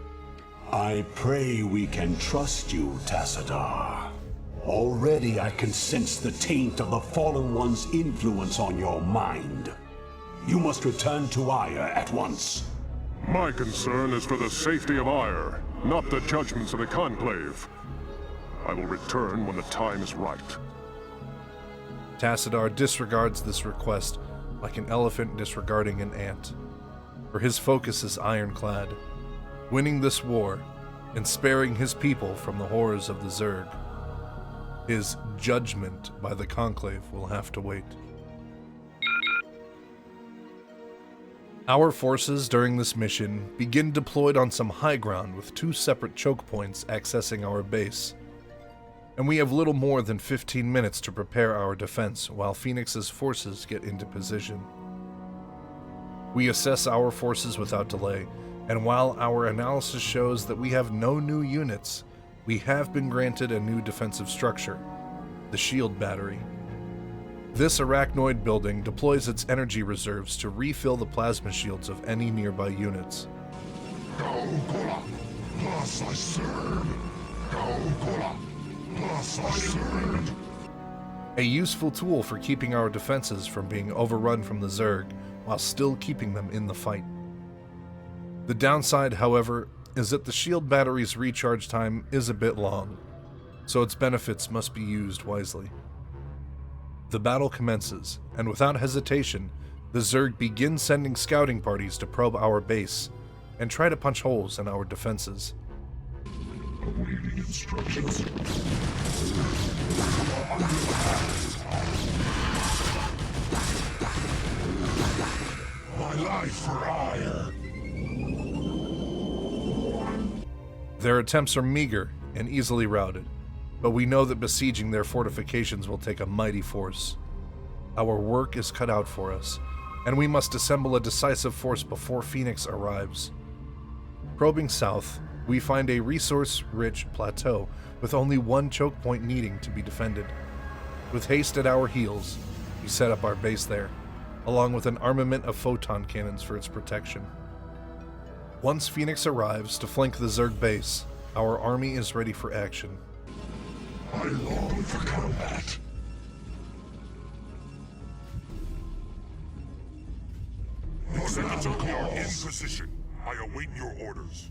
I pray we can trust you, Tassadar. Already I can sense the taint of the Fallen One's influence on your mind. You must return to Ire at once. My concern is for the safety of Ire, not the judgments of the Conclave. I will return when the time is right. Tassadar disregards this request like an elephant disregarding an ant, for his focus is ironclad, winning this war and sparing his people from the horrors of the Zerg. His judgment by the Conclave will have to wait. Our forces during this mission begin deployed on some high ground with 2 separate choke points accessing our base, and we have little more than 15 minutes to prepare our defense while Phoenix's forces get into position. We assess our forces without delay, and while our analysis shows that we have no new units, we have been granted a new defensive structure, the Shield Battery. This arachnoid building deploys its energy reserves to refill the plasma shields of any nearby units. A useful tool for keeping our defenses from being overrun from the Zerg while still keeping them in the fight. The downside, however, is that the shield battery's recharge time is a bit long, so its benefits must be used wisely. The battle commences, and without hesitation, the Zerg begin sending scouting parties to probe our base and try to punch holes in our defenses. Awaiting instructions. My life for Ire. Their attempts are meager and easily routed. but we know that besieging their fortifications will take a mighty force. Our work is cut out for us, and we must assemble a decisive force before Phoenix arrives. Probing south, we find a resource-rich plateau with only one choke point needing to be defended. With haste at our heels, we set up our base there, along with an armament of photon cannons for its protection. Once Phoenix arrives to flank the Zerg base, our army is ready for action. I long for combat. We are in position. I await your orders.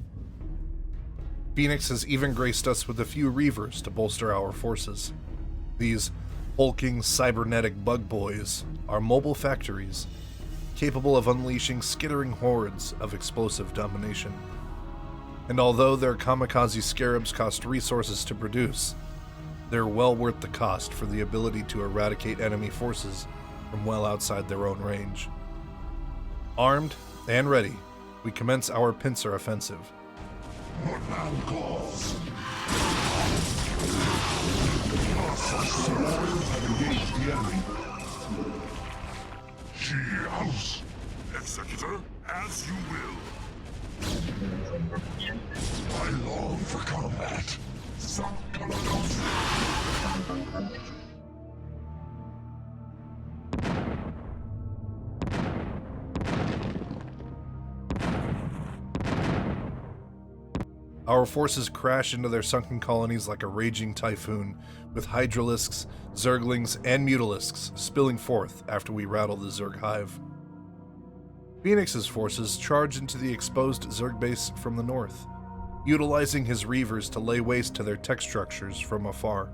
Phoenix has even graced us with a few Reavers to bolster our forces. These hulking cybernetic bug boys are mobile factories, capable of unleashing skittering hordes of explosive domination. And although their kamikaze scarabs cost resources to produce, they're well worth the cost for the ability to eradicate enemy forces from well outside their own range. Armed and ready, we commence our pincer offensive. What now calls? Have engaged the enemy. She house. Executor, as you will. I long for combat. Our forces crash into their sunken colonies like a raging typhoon, with hydralisks, zerglings, and mutalisks spilling forth after we rattle the Zerg hive. Phoenix's forces charge into the exposed Zerg base from the north, utilizing his Reavers to lay waste to their tech structures from afar.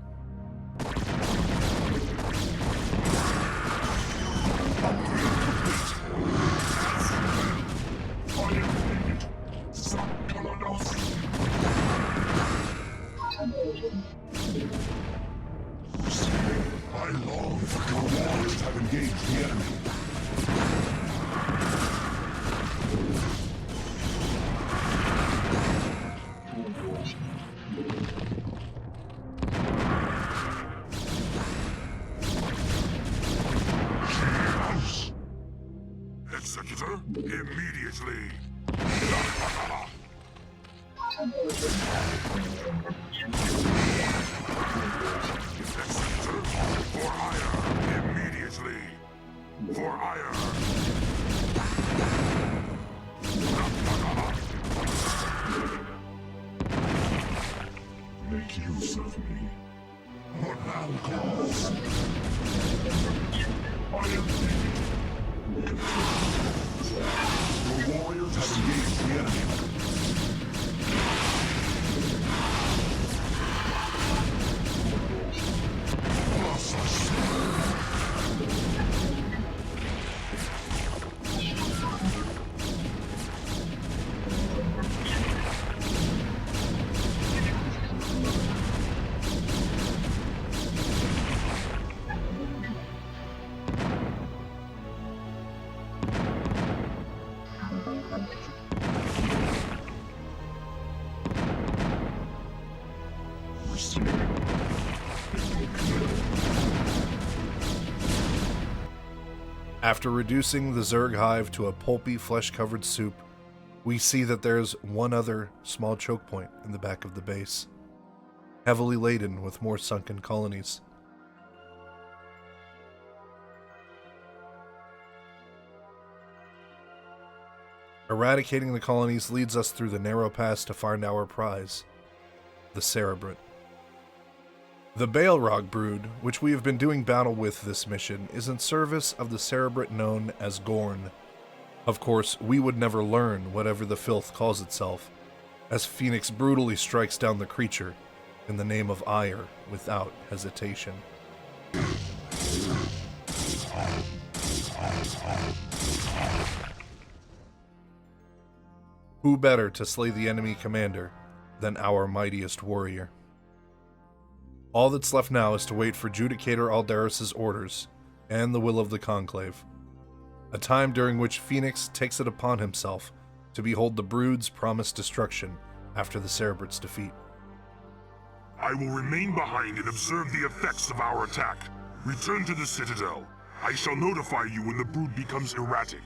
I long for combat. Have engaged the enemy. Executor, immediately. Executor, for hire, immediately. For hire. Make use of me. What now calls? I am needed. Your warriors have engaged the enemy. After reducing the Zerg hive to a pulpy, flesh-covered soup, we see that there's one other small choke point in the back of the base, heavily laden with more sunken colonies. Eradicating the colonies leads us through the narrow pass to find our prize, the Cerebrate. The Balrog brood, which we have been doing battle with this mission, is in service of the Cerebrate known as Gorn. Of course, we would never learn whatever the filth calls itself, as Phoenix brutally strikes down the creature in the name of ire without hesitation. Who better to slay the enemy commander than our mightiest warrior? All that's left now is to wait for Judicator Aldaris' orders and the will of the Conclave, a time during which Phoenix takes it upon himself to behold the brood's promised destruction after the Cerebrate's defeat. I will remain behind and observe the effects of our attack. Return to the Citadel. I shall notify you when the brood becomes erratic.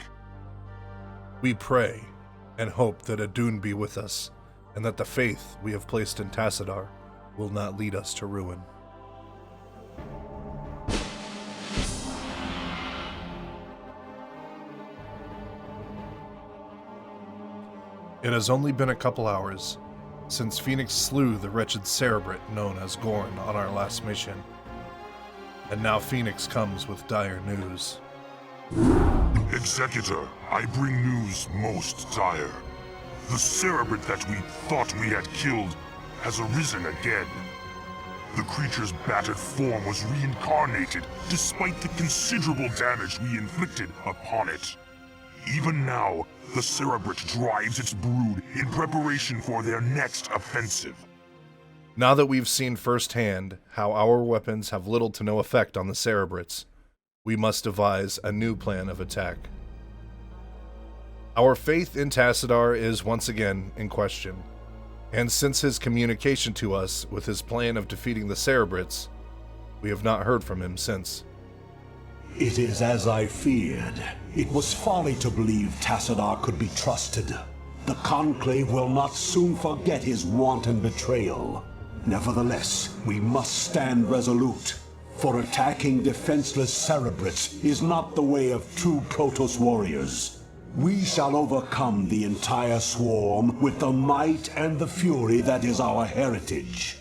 We pray and hope that Adun be with us, and that the faith we have placed in Tassadar will not lead us to ruin. It has only been a couple hours since Phoenix slew the wretched Cerebrit known as Gorn on our last mission. And now Phoenix comes with dire news. Executor, I bring news most dire. The Cerebrit that we thought we had killed has arisen again. The creature's battered form was reincarnated despite the considerable damage we inflicted upon it. Even now, the Cerebrit drives its brood in preparation for their next offensive. Now that we've seen firsthand how our weapons have little to no effect on the Cerebrits, we must devise a new plan of attack. Our faith in Tassadar is once again in question, and since his communication to us with his plan of defeating the Cerebrits, we have not heard from him since. It is as I feared. It was folly to believe Tassadar could be trusted. The Conclave will not soon forget his wanton betrayal. Nevertheless, we must stand resolute, for attacking defenseless Cerebrits is not the way of true Protoss warriors. We shall overcome the entire swarm with the might and the fury that is our heritage.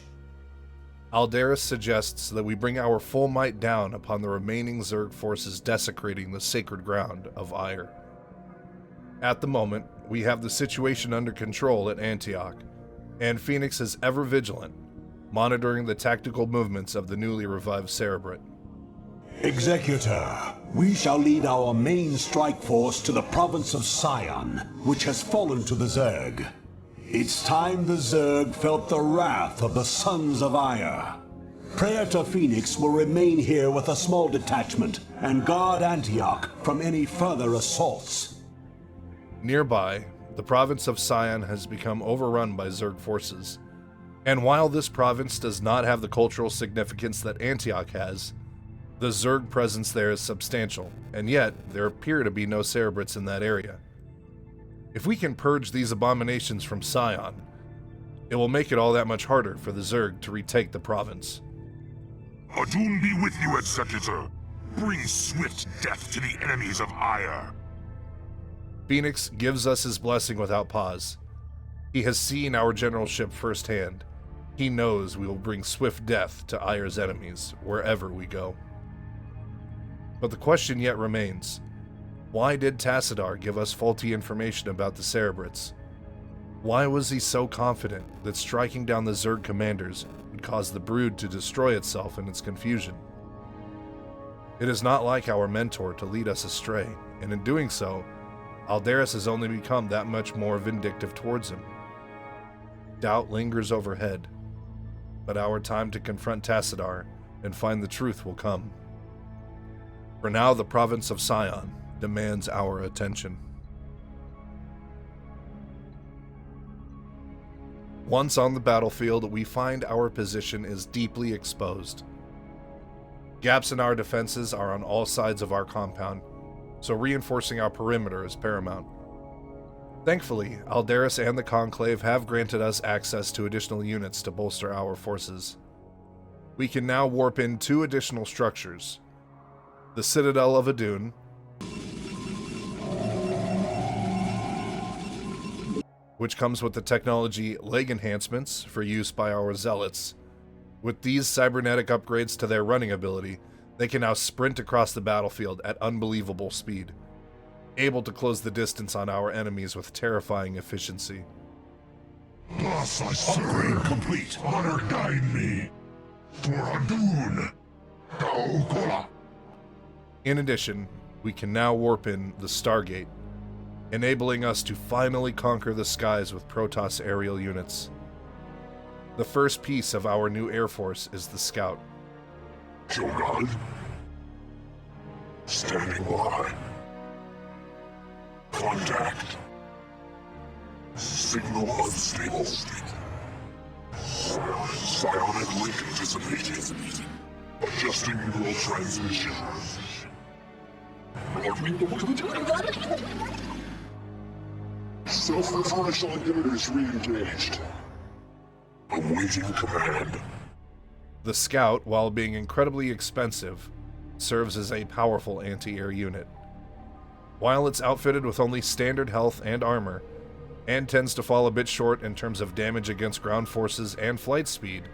Aldaris suggests that we bring our full might down upon the remaining Zerg forces desecrating the sacred ground of Ire. At the moment, we have the situation under control at Antioch, and Phoenix is ever vigilant, monitoring the tactical movements of the newly revived Cerebrit. Executor, we shall lead our main strike force to the province of Sion, which has fallen to the Zerg. It's time the Zerg felt the wrath of the Sons of Ire. Praetor Phoenix will remain here with a small detachment and guard Antioch from any further assaults. Nearby, the province of Sion has become overrun by Zerg forces, and while this province does not have the cultural significance that Antioch has, the Zerg presence there is substantial, and yet there appear to be no Cerebrits in that area. If we can purge these abominations from Sion, it will make it all that much harder for the Zerg to retake the province. Adun be with you, Executor. Bring swift death to the enemies of Ire. Phoenix gives us his blessing without pause. He has seen our generalship firsthand. He knows we will bring swift death to Ire's enemies wherever we go. But the question yet remains. Why did Tassadar give us faulty information about the Cerebrits? Why was he so confident that striking down the Zerg commanders would cause the brood to destroy itself in its confusion? It is not like our mentor to lead us astray, and in doing so, Aldaris has only become that much more vindictive towards him. Doubt lingers overhead, but our time to confront Tassadar and find the truth will come. For now, the province of Sion demands our attention. Once on the battlefield, we find our position is deeply exposed. Gaps in our defenses are on all sides of our compound, so reinforcing our perimeter is paramount. Thankfully, Aldaris and the Conclave have granted us access to additional units to bolster our forces. We can now warp in 2 additional structures: the Citadel of Adun, which comes with the technology leg enhancements for use by our zealots. With these cybernetic upgrades to their running ability, they can now sprint across the battlefield at unbelievable speed, able to close the distance on our enemies with terrifying efficiency. Upgrade complete. Honor guide me. For Adun. Kola. In addition, we can now warp in the Stargate, enabling us to finally conquer the skies with Protoss aerial units. The first piece of our new Air Force is the Scout. Shogun. Standing by. Contact. Signal unstable. Psionic link anticipated. Adjusting neural transmission. Self-referential inhibitors re-engaged. Awaiting command. The Scout, while being incredibly expensive, serves as a powerful anti-air unit. While it's outfitted with only standard health and armor, and tends to fall a bit short in terms of damage against ground forces and flight speed,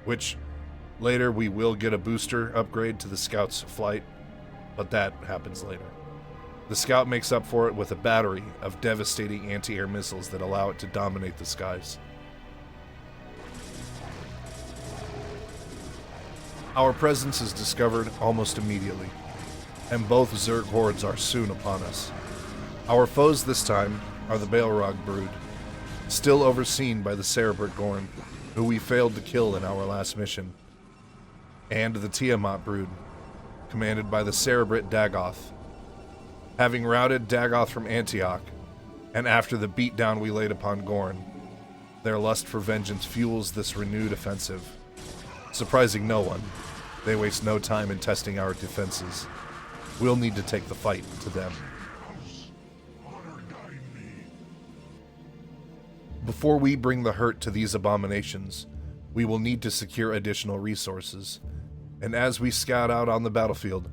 which later we will get a booster upgrade to the Scout's flight, but that happens later. The Scout makes up for it with a battery of devastating anti-air missiles that allow it to dominate the skies. Our presence is discovered almost immediately, and both Zerg hordes are soon upon us. Our foes this time are the Balrog brood, still overseen by the Cerebrit Gorn, who we failed to kill in our last mission, and the Tiamat brood, commanded by the Cerebrit Dagoth. Having routed Dagoth from Antioch, and after the beatdown we laid upon Gorn, their lust for vengeance fuels this renewed offensive. Surprising no one, they waste no time in testing our defenses. We'll need to take the fight to them. Before we bring the hurt to these abominations, we will need to secure additional resources. And as we scout out on the battlefield,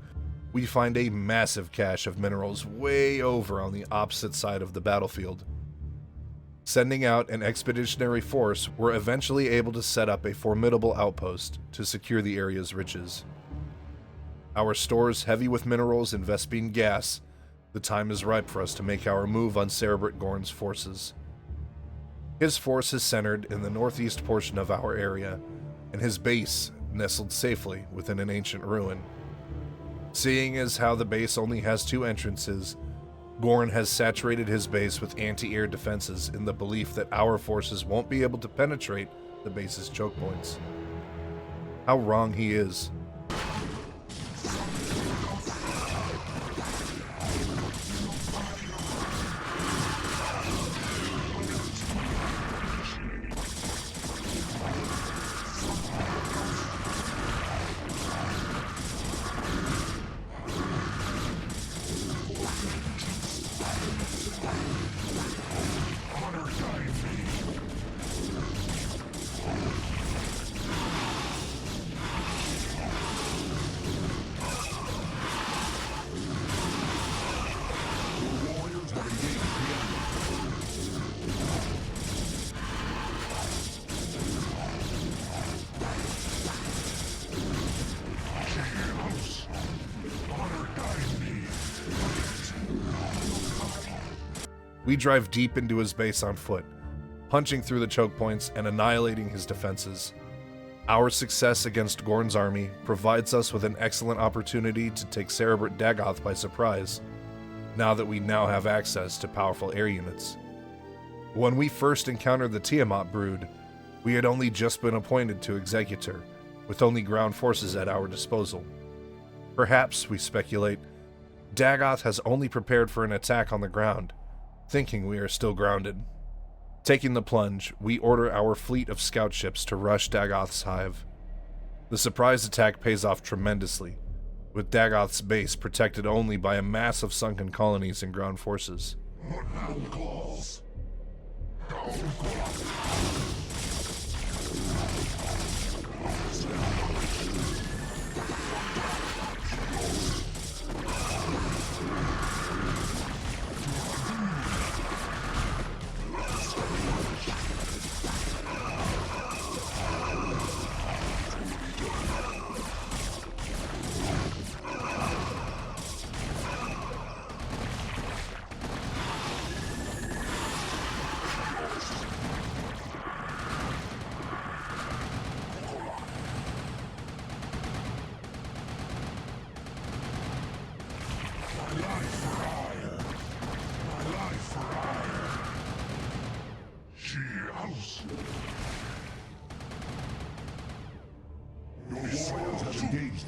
we find a massive cache of minerals way over on the opposite side of the battlefield. Sending out an expeditionary force, we're eventually able to set up a formidable outpost to secure the area's riches. Our stores heavy with minerals and Vespene gas, the time is ripe for us to make our move on Cerebrit Gorn's forces. His force is centered in the northeast portion of our area, and his base nestled safely within an ancient ruin. Seeing as how the base only has 2 entrances, Gorn has saturated his base with anti-air defenses in the belief that our forces won't be able to penetrate the base's choke points. How wrong he is. We drive deep into his base on foot, punching through the choke points and annihilating his defenses. Our success against Gorn's army provides us with an excellent opportunity to take Cerebrit Dagoth by surprise, now that we now have access to powerful air units. When we first encountered the Tiamat brood, we had only just been appointed to Executor, with only ground forces at our disposal. Perhaps, we speculate, Dagoth has only prepared for an attack on the ground, thinking we are still grounded. Taking the plunge, we order our fleet of scout ships to rush Dagoth's hive. The surprise attack pays off tremendously, with Dagoth's base protected only by a mass of sunken colonies and ground forces.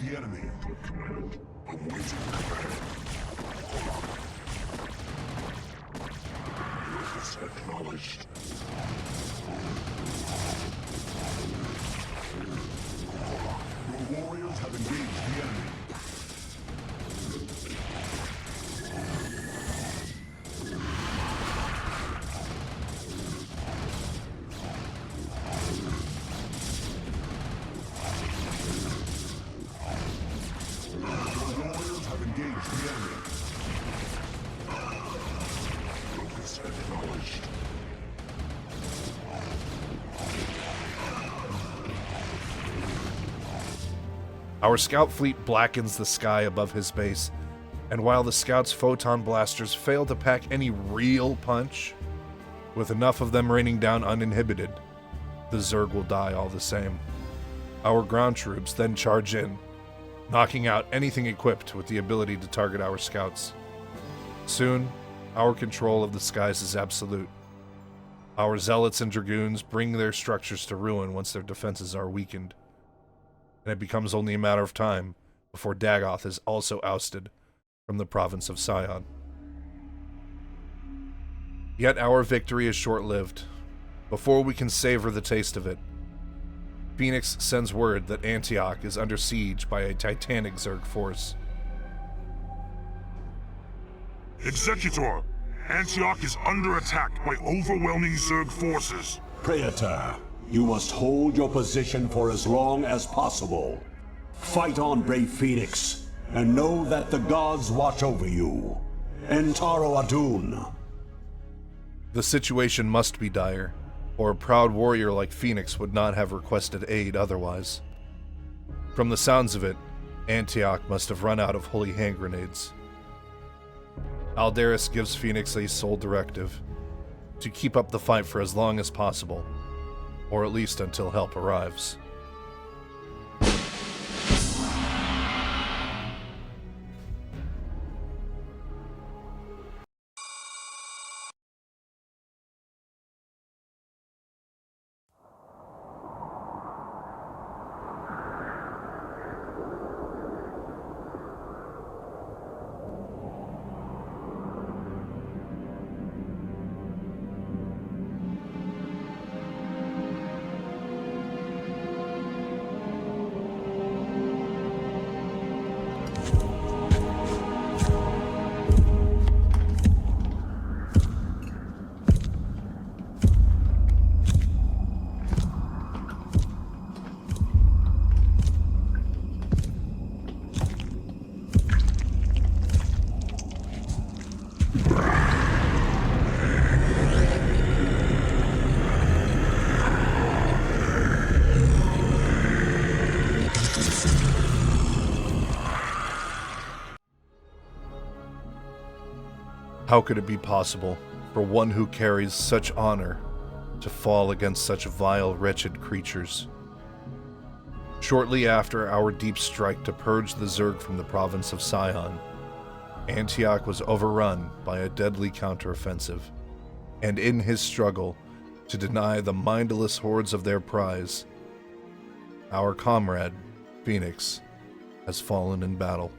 The enemy. I'm waiting for acknowledged. warriors have engaged the enemy. Our scout fleet blackens the sky above his base, and while the scouts' photon blasters fail to pack any real punch, with enough of them raining down uninhibited, the Zerg will die all the same. Our ground troops then charge in, knocking out anything equipped with the ability to target our scouts. Soon, our control of the skies is absolute. Our zealots and dragoons bring their structures to ruin once their defenses are weakened, and it becomes only a matter of time before Dagoth is also ousted from the province of Sion. Yet our victory is short-lived. Before we can savor the taste of it, Phoenix sends word that Antioch is under siege by a titanic Zerg force. Executor, Antioch is under attack by overwhelming Zerg forces. Praetor, you must hold your position for as long as possible. Fight on, brave Phoenix, and know that the gods watch over you. Entaro Adun. The situation must be dire, or a proud warrior like Phoenix would not have requested aid otherwise. From the sounds of it, Antioch must have run out of holy hand grenades. Aldaris gives Phoenix a sole directive: to keep up the fight for as long as possible, or at least until help arrives. How could it be possible for one who carries such honor to fall against such vile, wretched creatures? Shortly after our deep strike to purge the Zerg from the province of Sion, Antioch was overrun by a deadly counteroffensive, and in his struggle to deny the mindless hordes of their prize, our comrade, Phoenix, has fallen in battle.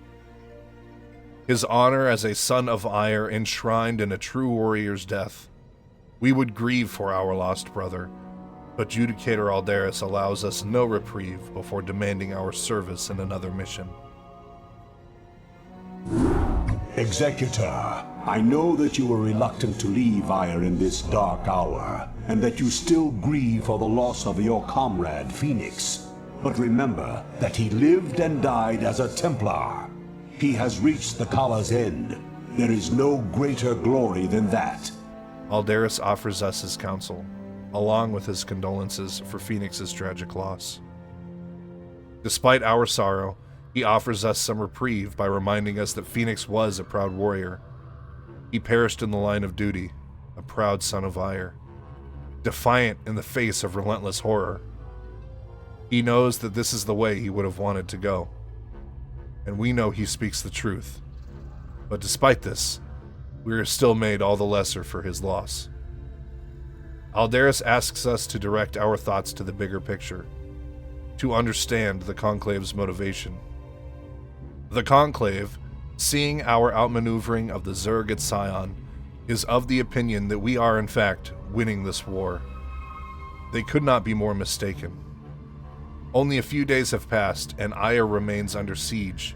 His honor as a son of Ire enshrined in a true warrior's death. We would grieve for our lost brother, but Judicator Aldaris allows us no reprieve before demanding our service in another mission. Executor, I know that you were reluctant to leave Ire in this dark hour, and that you still grieve for the loss of your comrade, Phoenix. But remember that he lived and died as a Templar. He has reached the Kala's end. There is no greater glory than that. Aldaris offers us his counsel, along with his condolences for Phoenix's tragic loss. Despite our sorrow, he offers us some reprieve by reminding us that Phoenix was a proud warrior. He perished in the line of duty, a proud son of Ire, defiant in the face of relentless horror. He knows that this is the way he would have wanted to go, and we know he speaks the truth. But despite this, we are still made all the lesser for his loss. Aldaris asks us to direct our thoughts to the bigger picture, to understand the Conclave's motivation. The Conclave, seeing our outmaneuvering of the Zerg at Sion, is of the opinion that we are in fact winning this war. They could not be more mistaken. Only a few days have passed, and Aya remains under siege.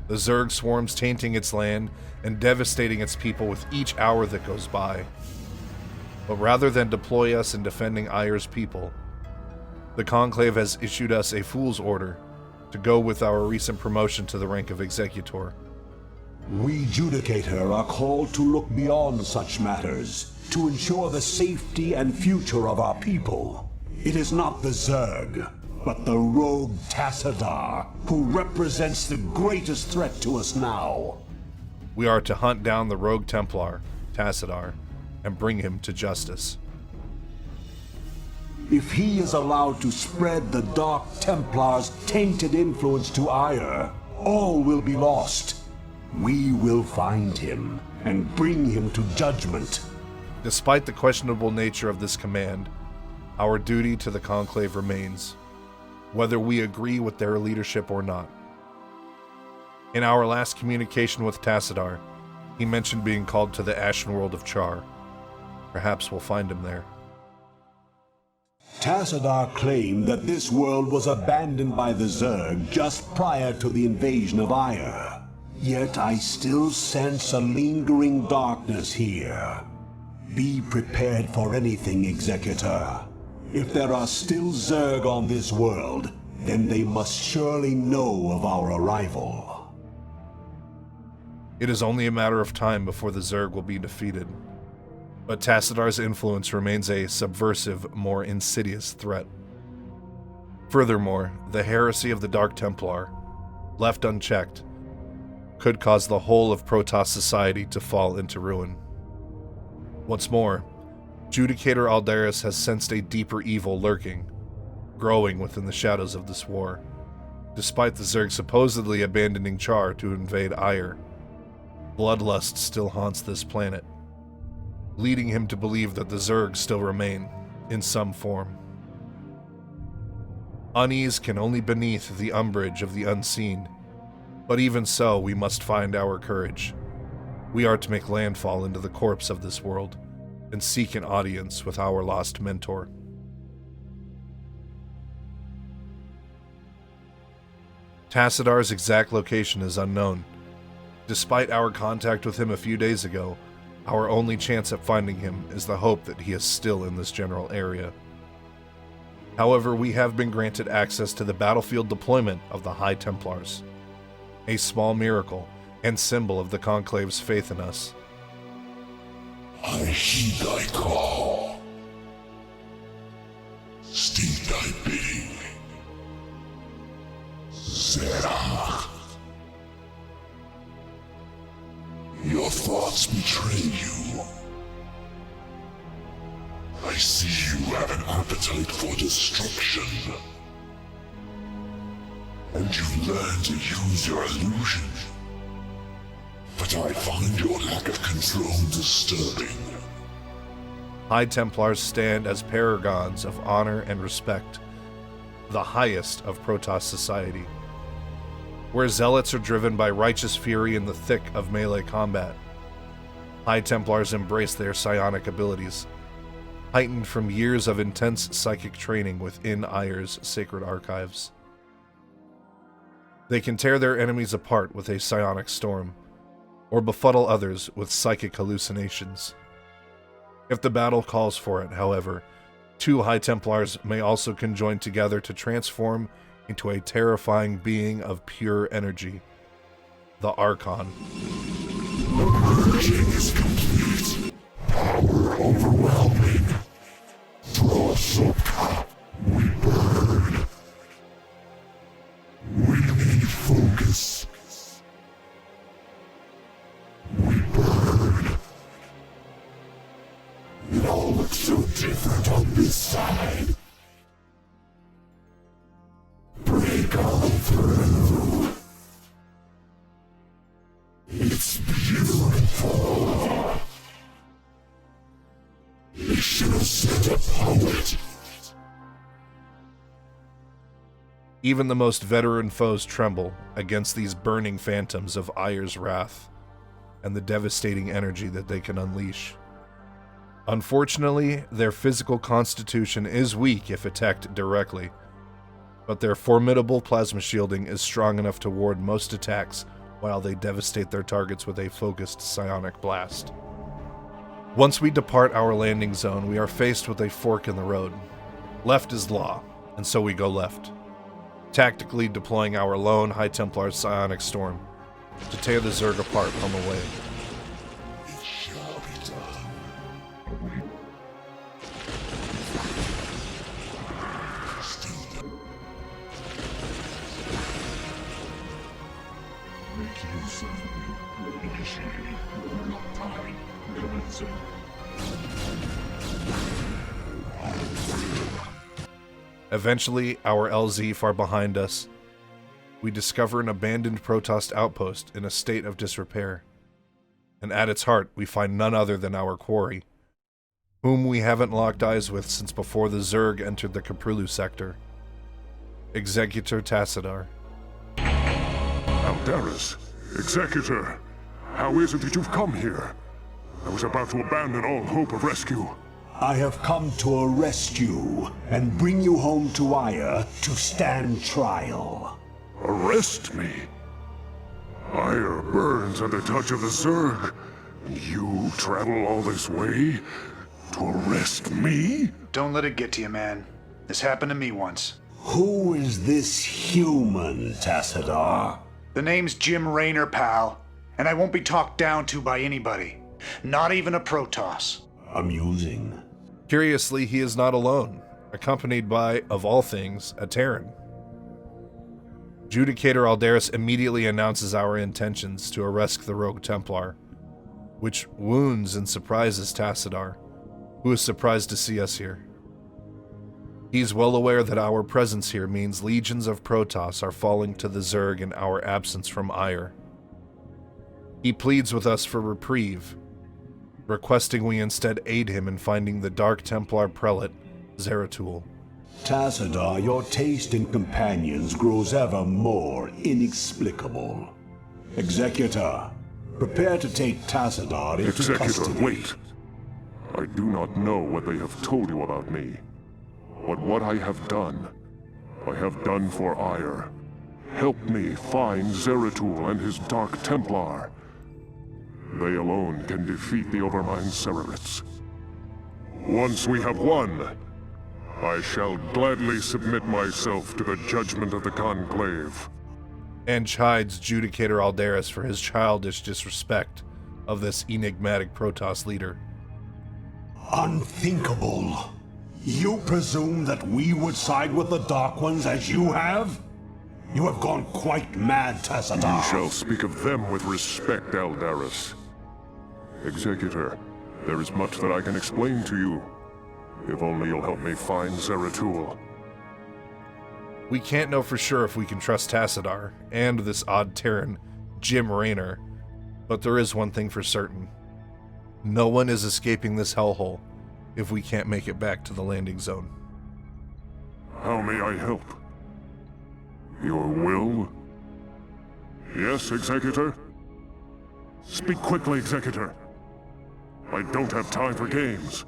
The Zerg swarms tainting its land and devastating its people with each hour that goes by. But rather than deploy us in defending Aya's people, the Conclave has issued us a fool's order to go with our recent promotion to the rank of Executor. We Judicator are called to look beyond such matters, to ensure the safety and future of our people. It is not the Zerg, but the rogue Tassadar, who represents the greatest threat to us now. We are to hunt down the rogue Templar, Tassadar, and bring him to justice. If he is allowed to spread the Dark Templar's tainted influence to Aya, all will be lost. We will find him and bring him to judgment. Despite the questionable nature of this command, our duty to the Conclave remains, whether we agree with their leadership or not. In our last communication with Tassadar, he mentioned being called to the Ashen World of Char. Perhaps we'll find him there. Tassadar claimed that this world was abandoned by the Zerg just prior to the invasion of Aya. Yet I still sense a lingering darkness here. Be prepared for anything, Executor. If there are still Zerg on this world, then they must surely know of our arrival. It is only a matter of time before the Zerg will be defeated. But Tassadar's influence remains a subversive, more insidious threat. Furthermore, the heresy of the Dark Templar, left unchecked, could cause the whole of Protoss society to fall into ruin. What's more, Judicator Aldaris has sensed a deeper evil lurking, growing within the shadows of this war, despite the Zerg supposedly abandoning Char to invade Aya. Bloodlust still haunts this planet, leading him to believe that the Zerg still remain, in some form. Unease can only beneath the umbrage of the unseen, but even so, we must find our courage. We are to make landfall into the corpse of this world, and seek an audience with our lost mentor. Tassadar's exact location is unknown. Despite our contact with him a few days ago, our only chance at finding him is the hope that he is still in this general area. However, we have been granted access to the battlefield deployment of the High Templars, a small miracle and symbol of the Conclave's faith in us. I heed thy call. State thy bidding. Zerach. Your thoughts betray you. I see you have an appetite for destruction. And you've learned to use your illusion. But I find your lack of control disturbing. High Templars stand as paragons of honor and respect, the highest of Protoss society. Where zealots are driven by righteous fury in the thick of melee combat, High Templars embrace their psionic abilities, heightened from years of intense psychic training within Aya's sacred archives. They can tear their enemies apart with a psionic storm, or befuddle others with psychic hallucinations. If the battle calls for it, however, two High Templars may also conjoin together to transform into a terrifying being of pure energy, the Archon. The purging is complete. Power overwhelming. Throw us up. We burn. We need focus. We burn. It all looks so different on this side. Break on through. It's beautiful. They should have sent a poet. Even the most veteran foes tremble against these burning phantoms of Aya's wrath and the devastating energy that they can unleash. Unfortunately, their physical constitution is weak if attacked directly, but their formidable plasma shielding is strong enough to ward most attacks while they devastate their targets with a focused psionic blast. Once we depart our landing zone, we are faced with a fork in the road. Left is law, and so we go left, tactically deploying our lone High Templar psionic storm to tear the Zerg apart on the way. It shall be done. Make use of me. Initiating warlock time. Commencing. Eventually, our LZ far behind us, we discover an abandoned Protoss outpost in a state of disrepair. And at its heart, we find none other than our quarry, whom we haven't locked eyes with since before the Zerg entered the Caprulu sector. Executor Tassadar. Aldaris, Executor, how is it that you've come here? I was about to abandon all hope of rescue. I have come to arrest you and bring you home to Aya to stand trial. Arrest me? Ire burns at the touch of the Zerg. You travel all this way to arrest me? Don't let it get to you, man. This happened to me once. Who is this human, Tassadar? The name's Jim Raynor, pal, and I won't be talked down to by anybody. Not even a Protoss. Amusing. Curiously, he is not alone, accompanied by, of all things, a Terran. Judicator Aldaris immediately announces our intentions to arrest the Rogue Templar, which wounds and surprises Tassadar, who is surprised to see us here. He's well aware that our presence here means legions of Protoss are falling to the Zerg in our absence from Ire. He pleads with us for reprieve, requesting we instead aid him in finding the Dark Templar prelate, Zeratul. Tassadar, your taste in companions grows ever more inexplicable. Executor, prepare to take Tassadar into custody. Executor, wait. I do not know what they have told you about me. But what I have done for Ire. Help me find Zeratul and his Dark Templar. They alone can defeat the Overmind Cerebrits. Once we have won, I shall gladly submit myself to the judgment of the Conclave. And chides Judicator Aldaris for his childish disrespect of this enigmatic Protoss leader. Unthinkable. You presume that we would side with the Dark Ones as you have? You have gone quite mad, Tassadar. You shall speak of them with respect, Aldaris. Executor, there is much that I can explain to you. If only you'll help me find Zeratul. We can't know for sure if we can trust Tassadar and this odd Terran, Jim Raynor, but there is one thing for certain. No one is escaping this hellhole if we can't make it back to the landing zone. How may I help? Your will? Yes, Executor? Speak quickly, Executor. I don't have time for games.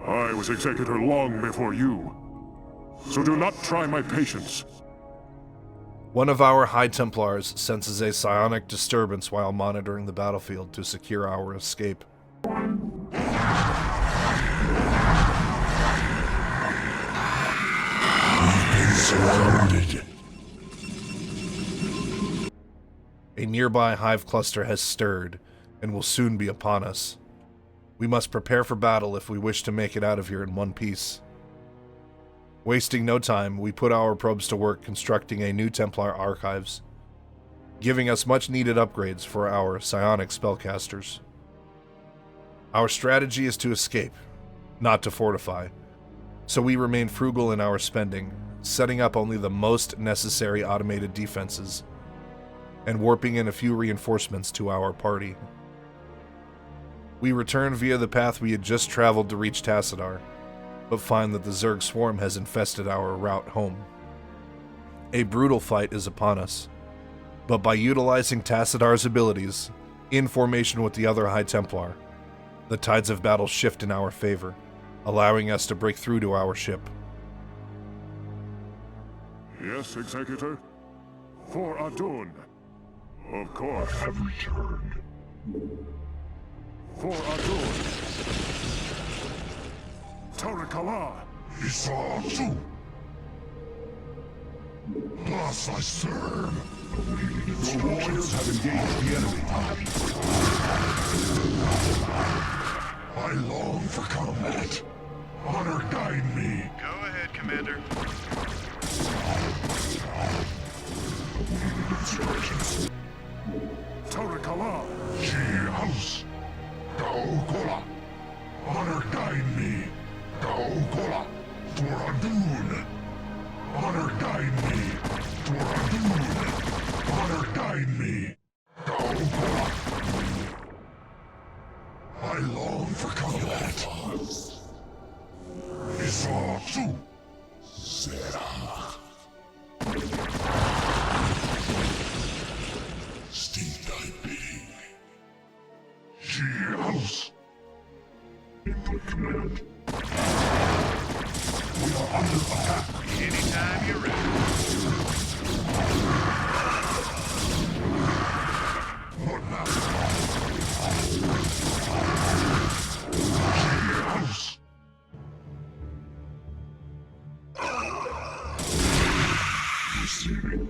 I was Executor long before you, so do not try my patience. One of our High Templars senses a psionic disturbance while monitoring the battlefield to secure our escape. Surrounded. A nearby hive cluster has stirred and will soon be upon us. We must prepare for battle if we wish to make it out of here in one piece. Wasting no time, we put our probes to work constructing a new Templar archives, giving us much needed upgrades for our psionic spellcasters. Our strategy is to escape, not to fortify, so we remain frugal in our spending, setting up only the most necessary automated defenses, and warping in a few reinforcements to our party. We return via the path we had just traveled to reach Tassadar, but find that the Zerg swarm has infested our route home. A brutal fight is upon us, but by utilizing Tassadar's abilities, in formation with the other High Templar, the tides of battle shift in our favor, allowing us to break through to our ship. Yes, Executor? For Adun. Of course. I have returned. For Adun. Tarakala. Isatu. Thus I serve. Your warriors have engaged the enemy. I long for combat. Honor guide me. Go ahead, Commander. Instructions. Tarakala. She house. Kaokola. Honor guide me. Kaokola. For Adun. Honor guide me. For Adun. Honor guide me. Kaokola. I long for combat. Isatu. Serah. Steed I bidding. She house. Input command. We are under attack. Anytime you're ready. What now? She house. Receiving.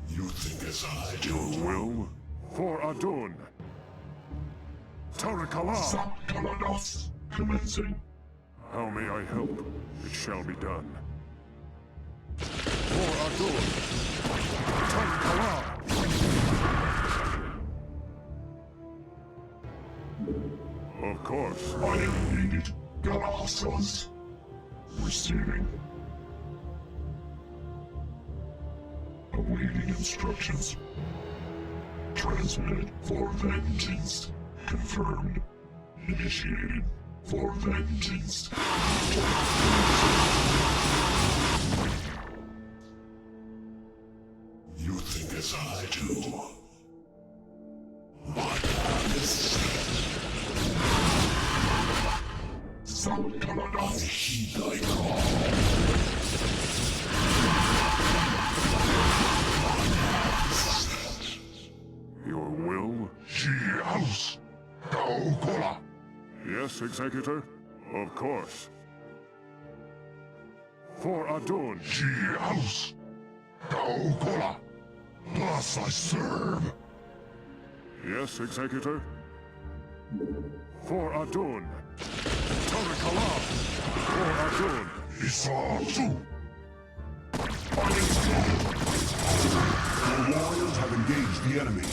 You think as I do. Your will? For Adun. Tarakala. Kalanos. Commencing. How may I help? It shall be done. For Adun. Tarakala. Of course. I am needed. Galassos. Receiving. Awaiting instructions. Transmitted for vengeance. Confirmed. Initiated for vengeance. You think as I do. My plan is set. Some I heed thy call. Your will? She house. Kaokola. Yes, Executor? Of course. For Adun. She house. Kaokola. Thus I serve. Yes, Executor? For Adun. Tarakala. For Adun. Isatu. Your warriors have engaged the enemy.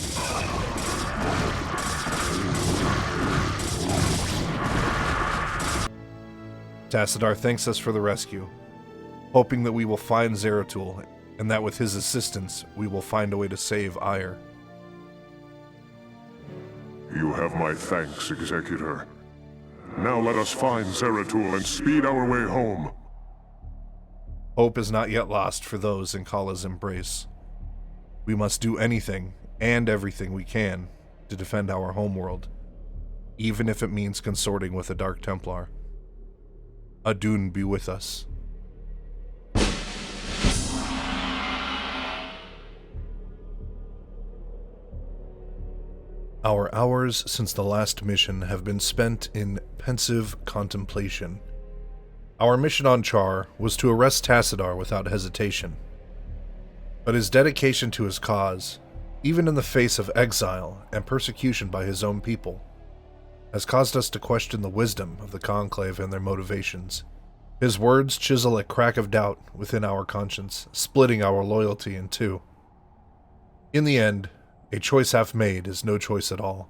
Tassadar thanks us for the rescue, hoping that we will find Zeratul, and that with his assistance, we will find a way to save Ire. You have my thanks, Executor. Now let us find Zeratul and speed our way home. Hope is not yet lost for those in Kala's embrace. We must do anything and everything we can to defend our homeworld, even if it means consorting with a Dark Templar. Adun be with us. Our hours since the last mission have been spent in pensive contemplation. Our mission on Char was to arrest Tassadar without hesitation. But his dedication to his cause, even in the face of exile and persecution by his own people, has caused us to question the wisdom of the Conclave and their motivations. His words chisel a crack of doubt within our conscience, splitting our loyalty in two. In the end, a choice half made is no choice at all.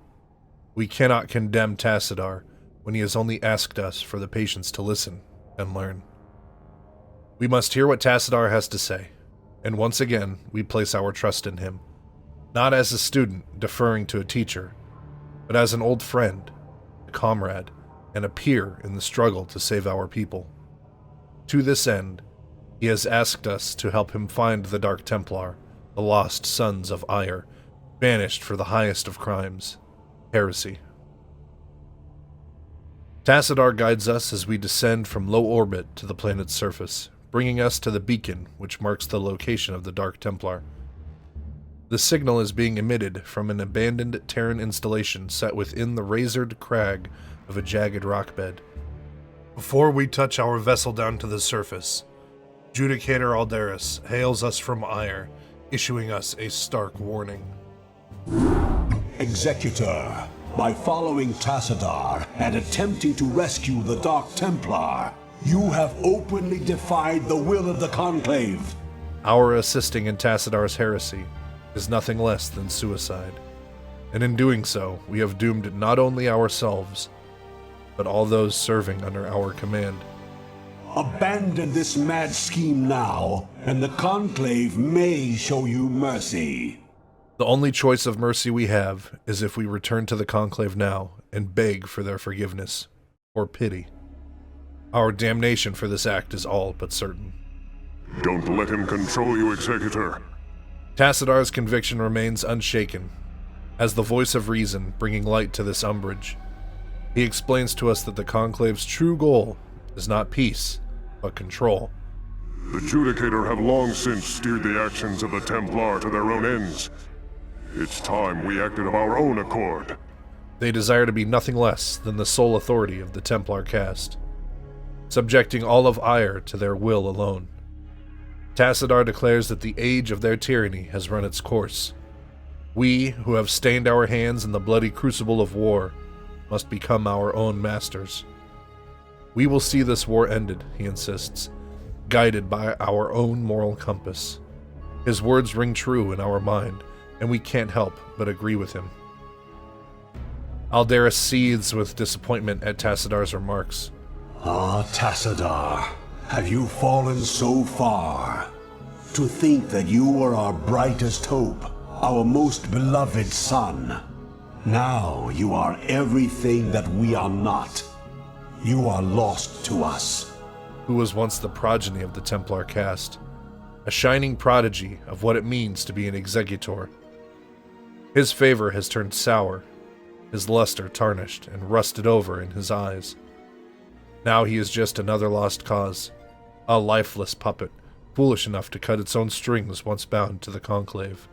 We cannot condemn Tassadar when he has only asked us for the patience to listen and learn. We must hear what Tassadar has to say, and once again we place our trust in him, not as a student deferring to a teacher, but as an old friend, a comrade, and a peer in the struggle to save our people. To this end, he has asked us to help him find the Dark Templar, the lost sons of Ire, banished for the highest of crimes, heresy. Tassadar guides us as we descend from low orbit to the planet's surface, bringing us to the beacon which marks the location of the Dark Templar. The signal is being emitted from an abandoned Terran installation set within the razored crag of a jagged rock bed. Before we touch our vessel down to the surface, Judicator Aldaris hails us from Ire, issuing us a stark warning. Executor, by following Tassadar and attempting to rescue the Dark Templar, you have openly defied the will of the Conclave. Our assisting in Tassadar's heresy is nothing less than suicide, and in doing so, we have doomed not only ourselves, but all those serving under our command. Abandon this mad scheme now, and the Conclave may show you mercy. The only choice of mercy we have is if we return to the Conclave now and beg for their forgiveness, or pity. Our damnation for this act is all but certain. Don't let him control you, Executor. Tassadar's conviction remains unshaken, as the voice of reason bringing light to this umbrage. He explains to us that the Conclave's true goal is not peace, but control. The Judicator have long since steered the actions of the Templar to their own ends. It's time we acted of our own accord. They desire to be nothing less than the sole authority of the Templar caste, subjecting all of Ire to their will alone. Tassadar declares that the age of their tyranny has run its course. We, who have stained our hands in the bloody crucible of war, must become our own masters. We will see this war ended, he insists, guided by our own moral compass. His words ring true in our mind, and we can't help but agree with him. Aldaris seethes with disappointment at Tassadar's remarks. Ah, Tassadar, have you fallen so far? To think that you were our brightest hope, our most beloved son. Now you are everything that we are not. You are lost to us. Who was once the progeny of the Templar caste, a shining prodigy of what it means to be an executor. His favor has turned sour, his luster tarnished and rusted over in his eyes. Now he is just another lost cause, a lifeless puppet, foolish enough to cut its own strings once bound to the Conclave.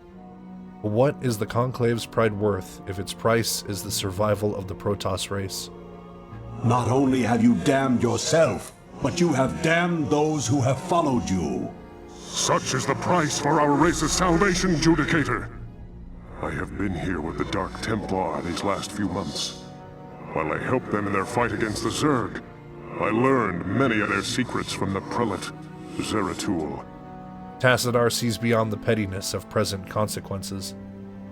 But what is the Conclave's pride worth if its price is the survival of the Protoss race? Not only have you damned yourself, but you have damned those who have followed you. Such is the price for our race's salvation, Judicator. I have been here with the Dark Templar these last few months. While I helped them in their fight against the Zerg, I learned many of their secrets from the prelate, Zeratul. Tassadar sees beyond the pettiness of present consequences.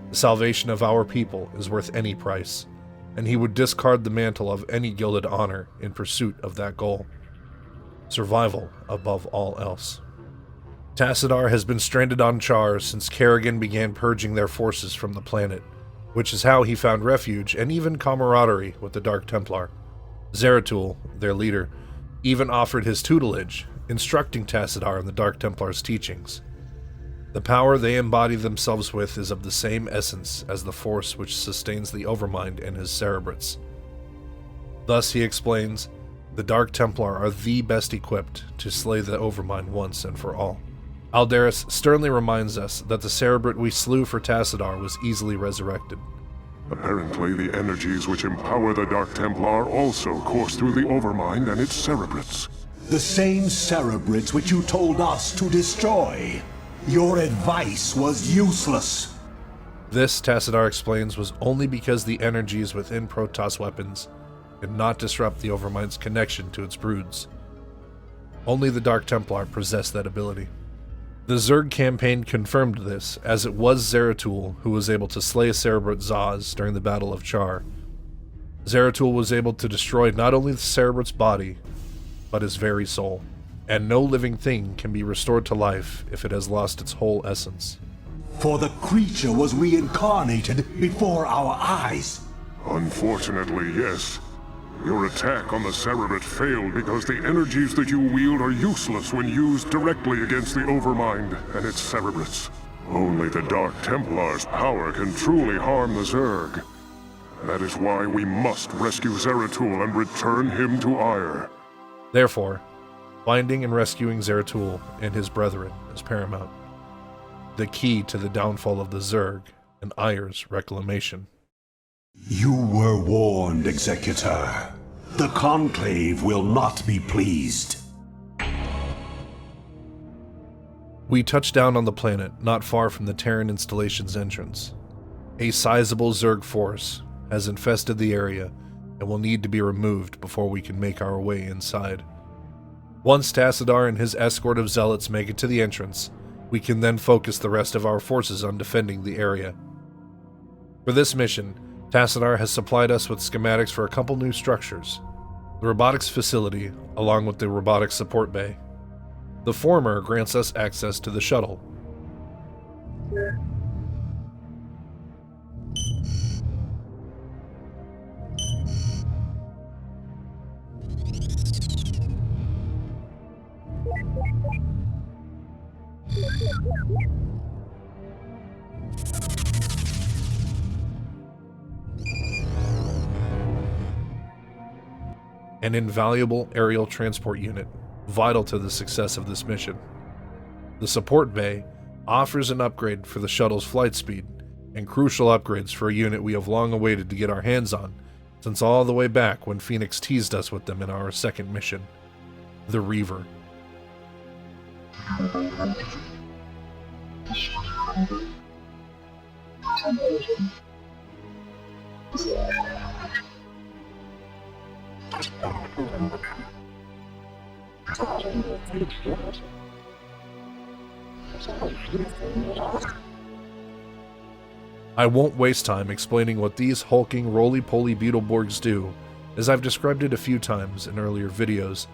The salvation of our people is worth any price, and he would discard the mantle of any gilded honor in pursuit of that goal. Survival above all else. Tassadar has been stranded on Char since Kerrigan began purging their forces from the planet, which is how he found refuge and even camaraderie with the Dark Templar. Zeratul, their leader, even offered his tutelage, instructing Tassadar in the Dark Templar's teachings. The power they embody themselves with is of the same essence as the force which sustains the Overmind and his Cerebrates. Thus, he explains, the Dark Templar are the best equipped to slay the Overmind once and for all. Aldaris sternly reminds us that the Cerebrate we slew for Tassadar was easily resurrected. Apparently, the energies which empower the Dark Templar also course through the Overmind and its Cerebrates. The same Cerebrates which you told us to destroy. Your advice was useless. This, Tassadar explains, was only because the energies within Protoss weapons could not disrupt the Overmind's connection to its broods. Only the Dark Templar possessed that ability. The Zerg Campaign confirmed this, as it was Zeratul who was able to slay Cerebrate Zaz during the Battle of Char. Zeratul was able to destroy not only the Cerebrate's body, but his very soul, and no living thing can be restored to life if it has lost its whole essence. For the creature was reincarnated before our eyes. Unfortunately, yes. Your attack on the Cerebrate failed because the energies that you wield are useless when used directly against the Overmind and its Cerebrates. Only the Dark Templar's power can truly harm the Zerg. That is why we must rescue Zeratul and return him to Ire. Therefore, Finding and rescuing Zeratul and his brethren is paramount. The key to the downfall of the Zerg and Ayer's reclamation. You were warned, Executor. The Conclave will not be pleased. We touched down on the planet not far from the Terran installation's entrance. A sizable Zerg force has infested the area and will need to be removed before we can make our way inside. Once Tassadar and his escort of zealots make it to the entrance, we can then focus the rest of our forces on defending the area. For this mission, Tassadar has supplied us with schematics for a couple new structures. The robotics facility, along with the robotics support bay. The former grants us access to the shuttle. An invaluable aerial transport unit, vital to the success of this mission. The support bay offers an upgrade for the shuttle's flight speed, and crucial upgrades for a unit we have long awaited to get our hands on, since all the way back when Phoenix teased us with them in our second mission, the Reaver. I won't waste time explaining what these hulking roly-poly Beetleborgs do, as I've described it a few times in earlier videos,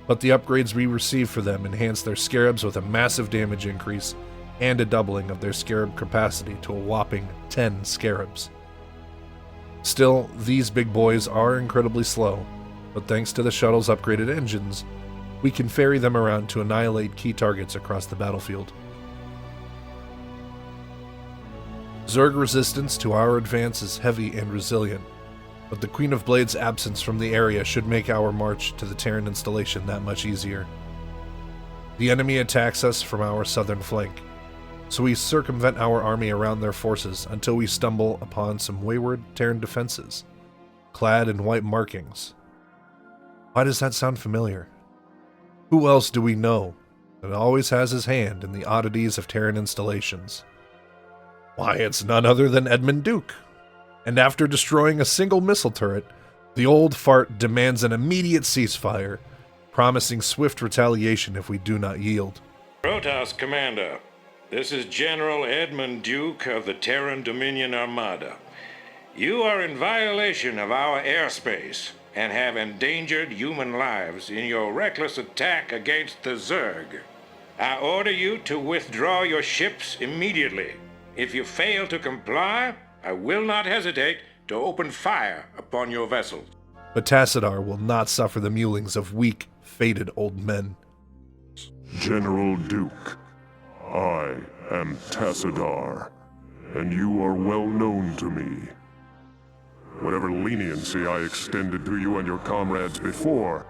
but the upgrades we receive for them enhance their scarabs with a massive damage increase and a doubling of their scarab capacity to a whopping 10 scarabs. Still, these big boys are incredibly slow, but thanks to the shuttle's upgraded engines, we can ferry them around to annihilate key targets across the battlefield. Zerg resistance to our advance is heavy and resilient, but the Queen of Blades' absence from the area should make our march to the Terran installation that much easier. The enemy attacks us from our southern flank, so we circumvent our army around their forces until we stumble upon some wayward Terran defenses, clad in white markings. Why does that sound familiar? Who else do we know that always has his hand in the oddities of Terran installations? Why, it's none other than Edmund Duke. And after destroying a single missile turret, the old fart demands an immediate ceasefire, promising swift retaliation if we do not yield. Protoss Commander, this is General Edmund Duke of the Terran Dominion Armada. You are in violation of our airspace and have endangered human lives in your reckless attack against the Zerg. I order you to withdraw your ships immediately. If you fail to comply, I will not hesitate to open fire upon your vessels. But Tassadar will not suffer the mulings of weak, fated old men. General Duke, I am Tassadar, and you are well known to me. Whatever leniency I extended to you and your comrades before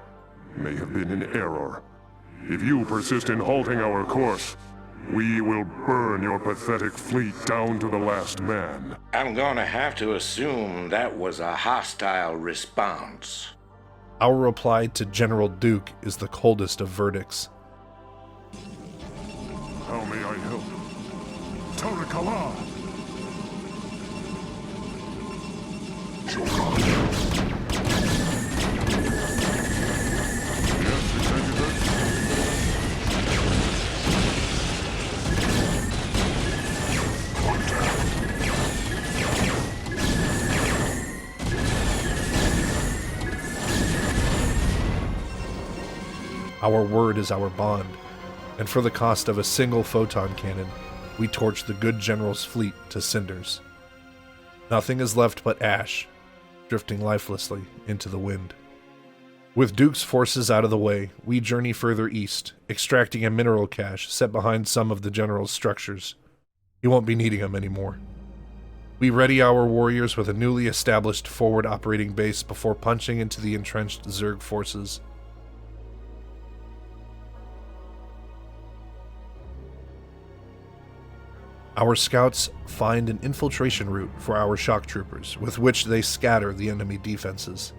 may have been in error. If you persist in halting our course, we will burn your pathetic fleet down to the last man. I'm gonna have to assume that was a hostile response. Our reply to General Duke is the coldest of verdicts. How may I help? Torakala! Our word is our bond, and for the cost of a single photon cannon, we torch the good general's fleet to cinders. Nothing is left but ash, drifting lifelessly into the wind. With Duke's forces out of the way, we journey further east, extracting a mineral cache set behind some of the general's structures. He won't be needing them anymore. We ready our warriors with a newly established forward operating base before punching into the entrenched Zerg forces. Our scouts find an infiltration route for our shock troopers, with which they scatter the enemy defenses.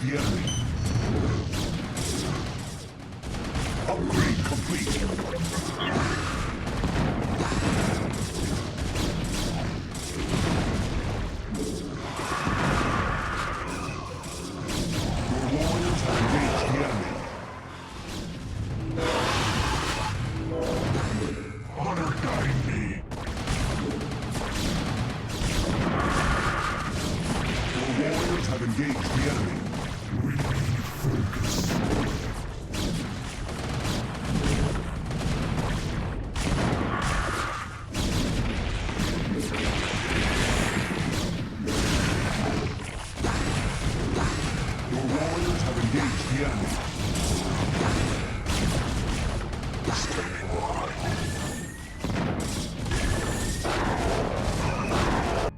The enemy. Upgrade complete. Your warriors have engaged the enemy. Honor guide me. Your warriors have engaged the enemy.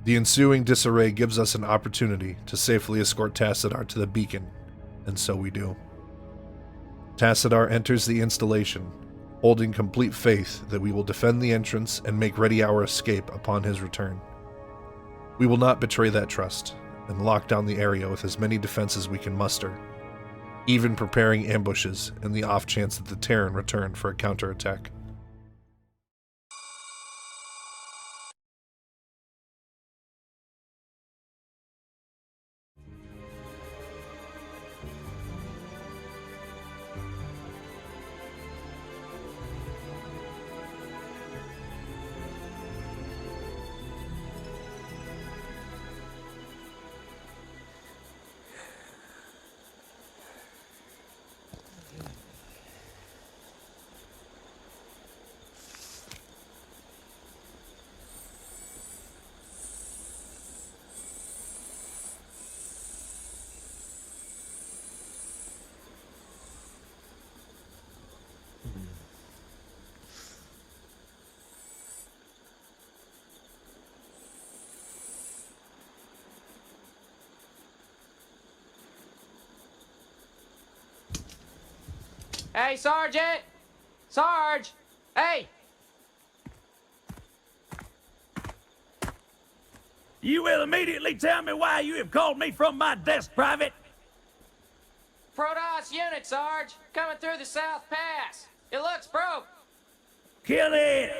The ensuing disarray gives us an opportunity to safely escort Tassadar to the beacon, and so we do. Tassadar enters the installation, holding complete faith that we will defend the entrance and make ready our escape upon his return. We will not betray that trust, and lock down the area with as many defenses we can muster, even preparing ambushes in the off chance that the Terran return for a counterattack. Hey, Sergeant! Sarge! Hey! You will immediately tell me why you have called me from my desk, Private. Protoss unit, Sarge! Coming through the South Pass! It looks broke! Kill it!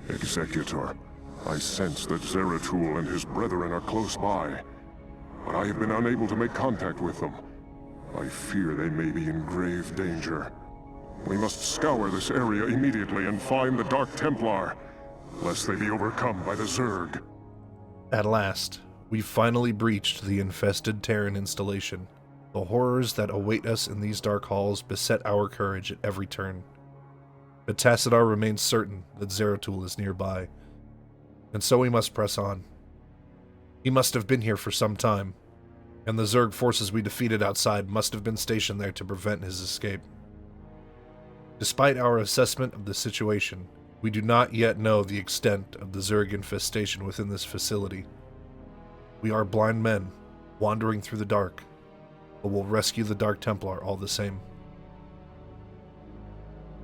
Executor, I sense that Zeratul and his brethren are close by, but I have been unable to make contact with them. I fear they may be in grave danger. We must scour this area immediately and find the Dark Templar, lest they be overcome by the Zerg. At last, We finally breached the infested Terran installation. The horrors that await us in these dark halls beset our courage at every turn. But Tassadar remains certain that Zeratul is nearby, and so we must press on. He must have been here for some time, and the Zerg forces we defeated outside must have been stationed there to prevent his escape. Despite our assessment of the situation, we do not yet know the extent of the Zerg infestation within this facility. We are blind men, wandering through the dark, but will rescue the Dark Templar all the same.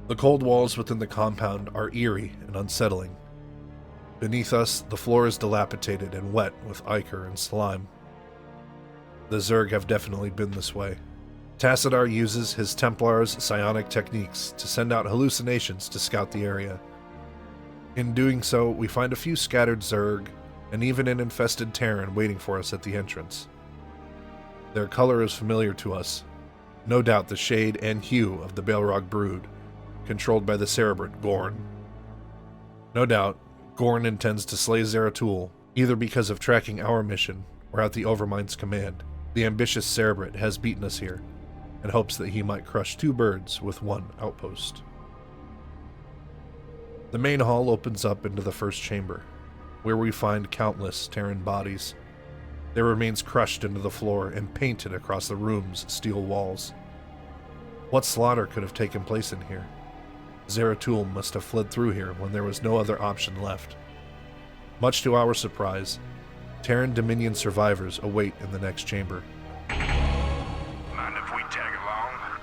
The cold walls within the compound are eerie and unsettling. Beneath us, the floor is dilapidated and wet with ichor and slime. The Zerg have definitely been this way. Tassadar uses his Templar's psionic techniques to send out hallucinations to scout the area. In doing so, we find a few scattered Zerg, and even an infested Terran waiting for us at the entrance. Their color is familiar to us, no doubt the shade and hue of the Balrog brood, controlled by the Cerebrate Gorn. No doubt, Gorn intends to slay Zeratul, either because of tracking our mission, or at the Overmind's command. The ambitious Cerebrate has beaten us here, and hopes that he might crush two birds with one outpost. The main hall opens up into the first chamber, where we find countless Terran bodies, their remains crushed into the floor and painted across the room's steel walls. What slaughter could have taken place in here? Zeratul must have fled through here when there was no other option left. Much to our surprise, Terran Dominion survivors await in the next chamber. Mind if we tag along?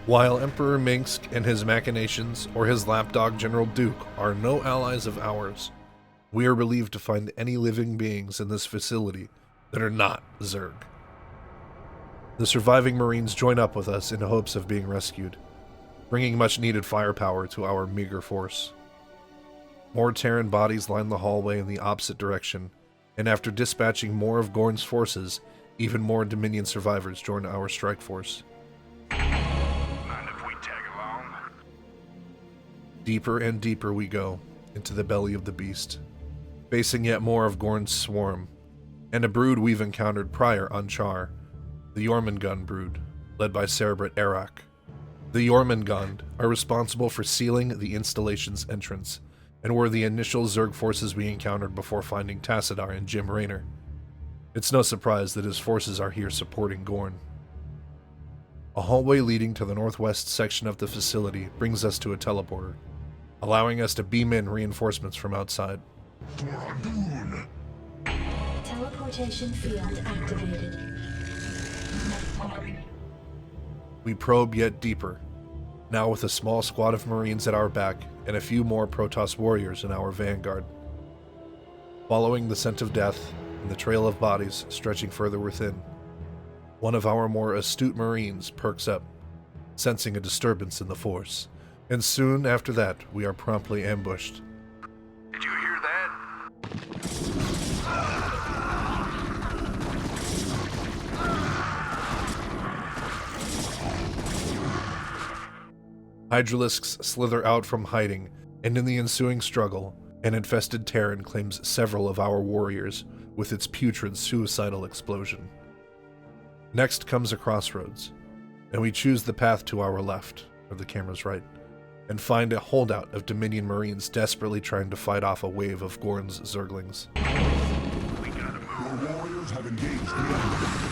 While Emperor Minsk and his machinations, or his lapdog General Duke, are no allies of ours, we are relieved to find any living beings in this facility that are not Zerg. The surviving Marines join up with us in hopes of being rescued, bringing much-needed firepower to our meager force. More Terran bodies line the hallway in the opposite direction, and after dispatching more of Gorn's forces, even more Dominion survivors join our strike force. Mind if we tag along? Deeper and deeper we go, into the belly of the beast, facing yet more of Gorn's swarm, and a brood we've encountered prior on Char, the Jormungand brood, led by Cerebrate Arak. The Jormungand are responsible for sealing the installation's entrance, and were the initial Zerg forces we encountered before finding Tassadar and Jim Raynor. It's no surprise that his forces are here supporting Gorn. A hallway leading to the northwest section of the facility brings us to a teleporter, allowing us to beam in reinforcements from outside. Teleportation field activated. We probe yet deeper, now with a small squad of Marines at our back and a few more Protoss warriors in our vanguard. Following the scent of death and the trail of bodies stretching further within, one of our more astute Marines perks up, sensing a disturbance in the force, and soon after that we are promptly ambushed. Did you hear that? Hydralisks slither out from hiding, and in the ensuing struggle, an infested Terran claims several of our warriors with its putrid suicidal explosion. Next comes a crossroads, and we choose the path to our left, or the camera's right, and find a holdout of Dominion Marines desperately trying to fight off a wave of Gorn's Zerglings. We gotta move. Your warriors have engaged the enemy.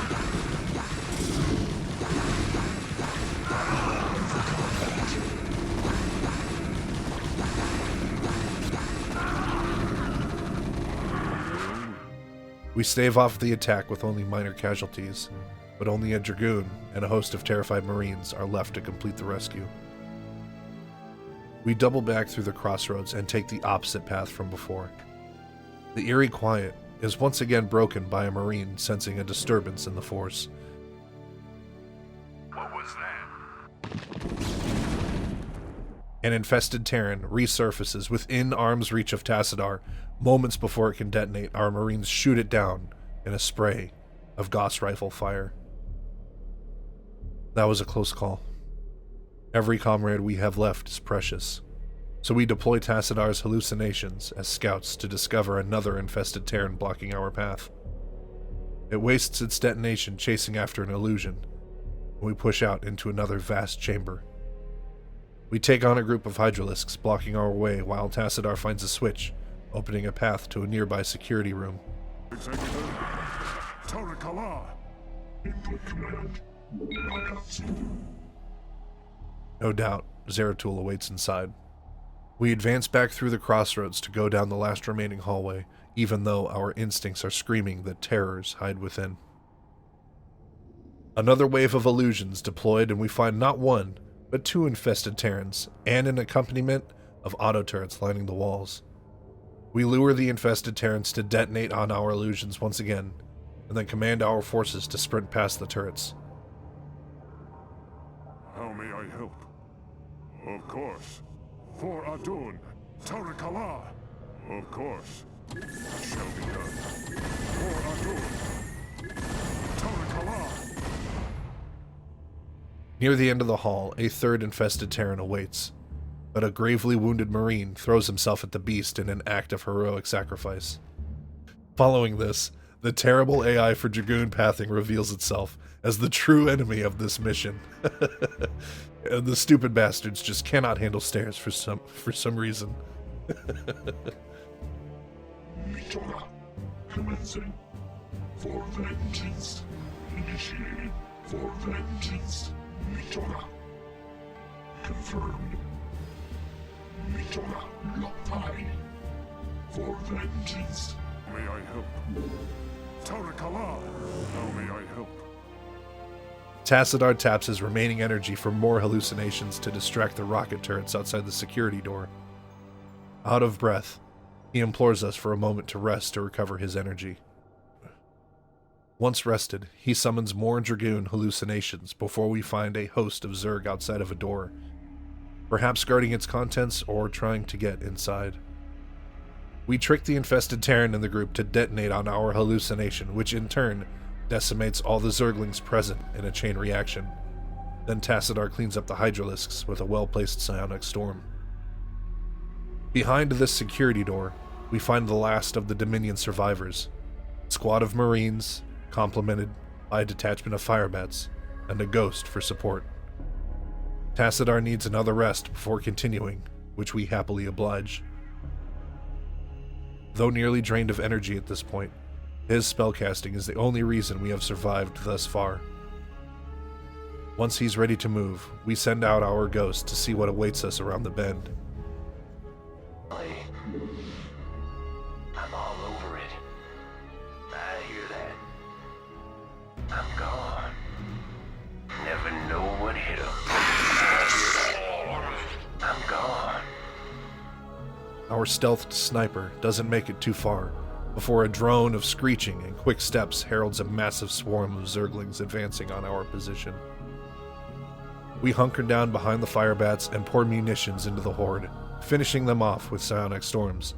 We stave off the attack with only minor casualties, but only a Dragoon and a host of terrified Marines are left to complete the rescue. We double back through the crossroads and take the opposite path from before. The eerie quiet is once again broken by a Marine sensing a disturbance in the force. What was that? An infested Terran resurfaces within arm's reach of Tassadar. Moments before it can detonate, our Marines shoot it down in a spray of Gauss rifle fire. That was a close call. Every comrade we have left is precious, so we deploy Tassadar's hallucinations as scouts to discover another infested Terran blocking our path. It wastes its detonation chasing after an illusion. We push out into another vast chamber. We take on a group of hydralisks blocking our way while Tassadar finds a switch, opening a path to a nearby security room. Executive, Tarakala. Input command. No doubt, Zeratul awaits inside. We advance back through the crossroads to go down the last remaining hallway, even though our instincts are screaming that terrors hide within. Another wave of illusions deployed, and we find not one, but 2 infested Terrans, and an accompaniment of auto turrets lining the walls. We lure the infested Terrans to detonate on our illusions once again, and then command our forces to sprint past the turrets. How may I help? Of course. For Adun, Tarakala. Of course. That shall be done. For Adun, Tarakala. Near the end of the hall, a 3rd infested Terran awaits, but a gravely wounded Marine throws himself at the beast in an act of heroic sacrifice. Following this, the terrible AI for Dragoon pathing reveals itself as the true enemy of this mission. And the stupid bastards just cannot handle stairs for some reason. Mitora. Commencing. For vengeance. Initiated. For vengeance. Mitora. Confirmed. Mitora Lopai. For vengeance. May I help? Tarakala. How may I help? Tassadar taps his remaining energy for more hallucinations to distract the rocket turrets outside the security door. Out of breath, he implores us for a moment to rest to recover his energy. Once rested, he summons more Dragoon hallucinations before we find a host of Zerg outside of a door, perhaps guarding its contents or trying to get inside. We trick the infested Terran in the group to detonate on our hallucination, which in turn decimates all the Zerglings present in a chain reaction. Then Tassadar cleans up the hydralisks with a well-placed psionic storm. Behind this security door, we find the last of the Dominion survivors, a squad of Marines, complemented by a detachment of firebats, and a ghost for support. Tassadar needs another rest before continuing, which we happily oblige. Though nearly drained of energy at this point, his spellcasting is the only reason we have survived thus far. Once he's ready to move, we send out our ghost to see what awaits us around the bend. I'm all over it. I hear that. I'm gone. Never know what hit him. I hear that. I'm gone. Our stealthed sniper doesn't make it too far before a drone of screeching and quick steps heralds a massive swarm of Zerglings advancing on our position. We hunker down behind the firebats and pour munitions into the horde, finishing them off with psionic storms.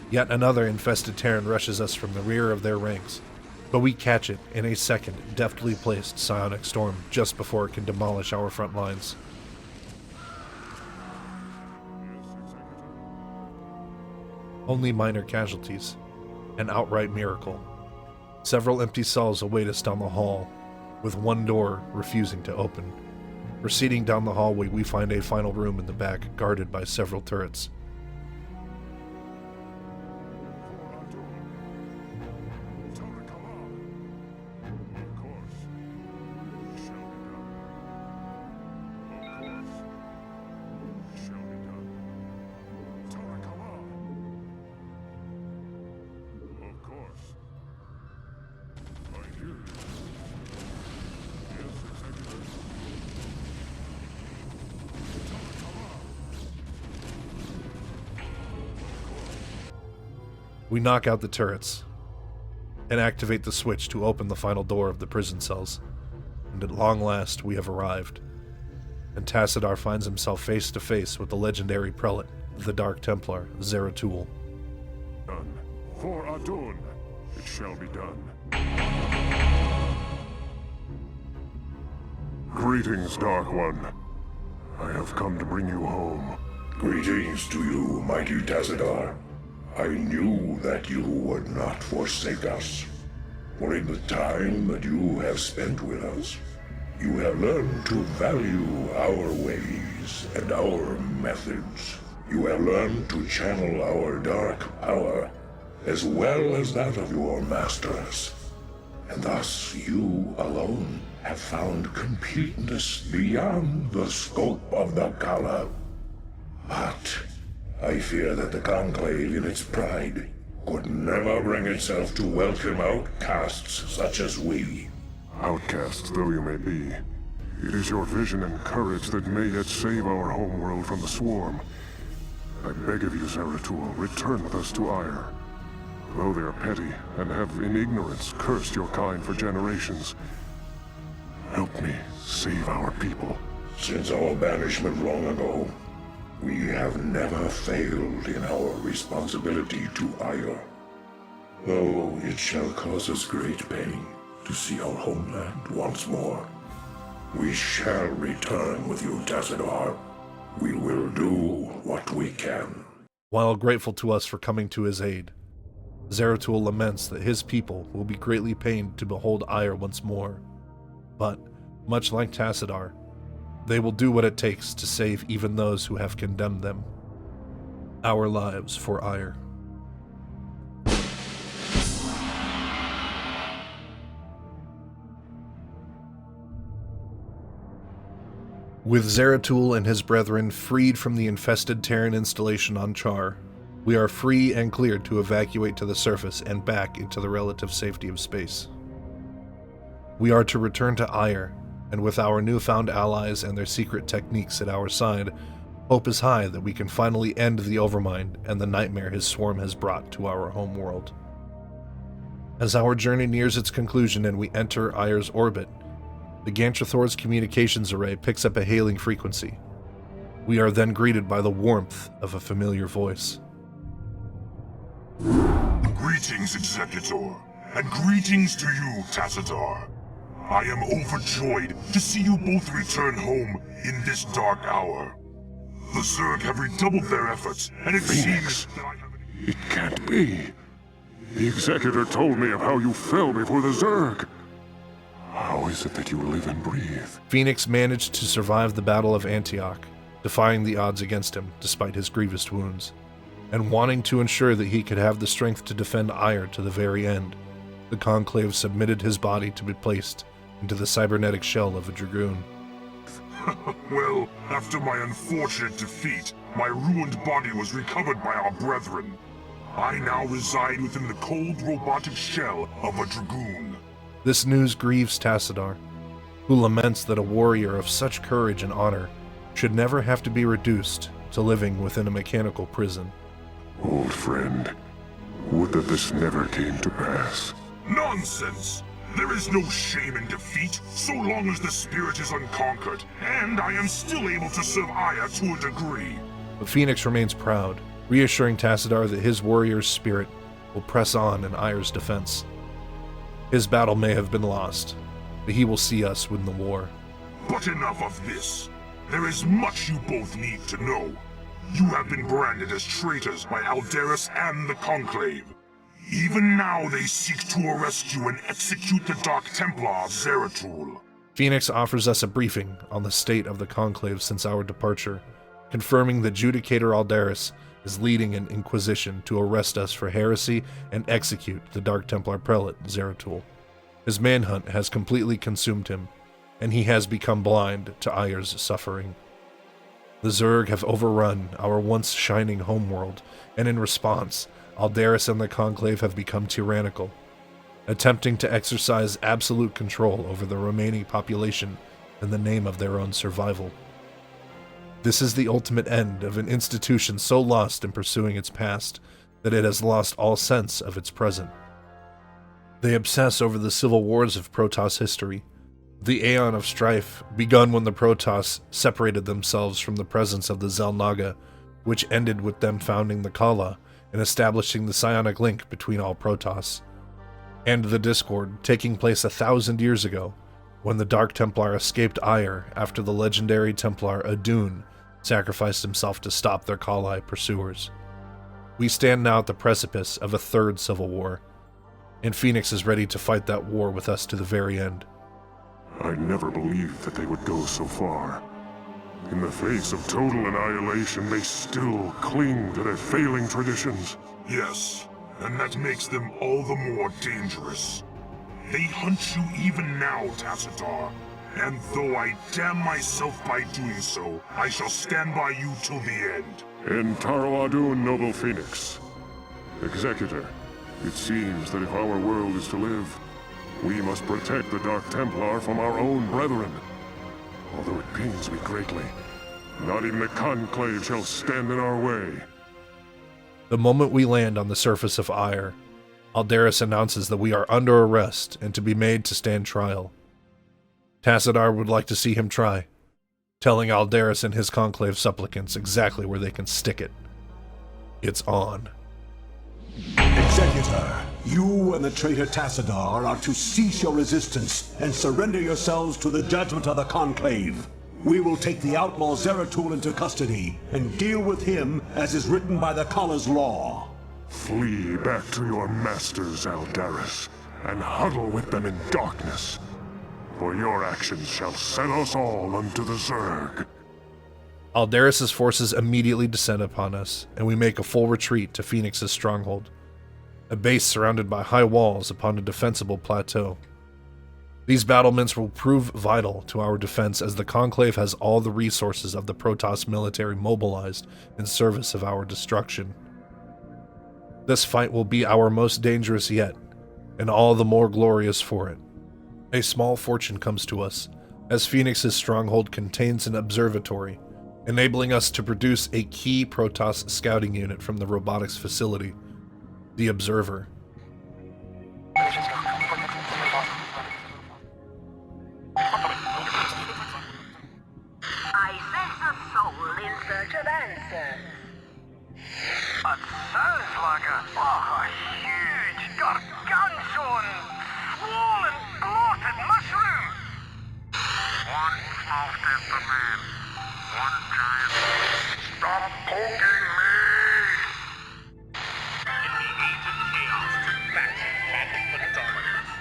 Yet another infested Terran rushes us from the rear of their ranks, but we catch it in a second deftly placed psionic storm just before it can demolish our front lines. Only minor casualties, an outright miracle. Several empty cells await us down the hall, with one door refusing to open. Proceeding down the hallway, we find a final room in the back, guarded by several turrets. We knock out the turrets and activate the switch to open the final door of the prison cells. And at long last, we have arrived. And Tassadar finds himself face to face with the legendary prelate, the Dark Templar, Zeratul. Done. For Adun, it shall be done. Greetings, Dark One. I have come to bring you home. Greetings to you, mighty Tassadar. I knew that you would not forsake us. For in the time that you have spent with us, you have learned to value our ways and our methods. You have learned to channel our dark power, as well as that of your masters. And thus you alone have found completeness beyond the scope of the Kala. But I fear that the Conclave in its pride could never bring itself to welcome outcasts such as we. Outcasts though you may be, it is your vision and courage that may yet save our homeworld from the swarm. I beg of you, Zeratul, return with us to Ire. Though they are petty and have in ignorance cursed your kind for generations, help me save our people. Since our banishment long ago, we have never failed in our responsibility to Ire. Though it shall cause us great pain to see our homeland once more, we shall return with you, Tassadar. We will do what we can. While grateful to us for coming to his aid, Zeratul laments that his people will be greatly pained to behold Ire once more. But, much like Tassadar, they will do what it takes to save even those who have condemned them. Our lives for Ire. With Zeratul and his brethren freed from the infested Terran installation on Char, we are free and cleared to evacuate to the surface and back into the relative safety of space. We are to return to Ire, and with our newfound allies and their secret techniques at our side, hope is high that we can finally end the Overmind and the nightmare his swarm has brought to our homeworld. As our journey nears its conclusion and we enter Ire's orbit, the Gantrathor's communications array picks up a hailing frequency. We are then greeted by the warmth of a familiar voice. Greetings, Executor, and greetings to you, Tassadar. I am overjoyed to see you both return home in this dark hour. The Zerg have redoubled their efforts, and it seems that I have... It can't be. The Executor told me of how you fell before the Zerg. How is it that you live and breathe? Phoenix managed to survive the Battle of Antioch, defying the odds against him despite his grievous wounds, and wanting to ensure that he could have the strength to defend Ire to the very end. The Conclave submitted his body to be placed into the cybernetic shell of a Dragoon. Well, after my unfortunate defeat, my ruined body was recovered by our brethren. I now reside within the cold robotic shell of a Dragoon. This news grieves Tassadar, who laments that a warrior of such courage and honor should never have to be reduced to living within a mechanical prison. Old friend, would that this never came to pass. Nonsense! There is no shame in defeat, so long as the spirit is unconquered, and I am still able to serve Aya to a degree. But Phoenix remains proud, reassuring Tassadar that his warrior's spirit will press on in Ire's defense. His battle may have been lost, but he will see us win the war. But enough of this. There is much you both need to know. You have been branded as traitors by Alderus and the Conclave. Even now they seek to arrest you and execute the Dark Templar Zeratul. Phoenix offers us a briefing on the state of the Conclave since our departure, confirming that Judicator Alderus is leading an inquisition to arrest us for heresy and execute the Dark Templar prelate, Zeratul. His manhunt has completely consumed him, and he has become blind to Ire's suffering. The Zerg have overrun our once shining homeworld, and in response, Alderus and the Conclave have become tyrannical, attempting to exercise absolute control over the remaining population in the name of their own survival. This is the ultimate end of an institution so lost in pursuing its past that it has lost all sense of its present. They obsess over the civil wars of Protoss history, the aeon of strife begun when the Protoss separated themselves from the presence of the Xel'Naga, which ended with them founding the Kala and establishing the psionic link between all Protoss, and the discord taking place 1,000 years ago when the Dark Templar escaped Ire after the legendary Templar Adun sacrificed himself to stop their Kali pursuers. We stand now at the precipice of a third civil war, and Phoenix is ready to fight that war with us to the very end. I never believed that they would go so far. In the face of total annihilation, they still cling to their failing traditions. Yes, and that makes them all the more dangerous. They hunt you even now, Tassadar. And though I damn myself by doing so, I shall stand by you till the end. En Taro Adun, noble Phoenix. Executor, it seems that if our world is to live, we must protect the Dark Templar from our own brethren. Although it pains me greatly, not even the Conclave shall stand in our way. The moment we land on the surface of Ire, Aldaris announces that we are under arrest and to be made to stand trial. Tassadar would like to see him try, telling Aldaris and his Conclave supplicants exactly where they can stick it. It's on. Executor, you and the traitor Tassadar are to cease your resistance and surrender yourselves to the judgment of the Conclave. We will take the outlaw Zeratul into custody and deal with him as is written by the Kala's law. Flee back to your masters, Aldaris, and huddle with them in darkness. For your actions shall set us all unto the Zerg. Aldaris' forces immediately descend upon us, and we make a full retreat to Phoenix's stronghold, a base surrounded by high walls upon a defensible plateau. These battlements will prove vital to our defense as the Conclave has all the resources of the Protoss military mobilized in service of our destruction. This fight will be our most dangerous yet, and all the more glorious for it. A small fortune comes to us, as Phoenix's stronghold contains an observatory, enabling us to produce a key Protoss scouting unit from the robotics facility, the Observer. I sense a soul in search of answers. It sounds like a huge, gargantuan, swollen, bloated mushroom. One small step for man, one giant... Stop poking me! In the age of chaos, that is magic dominance.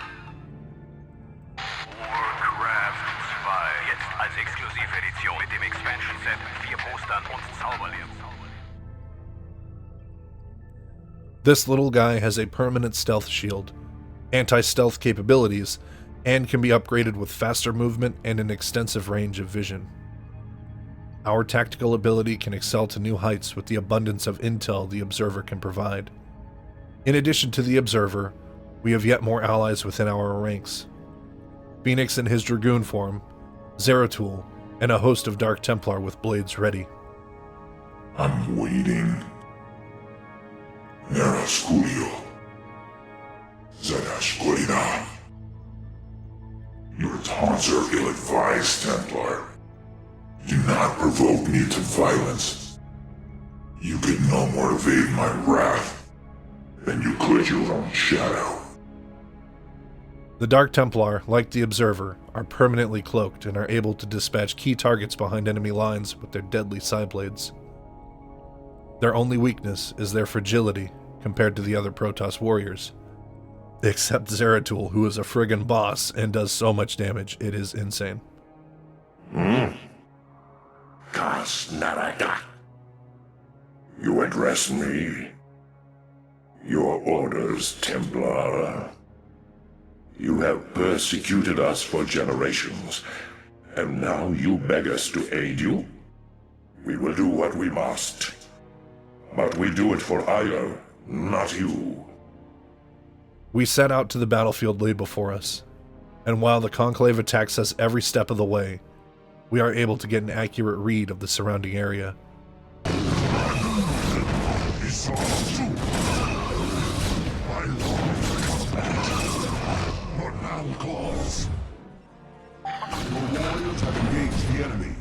Warcraft 2, jetzt als Exklusivedition mit dem Expansion Set, 4 Postern und Zauberlehren. This little guy has a permanent stealth shield, anti-stealth capabilities, and can be upgraded with faster movement and an extensive range of vision. Our tactical ability can excel to new heights with the abundance of intel the Observer can provide. In addition to the Observer, we have yet more allies within our ranks. Phoenix in his Dragoon form, Zeratul, and a host of Dark Templar with blades ready. I'm waiting. Nera Sculio. Zeta Squida. Your taunts are ill-advised, Templar. Do not provoke me to violence. You can no more evade my wrath than you could your own shadow. The Dark Templar, like the Observer, are permanently cloaked and are able to dispatch key targets behind enemy lines with their deadly sideblades. Their only weakness is their fragility compared to the other Protoss warriors. Except Zeratul, who is a friggin' boss and does so much damage, it is insane. Kas Narada. You address me. Your orders, Templar. You have persecuted us for generations, and now you beg us to aid you? We will do what we must. But we do it for Ire, not you. We set out to the battlefield laid before us, and while the Conclave attacks us every step of the way, we are able to get an accurate read of the surrounding area. Cause. Your warriors have engaged the enemy.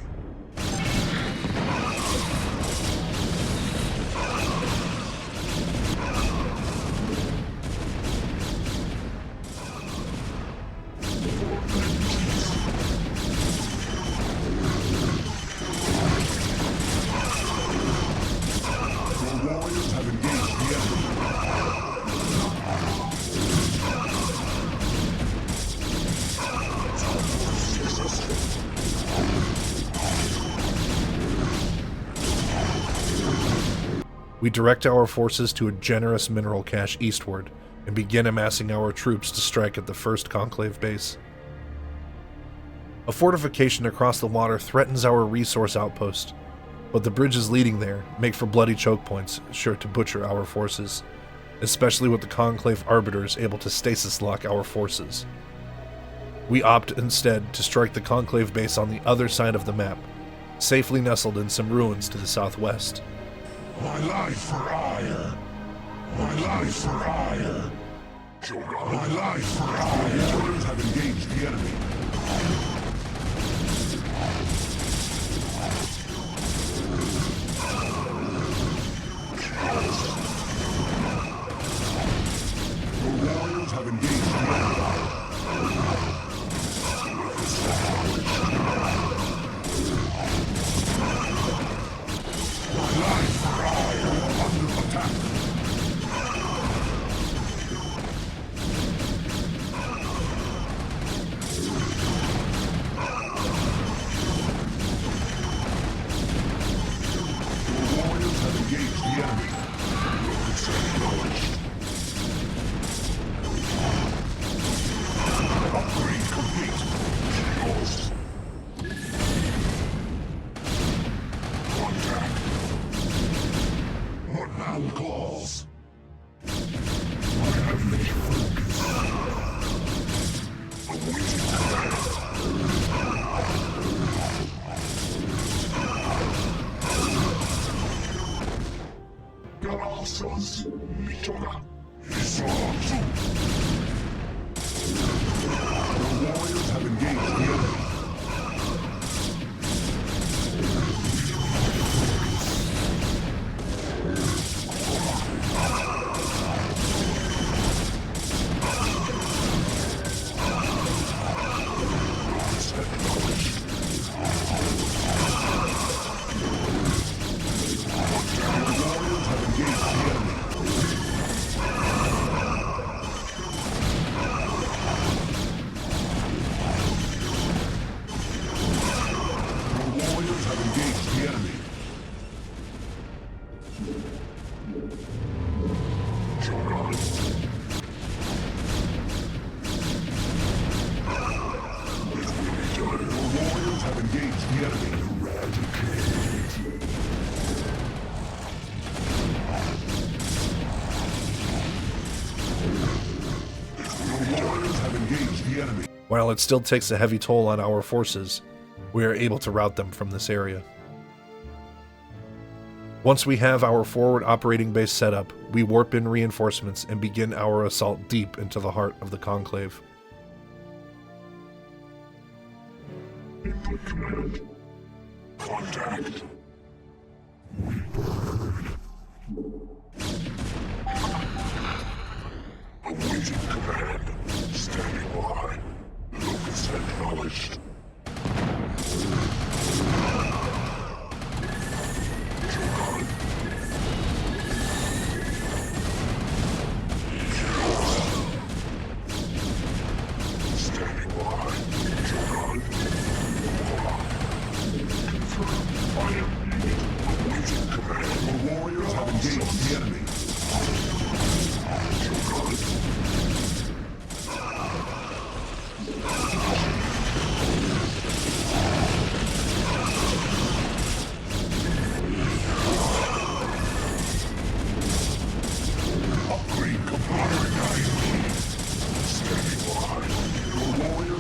we direct our forces to a generous mineral cache eastward and begin amassing our troops to strike at the first Conclave base. A fortification across the water threatens our resource outpost, but the bridges leading there make for bloody choke points sure to butcher our forces, especially with the Conclave arbiters able to stasis lock our forces. We opt instead to strike the Conclave base on the other side of the map, safely nestled in some ruins to the southwest. My life for ire! My life for ire! My life for ire! Soldiers have engaged the enemy. The warriors have engaged the enemy. My life for ire! Under attack! While it still takes a heavy toll on our forces, we are able to rout them from this area. Once we have our forward operating base set up, we warp in reinforcements and begin our assault deep into the heart of the Conclave. Contact. Awaiting command. Standing by. Locus acknowledged. Standing by. Confirm. I am needed. Awaiting command. The warriors have engaged the enemy.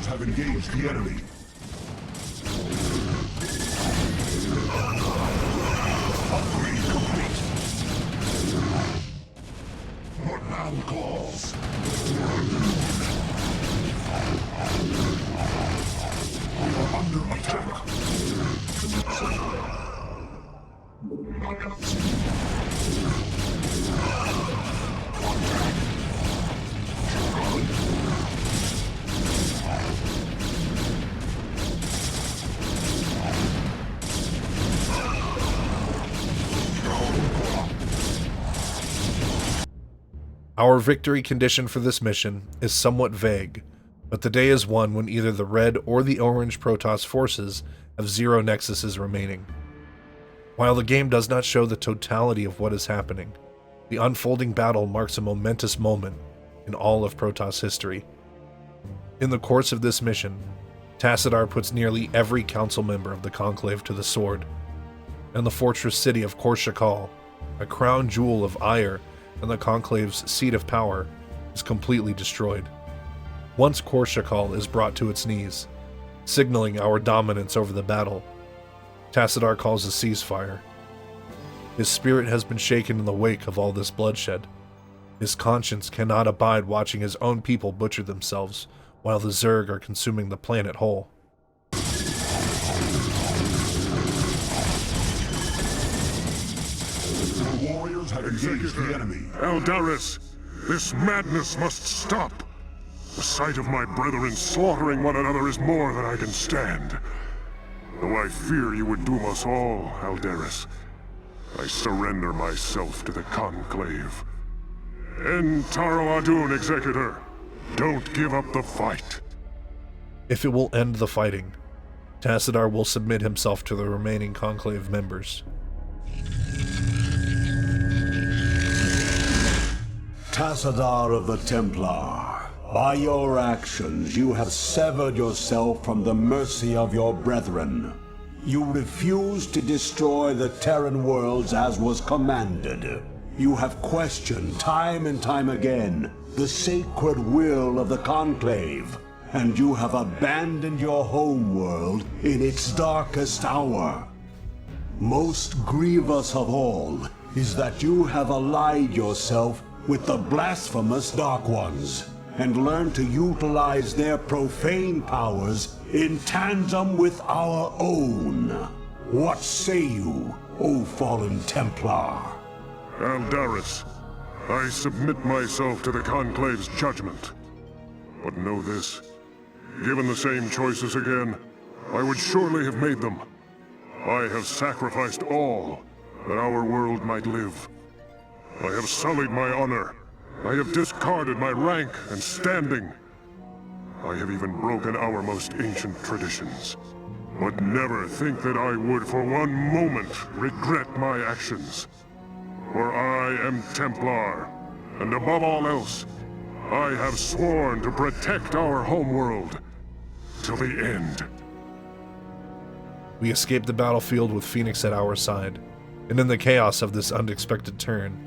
Have engaged the enemy. Upgrade complete. What now calls? We are under attack. Our victory condition for this mission is somewhat vague, but the day is won when either the red or the orange Protoss forces have 0 nexuses remaining. While the game does not show the totality of what is happening, the unfolding battle marks a momentous moment in all of Protoss history. In the course of this mission, Tassadar puts nearly every council member of the Conclave to the sword, and the fortress city of Korshakal, a crown jewel of Ire and the Conclave's seat of power, is completely destroyed. Once Korshakal is brought to its knees, signaling our dominance over the battle, Tassadar calls a ceasefire. His spirit has been shaken in the wake of all this bloodshed. His conscience cannot abide watching his own people butcher themselves while the Zerg are consuming the planet whole. The warriors have engaged the enemy. Eldaris, this madness must stop. The sight of my brethren slaughtering one another is more than I can stand. Though I fear you would doom us all, Eldaris, I surrender myself to the Conclave. End Taro Adun, Executor. Don't give up the fight. If it will end the fighting, Tassadar will submit himself to the remaining Conclave members. Tassadar of the Templar, by your actions you have severed yourself from the mercy of your brethren. You refused to destroy the Terran worlds as was commanded. You have questioned time and time again the sacred will of the Conclave, and you have abandoned your home world in its darkest hour. Most grievous of all is that you have allied yourself with the blasphemous Dark Ones, and learned to utilize their profane powers in tandem with our own. What say you, O fallen Templar? Eldaris, I submit myself to the Conclave's judgment. But know this, given the same choices again, I would surely have made them. I have sacrificed all that our world might live. I have sullied my honor. I have discarded my rank and standing. I have even broken our most ancient traditions. But never think that I would for one moment regret my actions. For I am Templar, and above all else, I have sworn to protect our homeworld till the end. We escape the battlefield with Phoenix at our side, and in the chaos of this unexpected turn,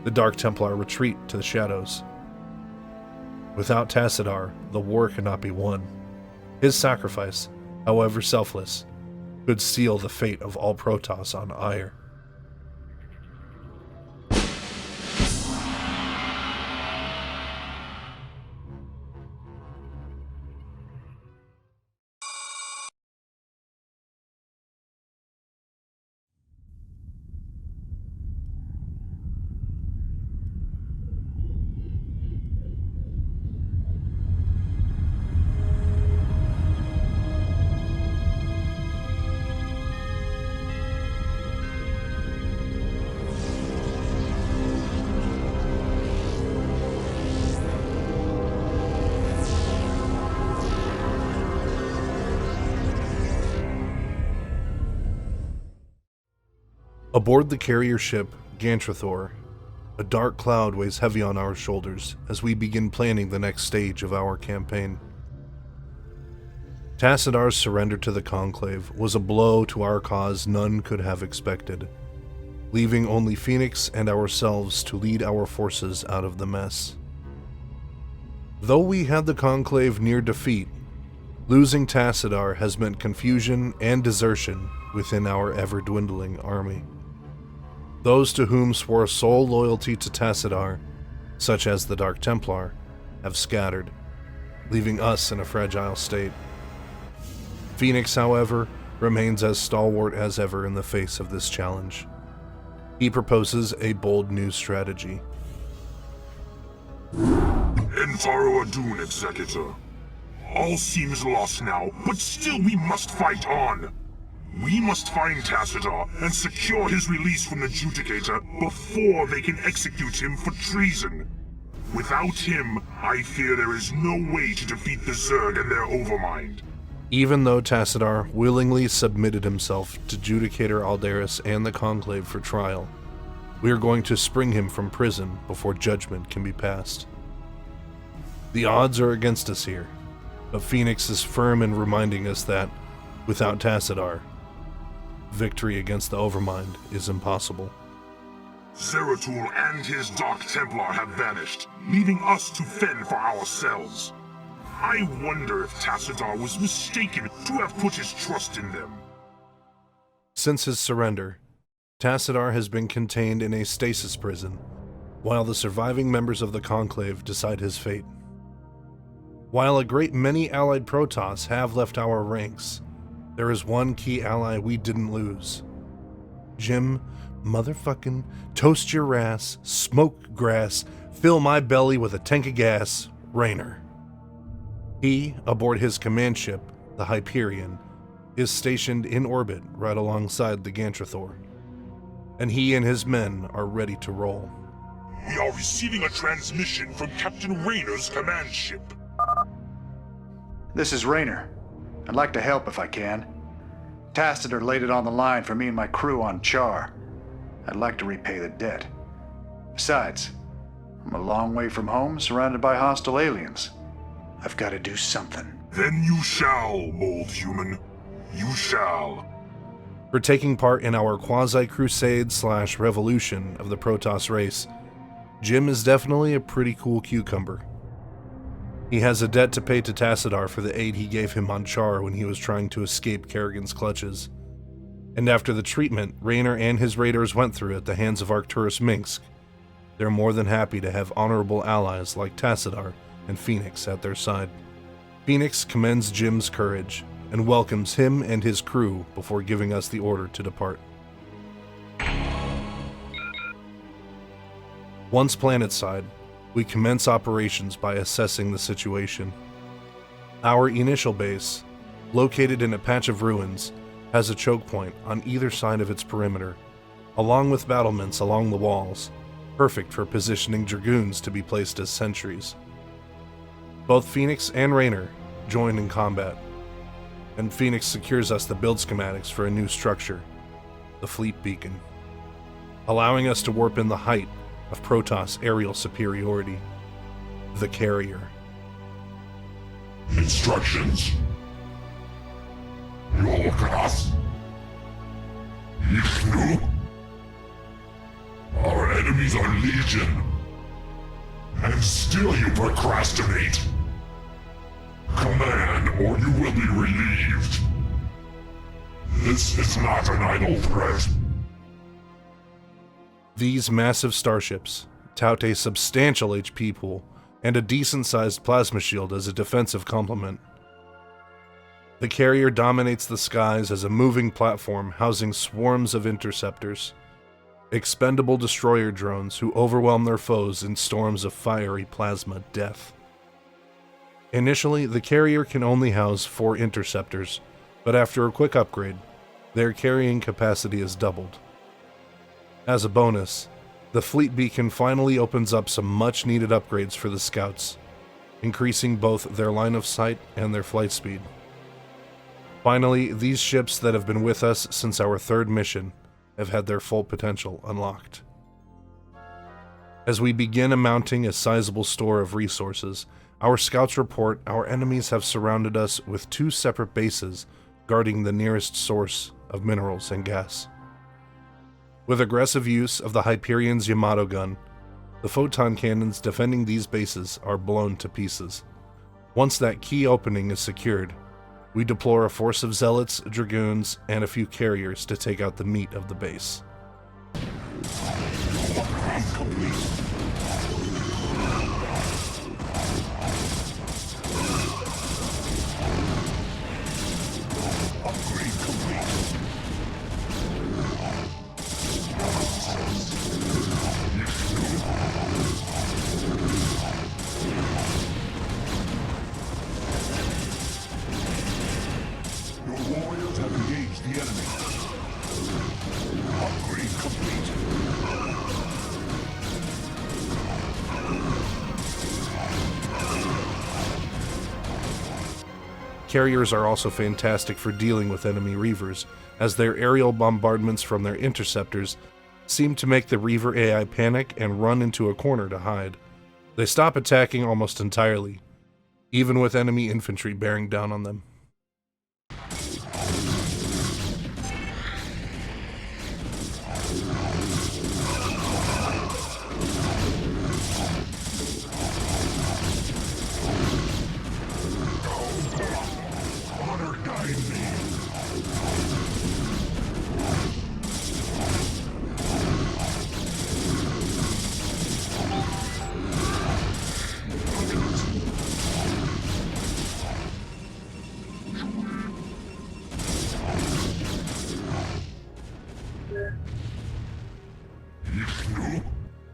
the Dark Templar retreat to the shadows. Without Tassadar, the war cannot be won. His sacrifice, however selfless, could seal the fate of all Protoss on Ire. Aboard the carrier ship Gantrathor, a dark cloud weighs heavy on our shoulders as we begin planning the next stage of our campaign. Tassadar's surrender to the Conclave was a blow to our cause none could have expected, leaving only Phoenix and ourselves to lead our forces out of the mess. Though we had the Conclave near defeat, losing Tassadar has meant confusion and desertion within our ever-dwindling army. Those to whom swore sole loyalty to Tassadar, such as the Dark Templar, have scattered, leaving us in a fragile state. Phoenix, however, remains as stalwart as ever in the face of this challenge. He proposes a bold new strategy. Enfaro Adun, Executor. All seems lost now, but still we must fight on. We must find Tassadar and secure his release from the Judicator before they can execute him for treason. Without him, I fear there is no way to defeat the Zerg and their overmind. Even though Tassadar willingly submitted himself to Judicator Aldaris and the Conclave for trial, we are going to spring him from prison before judgment can be passed. The odds are against us here, but Phoenix is firm in reminding us that, without Tassadar, victory against the Overmind is impossible. Zeratul and his Dark Templar have vanished, leaving us to fend for ourselves. I wonder if Tassadar was mistaken to have put his trust in them. Since his surrender, Tassadar has been contained in a stasis prison, while the surviving members of the Conclave decide his fate. While a great many allied Protoss have left our ranks, there is one key ally we didn't lose. Jim motherfucking toast your ass, smoke grass, fill my belly with a tank of gas, Raynor. He, aboard his command ship, the Hyperion, is stationed in orbit right alongside the Gantrathor, and he and his men are ready to roll. We are receiving a transmission from Captain Raynor's command ship. This is Raynor. I'd like to help if I can. Tassadar laid it on the line for me and my crew on Char. I'd like to repay the debt. Besides, I'm a long way from home, surrounded by hostile aliens. I've got to do something. Then you shall, Mold Human. You shall. For taking part in our quasi-crusade/revolution of the Protoss race, Jim is definitely a pretty cool cucumber. He has a debt to pay to Tassadar for the aid he gave him on Char when he was trying to escape Kerrigan's clutches. And after the treatment Raynor and his raiders went through at the hands of Arcturus Minsk, they're more than happy to have honorable allies like Tassadar and Phoenix at their side. Phoenix commends Jim's courage and welcomes him and his crew before giving us the order to depart. Once planetside, we commence operations by assessing the situation. Our initial base, located in a patch of ruins, has a choke point on either side of its perimeter, along with battlements along the walls, perfect for positioning Dragoons to be placed as sentries. Both Phoenix and Raynor join in combat, and Phoenix secures us the build schematics for a new structure, the Fleet Beacon, allowing us to warp in the height of Protoss aerial superiority, the Carrier. Instructions. You look at us. Ishnu. Our enemies are legion. And still you procrastinate. Command, or you will be relieved. This is not an idle threat. These massive starships tout a substantial HP pool and a decent-sized plasma shield as a defensive complement. The Carrier dominates the skies as a moving platform housing swarms of interceptors, expendable destroyer drones who overwhelm their foes in storms of fiery plasma death. Initially, the Carrier can only house 4 interceptors, but after a quick upgrade, their carrying capacity is doubled. As a bonus, the Fleet Beacon finally opens up some much-needed upgrades for the Scouts, increasing both their line of sight and their flight speed. Finally, these ships that have been with us since our 3rd mission have had their full potential unlocked. As we begin amounting a sizable store of resources, our Scouts report our enemies have surrounded us with 2 separate bases guarding the nearest source of minerals and gas. With aggressive use of the Hyperion's Yamato gun, the photon cannons defending these bases are blown to pieces. Once that key opening is secured, we deploy a force of zealots, dragoons, and a few carriers to take out the meat of the base. Carriers are also fantastic for dealing with enemy Reavers, as their aerial bombardments from their interceptors seem to make the Reaver AI panic and run into a corner to hide. They stop attacking almost entirely, even with enemy infantry bearing down on them.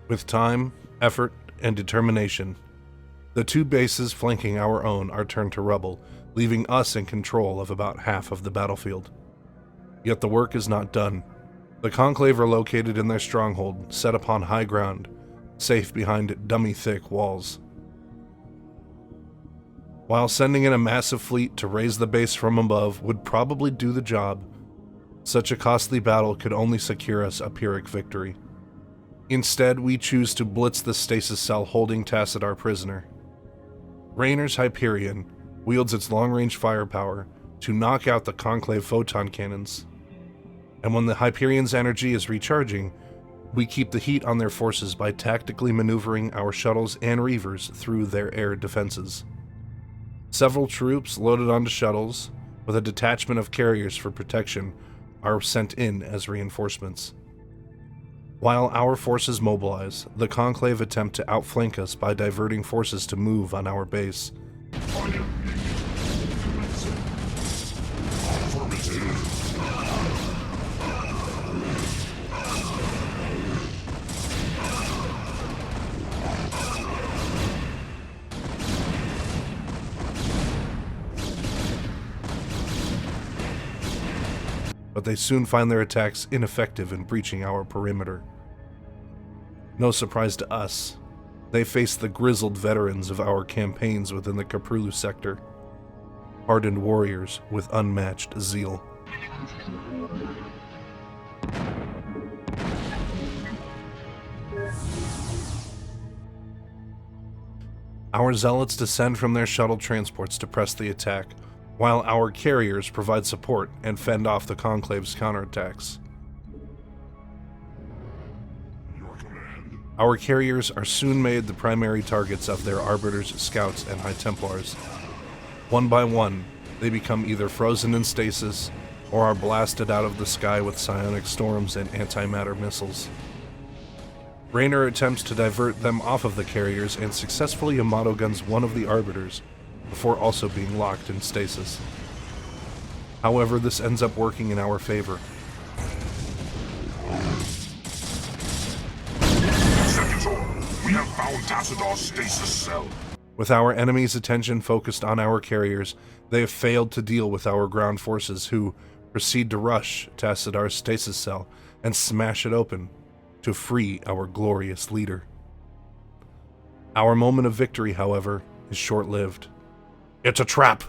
With time, effort, and determination, the two bases flanking our own are turned to rubble, leaving us in control of about half of the battlefield. Yet the work is not done. The Conclave are located in their stronghold, set upon high ground, safe behind dummy-thick walls. While sending in a massive fleet to raise the base from above would probably do the job, such a costly battle could only secure us a Pyrrhic victory. Instead, we choose to blitz the stasis cell holding Tassadar prisoner. Raynor's Hyperion wields its long-range firepower to knock out the Conclave photon cannons, and when the Hyperion's energy is recharging, we keep the heat on their forces by tactically maneuvering our shuttles and Reavers through their air defenses. Several troops loaded onto shuttles, with a detachment of carriers for protection, are sent in as reinforcements. While our forces mobilize, the Conclave attempt to outflank us by diverting forces to move on our base. But they soon find their attacks ineffective in breaching our perimeter. No surprise to us, they face the grizzled veterans of our campaigns within the Caprulu sector, hardened warriors with unmatched zeal. Our zealots descend from their shuttle transports to press the attack, while our carriers provide support and fend off the Conclave's counterattacks. Our carriers are soon made the primary targets of their Arbiters, Scouts, and High Templars. One by one, they become either frozen in stasis or are blasted out of the sky with psionic storms and antimatter missiles. Raynor attempts to divert them off of the carriers and successfully Yamato guns one of the Arbiters, before also being locked in stasis. However, this ends up working in our favor. We have found Tassadar's stasis cell. With our enemy's attention focused on our carriers, they have failed to deal with our ground forces, who proceed to rush Tassadar's stasis cell and smash it open to free our glorious leader. Our moment of victory, however, is short-lived. It's a trap!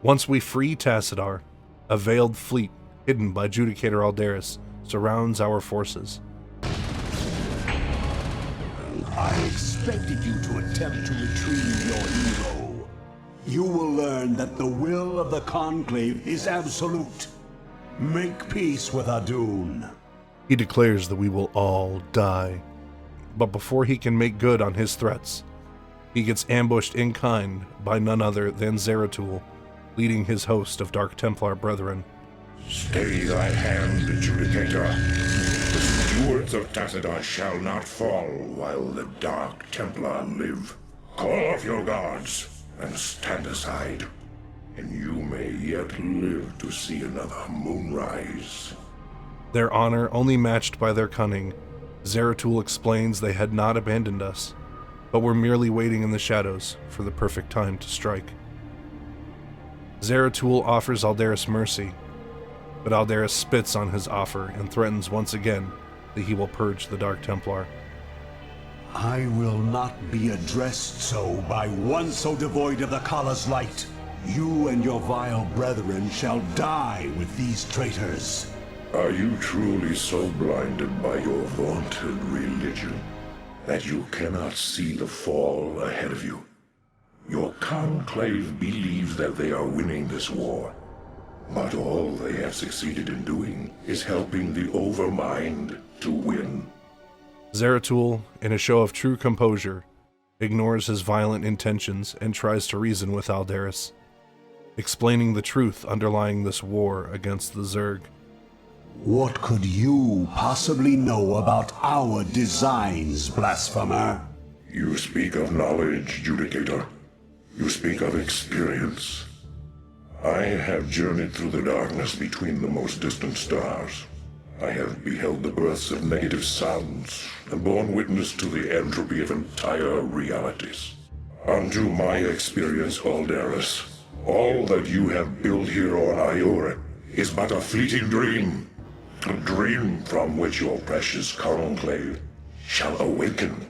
Once we free Tassadar, a veiled fleet hidden by Judicator Aldaris surrounds our forces. I expected you to attempt to retrieve your hero. You will learn that the will of the Conclave is absolute. Make peace with Adun. He declares that we will all die. But before he can make good on his threats, he gets ambushed in kind by none other than Zeratul, leading his host of Dark Templar brethren. Stay thy hand, Judicator. The stewards of Tassadar shall not fall while the Dark Templar live. Call off your guards and stand aside, and you may yet live to see another moonrise. Their honor only matched by their cunning, Zeratul explains they had not abandoned us, but were merely waiting in the shadows for the perfect time to strike. Zeratul offers Aldaris mercy, but Aldaris spits on his offer and threatens once again that he will purge the Dark Templar. I will not be addressed so by one so devoid of the Kala's light. You and your vile brethren shall die with these traitors. Are you truly so blinded by your vaunted religion that you cannot see the fall ahead of you? Your conclave believes that they are winning this war, but all they have succeeded in doing is helping the Overmind to win. Zeratul, in a show of true composure, ignores his violent intentions and tries to reason with Aldaris, explaining the truth underlying this war against the Zerg. What could you possibly know about our designs, blasphemer? You speak of knowledge, Judicator. You speak of experience. I have journeyed through the darkness between the most distant stars. I have beheld the births of negative sounds and borne witness to the entropy of entire realities. Unto my experience, Aldaris, all that you have built here on Iora is but a fleeting dream. A dream from which your precious conclave shall awaken,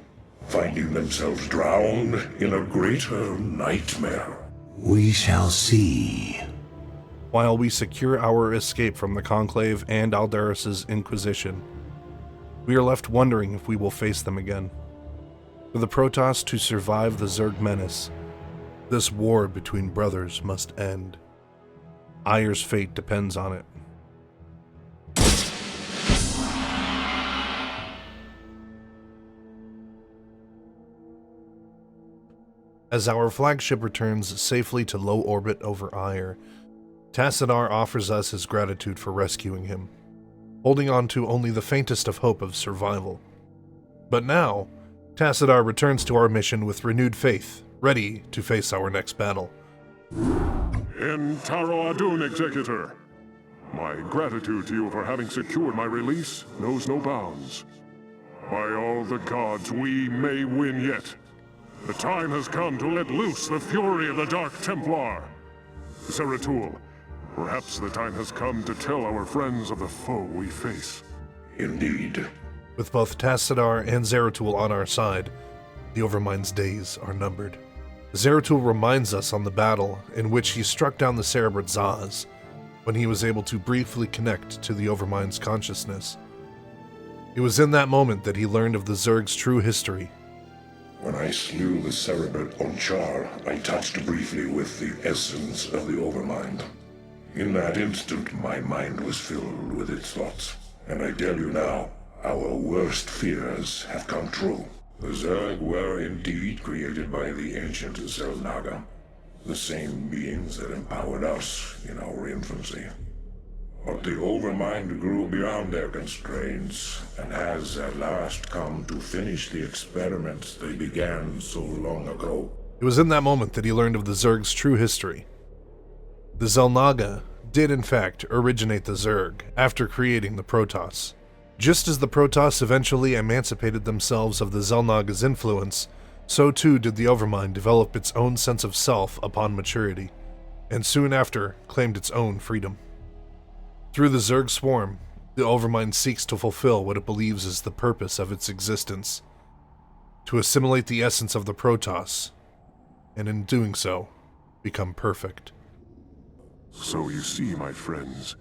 finding themselves drowned in a greater nightmare. We shall see. While we secure our escape from the Conclave and Aldaris' Inquisition, we are left wondering if we will face them again. For the Protoss to survive the Zerg menace, this war between brothers must end. Aire's fate depends on it. As our flagship returns safely to low orbit over Aire, Tassadar offers us his gratitude for rescuing him, holding on to only the faintest of hope of survival. But now, Tassadar returns to our mission with renewed faith, ready to face our next battle. In Taro Adun, Executor. My gratitude to you for having secured my release knows no bounds. By all the gods, we may win yet. The time has come to let loose the fury of the Dark Templar. Zeratul, perhaps the time has come to tell our friends of the foe we face. Indeed. With both Tassadar and Zeratul on our side, the Overmind's days are numbered. Zeratul reminds us on the battle in which he struck down the Cerebrit Zaz, when he was able to briefly connect to the Overmind's consciousness. It was in that moment that he learned of the Zerg's true history. When I slew the Cerebrit on Char, I touched briefly with the essence of the Overmind. In that instant, my mind was filled with its thoughts. And I tell you now, our worst fears have come true. The Zerg were indeed created by the ancient Zelnaga, the same beings that empowered us in our infancy. But the Overmind grew beyond their constraints, and has at last come to finish the experiments they began so long ago. It was in that moment that he learned of the Zerg's true history. The Zelnaga did in fact originate the Zerg after creating the Protoss. Just as the Protoss eventually emancipated themselves of the Zelnaga's influence, so too did the Overmind develop its own sense of self upon maturity, and soon after claimed its own freedom. Through the Zerg swarm, the Overmind seeks to fulfill what it believes is the purpose of its existence, to assimilate the essence of the Protoss, and in doing so, become perfect. So you see, my friends,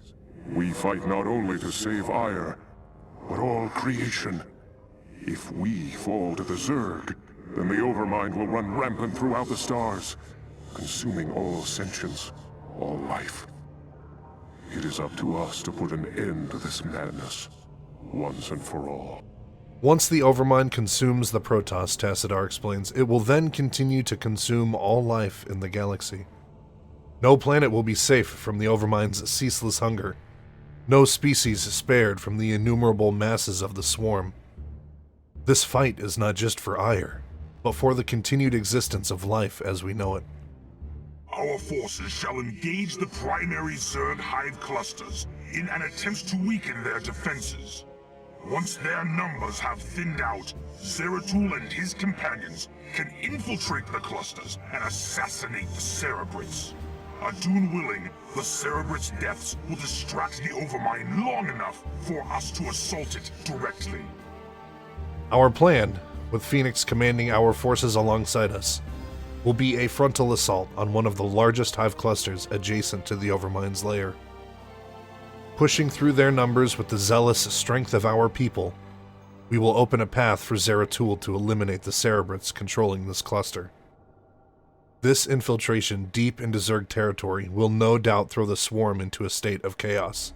we fight not only to save Aire, but all creation. If we fall to the Zerg, then the Overmind will run rampant throughout the stars, consuming all sentience, all life. It is up to us to put an end to this madness, once and for all. Once the Overmind consumes the Protoss, Tassadar explains, it will then continue to consume all life in the galaxy. No planet will be safe from the Overmind's ceaseless hunger. No species spared from the innumerable masses of the swarm. This fight is not just for Aire, but for the continued existence of life as we know it. Our forces shall engage the primary Zerg hive clusters in an attempt to weaken their defenses. Once their numbers have thinned out, Zeratul and his companions can infiltrate the clusters and assassinate the Cerebrits. Adun willing, the Cerebrits' deaths will distract the Overmind long enough for us to assault it directly. Our plan, with Phoenix commanding our forces alongside us, will be a frontal assault on one of the largest hive clusters adjacent to the Overmind's lair. Pushing through their numbers with the zealous strength of our people, we will open a path for Zeratul to eliminate the Cerebrits controlling this cluster. This infiltration deep into Zerg territory will no doubt throw the swarm into a state of chaos.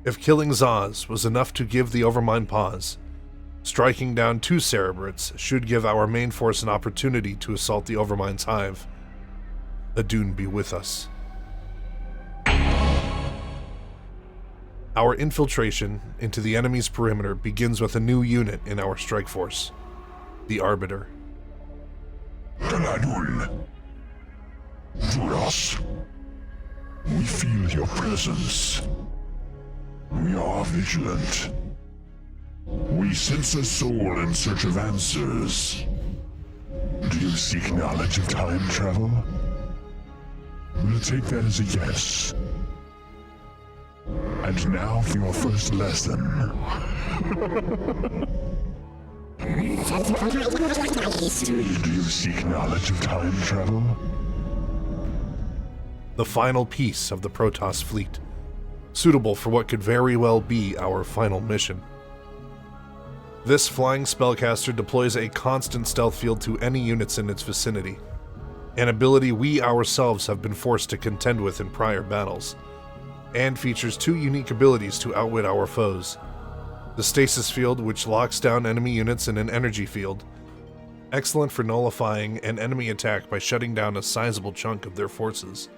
If killing Zaz was enough to give the Overmind pause, striking down 2 Cerebrits should give our main force an opportunity to assault the Overmind's hive. Adun be with us. Our infiltration into the enemy's perimeter begins with a new unit in our strike force, the Arbiter. Galadul. Juras. We feel your presence. We are vigilant. We sense a soul in search of answers. Do you seek knowledge of time travel? We'll take that as a yes. And now for your first lesson. Do you seek knowledge of time travel? The final piece of the Protoss fleet, suitable for what could very well be our final mission. This flying spellcaster deploys a constant stealth field to any units in its vicinity, an ability we ourselves have been forced to contend with in prior battles, and features 2 unique abilities to outwit our foes. The stasis field, which locks down enemy units in an energy field, excellent for nullifying an enemy attack by shutting down a sizable chunk of their forces.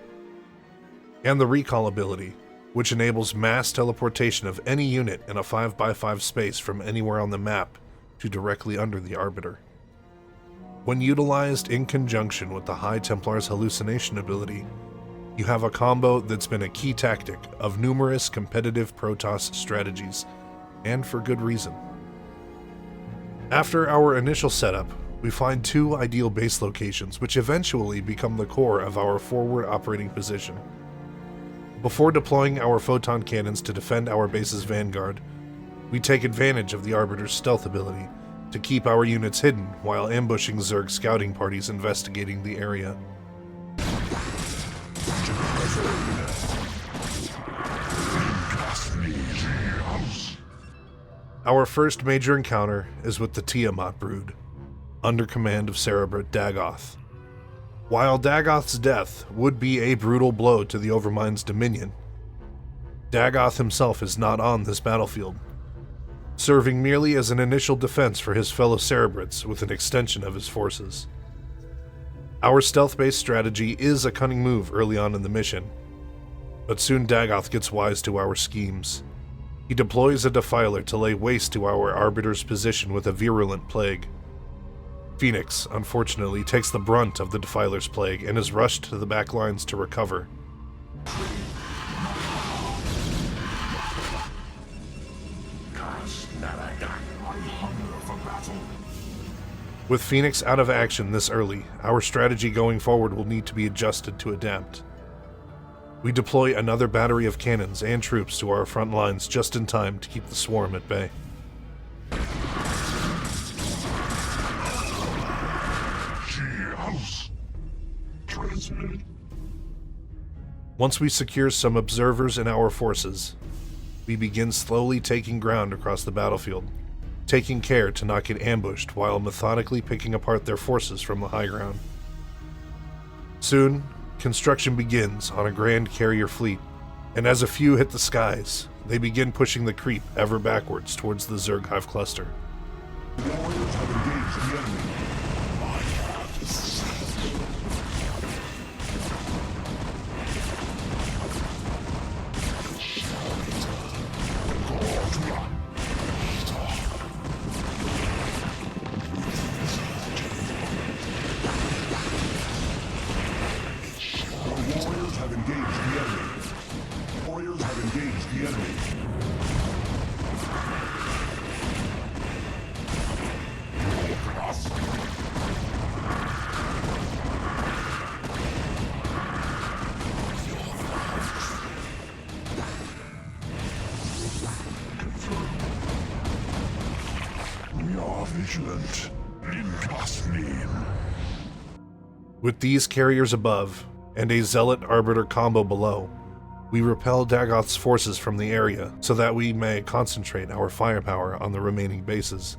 And the recall ability, which enables mass teleportation of any unit in a 5x5 space from anywhere on the map to directly under the Arbiter. When utilized in conjunction with the High Templar's hallucination ability, you have a combo that's been a key tactic of numerous competitive Protoss strategies, and for good reason. After our initial setup, we find 2 ideal base locations which eventually become the core of our forward operating position. Before deploying our photon cannons to defend our base's vanguard, we take advantage of the Arbiter's stealth ability to keep our units hidden while ambushing Zerg scouting parties investigating the area. Our first major encounter is with the Tiamat brood, under command of Cerebrit Dagoth. While Dagoth's death would be a brutal blow to the Overmind's dominion, Dagoth himself is not on this battlefield, serving merely as an initial defense for his fellow Cerebrits with an extension of his forces. Our stealth-based strategy is a cunning move early on in the mission, but soon Dagoth gets wise to our schemes. He deploys a Defiler to lay waste to our Arbiter's position with a virulent plague. Phoenix, unfortunately, takes the brunt of the Defiler's plague and is rushed to the back lines to recover. With Phoenix out of action this early, our strategy going forward will need to be adjusted to adapt. We deploy another battery of cannons and troops to our front lines just in time to keep the swarm at bay. Once we secure some observers in our forces, we begin slowly taking ground across the battlefield, taking care to not get ambushed while methodically picking apart their forces from the high ground. Soon, construction begins on a grand carrier fleet, and as a few hit the skies, they begin pushing the creep ever backwards towards the Zerg hive cluster. Vigilant in God's name. With these carriers above, and a Zealot-Arbiter combo below, we repel Dagoth's forces from the area so that we may concentrate our firepower on the remaining bases.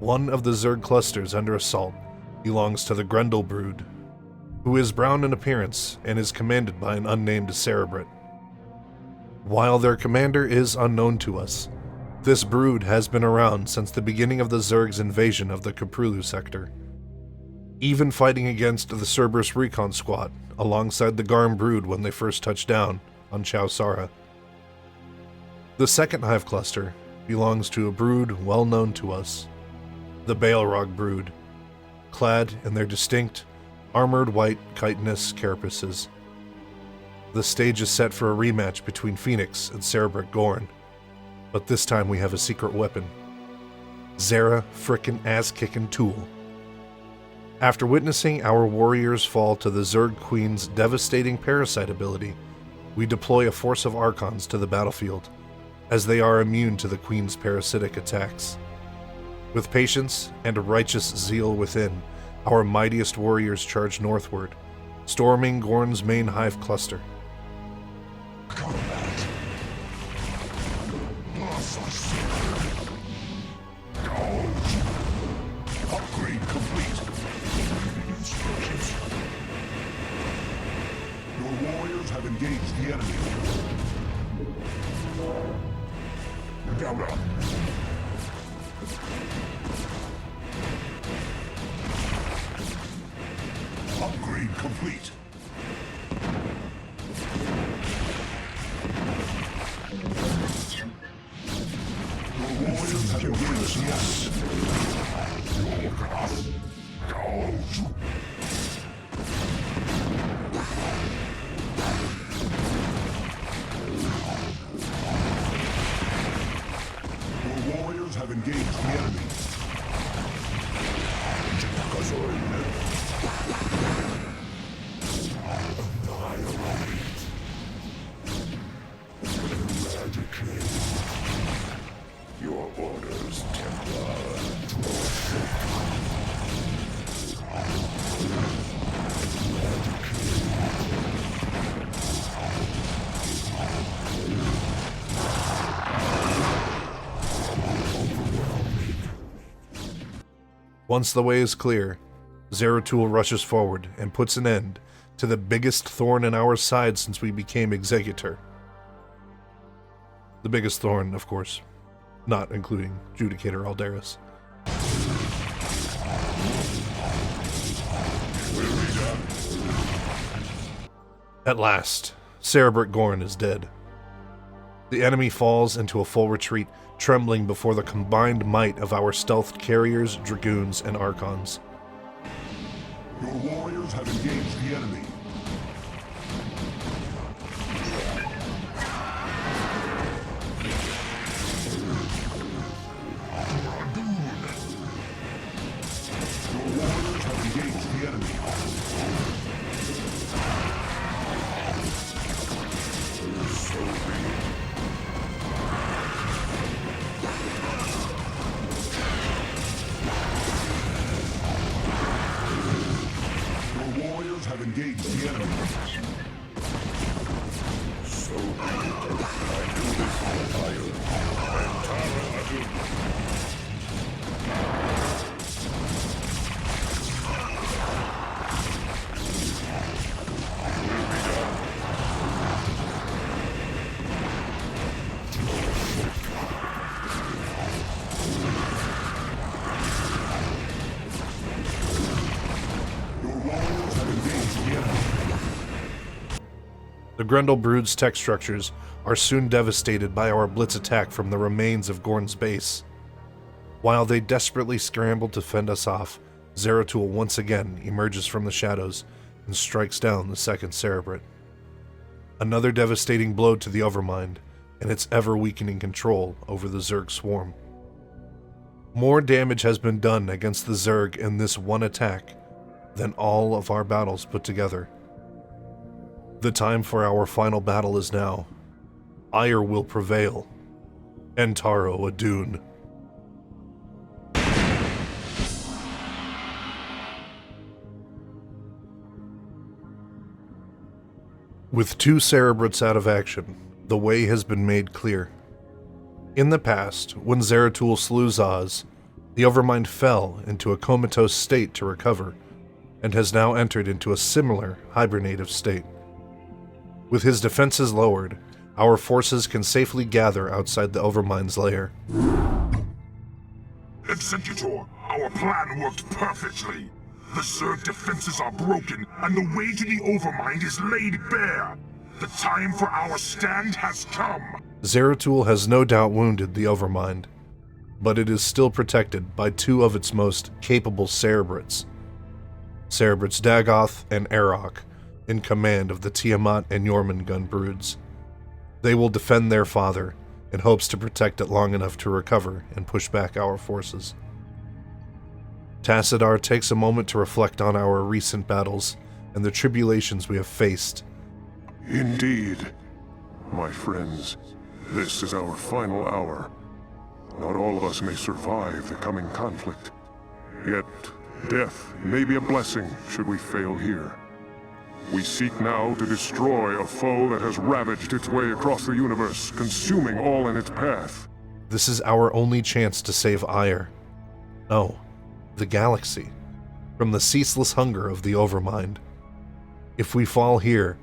One of the Zerg clusters under assault belongs to the Grendel brood, who is brown in appearance and is commanded by an unnamed Cerebrit. While their commander is unknown to us, this brood has been around since the beginning of the Zerg's invasion of the Caprulu sector, even fighting against the Cerberus Recon Squad alongside the Garm brood when they first touched down on Chowsara. The second hive cluster belongs to a brood well known to us, the Balrog brood, clad in their distinct, armored white chitinous carapaces. The stage is set for a rematch between Phoenix and Cerebrit Gorn, but this time we have a secret weapon. Zera frickin' ass-kickin' tool. After witnessing our warriors fall to the Zerg Queen's devastating parasite ability, we deploy a force of Archons to the battlefield, as they are immune to the Queen's parasitic attacks. With patience and a righteous zeal within, our mightiest warriors charge northward, storming Gorn's main hive cluster. Upgrade complete. Your warriors have engaged the enemy. Down up. Upgrade complete. Your warriors have engaged the Your warriors have engaged the enemy. Your orders, Templar. Once the way is clear, Zeratul rushes forward and puts an end to the biggest thorn in our side since we became Executor. The biggest thorn, of course, not including Judicator Aldaris. At last, Cerebrit Gorn is dead. The enemy falls into a full retreat, trembling before the combined might of our stealthed carriers, dragoons, and archons. Your warriors have engaged the enemy. Your warriors have engaged the enemy. So be it. Your warriors have engaged the enemy. So be it. I do this for fire. And Tara I do. The Grendel Brood's tech structures are soon devastated by our blitz attack from the remains of Gorn's base. While they desperately scramble to fend us off, Zeratul once again emerges from the shadows and strikes down the second Cerebrit. Another devastating blow to the Overmind and its ever-weakening control over the Zerg swarm. More damage has been done against the Zerg in this one attack than all of our battles put together. The time for our final battle is now. Ire will prevail. Entaro Adun. With 2 Cerebrates out of action, the way has been made clear. In the past, when Zeratul slew Zaz, the Overmind fell into a comatose state to recover, and has now entered into a similar hibernative state. With his defenses lowered, our forces can safely gather outside the Overmind's lair. Executor, our plan worked perfectly. The Zerg defenses are broken, and the way to the Overmind is laid bare. The time for our stand has come. Zeratul has no doubt wounded the Overmind, but it is still protected by 2 of its most capable Cerebrates. Cerebrates Dagoth and Arok, in command of the Tiamat and Jormungand broods. They will defend their father, in hopes to protect it long enough to recover and push back our forces. Tassadar takes a moment to reflect on our recent battles and the tribulations we have faced. Indeed. My friends, this is our final hour. Not all of us may survive the coming conflict. Yet, death may be a blessing should we fail here. We seek now to destroy a foe that has ravaged its way across the universe, consuming all in its path. This is our only chance to save Ire. No, the galaxy, from the ceaseless hunger of the Overmind. If we fall here,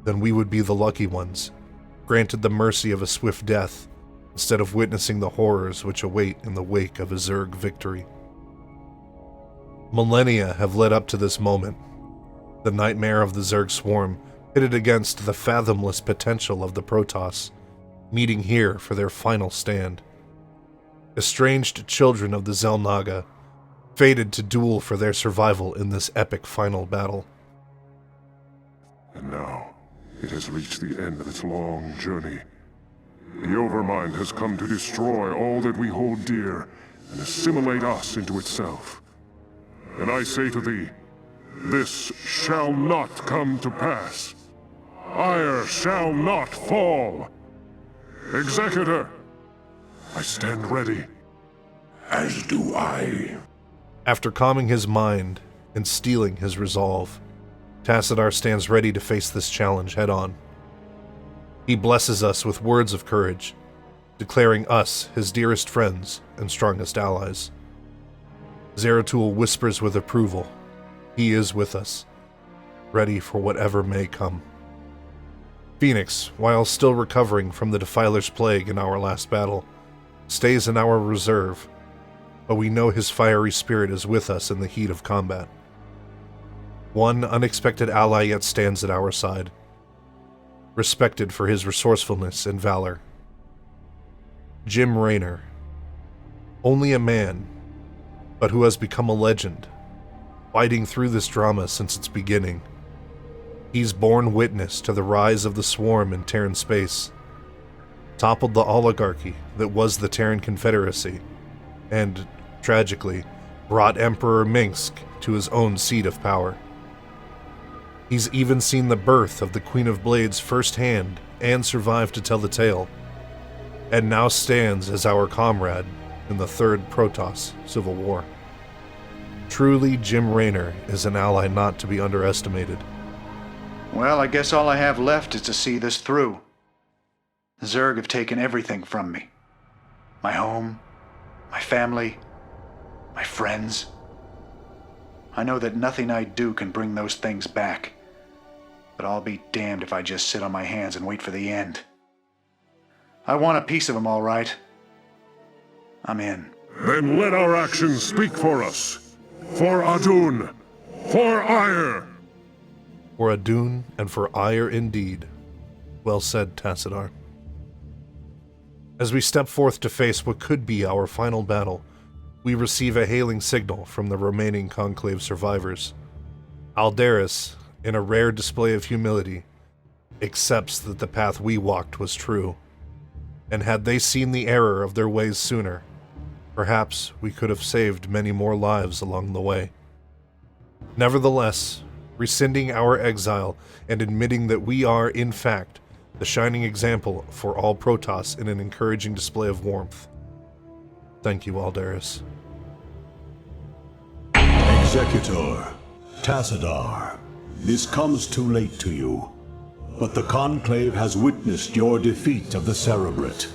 then we would be the lucky ones, granted the mercy of a swift death, instead of witnessing the horrors which await in the wake of a Zerg victory. Millennia have led up to this moment. The nightmare of the Zerg swarm pitted against the fathomless potential of the Protoss, meeting here for their final stand. Estranged children of the Xel'Naga, fated to duel for their survival in this epic final battle. And now, it has reached the end of its long journey. The Overmind has come to destroy all that we hold dear and assimilate us into itself. And I say to thee, this shall not come to pass. Ire shall not fall. Executor, I stand ready. As do I. After calming his mind and steeling his resolve, Tassadar stands ready to face this challenge head-on. He blesses us with words of courage, declaring us his dearest friends and strongest allies. Zeratul whispers with approval. He is with us, ready for whatever may come. Phoenix, while still recovering from the Defiler's plague in our last battle, stays in our reserve, but we know his fiery spirit is with us in the heat of combat. One unexpected ally yet stands at our side, respected for his resourcefulness and valor. Jim Raynor, only a man, but who has become a legend, fighting through this drama since its beginning. He's borne witness to the rise of the Swarm in Terran space, toppled the oligarchy that was the Terran Confederacy, and, tragically, brought Emperor Minsk to his own seat of power. He's even seen the birth of the Queen of Blades firsthand and survived to tell the tale, and now stands as our comrade in the Third Protoss Civil War. Truly, Jim Raynor is an ally not to be underestimated. Well, I guess all I have left is to see this through. The Zerg have taken everything from me. My home, my family, my friends. I know that nothing I do can bring those things back. But I'll be damned if I just sit on my hands and wait for the end. I want a piece of them, all right. I'm in. Then let our actions speak for us. For Adun. For Ire. For Adun and for Ire indeed. Well said, Tassadar. As we step forth to face what could be our final battle, we receive a hailing signal from the remaining Conclave survivors. Aldaris, in a rare display of humility, accepts that the path we walked was true, and had they seen the error of their ways sooner, perhaps we could have saved many more lives along the way. Nevertheless, rescinding our exile and admitting that we are, in fact, the shining example for all Protoss in an encouraging display of warmth. Thank you, Aldaris. Executor, Tassadar, this comes too late to you, but the Conclave has witnessed your defeat of the Cerebrate.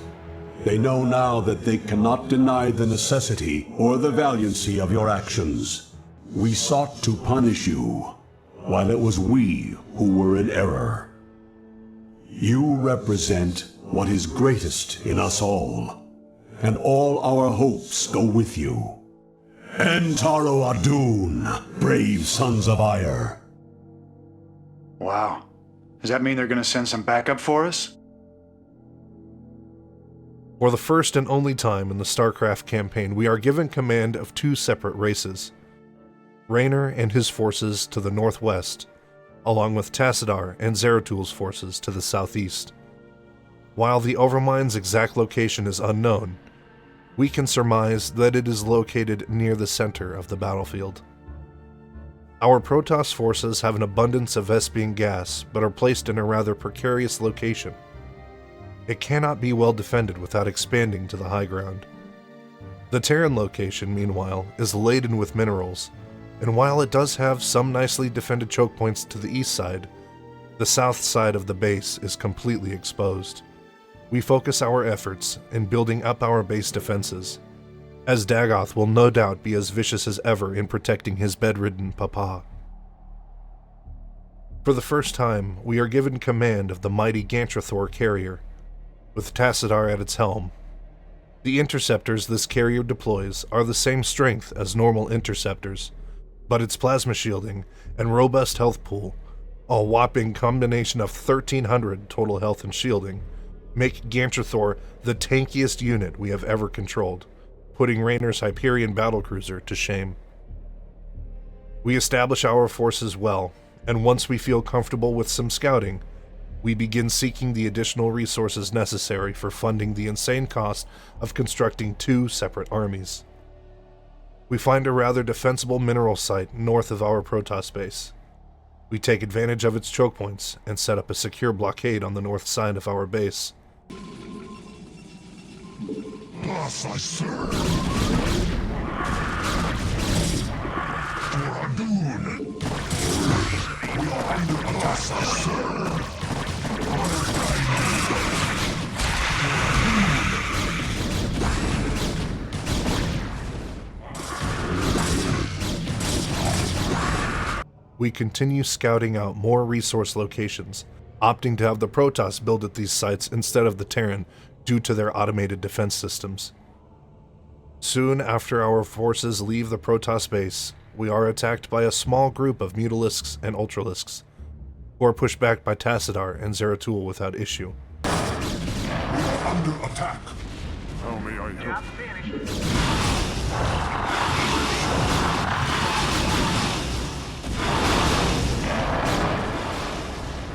They know now that they cannot deny the necessity or the valiancy of your actions. We sought to punish you, while it was we who were in error. You represent what is greatest in us all, and all our hopes go with you. Entaro Adun, brave sons of Ire. Wow. Does that mean they're gonna send some backup for us? For the first and only time in the Starcraft campaign, we are given command of two separate races. Raynor and his forces to the northwest, along with Tassadar and Zeratul forces to the southeast. While the Overmind's exact location is unknown, we can surmise that it is located near the center of the battlefield. Our Protoss forces have an abundance of Vespian gas, but are placed in a rather precarious location. It cannot be well defended without expanding to the high ground. The Terran location, meanwhile, is laden with minerals, and while it does have some nicely defended choke points to the east side, the south side of the base is completely exposed. We focus our efforts in building up our base defenses, as Dagoth will no doubt be as vicious as ever in protecting his bedridden papa. For the first time, we are given command of the mighty Gantrathor carrier, with Tassadar at its helm. The interceptors this carrier deploys are the same strength as normal interceptors, but its plasma shielding and robust health pool, a whopping combination of 1,300 total health and shielding, make Gantrathor the tankiest unit we have ever controlled, putting Raynor's Hyperion battlecruiser to shame. We establish our forces well, and once we feel comfortable with some scouting, we begin seeking the additional resources necessary for funding the insane cost of constructing two separate armies. We find a rather defensible mineral site north of our Protoss base. We take advantage of its choke points and set up a secure blockade on the north side of our base. Thus I serve. For Adun. We are under attack, I serve. We continue scouting out more resource locations, opting to have the Protoss build at these sites instead of the Terran due to their automated defense systems. Soon after our forces leave the Protoss base, we are attacked by a small group of Mutalisks and Ultralisks, who are pushed back by Tassadar and Zeratul without issue. We are under attack. How may I help?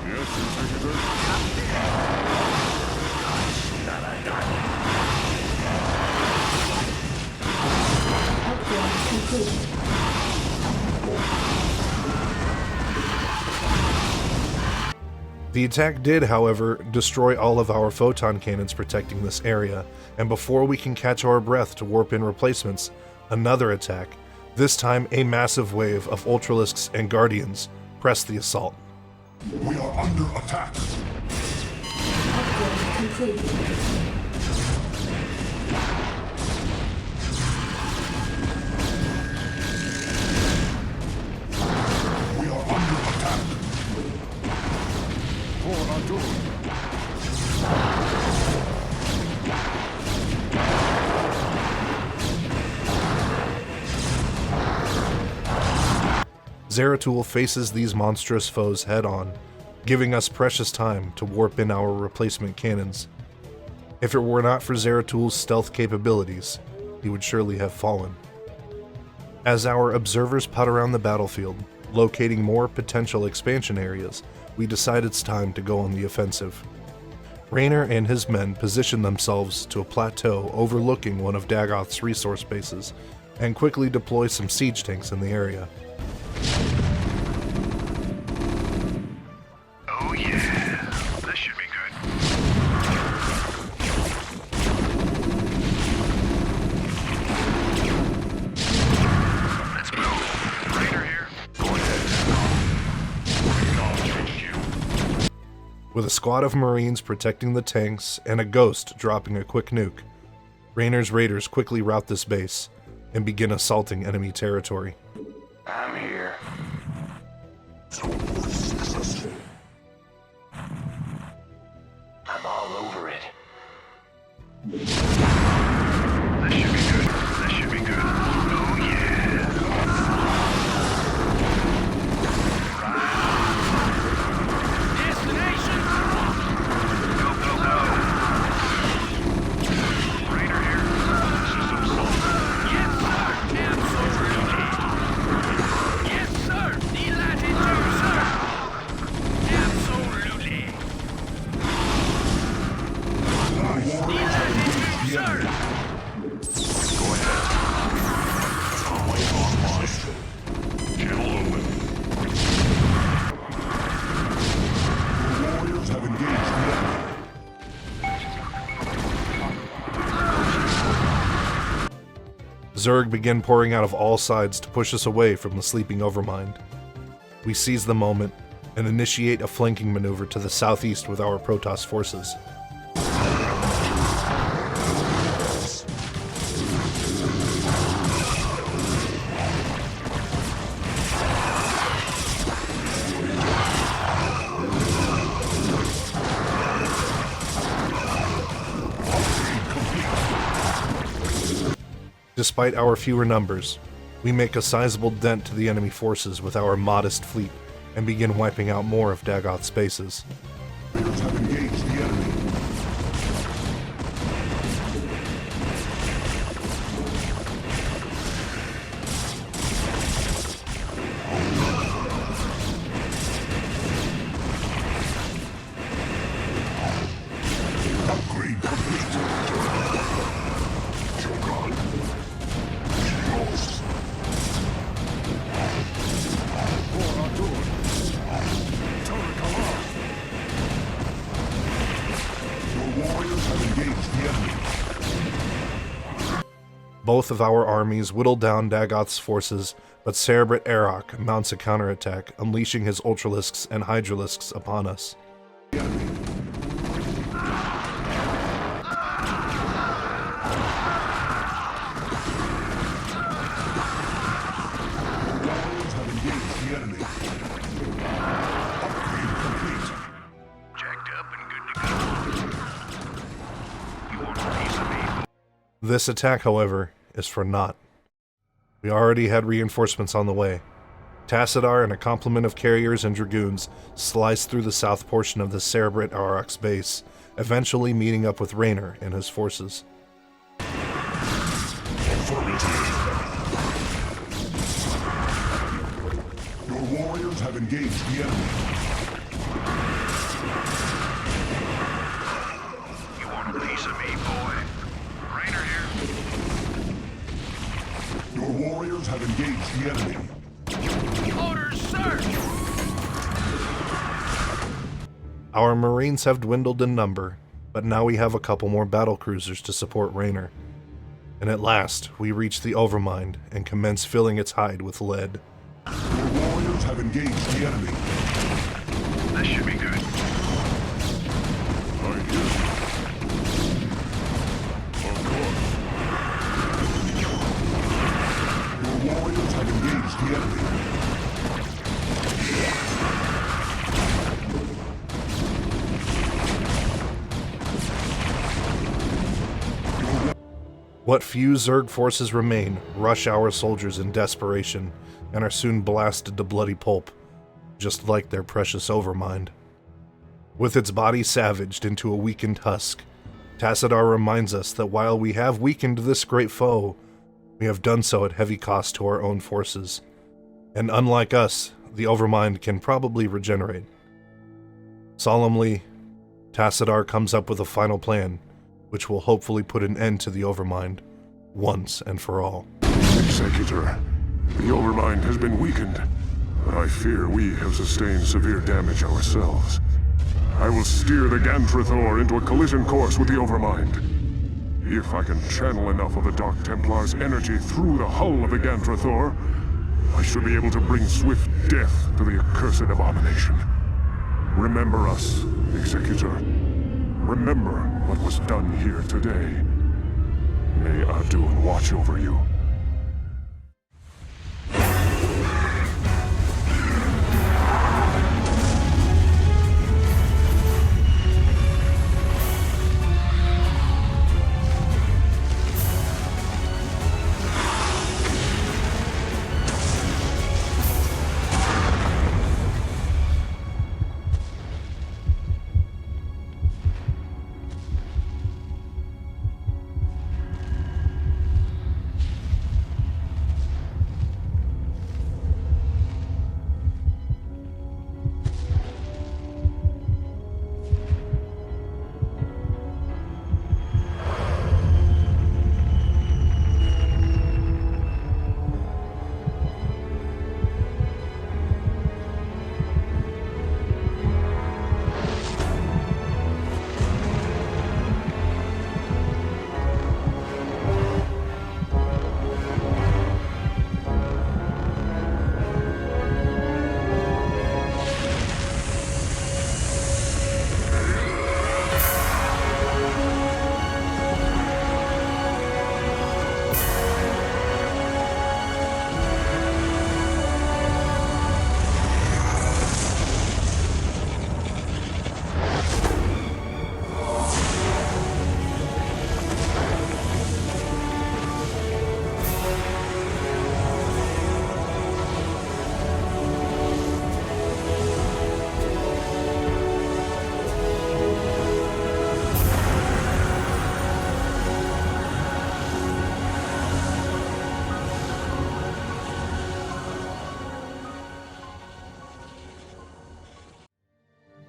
Yes, Executor. The attack did, however, destroy all of our photon cannons protecting this area, and before we can catch our breath to warp in replacements, another attack, this time a massive wave of Ultralisks and Guardians, pressed the assault. We are under attack. Upgrade complete. Zeratul faces these monstrous foes head-on, giving us precious time to warp in our replacement cannons. If it were not for Zeratul's stealth capabilities, he would surely have fallen. As our observers putt around the battlefield, locating more potential expansion areas, we decide it's time to go on the offensive. Raynor and his men position themselves to a plateau overlooking one of Dagoth's resource bases, and quickly deploy some siege tanks in the area. Oh yeah, this should be good. Let's move. Raider here. Go ahead. Acknowledge HQ. With a squad of Marines protecting the tanks and a Ghost dropping a quick nuke, Raynor's raiders quickly rout this base and begin assaulting enemy territory. I'm here. Successful. I'm all over it. This should be good. This should be good. Oh yeah. Destination. Go, go, go. Raider here. System sold. Yes, sir. Absolutely. Yes, sir. Delighted to, sir. Absolutely. Delighted to, sir. Go ahead. Wave on march. Channel open. The warriors have engaged the enemy. Zerg begin pouring out of all sides to push us away from the sleeping Overmind. We seize the moment and initiate a flanking maneuver to the southeast with our Protoss forces. Despite our fewer numbers, we make a sizable dent to the enemy forces with our modest fleet and begin wiping out more of Dagoth's bases. Warriors have engaged the enemy. Upgrade complete. Shogun. Lost. Your warriors have engaged the enemy. Both of our armies whittle down Dagoth's forces, but Cerebrit Arok mounts a counterattack, unleashing his Ultralisks and Hydralisks upon us. Warriors have engaged the enemy. Upgrade complete. Jacked up and good to go. You want a piece of me? This attack, however, is for naught. We already had reinforcements on the way. Tassadar and a complement of carriers and dragoons sliced through the south portion of the Cerebrit Arok's base, eventually meeting up with Raynor and his forces. Your warriors have engaged the enemy. You want a piece of me, boy? Rainer here. Your warriors have engaged the enemy. Orders, sir. Our Marines have dwindled in number, but now we have a couple more battlecruisers to support Raynor. And at last, we reach the Overmind and commence filling its hide with lead. Your warriors have engaged the enemy. This should be good. Your warriors have engaged the enemy. What few Zerg forces remain rush our soldiers in desperation and are soon blasted to bloody pulp, just like their precious Overmind. With its body savaged into a weakened husk, Tassadar reminds us that while we have weakened this great foe, we have done so at heavy cost to our own forces, and unlike us, the Overmind can probably regenerate. Solemnly, Tassadar comes up with a final plan, which will hopefully put an end to the Overmind, once and for all. Executor, the Overmind has been weakened. but I fear we have sustained severe damage ourselves. I will steer the Gantrathor into a collision course with the Overmind. If I can channel enough of the Dark Templar's energy through the hull of the Gantrathor, I should be able to bring swift death to the accursed abomination. Remember us, Executor. Remember what was done here today. May Adun watch over you.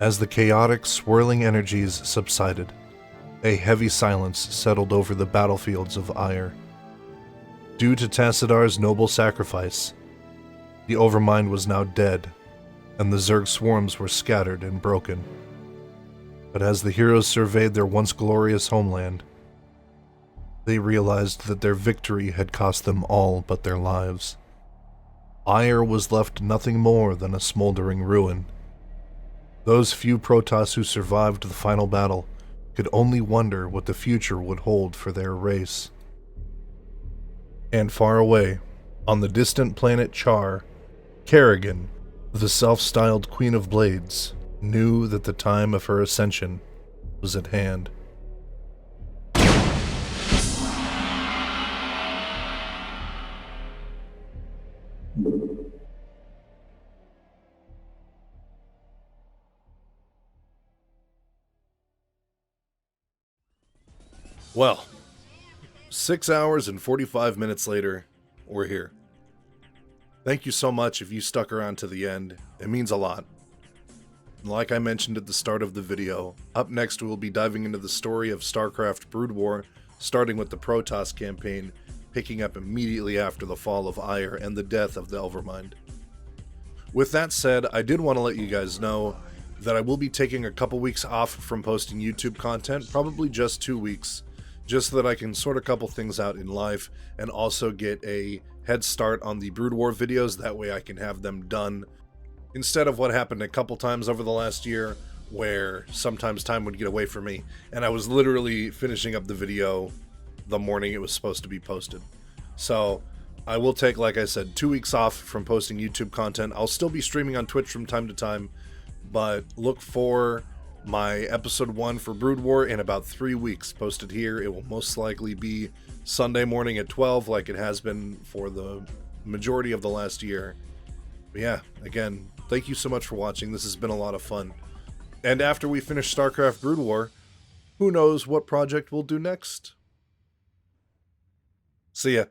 As the chaotic, swirling energies subsided, a heavy silence settled over the battlefields of Ire. Due to Tassidar's noble sacrifice, the Overmind was now dead, and the Zerg swarms were scattered and broken. But as the heroes surveyed their once glorious homeland, they realized that their victory had cost them all but their lives. Ire was left nothing more than a smoldering ruin. Those few Protoss who survived the final battle could only wonder what the future would hold for their race. And far away, on the distant planet Char, Kerrigan, the self-styled Queen of Blades, knew that the time of her ascension was at hand. Well, 6 hours and 45 minutes later, we're here. Thank you so much if you stuck around to the end. It means a lot. Like I mentioned at the start of the video, up next we'll be diving into the story of Starcraft Brood War, starting with the Protoss Campaign, picking up immediately after the fall of Ire and the death of the Overmind. With that said, I did want to let you guys know that I will be taking a couple weeks off from posting YouTube content, probably just 2 weeks, just so that I can sort a couple things out in life and also get a head start on the Brood War videos. That way I can have them done instead of what happened a couple times over the last year where sometimes time would get away from me and I was literally finishing up the video the morning it was supposed to be posted. So I will take, like I said, 2 weeks off from posting YouTube content. I'll still be streaming on Twitch from time to time, but look for my episode 1 for Brood War in about 3 weeks posted here. It will most likely be Sunday morning at 12 like it has been for the majority of the last year. But yeah, again, thank you so much for watching. This has been a lot of fun. And after we finish StarCraft Brood War, who knows what project we'll do next? See ya.